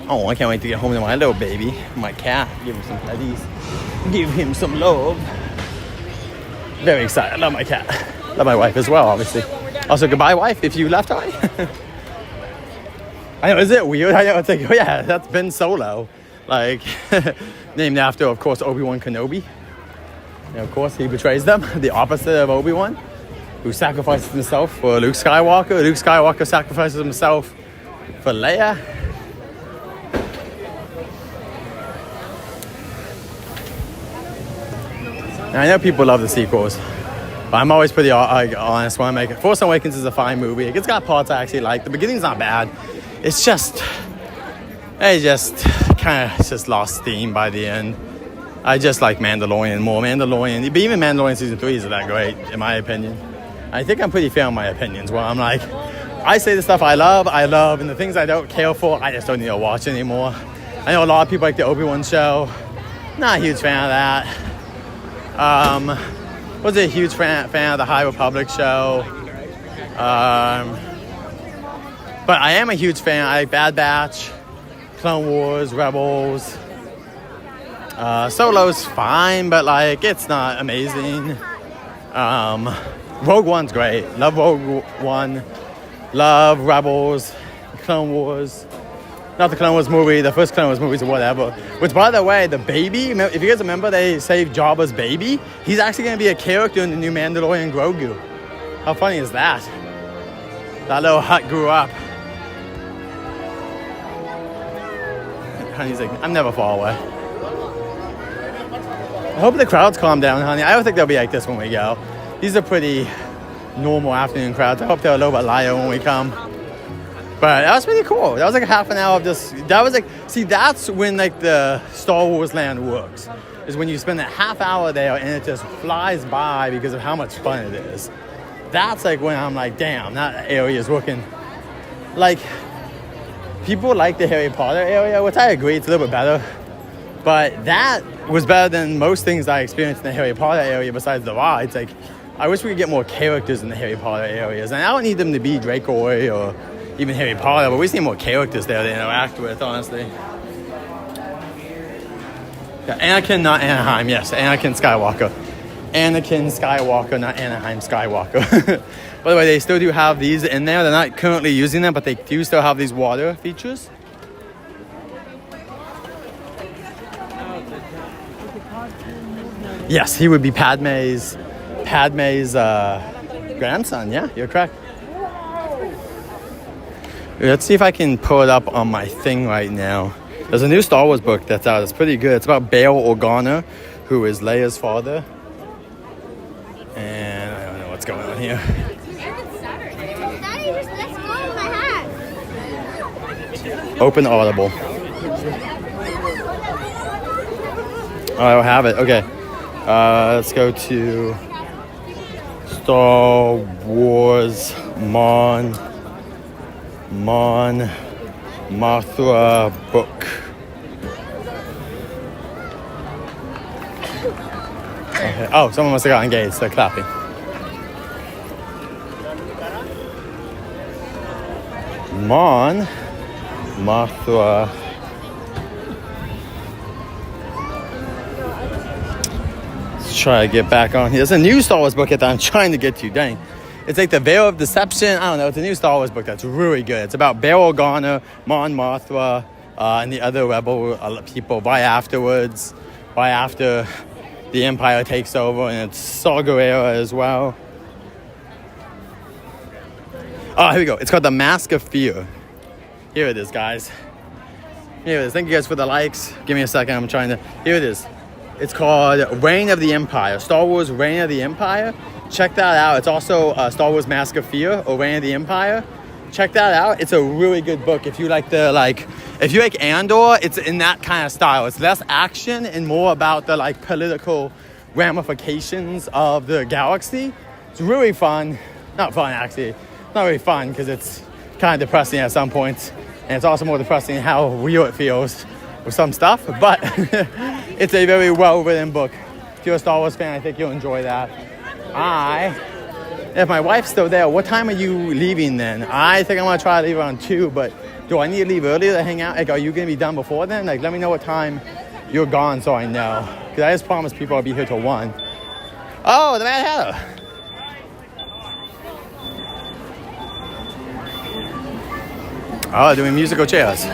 Oh, I can't wait to get home to my little baby, my cat. Give him some petties. Give him some love. Very excited. I love my cat. Love my wife as well, obviously. Also, goodbye, wife, if you left already. I know, is it weird? I know, it's like, oh yeah, that's Ben Solo. Like, named after, of course, Obi-Wan Kenobi. And of course, he betrays them, the opposite of Obi-Wan, who sacrifices himself for Luke Skywalker. Luke Skywalker sacrifices himself for Leia. Now, I know people love the sequels, but I'm always pretty honest when I make it. Force Awakens is a fine movie. It's got parts I actually like. The beginning's not bad. It's just, it just kind of just lost steam by the end. I just like Mandalorian more. Mandalorian, but even Mandalorian Season 3 isn't that great, in my opinion. I think I'm pretty fair on my opinions, where I'm like, I say the stuff I love, and the things I don't care for, I just don't need to watch anymore. I know a lot of people like the Obi-Wan show. Not a huge fan of that. Was a huge fan of the High Republic show. But I am a huge fan. I like Bad Batch, Clone Wars, Rebels. Solo's fine, but like it's not amazing. Rogue One's great. Love Rogue One. Love Rebels, Clone Wars. Not the Clone Wars movie, the first Clone Wars movies or whatever. Which, by the way, the baby, if you guys remember, they saved Jabba's baby. He's actually going to be a character in the new Mandalorian Grogu. How funny is that? That little hut grew up. Honey's like, I'm never far away. I hope the crowds calm down, honey. I don't think they'll be like this when we go. These are pretty normal afternoon crowds. I hope they're a little bit lighter when we come. But that was pretty cool. That was like a half an hour of just, that was like, see, that's when like the Star Wars land works. is when you spend a half hour there and it just flies by because of how much fun it is. That's like when I'm like, damn, that area is looking like, people like the Harry Potter area, which I agree, it's a little bit better. But that was better than most things I experienced in the Harry Potter area besides the rides. Like, I wish we could get more characters in the Harry Potter areas. And I don't need them to be Draco or even Harry Potter, but we just need more characters there to interact with, honestly. Yeah, Anakin, not Anaheim. Yes, Anakin Skywalker. Anakin Skywalker, not Anaheim Skywalker. By the way, they still do have these in there. They're not currently using them, but they do still have these water features. Yes, he would be Padme's grandson. Yeah, you're correct. Let's see if I can pull it up on my thing right now. There's a new Star Wars book that's out. It's pretty good. It's about Bail Organa, who is Leia's father. And I don't know what's going on here. Open Audible. Oh, I don't have it. Okay. Let's go to Star Wars Mothra book. Okay. Oh, someone must have got engaged. They're clapping. Mothra. Let's try to get back on here. There's a new Star Wars book that I'm trying to get to. Dang. It's like the Veil of Deception. I don't know. It's a new Star Wars book that's really good. It's about Bail Organa, Mon Mothra, and the other rebel people right after the Empire takes over, and it's Saga era as well. Oh, here we go. It's called The Mask of Fear. Here it is, guys. Here it is. Thank you guys for the likes. Give me a second. I'm trying to... Here it is. It's called Reign of the Empire. Star Wars Reign of the Empire. Check that out. It's also Star Wars Mask of Fear or Reign of the Empire. Check that out. It's a really good book. If you like if you like Andor, it's in that kind of style. It's less action and more about the political ramifications of the galaxy. It's really fun. Not fun, actually. Not really fun because it's kind of depressing at some points. And it's also more depressing how real it feels with some stuff. But it's a very well-written book. If you're a Star Wars fan, I think you'll enjoy that. If my wife's still there, what time are you leaving then? I think I'm going to try to leave around 2, but do I need to leave earlier to hang out? Are you going to be done before then? Let me know what time you're gone so I know. Because I just promised people I'll be here till 1. Oh, the Mad Hatter. Oh, doing musical chairs.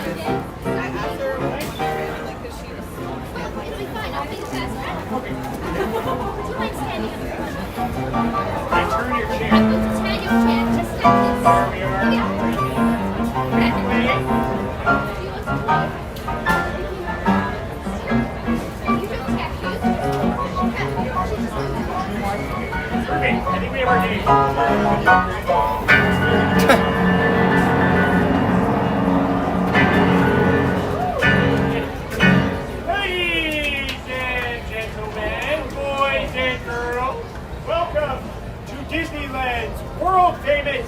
Ladies and gentlemen, boys and girls, welcome to Disneyland's world-famous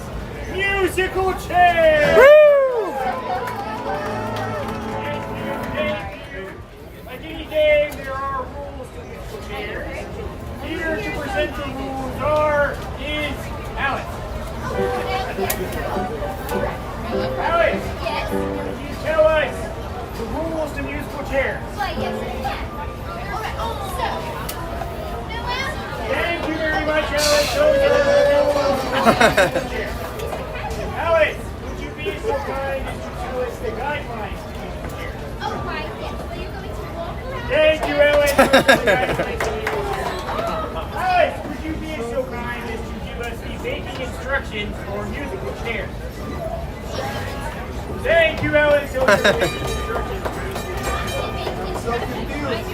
musical chair! Woo! Like any game, there are rules to musical chairs. Here to present the rules is Alex. Alex, yes. Can you tell us the rules to musical chairs? Why, yes, I can. All right, so, thank you very much, Alex. Those are the rules to musical chairs. Alex, would you be so kind as to tell us the guidelines to musical chairs? Oh, right, yes. So you're going to walk around? Thank you, Alex. Alex, would you be so kind as to give us the basic instructions for musical chairs? Thank you, Alex. So confused.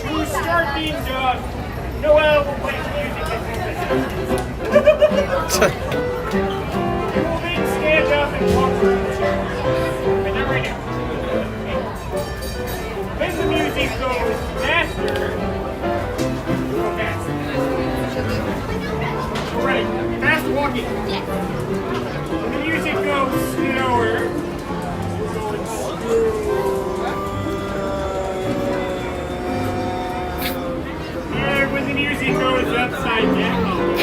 To start things off, Noel will play music as You will then stand up and walk around the chair. But not right now. walking. When the music goes slower, we're going slow. And when the music goes upside down.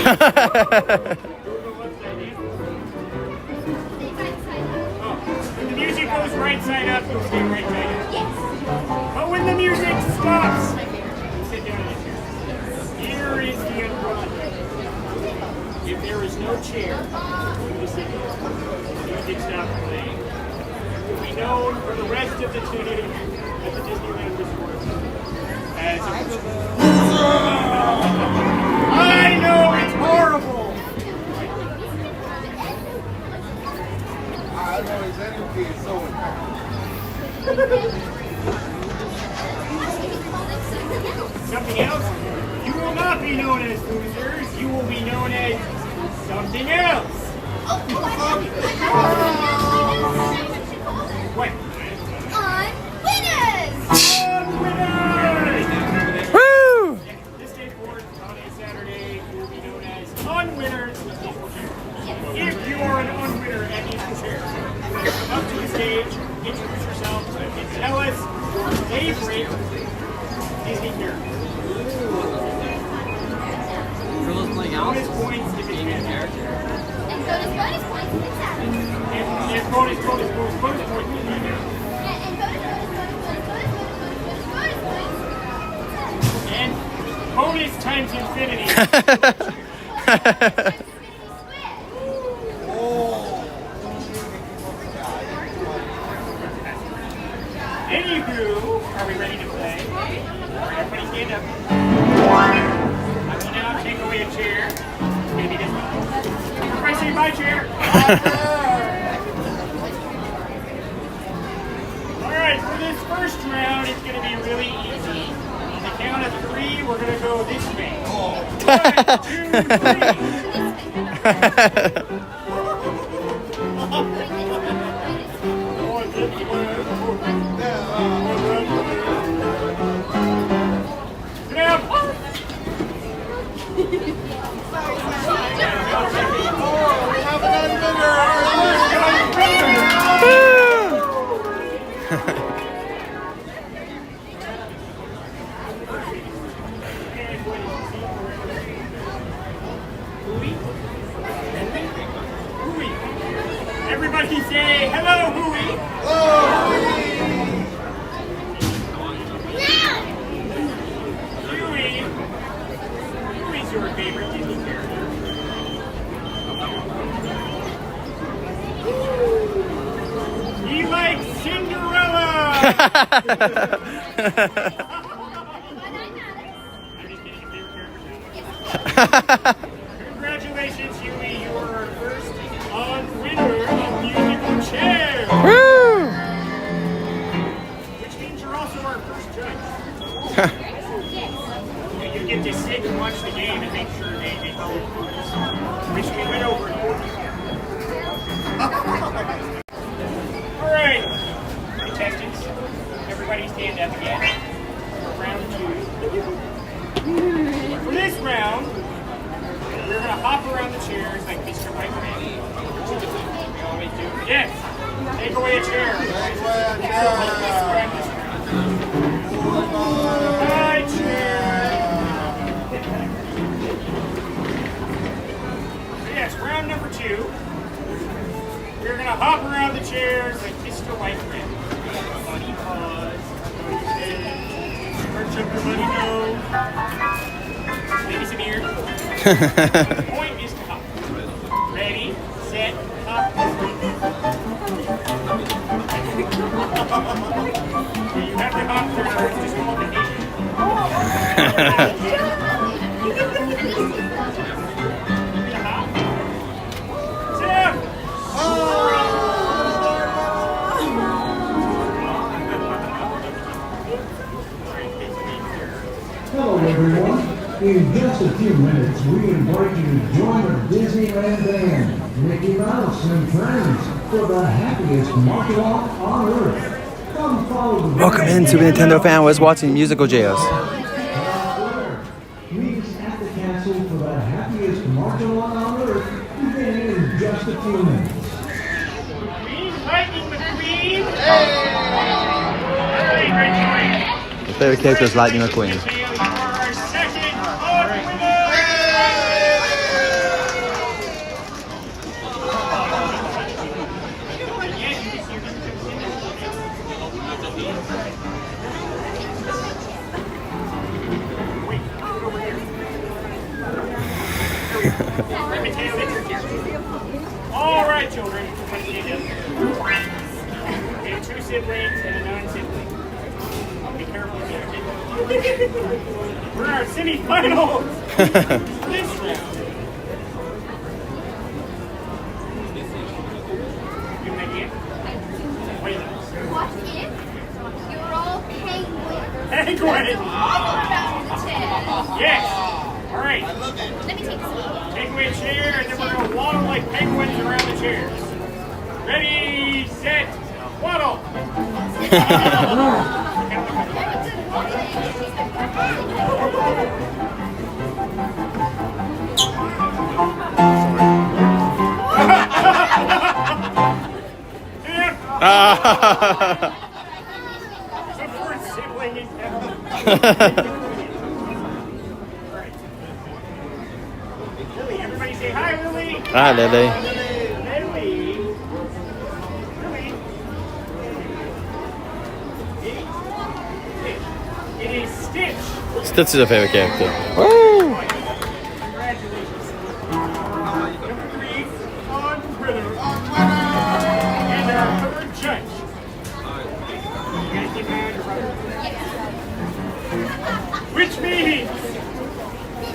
When the music goes right side up, you'll stay right side up. Yes. But when the music stops, sit down in a chair. Here is the umbrella. If there is no chair, you sit down. The music stops playing. You'll be known for the rest of the day at the Disneyland Resort as I know it's horrible. I know his energy is so Something else? You will not be known as losers. You will be known as something else. What? Winners! Woo! This day forward, on a Saturday, you will be known as unwinners with musical chairs. If you are an unwinner at musical chairs, come up to the stage, introduce yourself, and tell us your favorite Disney character. Bonus points if it's fan character. And bonus points if it's Saturday. And bonus points if it's fan character. And bonus times infinity. Anywho, are we ready to play? Everybody stand up. I will now take away a chair. Maybe this one. Everybody say my chair. Alright, for this first round, it's going to be really easy. On the count of 3, we're going to go this way. 1, 2, 3. Everybody say hello, Hooey. Hello, Hooey. Who's your favorite Disney character? He likes Cinderella. Congratulations, Huey. You are our first winner of musical chairs. Woo! Which means you're also our first judge. You get to sit and watch the game and make sure they follow the rules, which we went over in 14. Alright, contestants, everybody stand up again for round 2. For this round, we're going to hop around the chairs like Mr. White Man. We always do. Yes! Take away a chair. My chair. So yes, round number 2. We're going to hop around the chairs like Mr. White Man. Funny paws. Perch up your funny nose. Maybe some ears. The point is to hop. Ready, set, hop. You have to hop through. It's just combination. Hello everyone. In just a few minutes, we invite you to join the Disneyland Band, Mickey Mouse and friends, for the happiest market on Earth. Come follow the Welcome in, Super Nintendo fan was watching musical chairs. Meet us at the castle for the happiest market on Earth beginning in just a few minutes. Lightning McQueen! Hey, great choice. My favorite character is Lightning McQueen. Our second award winner! All right, children. Okay, 2 siblings and a non-sibling. Be careful here. We're in our semi-finals. This round. You have an idea? What is it? What if you're all penguins? Penguins! Around the chair. Yes! All right. Let me take some. Penguin chair, and then we're going to waddle like penguins around the chairs. Ready, set, waddle! The fourth sibling is down. Lily, everybody say hi, Lily. Hi, Lily. It is Stitch. Stitch is a favorite character. Woo! Congratulations. Number 3 on Twitter. And our third judge. You guys get mad or which means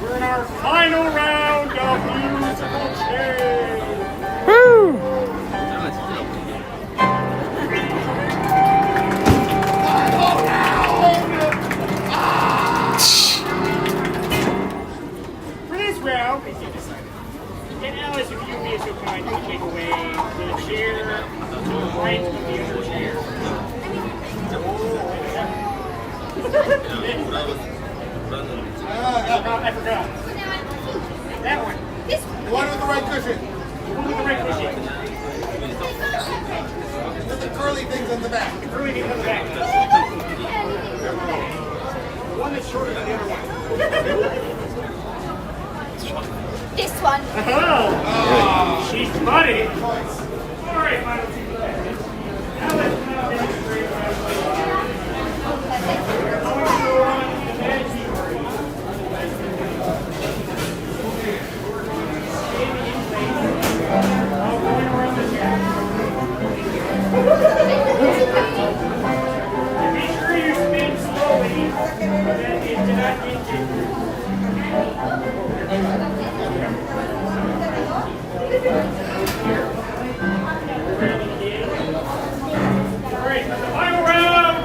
we're in our final round of musical chairs. Woo! For this round, and Alice, if you would be so kind to take away the chair to the right of the other chair. I forgot. That one. This one. The one with the right cushion. The one with the right cushion. With the curly things on the back. The curly things on the back. The one that's shorter than the other one. This one. Oh, she's funny. All right, final two. Now let's demonstrate how Make sure you spin slowly, but then it did not get Alright, the final round!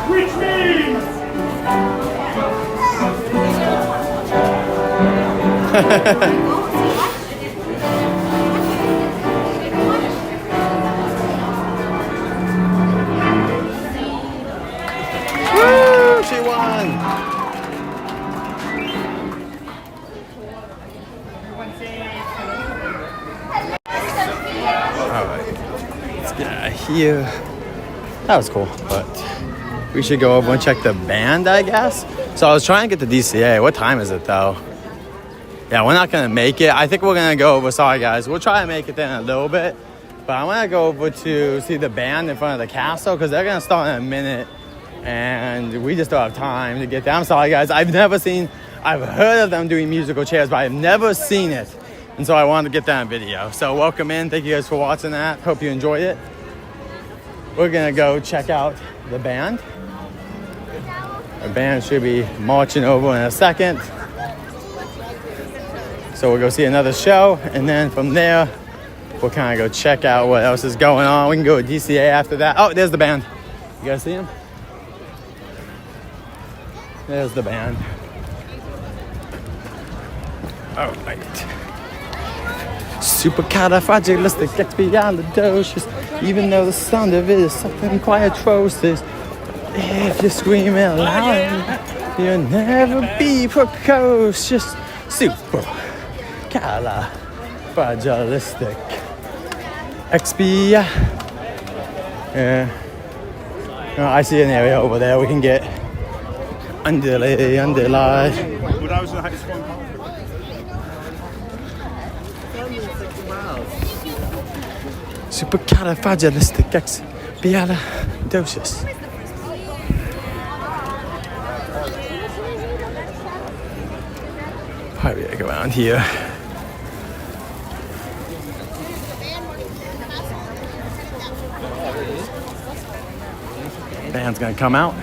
Which means Woo! She won! Alright. Let's get out of here. that was cool. But we should go over and check the band, I guess. So I was trying to get the DCA. What time is it though? Yeah, we're not gonna make it. I think we're gonna go over. Sorry guys, we'll try to make it there in a little bit. But I want to go over to see the band in front of the castle because they're gonna start in a minute, and we just don't have time to get there. I'm sorry guys. I've heard of them doing musical chairs, but I've never seen it. And so I wanted to get that on video. So welcome in. Thank you guys for watching that. Hope you enjoyed it. We're gonna go check out the band. The band should be marching over in a second. So we'll go see another show, and then from there, we'll kind of go check out what else is going on. We can go to DCA after that. Oh, there's the band. You guys see them? There's the band. Oh, right. Supercalifragilisticexpialidocious. Even though the sound of it is something quite atrocious. If you scream it loud, you'll never be precocious. Supercalifragilistic. Yeah. Oh, I see an area over there we can get underlay. When I was in high school. Supercalifragilisticexpialidocious. Probably gotta go around here. Band's gonna come out.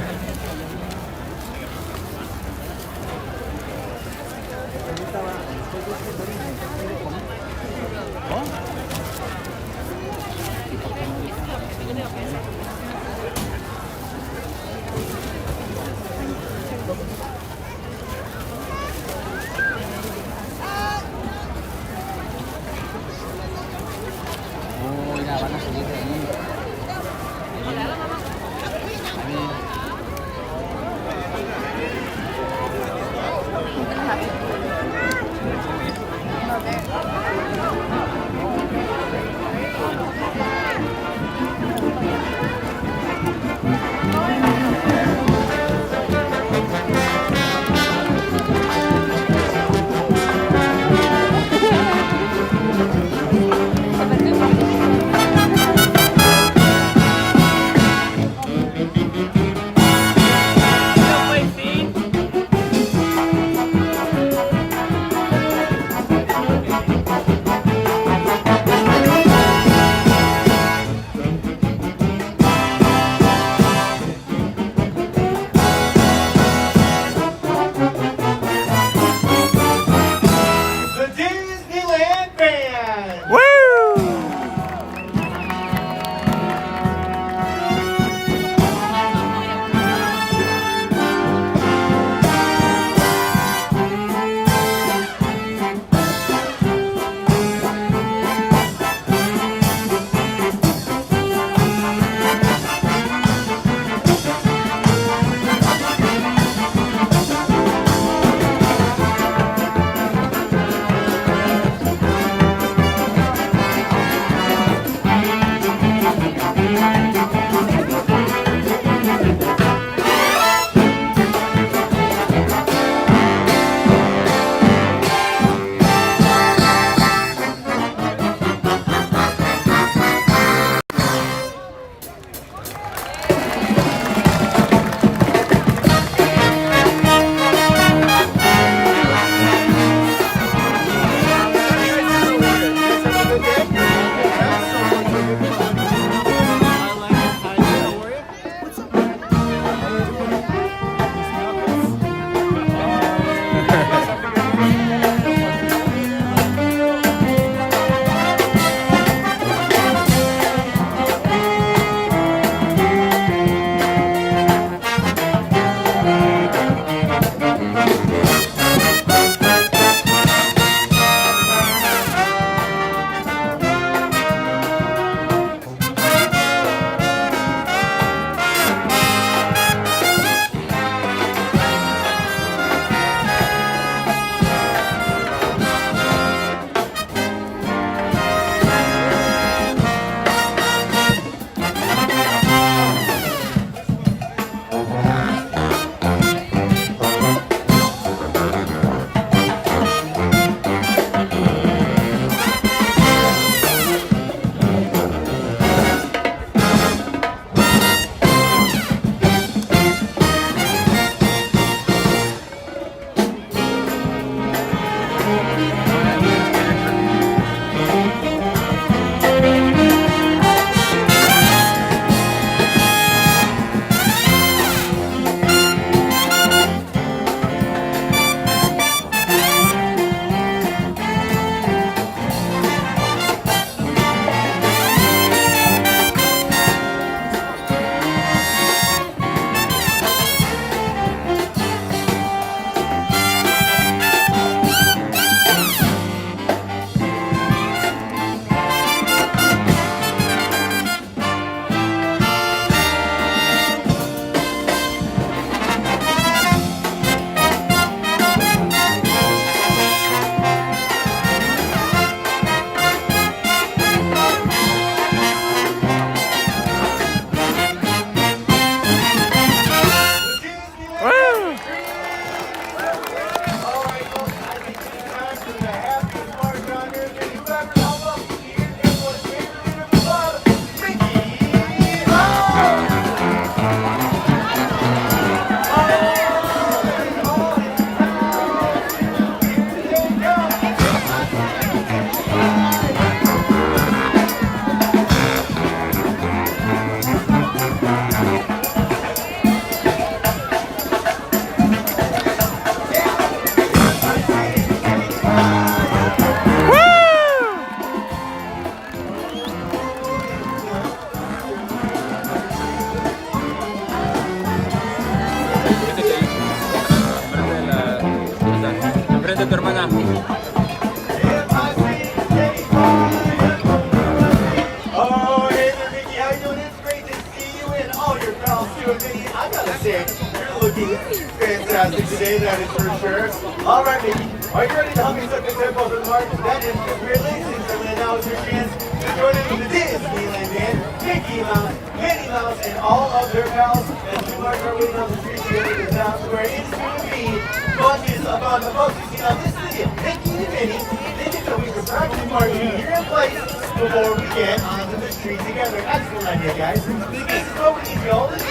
looking fantastic today, that is for sure. All right, Mickey, are you ready to help me set the tempo for the march? That is really since now is your chance to join in the Disneyland Band, Mickey Mouse, Minnie Mouse, and all of their pals as we march our way down the street together to town square. It's going to be bunches upon the folks. You see, now this is it. Mickey and Minnie, they get the week of practice marching here in place before we get onto the street together. Excellent idea, guys. This is what we need you all to do.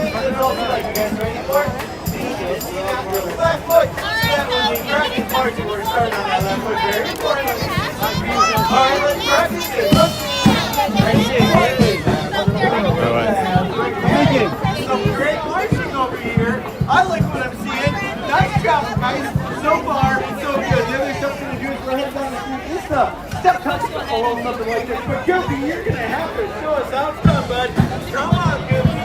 That's all we like. You guys ready for it? See that with the left foot. That when we practice marching, we're starting on that left foot. Very important. All right, let's practice it. Some great marching over here. I like what I'm seeing. Nice job, guys. So far, it's so good. The other stuff we're going to do is we're heading down the street. It's the step cuts or something like this. But Goofy, you're going to have to show us how it's done, bud. Come on, Goofy.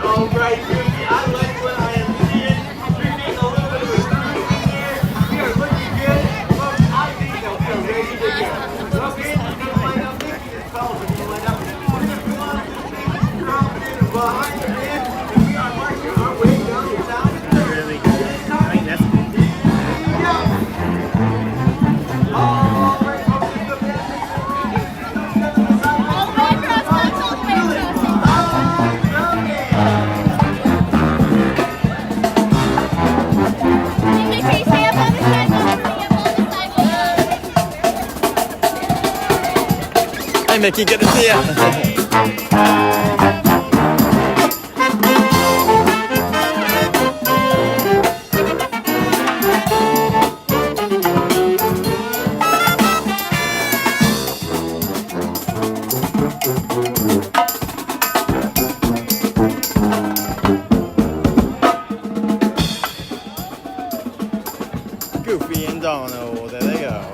All right, Goofy. I like what I am seeing. We're getting a little bit of a groove in here. We are looking good. Folks, I think that we are ready to go. Okay, we're going to line up. Mickey and fellas are going to line up. We're going to come on to the stage, drop it behind the band, and we are marching our way down the town. Really good. I mean, that's good. All right, folks, in the band. Hey Mickey, good to see you. Goofy and Donald, there they go.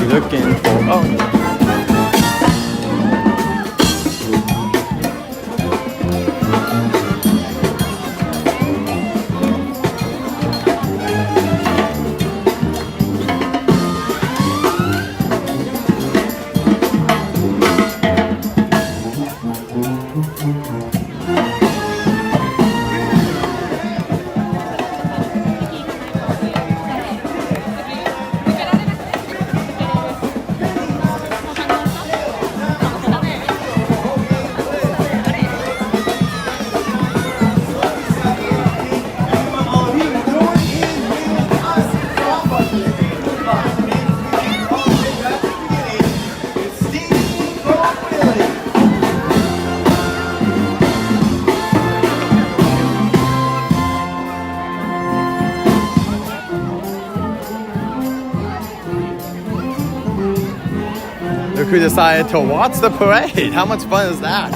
Looking for Look who decided to watch the parade. How much fun is that?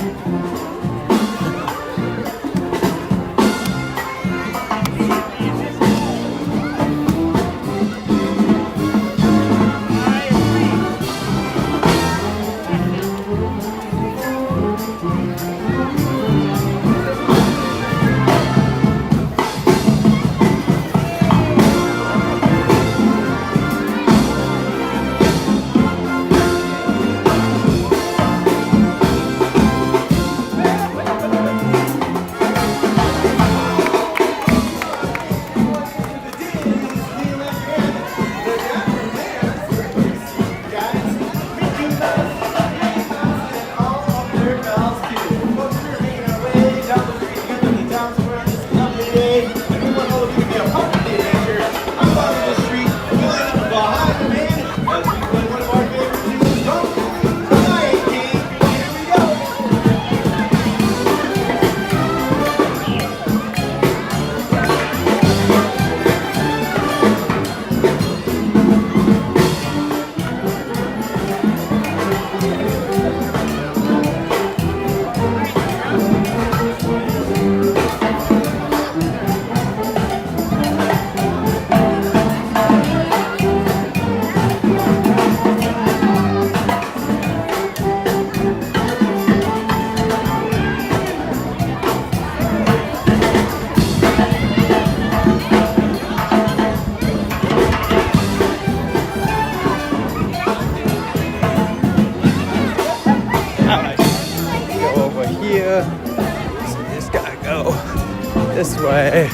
here. So just gotta go this way.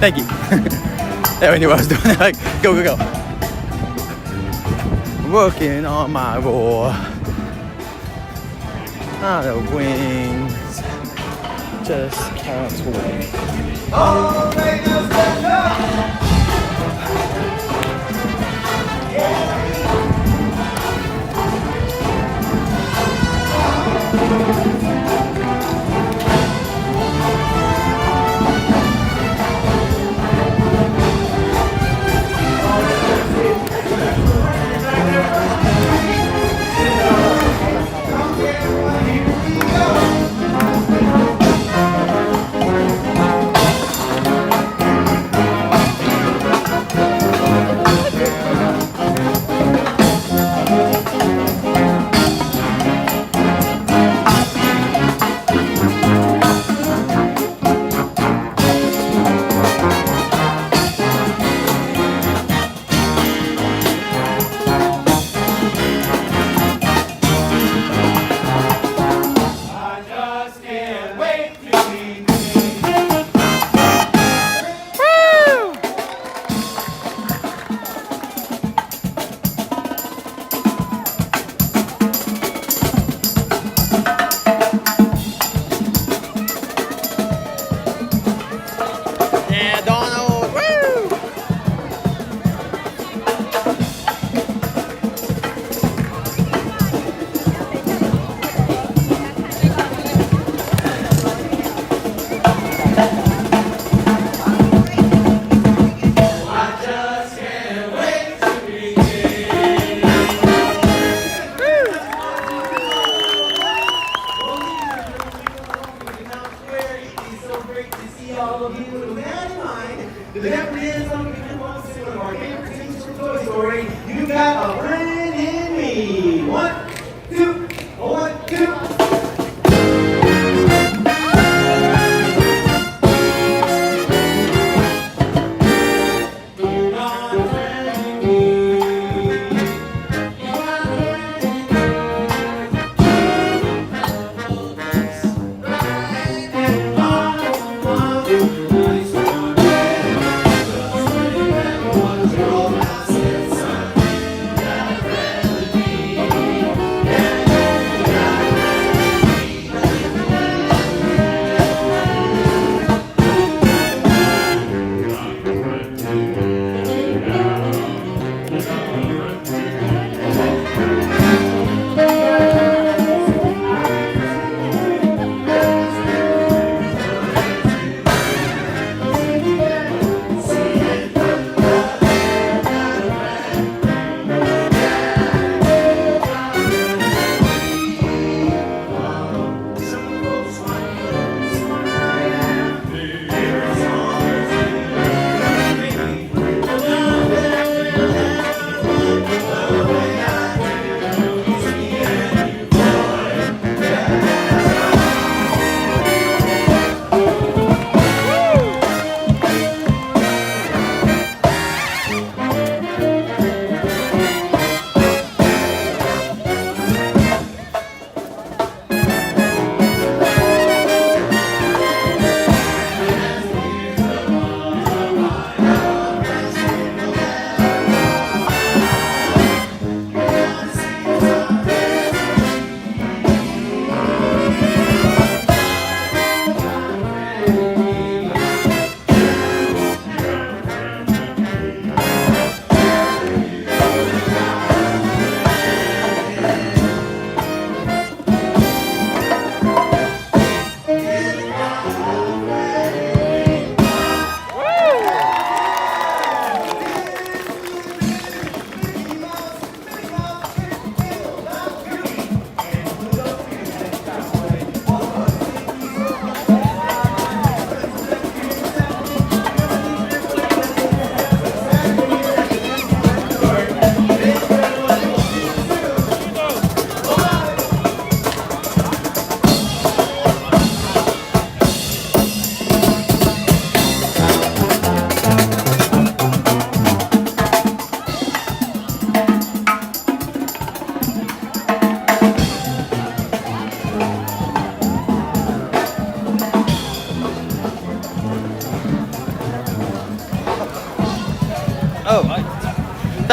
Thank you. Yeah, I knew what I was doing. Like, go, go, go. Working on my roar. Out of wings. Just can't wait. Oh, make us stand up.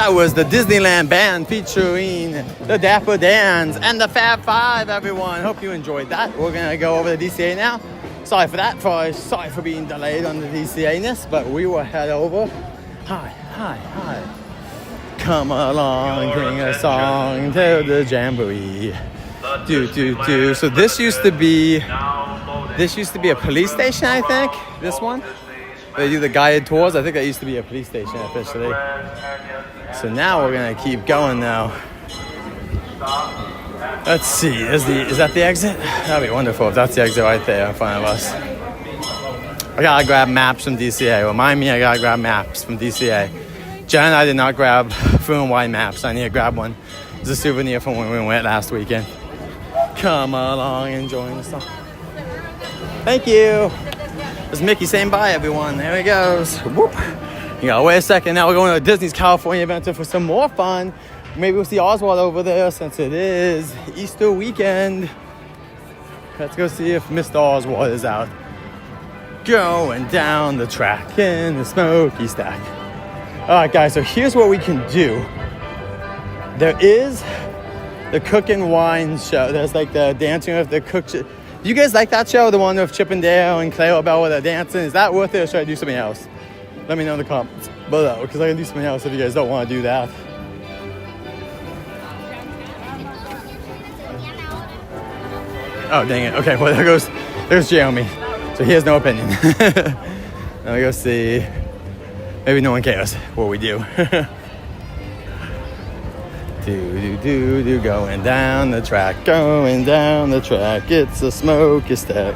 That was the Disneyland Band featuring the Dapper Dans and the Fab Five, everyone. Hope you enjoyed that. We're going to go over the DCA now. Sorry for that. Sorry for being delayed on the DCA-ness, but we will head over. Hi. Come along, sing a song to the Jamboree. Do. So this used to be a police station, I think. This one. They do the guided tours. I think that used to be a police station officially. So now we're gonna keep going now. Let's see. Is that the exit? That'd be wonderful if that's the exit right there in front of us. I gotta grab maps from DCA. Remind me, I gotta grab maps from DCA. Jen and I did not grab Foo and Wide maps. I need to grab one. It's a souvenir from when we went last weekend. Come along, enjoying the song. Thank you. There's Mickey saying bye, everyone. There he goes. Whoop. You gotta wait a second. Now we're going to Disney's California Adventure for some more fun. Maybe we'll see Oswald over there since it is Easter weekend. Let's go see if Mr. Oswald is out. Going down the track in the smoky stack. All right, guys, so here's what we can do. There is the Cook and Wine show. There's like the dancing with the cook. Do you guys like that show? The one with Chip and Dale and Cleo Bell with the dancing? Is that worth it or should I do something else? Let me know in the comments below because I can do something else if you guys don't want to do that. Oh, dang it. Okay, well, there's Jeremy. So he has no opinion. Now we go see. Maybe no one cares what we do. Do, going down the track, it's a smoky stack.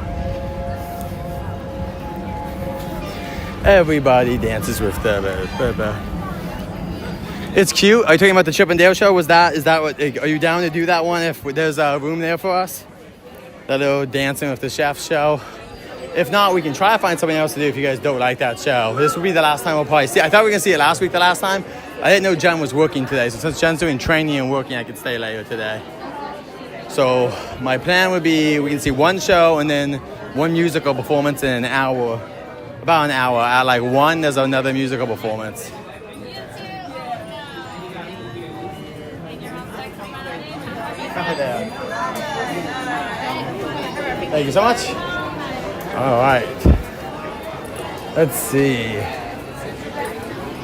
Everybody dances with the It's cute. Are you talking about the Chip and Dale show? Is that what, are you down to do that one if there's a room there for us? That little Dancing with the Chef show? If not, we can try to find something else to do if you guys don't like that show. This will be the last time we'll probably see. I thought we were going to see it last week, the last time. I didn't know Jen was working today. So since Jen's doing training and working, I could stay later today. So my plan would be we can see one show and then one musical performance in an hour. About an hour. At like 1, there's another musical performance. Thank you so much. All right. Let's see.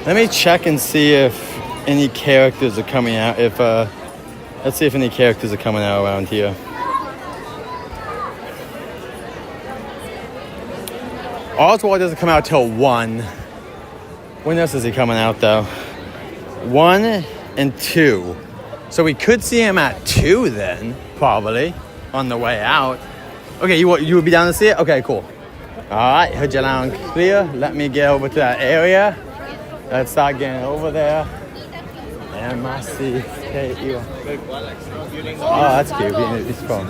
Let me check and see if any characters are coming out. Let's see if any characters are coming out around here. Oswald doesn't come out till 1. When else is he coming out though? 1 and 2. So we could see him at 2 then, probably, on the way out. Okay, you would be down to see it? Okay, cool. All right, heard you loud and clear. Let me get over to that area. Let's start getting over there. M-I-C-K-E-O. Oh, that's cute. It's fun.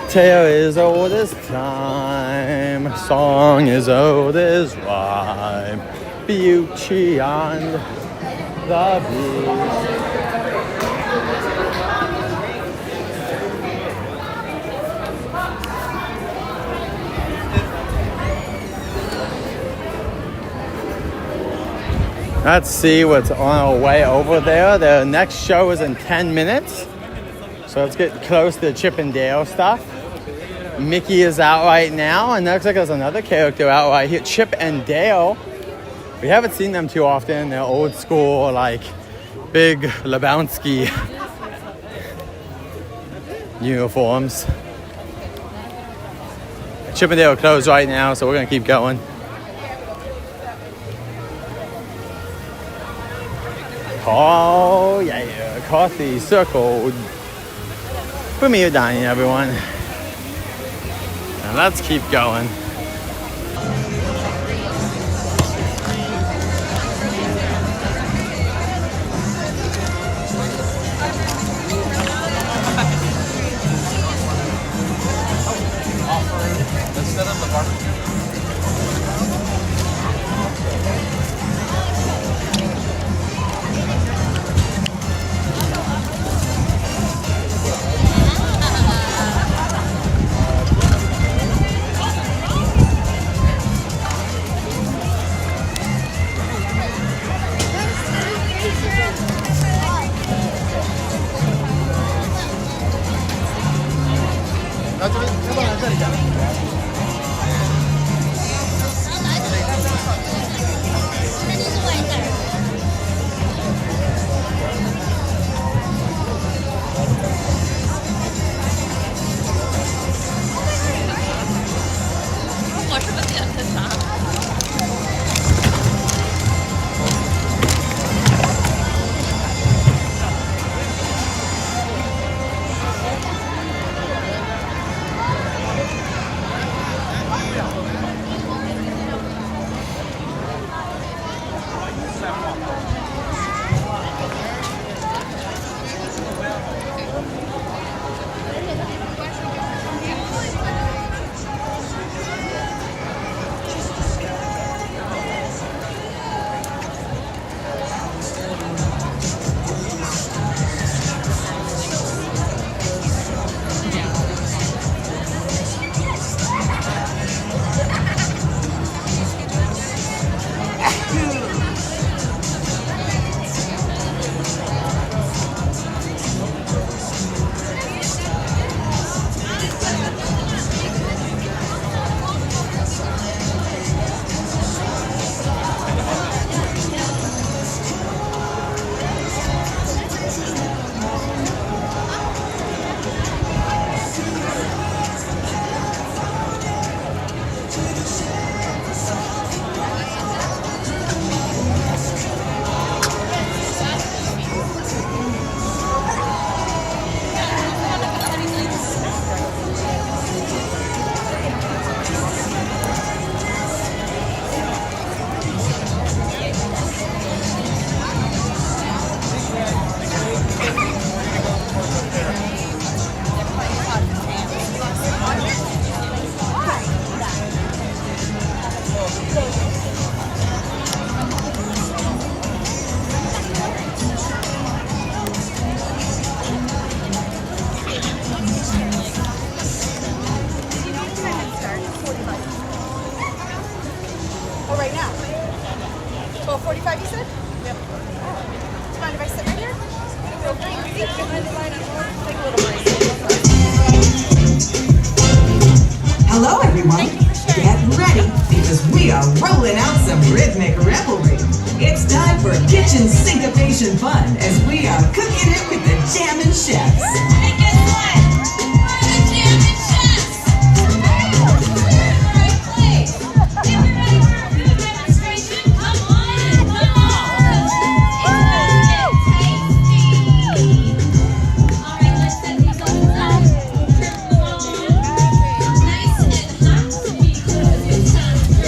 Tale is old as time. Song is old as rhyme. Beauty on the beach. Let's see what's on our way over there. The next show is in 10 minutes. So let's get close to the Chip and Dale stuff. Mickey is out right now, and looks like there's another character out right here. Chip and Dale. We haven't seen them too often. They're old school, like big Lebowski uniforms. Chip and Dale are closed right now, so we're gonna keep going. Oh yeah, coffee circle. Premier dining, everyone. And let's keep going. Instead of the barbecue. Hello, everyone. Get ready because we are rolling out some rhythmic revelry. It's time for kitchen syncopation fun as we are cooking it with the Jammin Chefs. And guess what? We're the Jammin Chefs. Right place. If you're ready for a food demonstration, come on and come on. It's gonna get tasty. All right, let's set these ovens up. Turn them on. Nice and hot because it's time for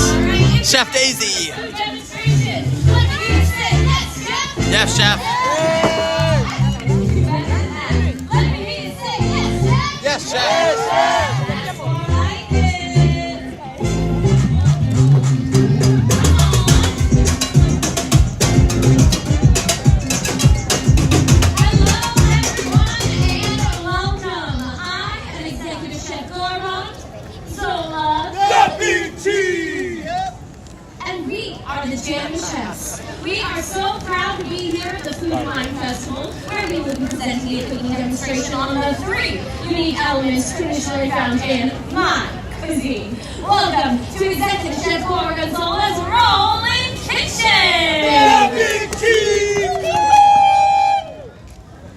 All right, Chef Daisy. food demonstration. Let me hear you say yes, Chef. Yes, Chef. Let me hear you say yes, Chef. Yes, Chef. Welcome. I am Executive Chef Gorma, Zola, and we are the Jammin Chefs. We are so proud to be here at the Food Wine Festival, where we will be presenting a cooking demonstration on the 3 unique elements traditionally found in my cuisine. Welcome to Executive Chef Gorma Gonzalez's Rolling Kitchen!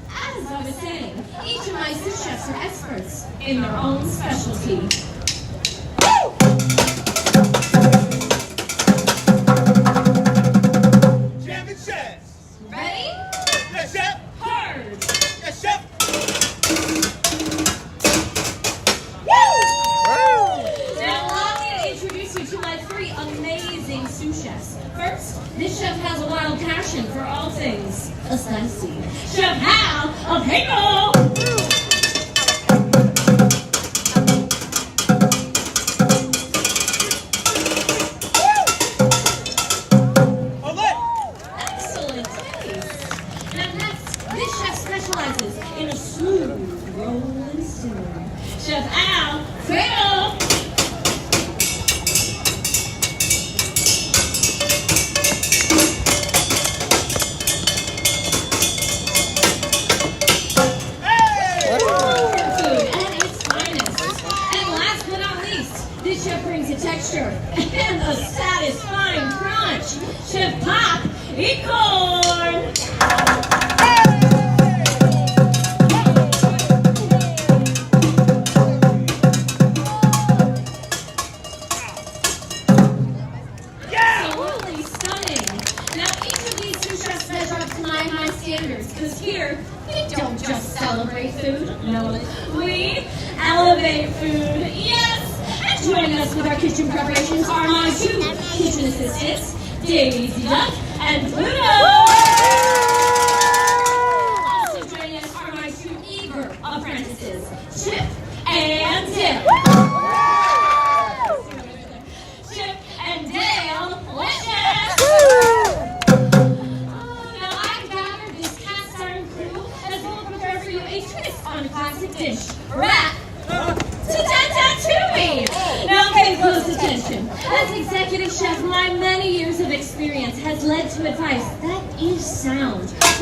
As I was saying, each of my sous chefs are experts in their own specialty. Jammin Chefs. Ready? Yes, Chef. Hard! Yes, Chef. Now allow me to introduce you to my 3 amazing sous chefs. First, this chef has a wild passion for all things spicy. Chef Hal of Hinkle! Excellent taste. Now next, this chef specializes in a smooth rolling stew. Chef Al Fiddle! eat corn. Absolutely stunning. Now each of these sous chefs measure up to my high standards, because here we don't just celebrate food, no, we elevate food, yes! And joining us with our kitchen preparations are my two kitchen assistants, Daisy Duck and Pluto! Also joining us are my two eager apprentices, Chip and Dip. Chip and Dale, wishes! Now I've gathered this cast iron crew as well as prepare for you a twist on a classic dish, rat ratatouille. Now pay close attention. As executive chef, my many years of experience has led to advice that is sound. That's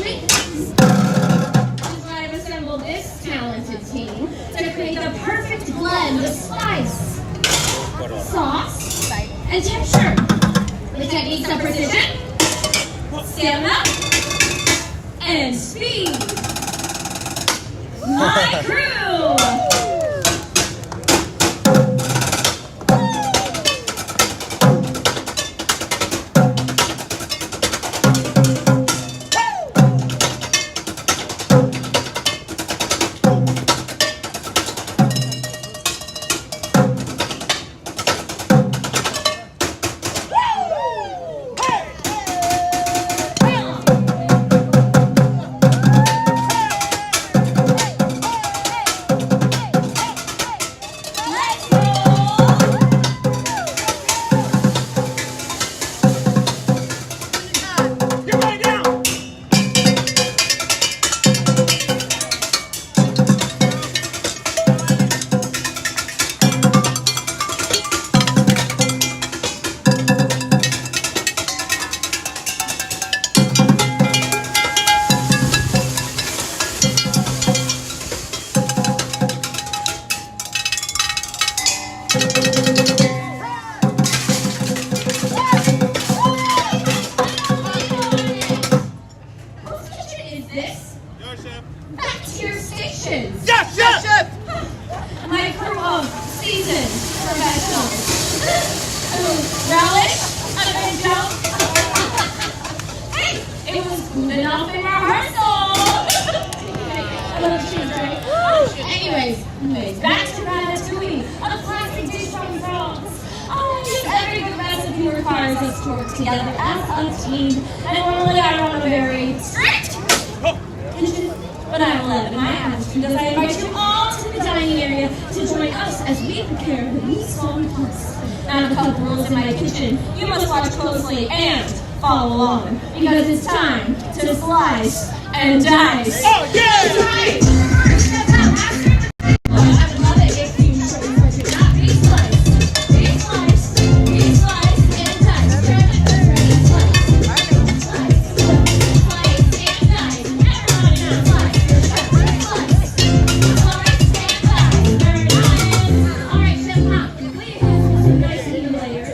why I've assembled this talented team to create the perfect blend of spice, sauce, and texture. With techniques of precision, stamina, and speed. My crew! Anyways, back to ratatouille, a classic dish from France. Every good recipe requires us to work together as a team, and normally I run a very strict kitchen, but I will let my attitude as I invite you all to the dining area to join us as we prepare the Mise-en Place. Now, a couple rules in my kitchen. You must watch closely and follow along, because it's time to slice and dice. Oh, yeah! That's right! Layer,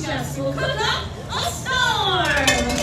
Jammin Chefs will cook up a storm.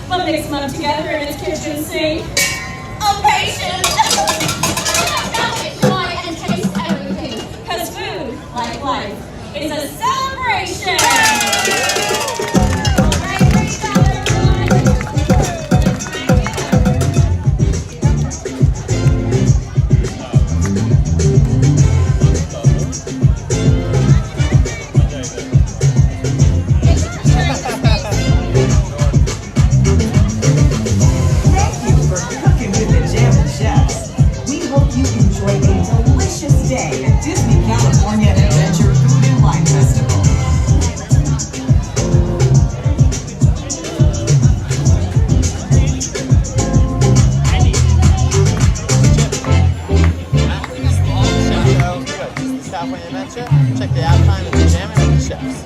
But mix them up together in his kitchen sink. A patient is a celebration. Thank you for cooking with the Jammin Chefs. We hope you enjoy a delicious day at Disney California Adventure Food and Wine Festival. California Adventure. Check the outline of the Jammin Chefs.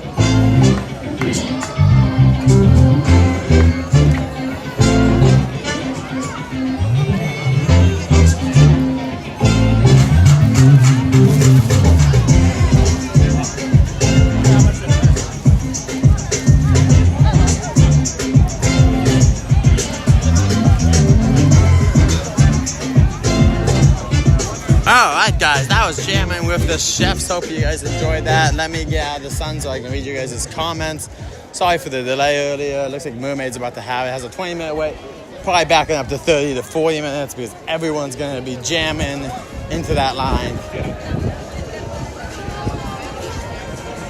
Alright guys, that was Jammin' with the Chefs. Hope you guys enjoyed that. Let me get out of the sun so I can read you guys' comments. Sorry for the delay earlier. Looks like Mermaid's about to have it. It has a 20-minute wait. Probably backing up to 30 to 40 minutes because everyone's going to be jamming into that line.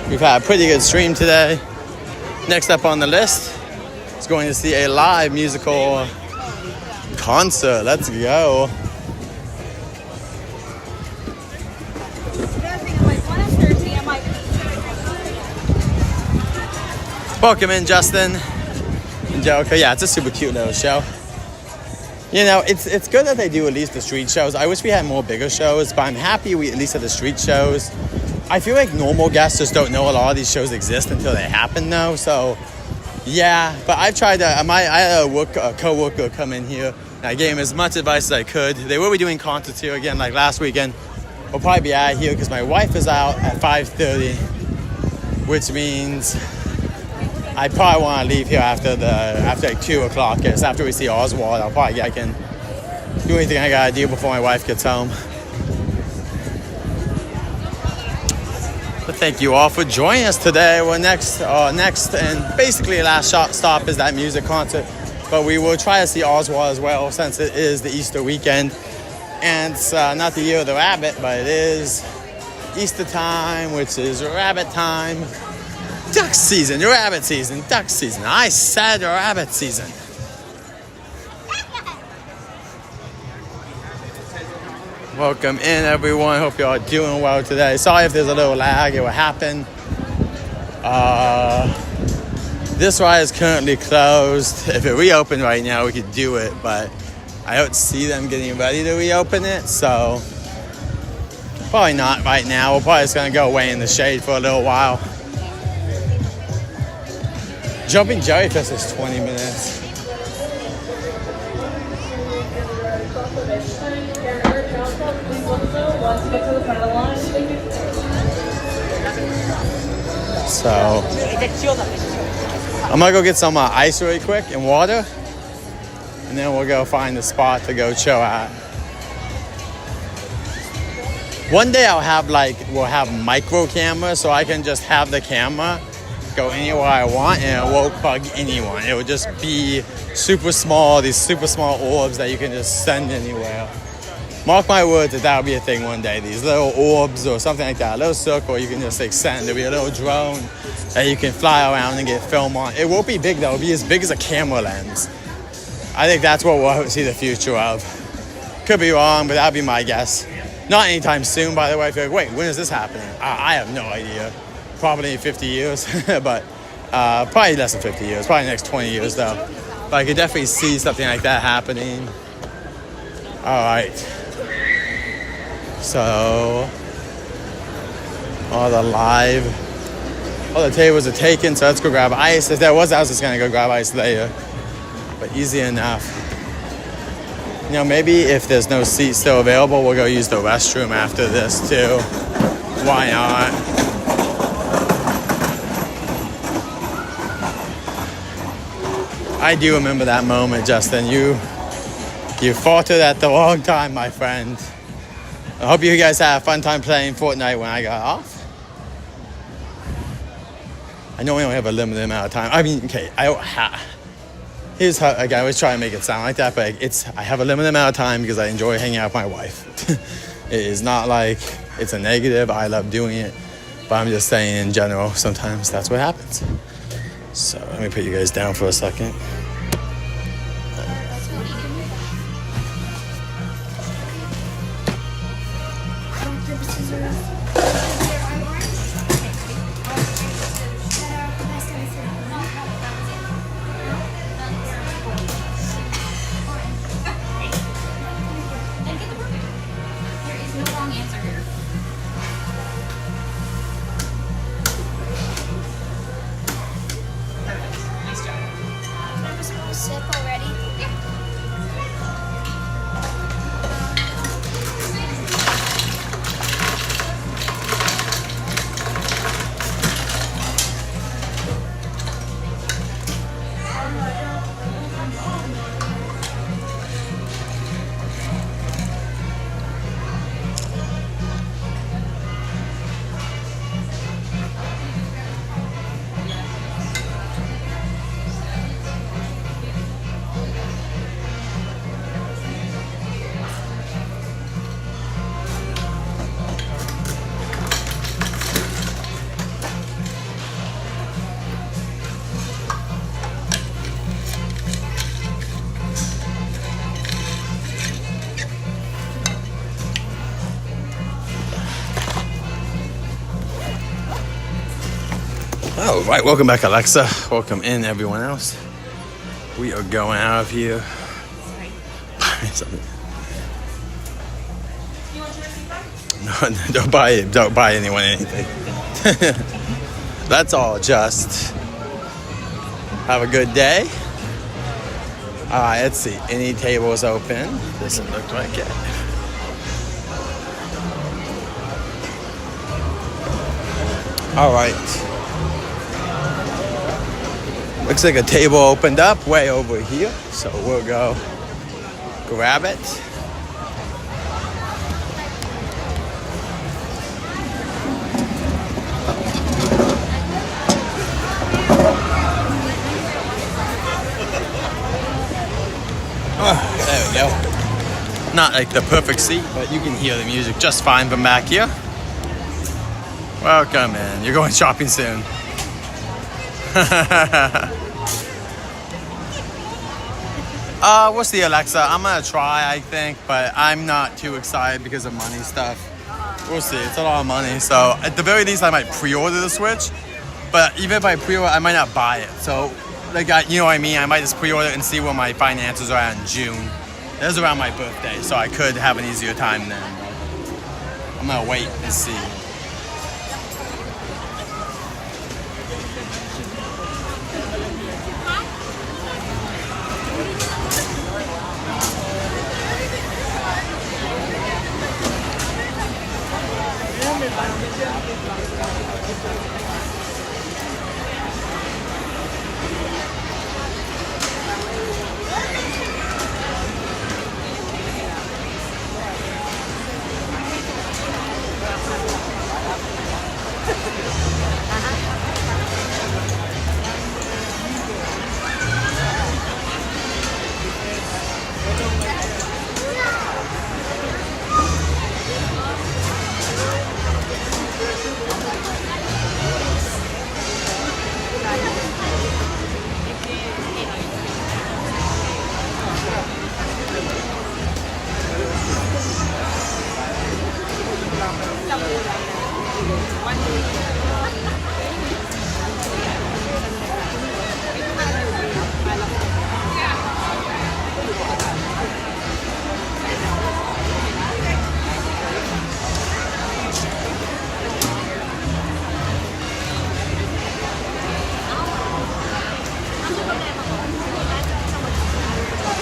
We've had a pretty good stream today. Next up on the list is going to see a live musical concert. Let's go. Welcome in, Justin and Jericho. Yeah, it's a super cute little show. You know, it's good that they do at least the street shows. I wish we had more bigger shows, but I'm happy we at least have the street shows. I feel like normal guests just don't know a lot of these shows exist until they happen, though. So, yeah. But I've tried to. I had a co-worker come in here, and I gave him as much advice as I could. They will be doing concerts here again, like last weekend. We'll probably be out of here because my wife is out at 5:30, which means I probably want to leave here after like 2 o'clock. Yes, after we see Oswald, I can do anything I gotta do before my wife gets home. But thank you all for joining us today. We're next and basically last stop is that music concert. But we will try to see Oswald as well since it is the Easter weekend. And it's not the year of the rabbit, but it is Easter time, which is rabbit time. Duck season, rabbit season, duck season. I said rabbit season. Welcome in, everyone. Hope you all are doing well today. Sorry if there's a little lag. It will happen. This ride is currently closed. If it reopened right now, we could do it, but I don't see them getting ready to reopen it, so probably not right now. We're probably just gonna go away in the shade for a little while. Jumping Jellyfish is 20 minutes. So, I'm gonna go get some ice really quick and water, and then we'll go find a spot to go chill at. One day we'll have micro cameras, so I can just have the camera go anywhere I want and it won't bug anyone. It will just be super small, these super small orbs that you can just send anywhere. Mark my words that will be a thing one day. These little orbs or something like that, a little circle you can just send. There'll be a little drone that you can fly around and get film on. It won't be big though, it'll be as big as a camera lens. I think that's what we'll see the future of. Could be wrong, but that'll be my guess. Not anytime soon, by the way. If you're like, wait, when is this happening? I have no idea. Probably 50 years, but probably less than 50 years. Probably the next 20 years, though. But I could definitely see something like that happening. All right. So, all the tables are taken, so let's go grab ice. If there was, I was just going to go grab ice later. But easy enough. You know, maybe if there's no seat still available, we'll go use the restroom after this, too. Why not? I do remember that moment, Justin. You faltered at the wrong time, my friend. I hope you guys had a fun time playing Fortnite when I got off. I know we only have a limited amount of time. I mean, okay, I don't have. Here's how, like, I always try to make it sound like that, but I have a limited amount of time because I enjoy hanging out with my wife. It is not like it's a negative. I love doing it, but I'm just saying in general, sometimes that's what happens. So let me put you guys down for a second. All right, welcome back, Alexa. Welcome in, everyone else. We are going out of here. No, don't buy anyone anything. That's all. Just have a good day. All right, let's see. Any tables open? Doesn't look like it. All right. Looks like a table opened up way over here, so we'll go grab it. Oh, there we go. Not like the perfect seat, but you can hear the music just fine from back here. Welcome in. You're going shopping soon. We'll see, Alexa. I'm gonna try, I think, but I'm not too excited because of money stuff. We'll see. It's a lot of money, so at the very least, I might pre-order the Switch. But even if I pre-order, I might not buy it. So, like, you know what I mean? I might just pre-order it and see what my finances are at in June. That's around my birthday, so I could have an easier time then. I'm gonna wait and see.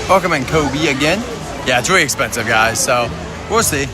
Welcome in, Kobe, again. Yeah, it's really expensive, guys, so we'll see.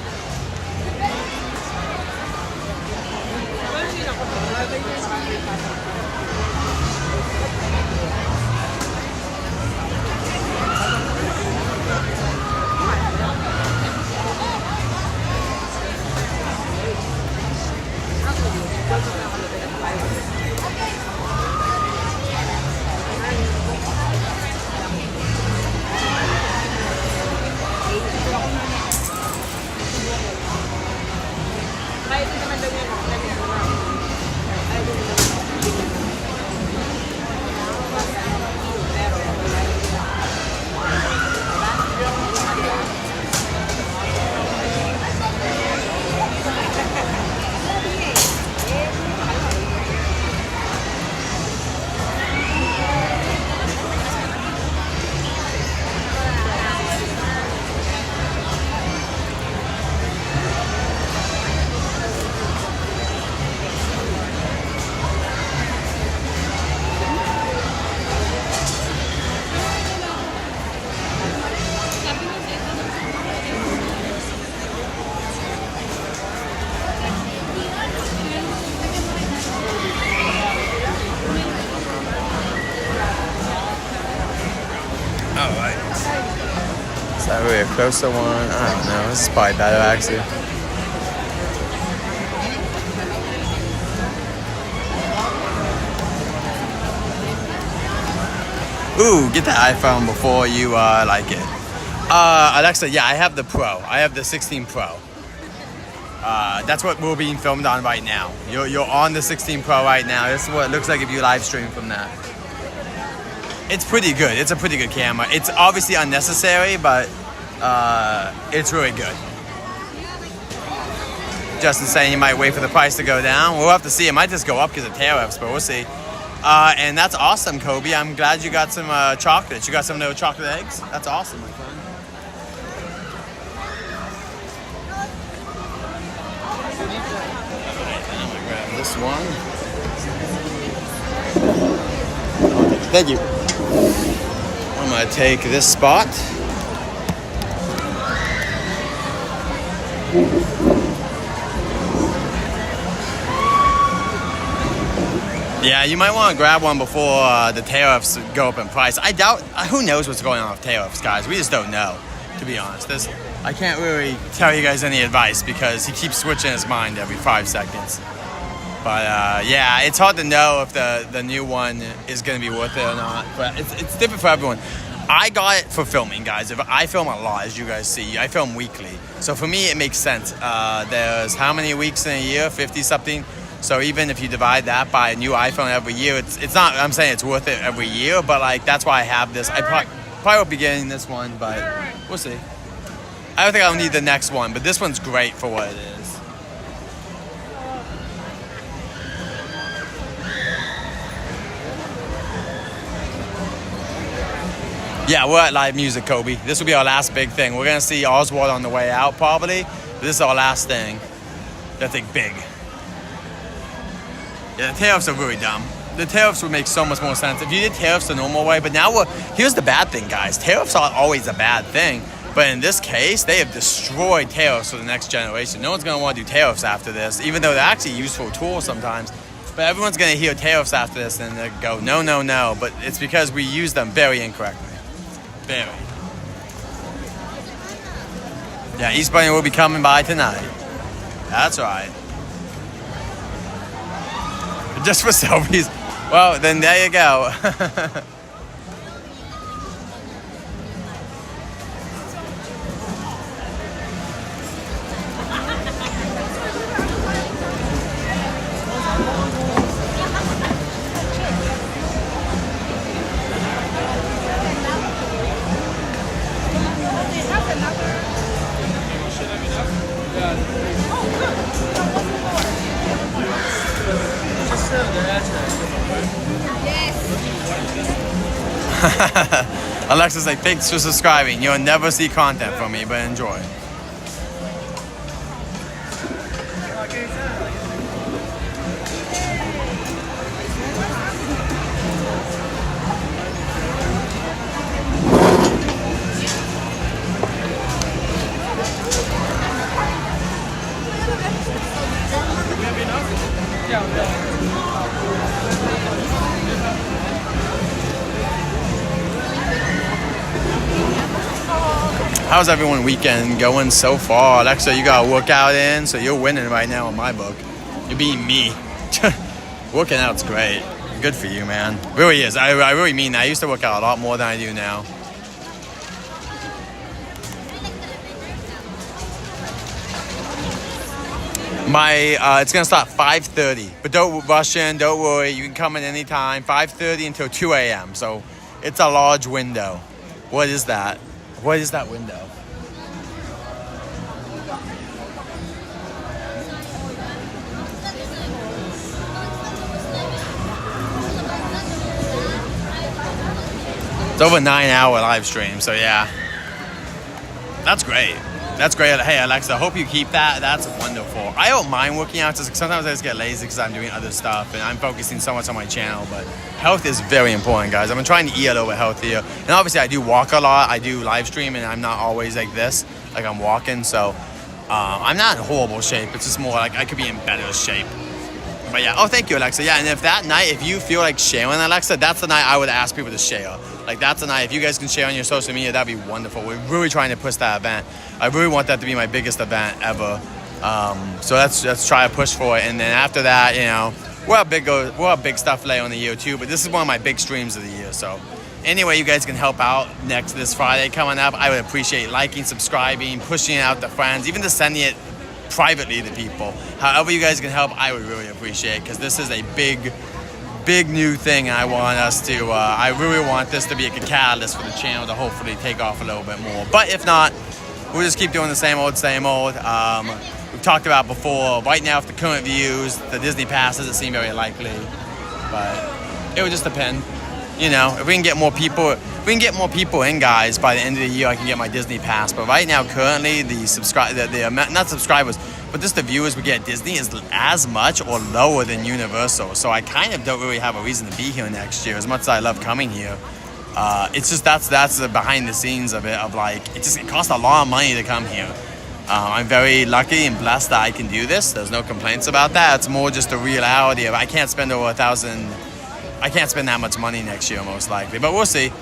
closer one. I don't know. This is probably better actually. Ooh, get the iPhone before you like it. Alexa, yeah, I have the Pro. I have the 16 Pro. That's what we're being filmed on right now. You're on the 16 Pro right now. This is what it looks like if you live stream from that. It's pretty good. It's a pretty good camera. It's obviously unnecessary, but it's really good. Justin's saying you might wait for the price to go down. We'll have to see. It might just go up because of tariffs, but we'll see. And that's awesome, Kobe. I'm glad you got some chocolates. You got some of those chocolate eggs? That's awesome, my friend. I'm gonna grab this one. Thank you. I'm gonna take this spot. Yeah, you might want to grab one before the tariffs go up in price. I doubt, who knows what's going on with tariffs, guys? We just don't know, to be honest. I can't really tell you guys any advice because he keeps switching his mind every 5 seconds. But yeah, it's hard to know if the new one is going to be worth it or not. But it's different for everyone. I got it for filming, guys. If I film a lot, as you guys see. I film weekly. So for me, it makes sense. There's how many weeks in a year? 50-something. So even if you divide that by a new iPhone every year, it's not, I'm saying it's worth it every year, but like that's why I have this. I probably won't be getting this one, but we'll see. I don't think I'll need the next one, but this one's great for what it is. Yeah, we're at live music, Kobe. This will be our last big thing. We're gonna see Oswald on the way out probably, but this is our last thing. That thing big. Yeah, the tariffs are really dumb. The tariffs would make so much more sense if you did tariffs the normal way, but now here's the bad thing, guys. Tariffs aren't always a bad thing, but in this case, they have destroyed tariffs for the next generation. No one's gonna want to do tariffs after this, even though they're actually a useful tool sometimes. But everyone's gonna hear tariffs after this and they go, no, no, no. But it's because we use them very incorrectly. Very. Yeah, East Bunny will be coming by tonight. That's right. Just for selfies. Well, then there you go. Alexa's like, thanks for subscribing. You'll never see content from me, but enjoy. How's everyone weekend going so far? Alexa, you got a workout in, so you're winning right now in my book. You're beating me. Working out's great. Good for you, man. Really is. I really mean that. I used to work out a lot more than I do now. It's gonna start 5:30, but don't rush in. Don't worry. You can come in anytime. 5:30 until 2 a.m. So it's a large window. What is that? What is that window? It's over a 9-hour live stream, so yeah. That's great. That's great. Hey, Alexa, I hope you keep that. That's wonderful. I don't mind working out. Just sometimes I just get lazy because I'm doing other stuff and I'm focusing so much on my channel. But health is very important, guys. I've been trying to eat a little bit healthier. And obviously, I do walk a lot. I do live stream, and I'm not always like this, like I'm walking. So I'm not in horrible shape. It's just more like I could be in better shape. But yeah, oh, thank you, Alexa. Yeah, and if that night, if you feel like sharing, Alexa, that's the night I would ask people to share. Like, that's the night, if you guys can share on your social media, that'd be wonderful. We're really trying to push that event. I really want that to be my biggest event ever. So let's try to push for it. And then after that, you know, we'll have big stuff later in the year too, but this is one of my big streams of the year. So anyway, you guys can help out this Friday coming up. I would appreciate liking, subscribing, pushing it out to friends, even just sending it privately to people. However you guys can help, I would really appreciate, because this is a big new thing. I want us to I really want this to be a catalyst for the channel to hopefully take off a little bit more. But if not, we'll just keep doing the same old. We've talked about before, right now with the current views, the Disney pass doesn't seem very likely, but it would just depend. You know, if we can get more people in, guys, by the end of the year, I can get my Disney pass. But right now, currently, not subscribers, but just the viewers we get at Disney is as much or lower than Universal. So I kind of don't really have a reason to be here next year, as much as I love coming here. It's just that's the behind the scenes of it. Of like, it costs a lot of money to come here. I'm very lucky and blessed that I can do this. There's no complaints about that. It's more just the reality of I can't spend over $1,000. I can't spend that much money next year, most likely, but we'll see. Oh,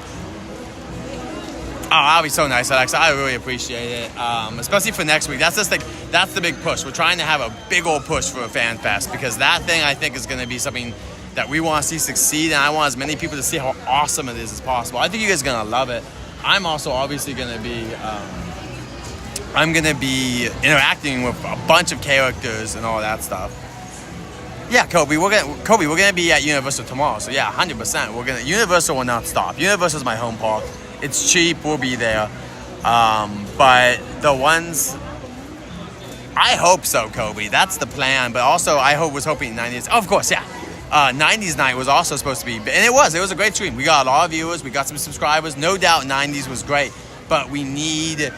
that'll be so nice, Alexa. I really appreciate it, especially for next week. That's the big push. We're trying to have a big old push for a fan fest, because that thing I think is going to be something that we want to see succeed, and I want as many people to see how awesome it is as possible. I think you guys are going to love it. I'm also obviously going to be. I'm going to be interacting with a bunch of characters and all that stuff. Yeah, Kobe, we're gonna be at Universal tomorrow. So yeah, 100%. Universal will not stop. Universal is my home park. It's cheap. We'll be there. But the ones, I hope so, Kobe. That's the plan. But also, was hoping 90s. Oh, of course, yeah. 90s night was also supposed to be, and it was a great stream. We got a lot of viewers. We got some subscribers. No doubt, 90s was great. But we need.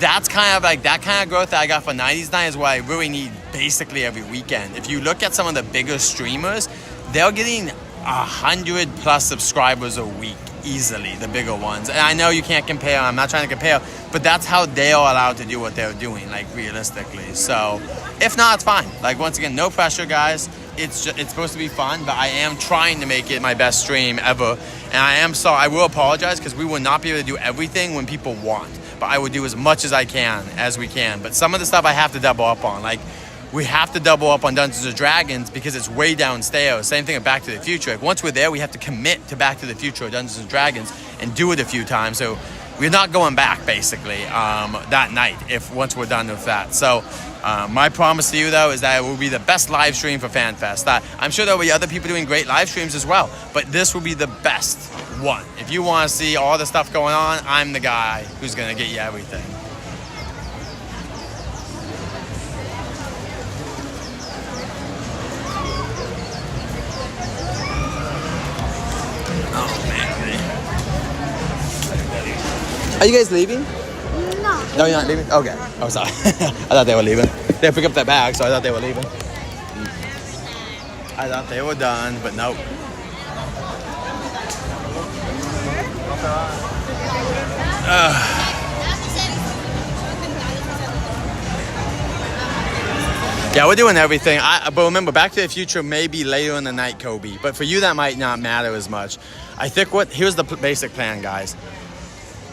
That's kind of like that kind of growth that I got for 90s night is what I really need basically every weekend. If you look at some of the bigger streamers, they're getting 100+ subscribers a week easily, the bigger ones. And I know you can't compare, I'm not trying to compare, but that's how they are allowed to do what they're doing, like realistically. So if not, it's fine. Like, once again, no pressure, guys. It's supposed to be fun, but I am trying to make it my best stream ever. And I will apologize, because we will not be able to do everything when people want. But I would do as much as we can. But some of the stuff I have to double up on. Like, we have to double up on Dungeons & Dragons because it's way downstairs. Same thing with Back to the Future. Like, once we're there, we have to commit to Back to the Future or Dungeons & Dragons and do it a few times. So we're not going back, basically, that night once we're done with that. So my promise to you, though, is that it will be the best live stream for FanFest. I'm sure there will be other people doing great live streams as well, but this will be the best one. If you want to see all the stuff going on, I'm the guy who's going to get you everything. Oh, man. Are you guys leaving? No. No, you're not leaving? Okay. Oh, sorry. I thought they were leaving. They pick up that bag, so I thought they were leaving. I thought they were done, but nope. Yeah, we're doing everything. But remember, Back to the Future may be later in the night, Kobe. But for you, that might not matter as much. I think here's the basic plan, guys.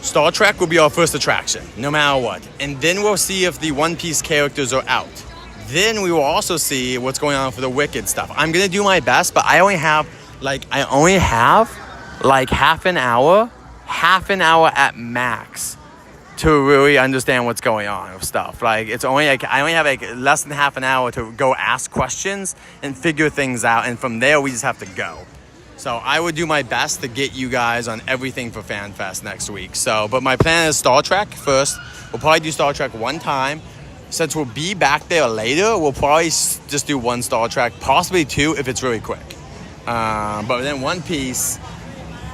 Star Trek will be our first attraction, no matter what. And then we'll see if the One Piece characters are out. Then we will also see what's going on for the Wicked stuff. I'm going to do my best, but I only have half an hour at max to really understand what's going on with stuff. Like, I only have like less than half an hour to go ask questions and figure things out. And from there, we just have to go. So I would do my best to get you guys on everything for FanFest next week. But my plan is Star Trek first. We'll probably do Star Trek one time. Since we'll be back there later, we'll probably just do one Star Trek, possibly two if it's really quick. But then One Piece,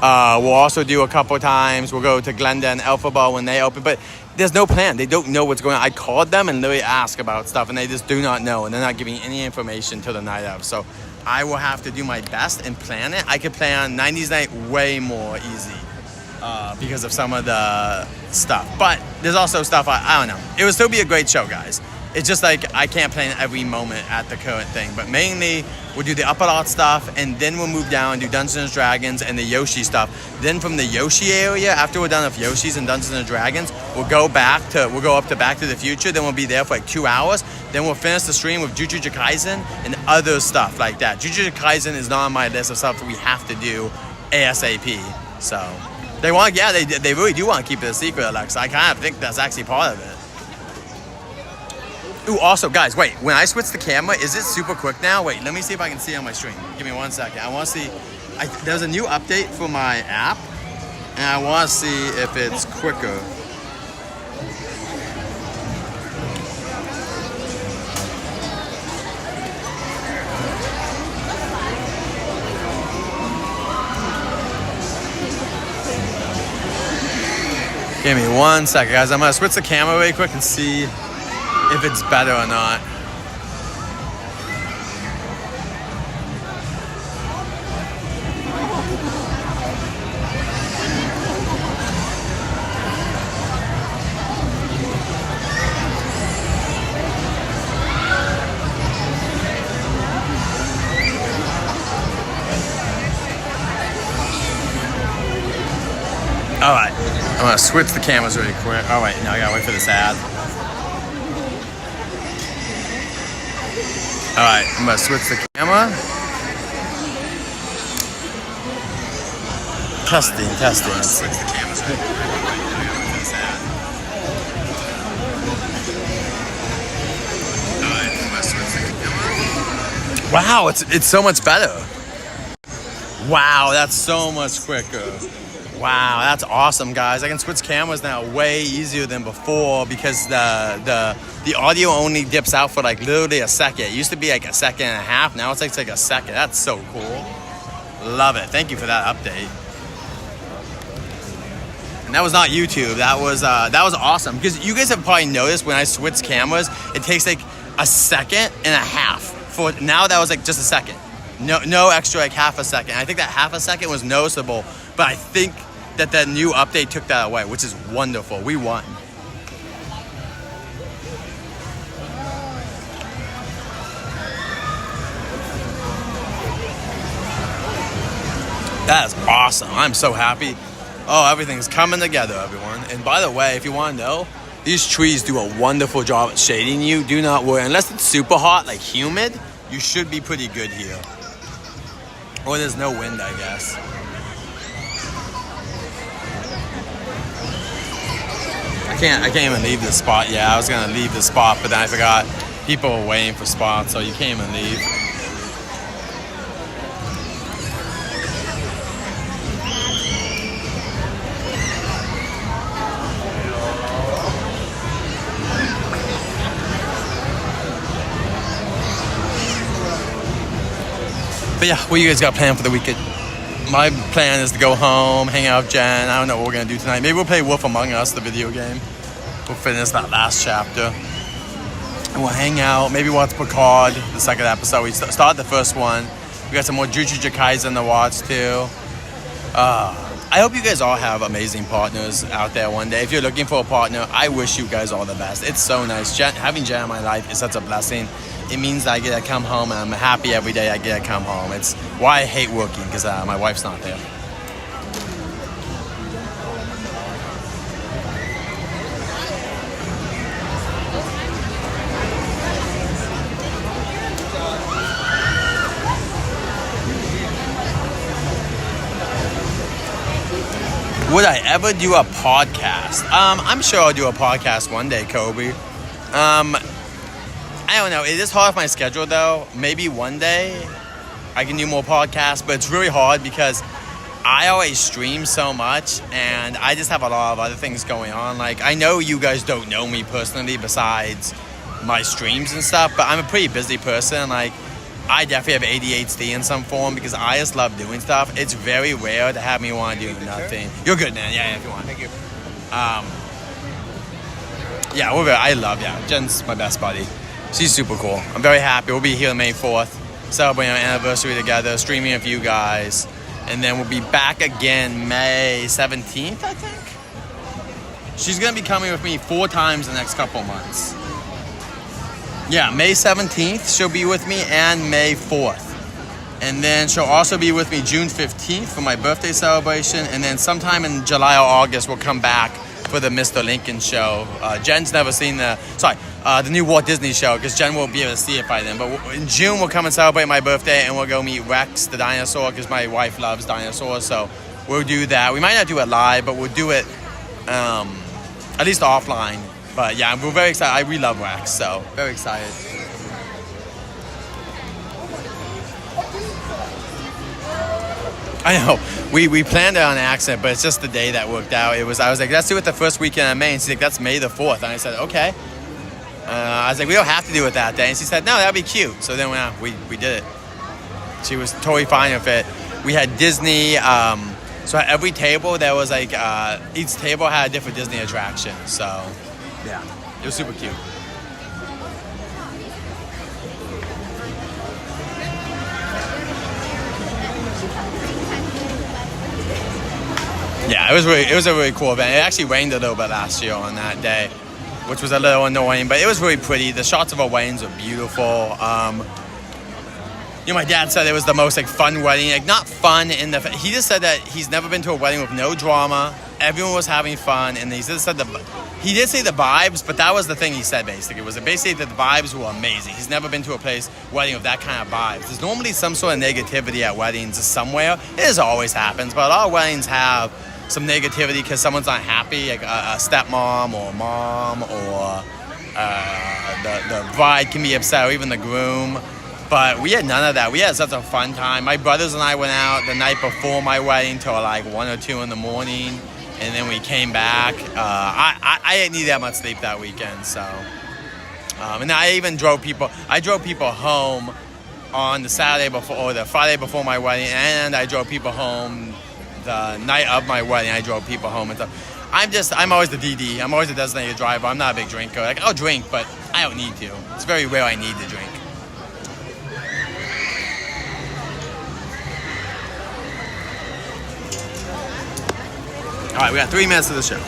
we'll also do a couple times. We'll go to Glenda and Elphaba when they open. But there's no plan. They don't know what's going on. I called them and literally asked about stuff, and they just do not know. And they're not giving any information till the night of. So I will have to do my best and plan it. I could plan 90s night way more easy because of some of the stuff. But there's also stuff, I don't know. It would still be a great show, guys. It's just like I can't plan every moment at the current thing, but mainly we'll do the upper lot stuff, and then we'll move down and do Dungeons and Dragons and the Yoshi stuff. Then from the Yoshi area, after we're done with Yoshi's and Dungeons and Dragons, we'll go up to Back to the Future. Then we'll be there for like 2 hours. Then we'll finish the stream with Jujutsu Kaisen and other stuff like that. Jujutsu Kaisen is not on my list of stuff that we have to do ASAP. So they really do want to keep it a secret, Alexa. I kind of think that's actually part of it. Ooh, also, guys, wait. When I switch the camera, is it super quick now? Wait, let me see if I can see on my stream. Give me 1 second. I want to see. There's a new update for my app, and I want to see if it's quicker. Give me 1 second, guys. I'm going to switch the camera really quick and see if it's better or not. All right, I'm gonna switch the cameras really quick. All right, now I gotta wait for this ad. All right, I'm gonna switch the camera. Testing. Switch the cameras really quick. All right, I'm gonna switch the camera. Wow, it's so much better. Wow, that's so much quicker. Wow, that's awesome, guys. I can switch cameras now way easier than before because the audio only dips out for like literally a second. It used to be like a second and a half. Now it's like a second. That's so cool. Love it. Thank you for that update. And that was not YouTube. That was awesome because you guys have probably noticed when I switch cameras, it takes like a second and a half. For now, that was like just a second. No extra like half a second. I think that half a second was noticeable, but I think that new update took that away, which is wonderful. We won. That is awesome. I'm so happy. Oh, everything's coming together, everyone. And by the way, if you want to know, these trees do a wonderful job at shading you. Do not worry. Unless it's super hot, like humid, you should be pretty good here. Or there's no wind, I guess. I can't even leave this spot. Yeah, I was gonna leave the spot, but then I forgot people were waiting for spots, so you can't even leave. But yeah, what you guys got planned for the weekend? My plan is to go home, hang out with Jen. I don't know what we're gonna do tonight. Maybe we'll play Wolf Among Us, the video game. We'll finish that last chapter. And we'll hang out, maybe watch Picard, the second episode. We started the first one. We got some more Jujutsu Kaisen to watch too. I hope you guys all have amazing partners out there one day. If you're looking for a partner, I wish you guys all the best. It's so nice. Having Jen in my life is such a blessing. It means that I get to come home, and I'm happy every day I get to come home. It's why I hate working, because my wife's not there. Would I ever do a podcast? I'm sure I'll do a podcast one day, Kobe. I don't know. It is hard with my schedule, though. Maybe one day I can do more podcasts, but it's really hard because I always stream so much, and I just have a lot of other things going on. Like, I know you guys don't know me personally besides my streams and stuff, but I'm a pretty busy person. Like, I definitely have ADHD in some form because I just love doing stuff. It's very rare to have me want to do nothing. You're good, man. Yeah, if you want. Thank you. Yeah, I love Jen's my best buddy. She's super cool. I'm very happy. We'll be here May 4th, celebrating our anniversary together, streaming with you guys. And then we'll be back again May 17th, I think. She's going to be coming with me 4 times the next couple months. Yeah, May 17th she'll be with me and May 4th. And then she'll also be with me June 15th for my birthday celebration. And then sometime in July or August we'll come back for the Mr. Lincoln show. Jen's never seen the new Walt Disney show because Jen won't be able to see it by then. But in June we'll come and celebrate my birthday and we'll go meet Rex the dinosaur because my wife loves dinosaurs. So we'll do that. We might not do it live, but we'll do it at least offline. But yeah, we're very excited. We love Rex, so very excited. I know. We planned it on accident, but it's just the day that worked out. I was like, let's do it the first weekend of May. And she's like, that's May the 4th. And I said, okay. I was like, we don't have to do it that day. And she said, no, that'd be cute. So then we did it. She was totally fine with it. We had Disney. So at every table, there was like, each table had a different Disney attraction. So yeah, it was super cute. Yeah, it was a really cool event. It actually rained a little bit last year on that day, which was a little annoying, but it was really pretty. The shots of our weddings were beautiful. My dad said it was the most fun wedding. Not fun he just said that he's never been to a wedding with no drama. Everyone was having fun, and he did say the vibes, but that was the thing he said basically. It was basically that the vibes were amazing. He's never been to a wedding with that kind of vibes. There's normally some sort of negativity at weddings somewhere. It always happens, but a lot of weddings have some negativity because someone's not happy, like a stepmom or a mom, or the bride can be upset, or even the groom. But we had none of that. We had such a fun time. My brothers and I went out the night before my wedding till 1 or 2 in the morning, and then we came back. I didn't need that much sleep that weekend, so. And I even drove people home on the Saturday before, or the Friday before my wedding, and I drove people home the night of my wedding. I drove people home and stuff. I'm always the DD. I'm always the designated driver. I'm not a big drinker. I'll drink, but I don't need to. It's very rare I need to drink. All right, we got 3 minutes of the show.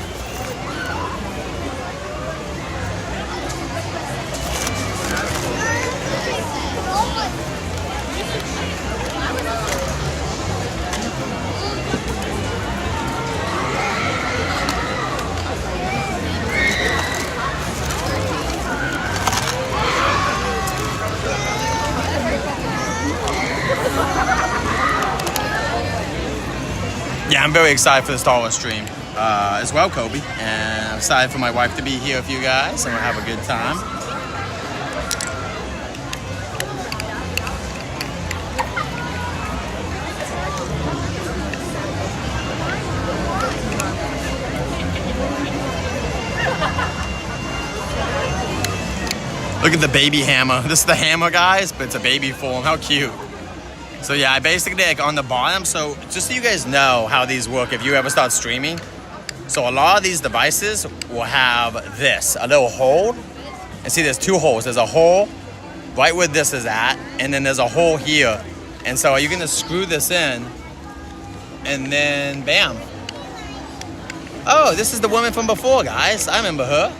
Yeah, I'm very excited for the Star Wars stream as well, Kobe. And I'm excited for my wife to be here with you guys, and we'll have a good time. Look at the baby hammer. This is the hammer, guys, but it's a baby form. How cute. So yeah, I basically on the bottom, so just so you guys know how these work if you ever start streaming. So a lot of these devices will have this, a little hole. And see, there's 2 holes. There's a hole right where this is at, and then there's a hole here. And so you're gonna screw this in, and then bam. Oh, this is the woman from before, guys. I remember her.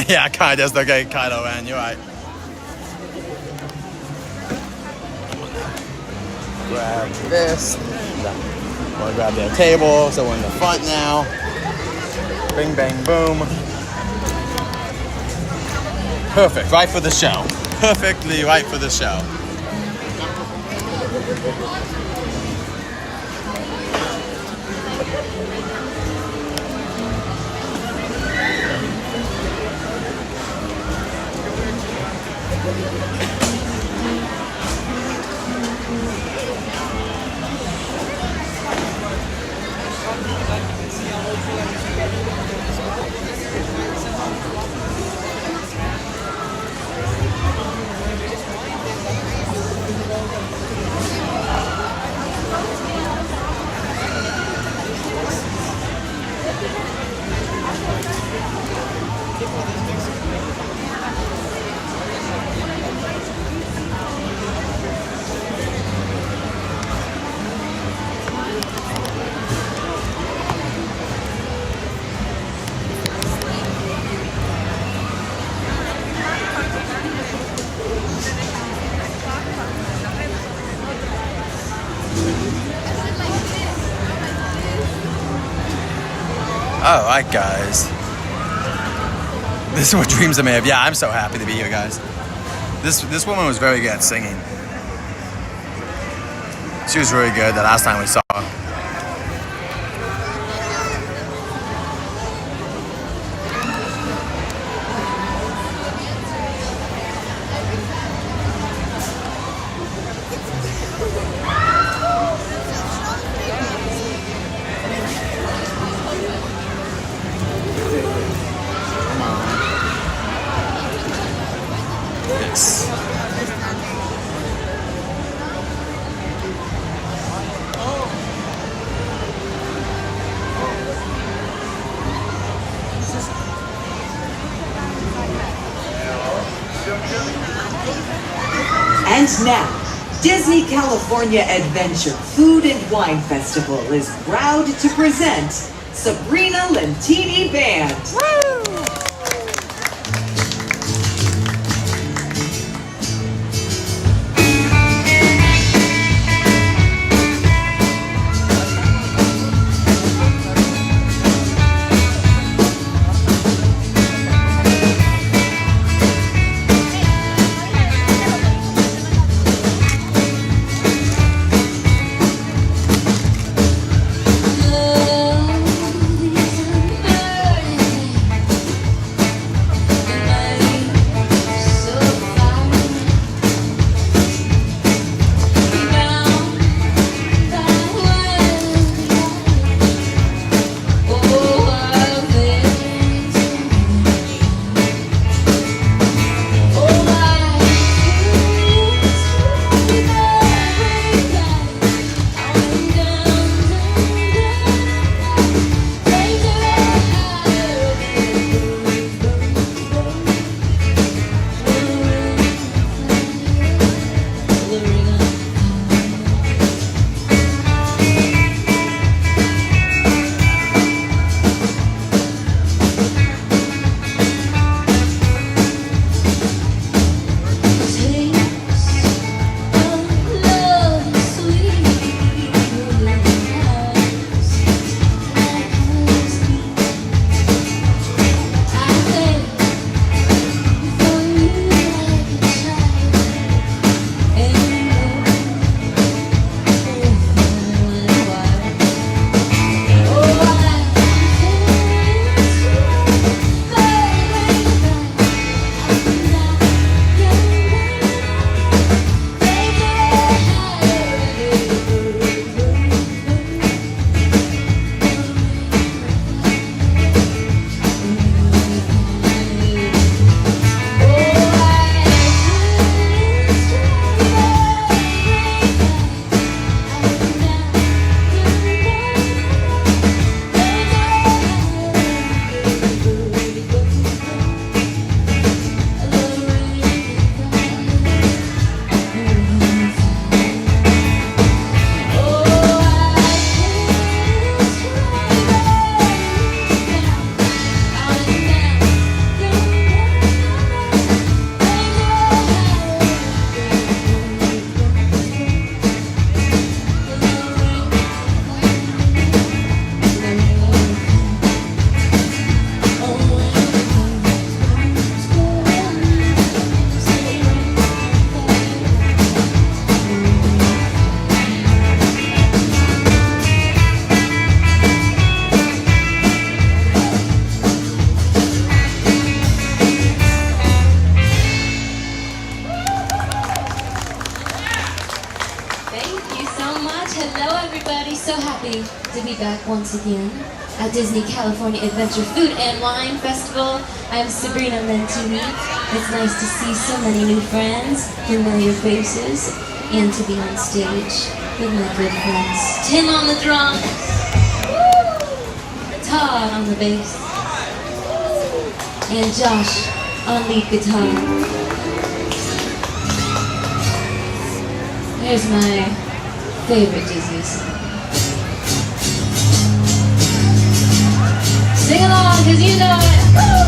Yeah, kind of does look like Kylo Ren, you're right. Grab this. We'll grab their table, so we're in the front now. Bing, bang, boom. Perfect, right for the show. Perfectly right for the show. All right, guys. This is what dreams are made of. Yeah, I'm so happy to be here, guys. This woman was very good at singing. She was really good the last time we saw her. Yes. And now, Disney California Adventure Food and Wine Festival is proud to present Sabrina Lentini Band. To be back once again at Disney California Adventure Food and Wine Festival. I'm Sabrina Lentini. It's nice to see so many new friends, familiar faces, and to be on stage with my good friends. Tim on the drums, Todd on the bass, and Josh on lead guitar. Here's my favorite Disney song. Sing along, cause you know it. Woo!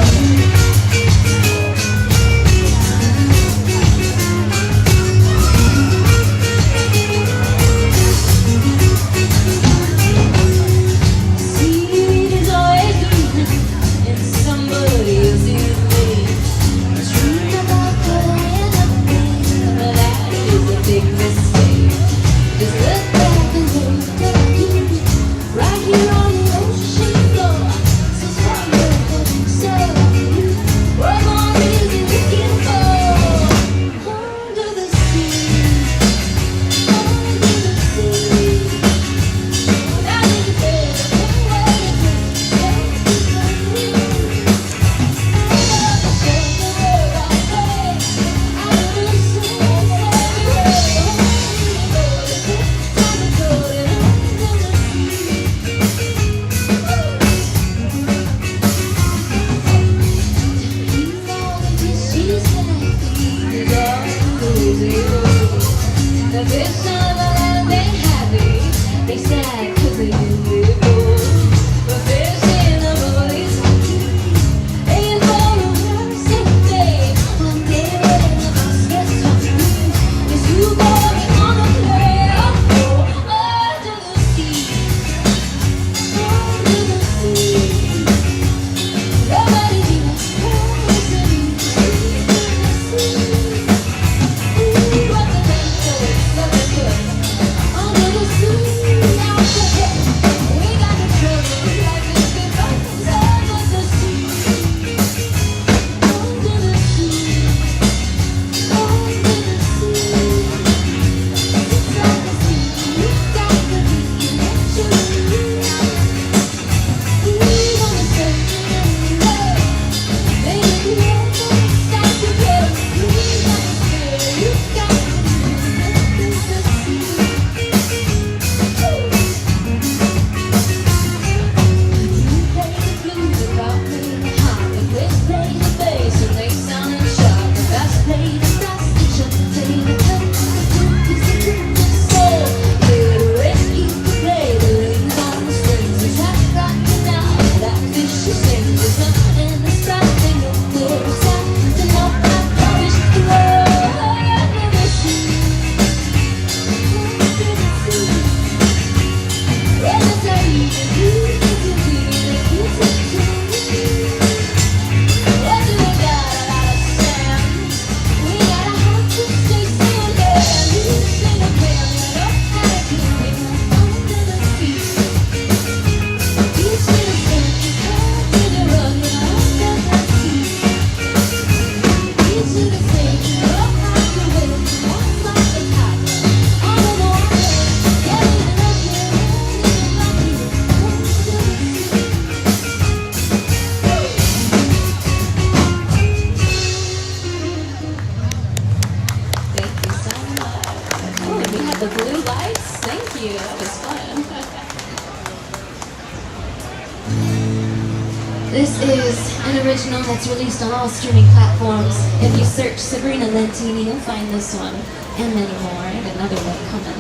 This is an original that's released on all streaming platforms. If you search Sabrina Lentini, you'll find this one and many more, and another one coming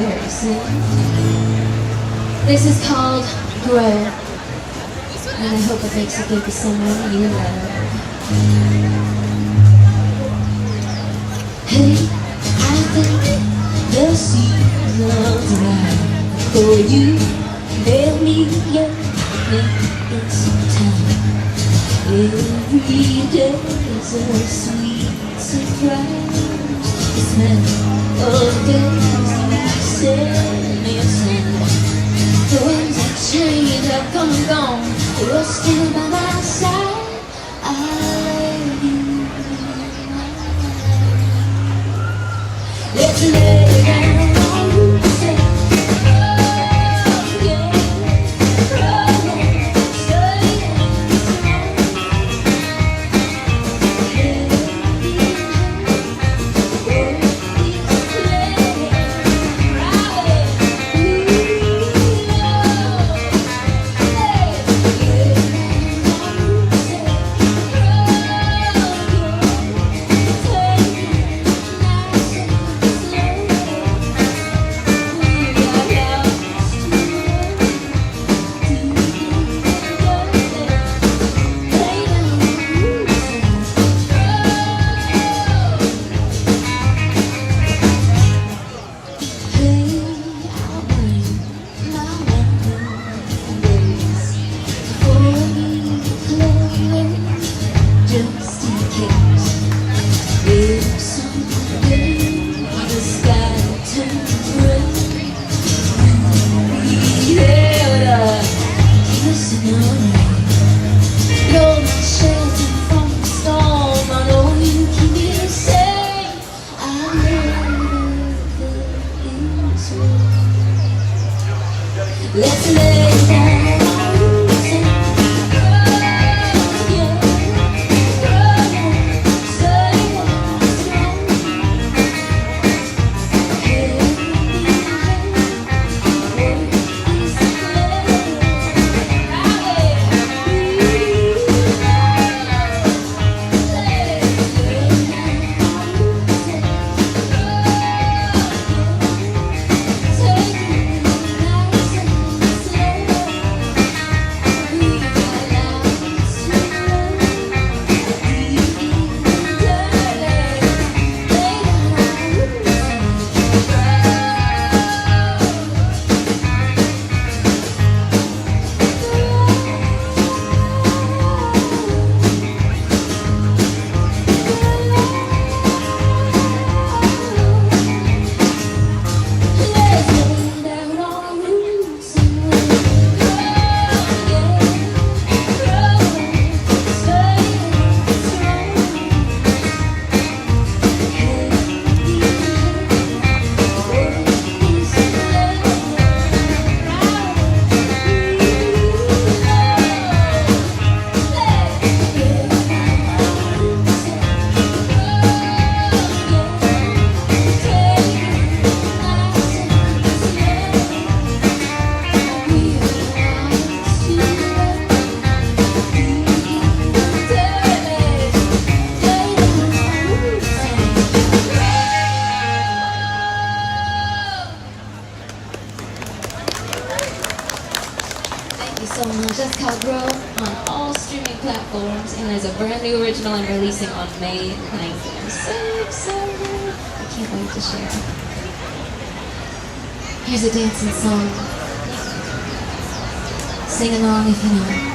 very soon. This is called Grow, and I hope it makes it good to someone you love. Hey, I think the season's right for you. Tell me it's time. Every day is a sweet surprise. The smell of daisies set me aside. The winds that change have come and gone. You're still by my side. I love you. Let's lay down on the sand. platforms, and there's a brand new original I'm releasing on May 9th. I'm so excited. I can't wait to share. Here's a dancing song. Sing along if you know.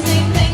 Same thing.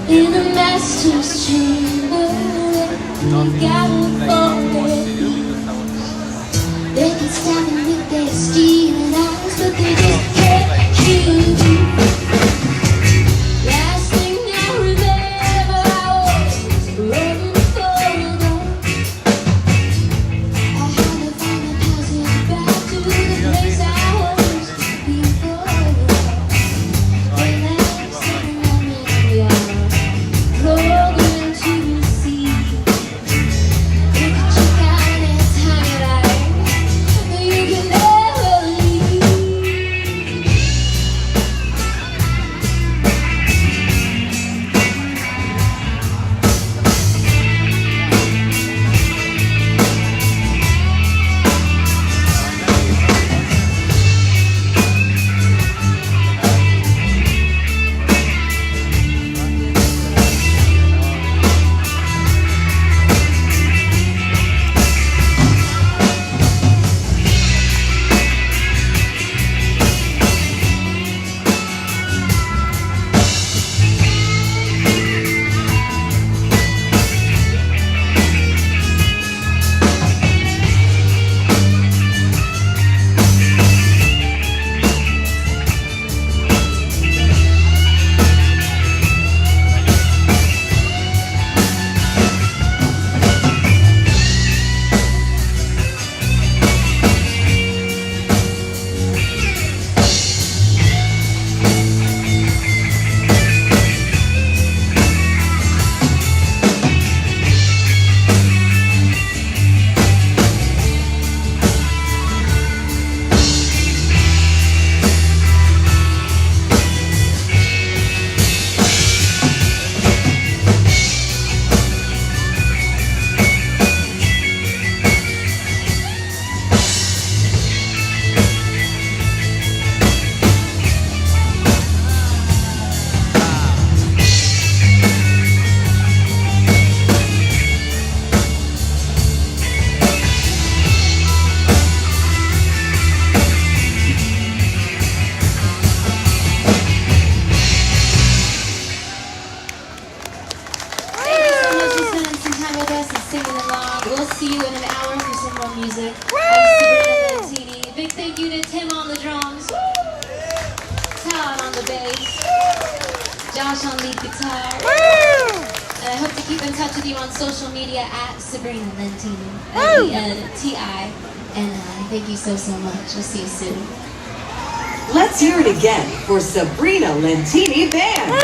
In the master's chamber, we gotta forget. They can stab me with their stealing eyes, but they just can't kill you. Last thing I remember, I was running for the door. I had to find a passage back to the place I was before. The last thing I remember, programmed to see. bass. Josh on lead guitar. And I hope to keep in touch with you on social media at Sabrina Lentini. L-E-N-T-I-N-I. Thank you so much. We'll see you soon. Let's hear it again for Sabrina Lentini Band.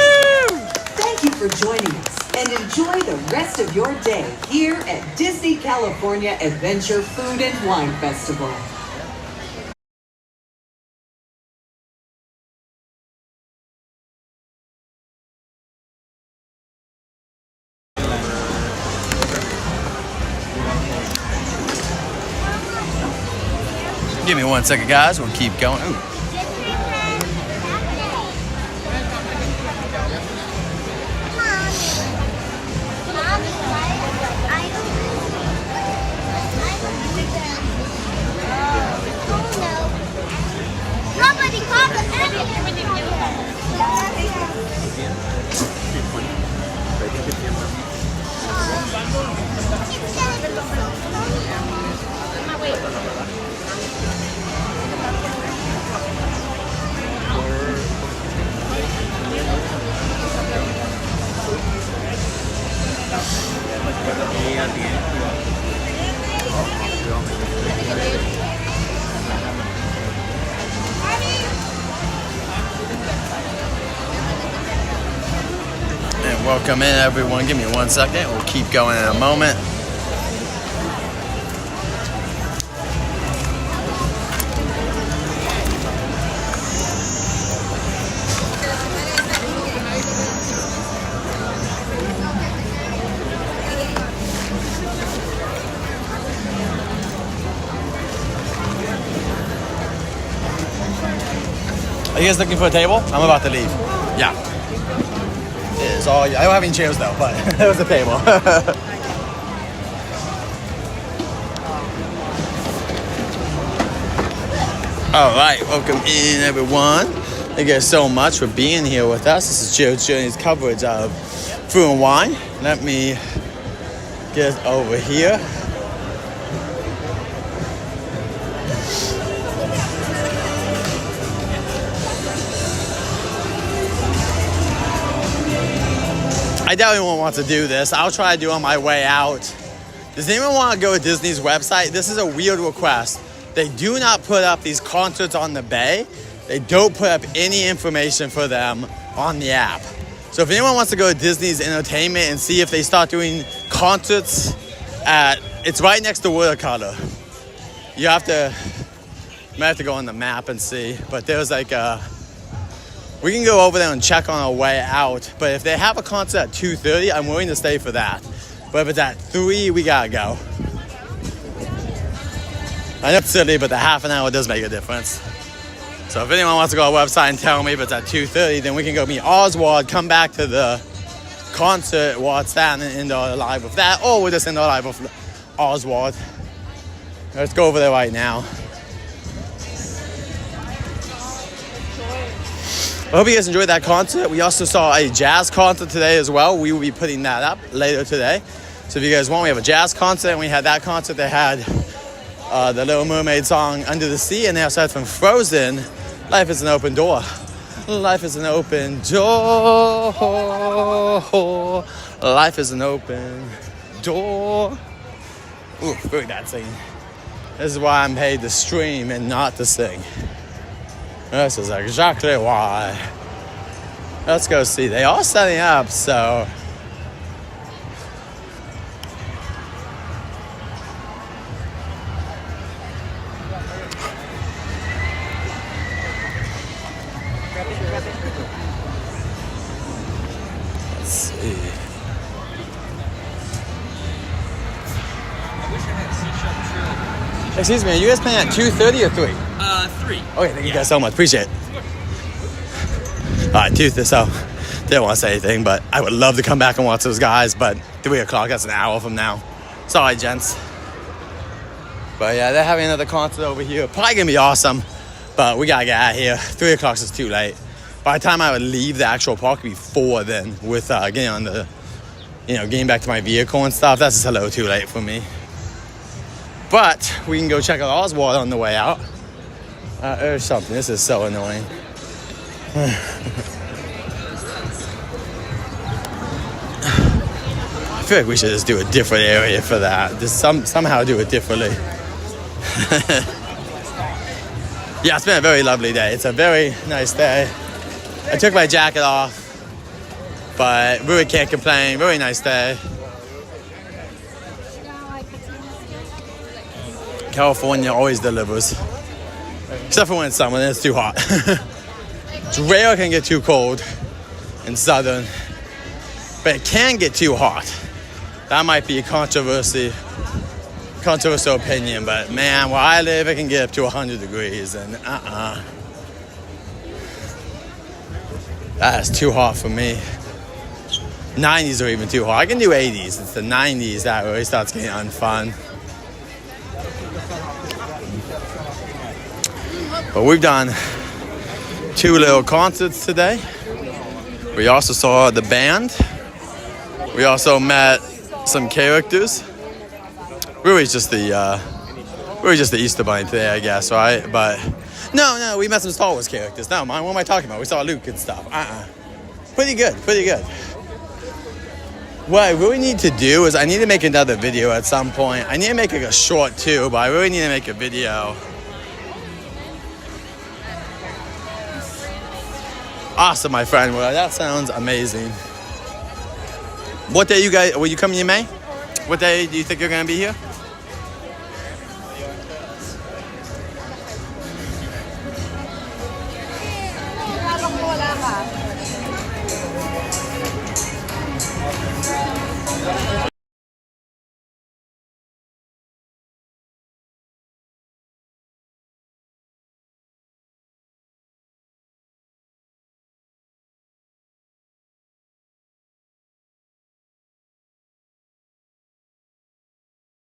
Thank you for joining us and enjoy the rest of your day here at Disney California Adventure Food and Wine Festival. Give me 1 second, guys. We'll keep going. Ooh. And welcome in, everyone. Give me 1 second. We'll keep going in a moment. Are you guys looking for a table? I'm about to leave. Yeah. It is all. I don't have any chairs though, but there was a table. All right, welcome in, everyone. Thank you guys so much for being here with us. This is Joe's Journey's coverage of food and wine. Let me get over here. I definitely won't want to do this. I'll try to do it on my way out. Does anyone want to go to Disney's website? This is a weird request. They do not put up these concerts on the bay. They don't put up any information for them on the app. So if anyone wants to go to Disney's Entertainment and see if they start doing concerts it's right next to Watercolor. You might have to go on the map and see. But there's like we can go over there and check on our way out. But if they have a concert at 2:30, I'm willing to stay for that. But if it's at 3, we gotta go. I know it's silly, but the half an hour does make a difference. So if anyone wants to go to our website and tell me if it's at 2:30, then we can go meet Oswald, come back to the concert while it's standing indoor live with that, or we'll just indoor live with Oswald. Let's go over there right now. I hope you guys enjoyed that concert. We also saw a jazz concert today as well. We will be putting that up later today. So if you guys want, we have a jazz concert, and we had that concert. They had the Little Mermaid song, Under the Sea, and they also had from Frozen, Life is an Open Door. Life is an open door. Life is an open door. Ooh, really bad singing. This is why I'm paid to stream and not to sing. This is exactly why. Let's go see. They are setting up, so. Let's see. Excuse me, are you guys playing at 2:30 or 3? 3. Okay, thank you guys so much. Appreciate it. All right, so didn't want to say anything, but I would love to come back and watch those guys, but 3 o'clock, that's an hour from now. Sorry, gents. But yeah, they're having another concert over here. Probably gonna be awesome, but we gotta get out of here. 3 o'clock is too late. By the time I would leave the actual park, it'd be 4 then, with getting on the, getting back to my vehicle and stuff. That's just a little too late for me. But we can go check out Oswald on the way out. There's something. This is so annoying. I feel like we should just do a different area for that. Just somehow do it differently. Yeah, it's been a very lovely day. It's a very nice day. I took my jacket off, but really can't complain. Very nice day. California always delivers. Except for when it's summer, then it's too hot. It's rare it can get too cold in southern, but it can get too hot. That might be a controversial opinion, but man, where I live, it can get up to 100 degrees, and that's too hot for me. 90s are even too hot. I can do 80s. It's the 90s that really starts getting unfun. But we've done 2 little concerts today. We also saw the band. We also met some characters. Really just the Easter Bunny today, I guess, right? But no, we met some Star Wars characters. No, what am I talking about? We saw Luke and stuff. Pretty good. What I really need to do is I need to make another video at some point. I need to make a short too, but I really need to make a video. Awesome, my friend. Well, that sounds amazing. What day will you come in May? What day do you think you're going to be here?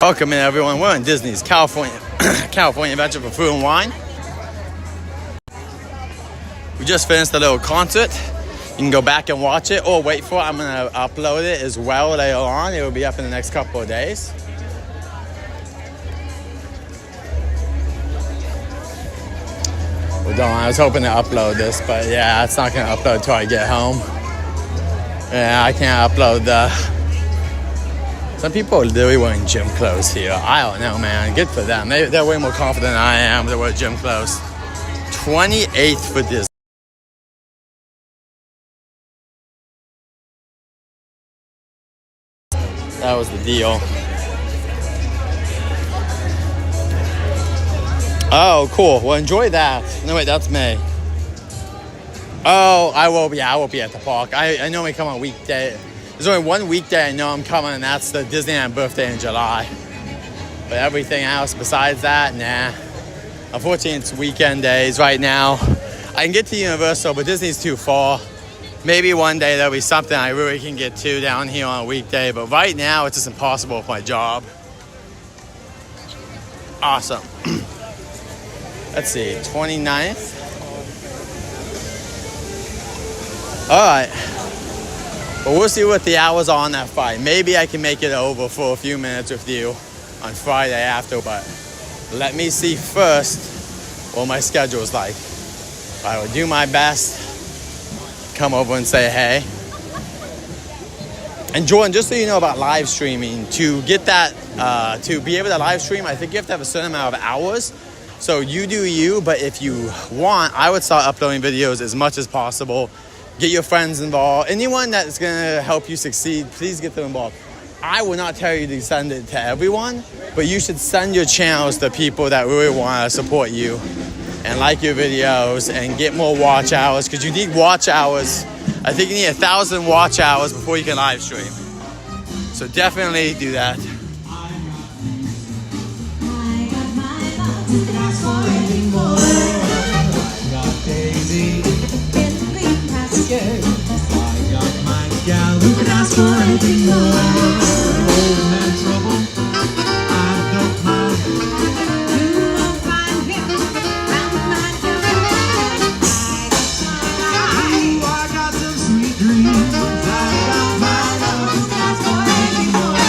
Welcome in, everyone. We're in Disney's California Adventure for Food and Wine. We just finished a little concert. You can go back and watch it or wait for it. I'm going to upload it as well later on. It will be up in the next couple of days. Well, I was hoping to upload this, but yeah, it's not going to upload until I get home. Yeah, I can't upload the... Some people are literally wearing gym clothes here. I don't know, man. Good for them. They're way more confident than I am to wear gym clothes. 28th for Disney. That was the deal. Oh, cool. Well, enjoy that. No, wait, that's May. Oh, I will be at the park. I normally come on weekday. There's only one weekday I know I'm coming, and that's the Disneyland birthday in July. But everything else besides that, nah. Unfortunately, it's weekend days right now. I can get to Universal, but Disney's too far. Maybe one day there'll be something I really can get to down here on a weekday, but right now it's just impossible with my job. Awesome. Let's see, 29th. All right. But we'll see what the hours are on that Friday. Maybe I can make it over for a few minutes with you on Friday after, but let me see first what my schedule is like. I will do my best, come over and say hey. And Jordan, just so you know about live streaming, to get that, to be able to live stream, I think you have to have a certain amount of hours. So you do you, but if you want, I would start uploading videos as much as possible. Get your friends involved. Anyone that's gonna help you succeed, please get them involved. I will not tell you to send it to everyone, but you should send your channels to people that really wanna support you and like your videos and get more watch hours, because you need watch hours. I think you need 1,000 watch hours before you can live stream. So definitely do that. I got my gal who can ask for anything more. Old man trouble, I don't mind. You won't find him round my door. I got some sweet dreams. I got my love who can ask for anything more.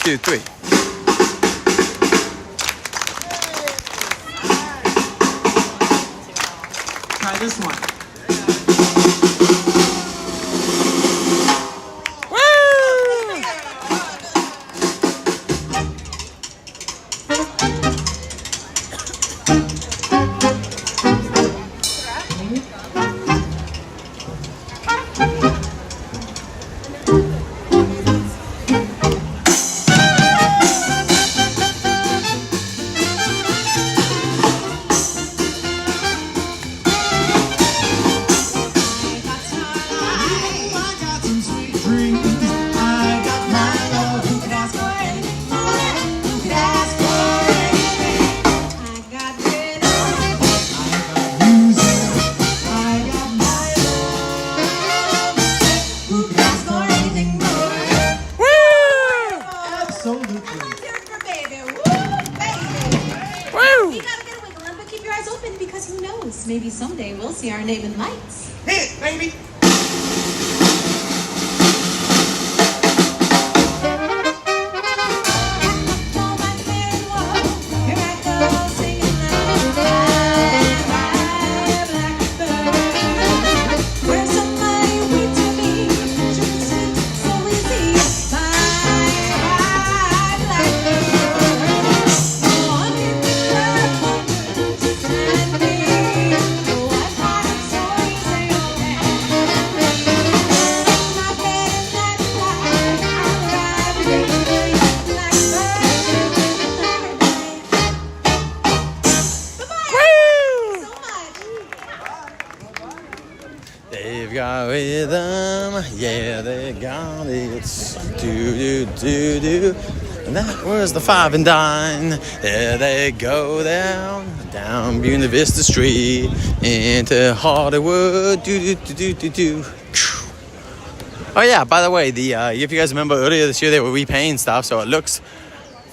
2, 3. Try this one. Because who knows? Maybe someday we'll see our name in lights. Hit, baby! They've got rhythm, yeah, they got it. Do do do do. And that was the 5 and dine. There they go down Buena Vista Street into Hollywood. Do do do do do do. Oh yeah, by the way, if you guys remember earlier this year they were repainting stuff, so it looks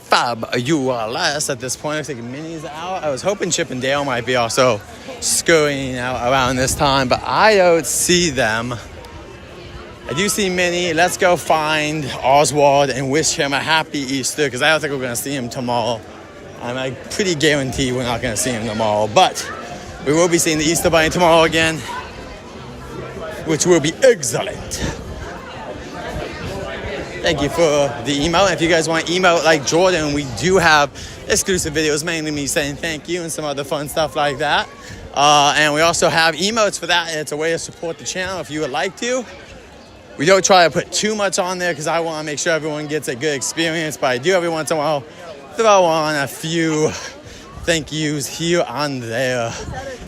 fabulous at this point. Looks like Minnie's out. I was hoping Chip and Dale might be also scurrying out around this time, but I don't see them. I do see Minnie. Let's go find Oswald and wish him a happy Easter, because I don't think we're going to see him tomorrow. I'm like pretty guaranteed we're not going to see him tomorrow, but we will be seeing the Easter Bunny tomorrow again, which will be excellent. Thank you for the email. If you guys want to email like Jordan, we do have exclusive videos, mainly me saying thank you and some other fun stuff like that. And we also have emotes for that. It's a way to support the channel if you would like to. We don't try to put too much on there because I want to make sure everyone gets a good experience, but I do every once in a while throw on a few thank yous here and there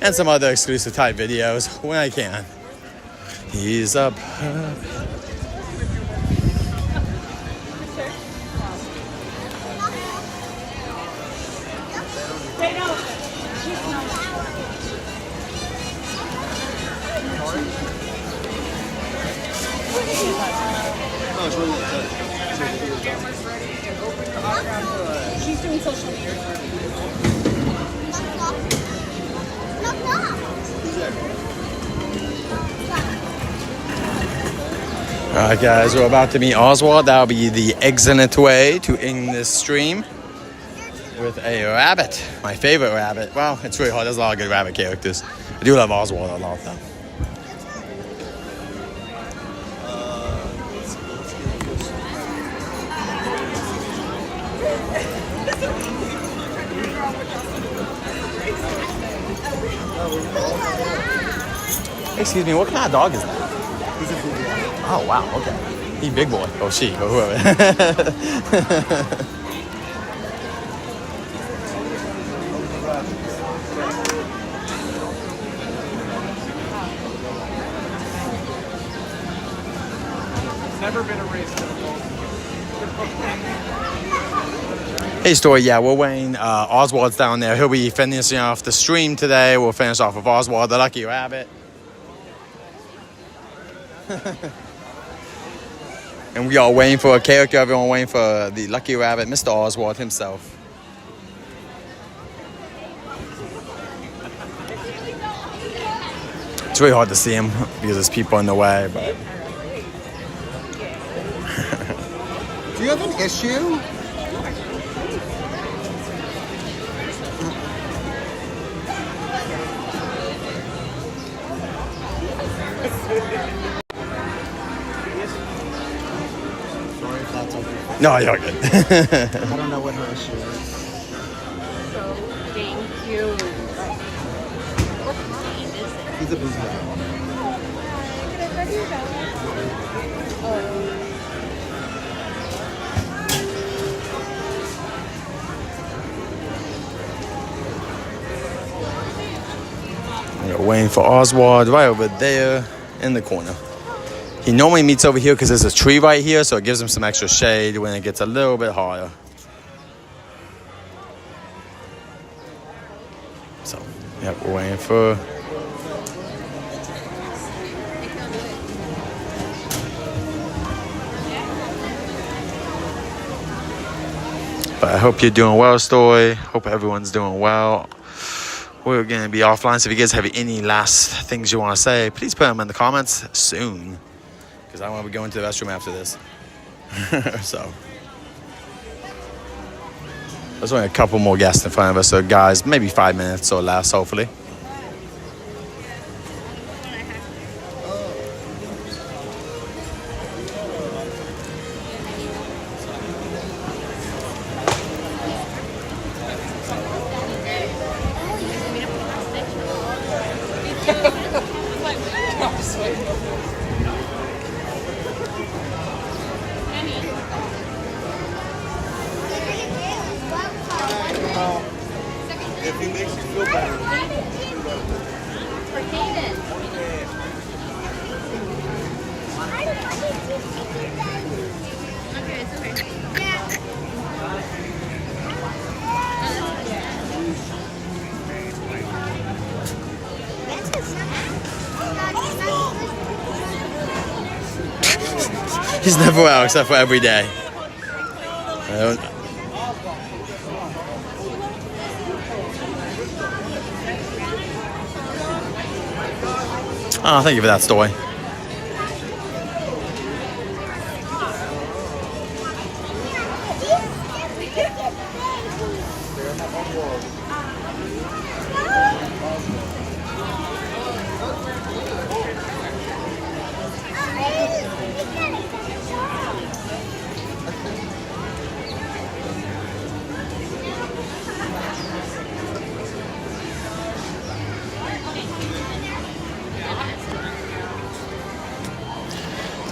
and some other exclusive type videos when I can. He's up. She's doing social media. Alright guys, we're about to meet Oswald. That'll be the excellent way to end this stream with a rabbit. My favorite rabbit. Well, it's really hard. There's a lot of good rabbit characters. I do love Oswald a lot though. Excuse me, what kind of dog is that? Oh, wow, okay. He big boy. Oh, she, or whoever. Never been a race. Hey, Story, yeah, we're waiting. Oswald's down there. He'll be finishing off the stream today. We'll finish off with Oswald, the lucky rabbit. And we are waiting for a character. Everyone waiting for the lucky rabbit, Mr. Oswald himself. It's really hard to see him because there's people in the way, but Do you have an issue? Sorry if that's okay. No, you're good. I don't know what her issue is. So, thank you. What kind is it? He's a busy guy. We're waiting for Oswald right over there in the corner. He normally meets over here because there's a tree right here, so it gives him some extra shade when it gets a little bit higher. So, yeah, we're waiting for... But I hope you're doing well, Story. Hope everyone's doing well. We're going to be offline, so if you guys have any last things you want to say, please put them in the comments soon. Because I want to be going to the restroom after this. So. There's only a couple more guests in front of us, so guys, maybe 5 minutes or less, hopefully. If he makes you feel better. He's never out except for every day. I don't... Oh, thank you for that, Story.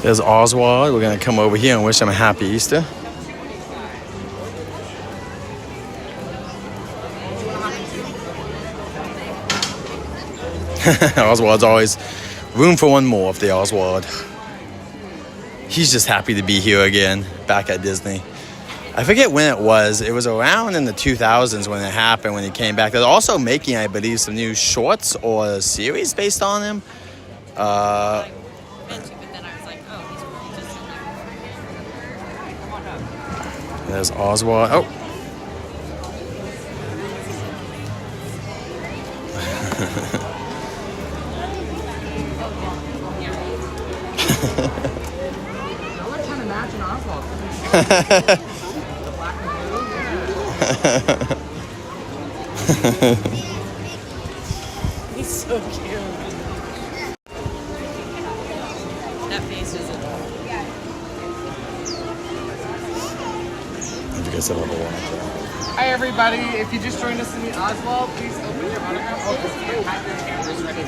There's Oswald. We're going to come over here and wish him a happy Easter. Oswald's always room for one more of the Oswald. He's just happy to be here again, back at Disney. I forget when it was. It was around in the 2000s when it happened, when he came back. They're also making, I believe, some new shorts or a series based on him. There's Oswald. Oh. Y'all are trying to match an Oswald. The black and blue. He's so cute. That face is adorable. Hi everybody, if you just joined us to meet Oswald, please open your autograph book and have your cameras ready.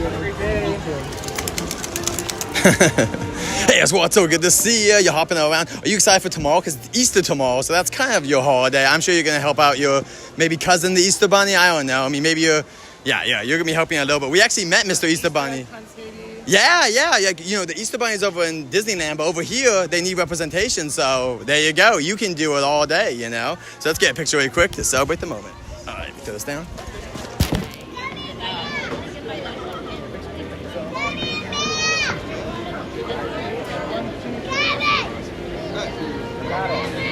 Every day. Hey, Oswald, so good to see you. You're hopping around. Are you excited for tomorrow? Because it's Easter tomorrow, so that's kind of your holiday. I'm sure you're going to help out your maybe cousin, the Easter Bunny. I don't know. I mean, maybe you're going to be helping a little bit. We actually met Mr. Easter Bunny. Yeah. You know, the Easter Bunny's over in Disneyland, but over here, they need representation. So there you go. You can do it all day, you know. So let's get a picture really quick to celebrate the moment. All right, throw this down. Got it.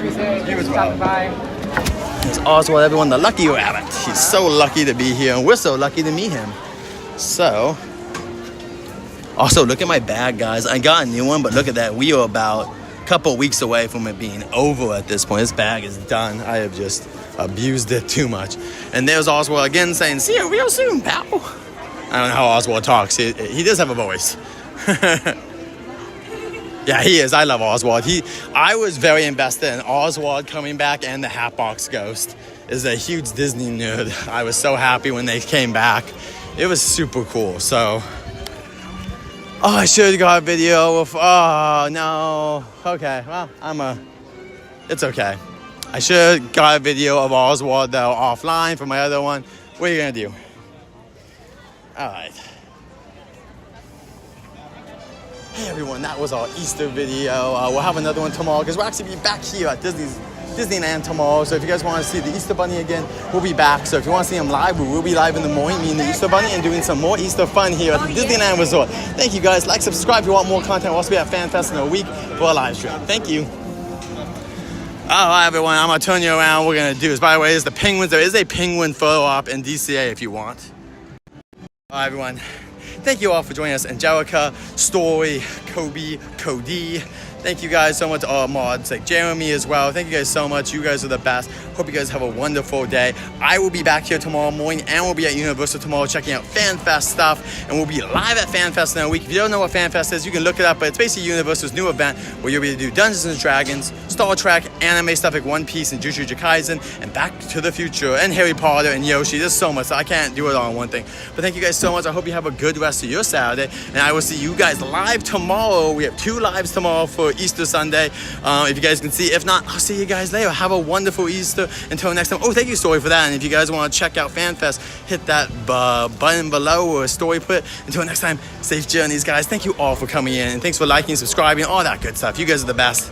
everything. You as Stopping by. It's Oswald, everyone, the lucky rabbit. He's so lucky to be here, and we're so lucky to meet him. So, also, look at my bag, guys. I got a new one, but look at that. We are about a couple weeks away from it being over at this point. This bag is done. I have just abused it too much. And there's Oswald again saying, see you real soon, pal. I don't know how Oswald talks. He does have a voice. Yeah, he is. I love Oswald. I was very invested in Oswald coming back, and the Hatbox Ghost is a huge Disney nerd. I was so happy when they came back. It was super cool. So, I should have got a video of, oh no. Okay, well, it's okay. I should have got a video of Oswald though offline for my other one. What are you gonna do? All right. Hey everyone, that was our Easter video. We'll have another one tomorrow because we'll actually be back here at Disneyland tomorrow. So if you guys want to see the Easter Bunny again, we'll be back. So if you want to see him live, we will be live in the morning, me and the Easter Bunny, and doing some more Easter fun here at the Disneyland Resort. Thank you guys. Like, subscribe if you want more content. We'll also be at FanFest in a week for a live stream. Thank you. All right, everyone, I'm going to turn you around. What we're going to do is, by the way, is the penguins. There is a penguin photo op in DCA if you want. All right, everyone. Thank you all for joining us. Angelica, Story, Kobe, Cody. Thank you guys so much. All mods like Jeremy as well. Thank you guys so much. You guys are the best. Hope you guys have a wonderful day. I will be back here tomorrow morning, and we'll be at Universal tomorrow checking out FanFest stuff. And we'll be live at FanFest in a week. If you don't know what FanFest is, you can look it up. But it's basically Universal's new event where you'll be able to do Dungeons and Dragons, Star Trek, anime stuff like One Piece and Jujutsu Kaisen, and Back to the Future, and Harry Potter and Yoshi. There's so much. I can't do it all in one thing. But thank you guys so much. I hope you have a good rest of your Saturday. And I will see you guys live tomorrow. We have 2 lives tomorrow for Easter Sunday. If you guys can see. If not, I'll see you guys later. Have a wonderful Easter. Until next time. Oh, thank you, Story, for that. And if you guys want to check out FanFest, hit that button below or Story put. Until next time, safe journeys, guys. Thank you all for coming in. And thanks for liking, subscribing, all that good stuff. You guys are the best.